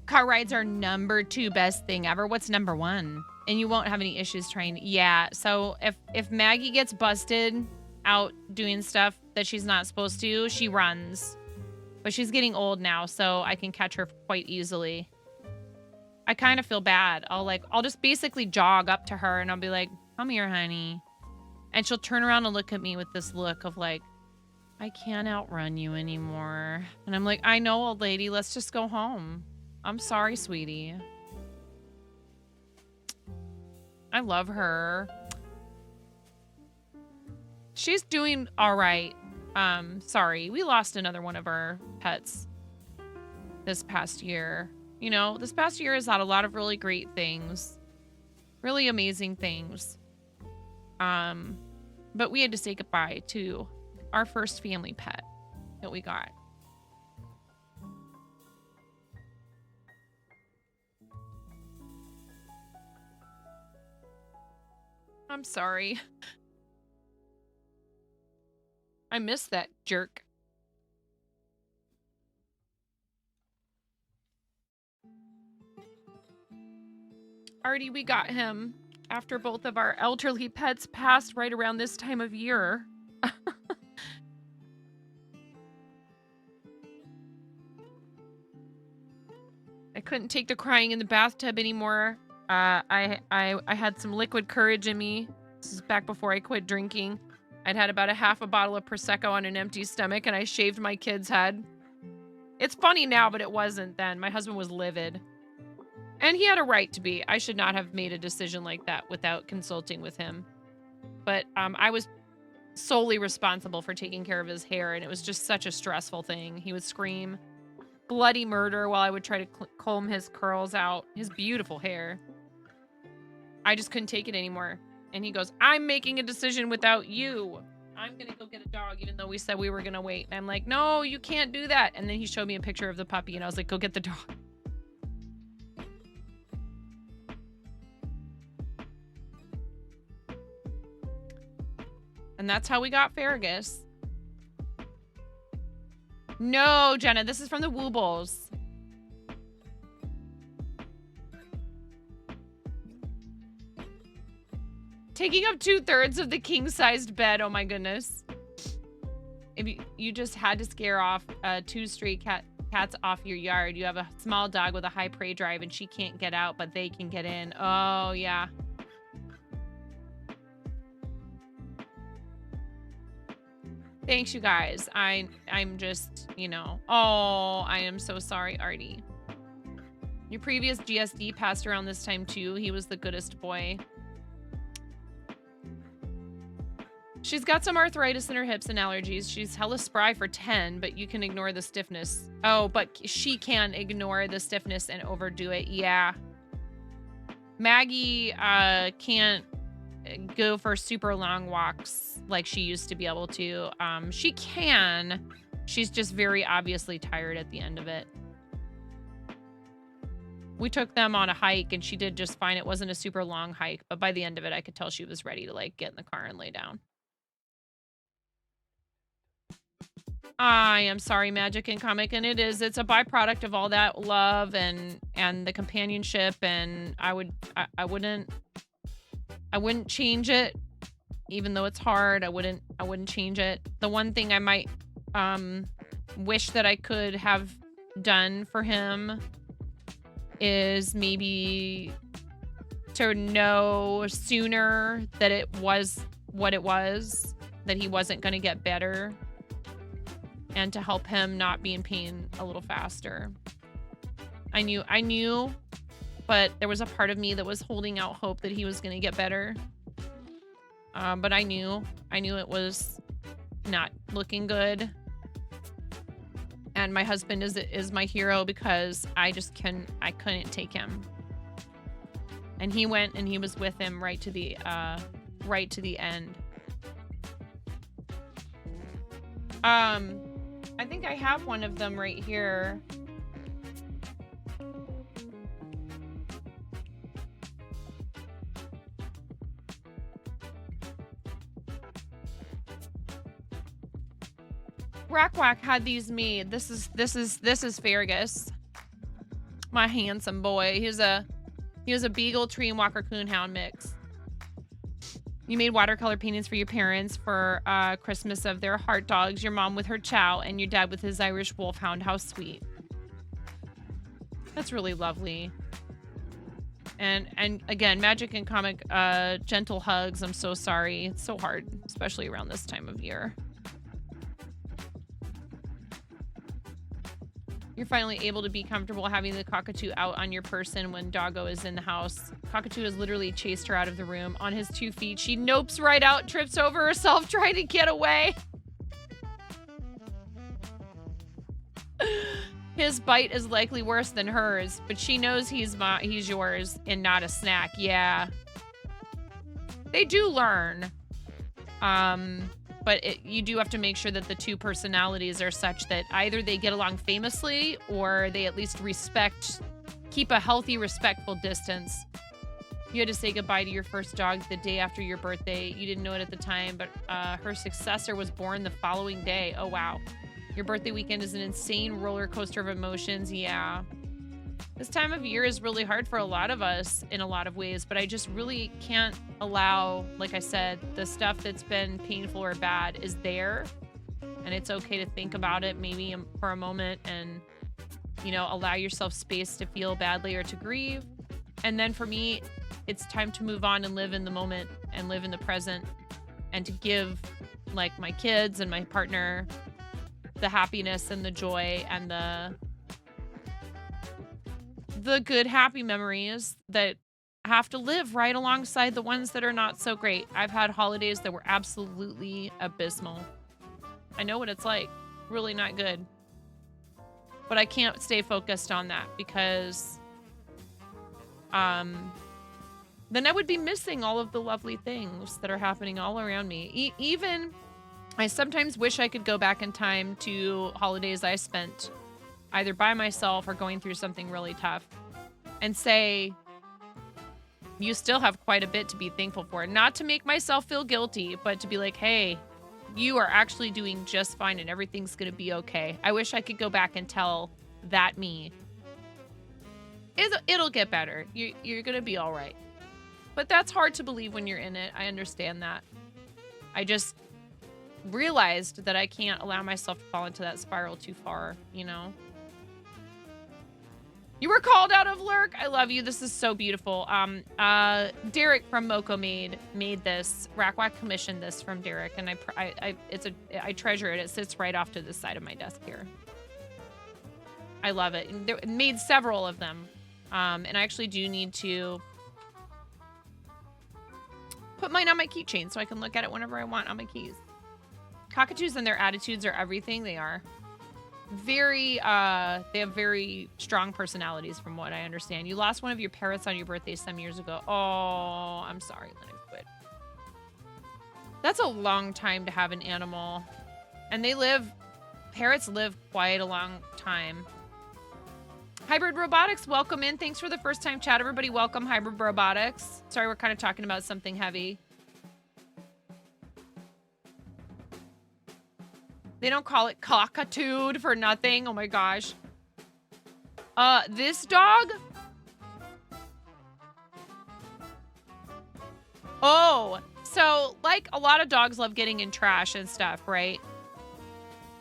Car rides are number 2 best thing ever. What's number 1? And you won't have any issues trying. Yeah. So if Maggie gets busted out doing stuff that she's not supposed to, she runs. But she's getting old now, so I can catch her quite easily. I kind of feel bad. I'll just basically jog up to her and I'll be like, "Come here, honey." And she'll turn around and look at me with this look of like, "I can't outrun you anymore." And I'm like, "I know, old lady. Let's just go home. I'm sorry, sweetie." I love her. She's doing all right. Sorry, we lost another one of our pets this past year. You know, this past year has had a lot of really great things. Really amazing things. But we had to say goodbye to our first family pet that we got. I'm sorry. I missed that jerk. Artie, we got him after both of our elderly pets passed right around this time of year. I couldn't take the crying in the bathtub anymore. I had some liquid courage in me. This is back before I quit drinking. I'd had about a half a bottle of Prosecco on an empty stomach, and I shaved my kid's head. It's funny now, but it wasn't then. My husband was livid. And he had a right to be. I should not have made a decision like that without consulting with him. But I was solely responsible for taking care of his hair, and it was just such a stressful thing. He would scream bloody murder while I would try to comb his curls out. His beautiful hair. I just couldn't take it anymore. And he goes, "I'm making a decision without you. I'm going to go get a dog," even though we said we were going to wait. And I'm like, "No, you can't do that." And then he showed me a picture of the puppy, and I was like, "Go get the dog." And that's how we got Farragus. No, Jenna, this is from the Woobles. Taking up 2/3 of the king-sized bed. Oh my goodness. If you just had to scare off 2 stray cats off your yard. You have a small dog with a high prey drive and she can't get out, but they can get in. Oh, yeah. Thanks, you guys. I'm just, you know. Oh, I am so sorry, Artie. Your previous GSD passed around this time too. He was the goodest boy. She's got some arthritis in her hips and allergies. She's hella spry for 10, but you can ignore the stiffness. Oh, but she can ignore the stiffness and overdo it. Yeah. Maggie can't go for super long walks like she used to be able to. She can. She's just very obviously tired at the end of it. We took them on a hike and she did just fine. It wasn't a super long hike, but by the end of it, I could tell she was ready to like get in the car and lay down. I am sorry, Magic and Comic, and it's a byproduct of all that love and the companionship, and I wouldn't change it, even though it's hard. I wouldn't change it. The one thing I might wish that I could have done for him is maybe to know sooner that it was what it was, that he wasn't going to get better, and to help him not be in pain a little faster. I knew, but there was a part of me that was holding out hope that he was going to get better. But I knew it was not looking good. And my husband is my hero because I couldn't take him. And he went and he was with him right to the end. I think I have one of them right here. Rackwack had these made. This is Fergus, my handsome boy. He was a Beagle Tree and Walker Coonhound mix. You made watercolor paintings for your parents for Christmas of their heart dogs, your mom with her chow, and your dad with his Irish wolfhound. How sweet. That's really lovely. And again, Magic and Comic, gentle hugs. I'm so sorry. It's so hard, especially around this time of year. You're finally able to be comfortable having the cockatoo out on your person when Doggo is in the house. Cockatoo has literally chased her out of the room on his 2 feet. She nopes right out, trips over herself trying to get away. His bite is likely worse than hers, but she knows he's yours and not a snack. Yeah. They do learn. But you do have to make sure that the two personalities are such that either they get along famously or they at least keep a healthy, respectful distance. You had to say goodbye to your first dog the day after your birthday. You didn't know it at the time, but her successor was born the following day. Oh, wow. Your birthday weekend is an insane roller coaster of emotions. Yeah. This time of year is really hard for a lot of us in a lot of ways, but I just really can't allow, like I said, the stuff that's been painful or bad is there, and it's okay to think about it maybe for a moment and, allow yourself space to feel badly or to grieve. And then for me, it's time to move on and live in the moment and live in the present and to give, like, my kids and my partner the happiness and the joy and the good, happy memories that have to live right alongside the ones that are not so great. I've had holidays that were absolutely abysmal. I know what it's like. Really not good. But I can't stay focused on that because then I would be missing all of the lovely things that are happening all around me. Even I sometimes wish I could go back in time to holidays I spent either by myself or going through something really tough and say, you still have quite a bit to be thankful for. Not to make myself feel guilty, but to be like, hey, you are actually doing just fine and everything's going to be okay. I wish I could go back and tell that me. It'll get better. You're going to be all right. But that's hard to believe when you're in it. I understand that. I just realized that I can't allow myself to fall into that spiral too far, You were called out of Lurk. I love you. This is so beautiful. Derek from Moco made this. Rackwack commissioned this from Derek, and I treasure it. It sits right off to the side of my desk here. I love it. And made several of them. And I actually do need to put mine on my keychain so I can look at it whenever I want on my keys. Cockatoos and their attitudes are everything. They are very, they have very strong personalities from what I understand. You lost one of your parrots on your birthday some years ago. Oh, I'm sorry, Linux. That's a long time to have an animal. And parrots live quite a long time. Hybrid Robotics, welcome in. Thanks for the first time chat, everybody. Welcome, Hybrid Robotics. Sorry, we're kind of talking about something heavy. They don't call it cockatooed for nothing. Oh my gosh. This dog? Oh, so like a lot of dogs love getting in trash and stuff, right?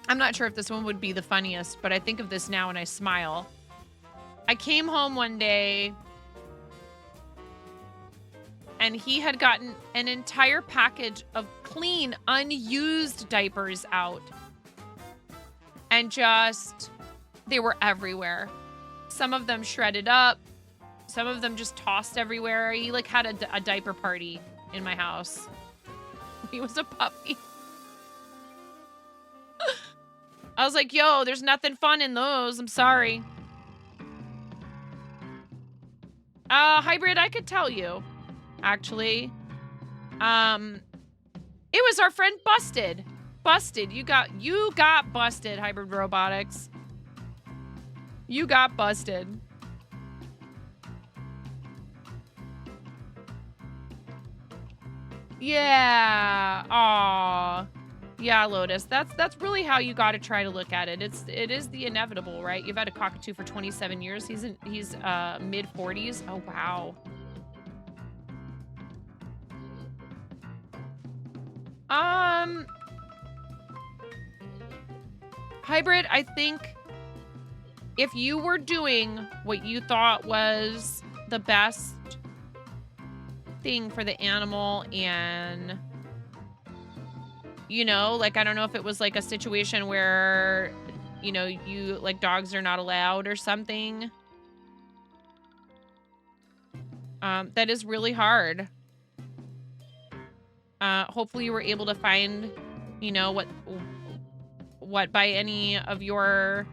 I'm not sure if this one would be the funniest, but I think of this now and I smile. I came home one day and he had gotten an entire package of clean, unused diapers out. And they were everywhere. Some of them shredded up. Some of them just tossed everywhere. He like had a diaper party in my house. He was a puppy. I was like, yo, there's nothing fun in those. I'm sorry. Hybrid, I could tell you, actually. It was our friend Busted. Busted. You got busted, Hybrid Robotics. You got busted. Yeah. Aw. Yeah, Lotus. That's really how you got to try to look at it. It is the inevitable, right? You've had a cockatoo for 27 years. He's mid 40s. Oh wow. Hybrid, I think if you were doing what you thought was the best thing for the animal and, you know, like, I don't know if it was like a situation where, you know, you like dogs are not allowed or something. That is really hard. Hopefully you were able to find, you know, what by any of your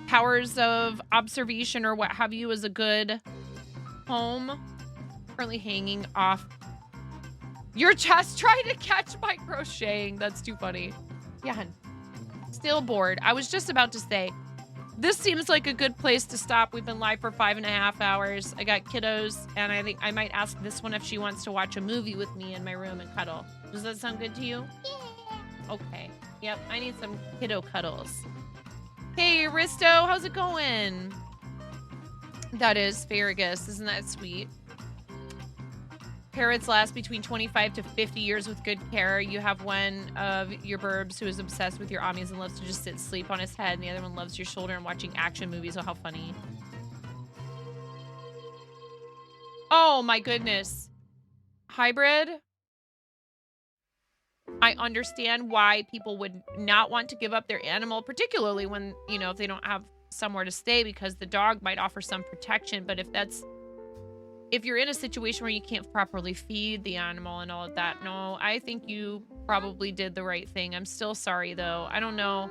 powers of observation or what have you is a good home. Currently hanging off your chest trying to catch my crocheting. That's too funny. Yeah, hun. Still bored. I was just about to say, this seems like a good place to stop. We've been live for 5.5 hours. I got kiddos, and I think I might ask this one if she wants to watch a movie with me in my room and cuddle. Does that sound good to you? Yeah. Okay. Yep, I need some kiddo cuddles. Hey, Risto, how's it going? That is asparagus. Isn't that sweet? Parrots last between 25 to 50 years with good care. You have one of your burbs who is obsessed with your omnis and loves to just sit and sleep on his head, and the other one loves your shoulder and watching action movies. Oh, how funny. Oh, my goodness. Hybrid? I understand why people would not want to give up their animal, particularly when, you know, if they don't have somewhere to stay, because the dog might offer some protection. But if you're in a situation where you can't properly feed the animal and all of that, no, I think you probably did the right thing. I'm still sorry, though. I don't know.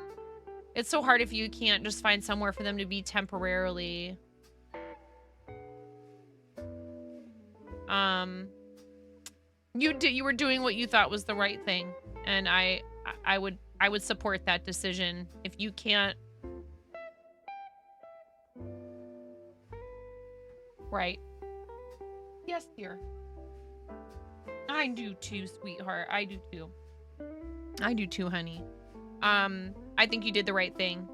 It's so hard if you can't just find somewhere for them to be temporarily. You were doing what you thought was the right thing, and I would support that decision. If you can't, right? Yes, dear. I do too, sweetheart. I do too. I do too, honey. I think you did the right thing.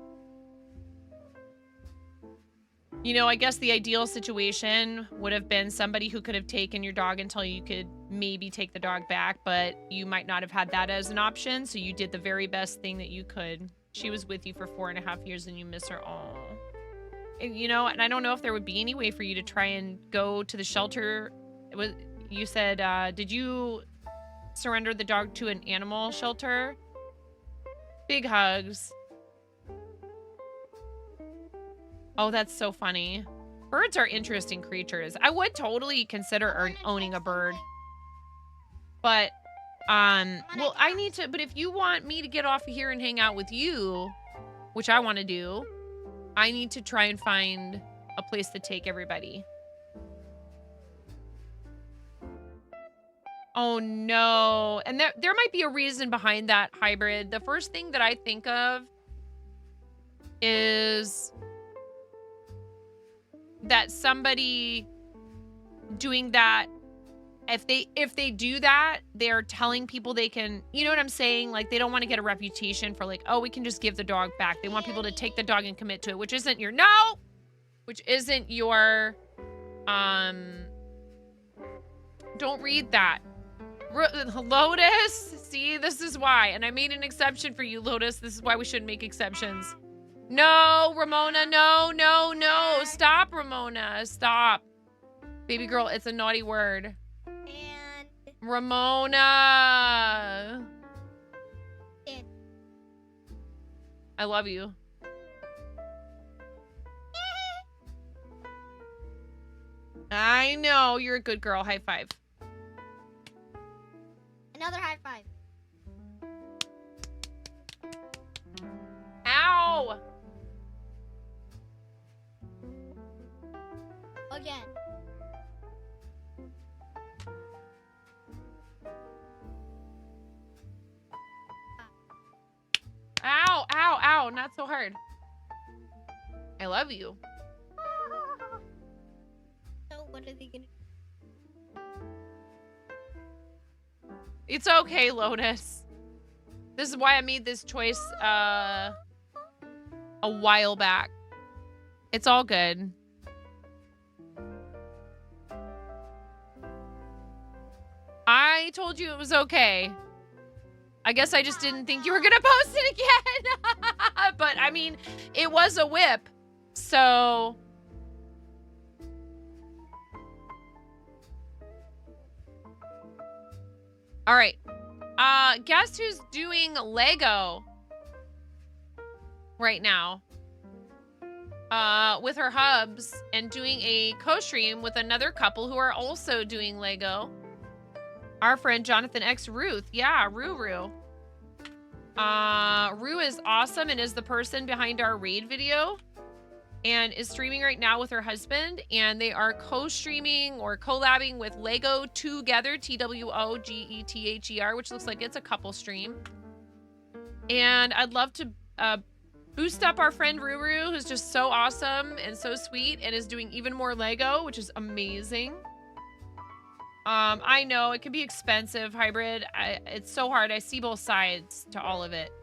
You know, I guess the ideal situation would have been somebody who could have taken your dog until you could maybe take the dog back, but you might not have had that as an option, so you did the very best thing that you could. She was with you for 4.5 years and you miss her. Aw. You know, and I don't know if there would be any way for you to try and go to the shelter. You said, did you surrender the dog to an animal shelter? Big hugs. Oh, that's so funny. Birds are interesting creatures. I would totally consider owning a bird. But, well, I need to, but if you want me to get off of here and hang out with you, which I want to do, I need to try and find a place to take everybody. Oh no. And there might be a reason behind that, Hybrid. The first thing that I think of is that somebody doing that, if they do that, they're telling people they can, you know what I'm saying? Like, they don't want to get a reputation for like, oh, we can just give the dog back. They want people to take the dog and commit to it, which isn't your, don't read that. Lotus, see, this is why. And I made an exception for you, Lotus. This is why we shouldn't make exceptions. No, Ramona, no. Stop, Ramona, stop. Baby girl, it's a naughty word. And Ramona. I love you. I know, you're a good girl. High five. Another high five. Ow! Again. Ow, ow, ow. Not so hard. I love you. So what are they gonna do? It's okay, Lotus. This is why I made this choice a while back. It's all good. I told you it was okay. I guess I just didn't think you were gonna post it again. But I mean, it was a whip. So all right. Guess who's doing Lego right now? With her hubs and doing a co-stream with another couple who are also doing Lego. Our friend Jonathan X Ruth. Yeah, Ruru. Rue is awesome and is the person behind our raid video and is streaming right now with her husband, and they are co-streaming or collabing with Lego Together, TWOGETHER, which looks like it's a couple stream. And I'd love to boost up our friend Ruru, who's just so awesome and so sweet and is doing even more Lego, which is amazing. I know it can be expensive, Hybrid. It's so hard. I see both sides to all of it.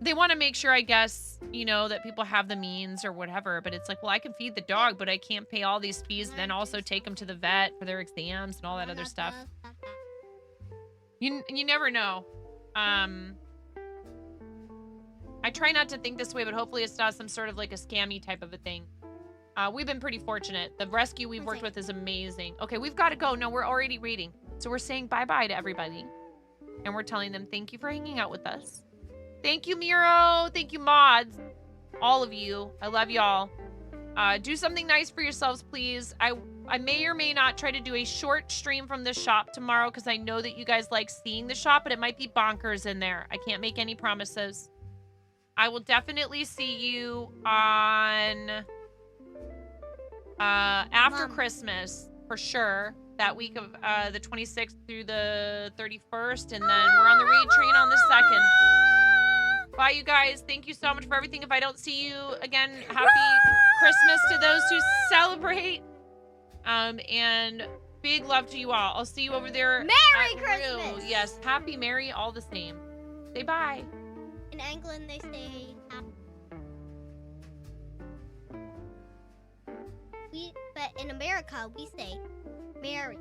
They want to make sure, I guess, you know, that people have the means or whatever, but it's like, well, I can feed the dog, but I can't pay all these fees and then also take them to the vet for their exams and all that other stuff. You never know. I try not to think this way, but hopefully it's not some sort of like a scammy type of a thing. We've been pretty fortunate. The rescue we've worked with is amazing. Okay, we've got to go. No, we're already reading. So we're saying bye-bye to everybody. And we're telling them thank you for hanging out with us. Thank you, Miro. Thank you, mods. All of you. I love y'all. Do something nice for yourselves, please. I may or may not try to do a short stream from the shop tomorrow because I know that you guys like seeing the shop, but it might be bonkers in there. I can't make any promises. I will definitely see you on... after Christmas, for sure. That week of the 26th through the 31st. And then we're on the raid train on the 2nd. Bye, you guys. Thank you so much for everything. If I don't see you again, happy Christmas to those who celebrate. And big love to you all. I'll see you over there. Merry at Christmas! Rue. Yes, happy, merry, all the same. Say bye. In England, they say happy. But in America, we say Merry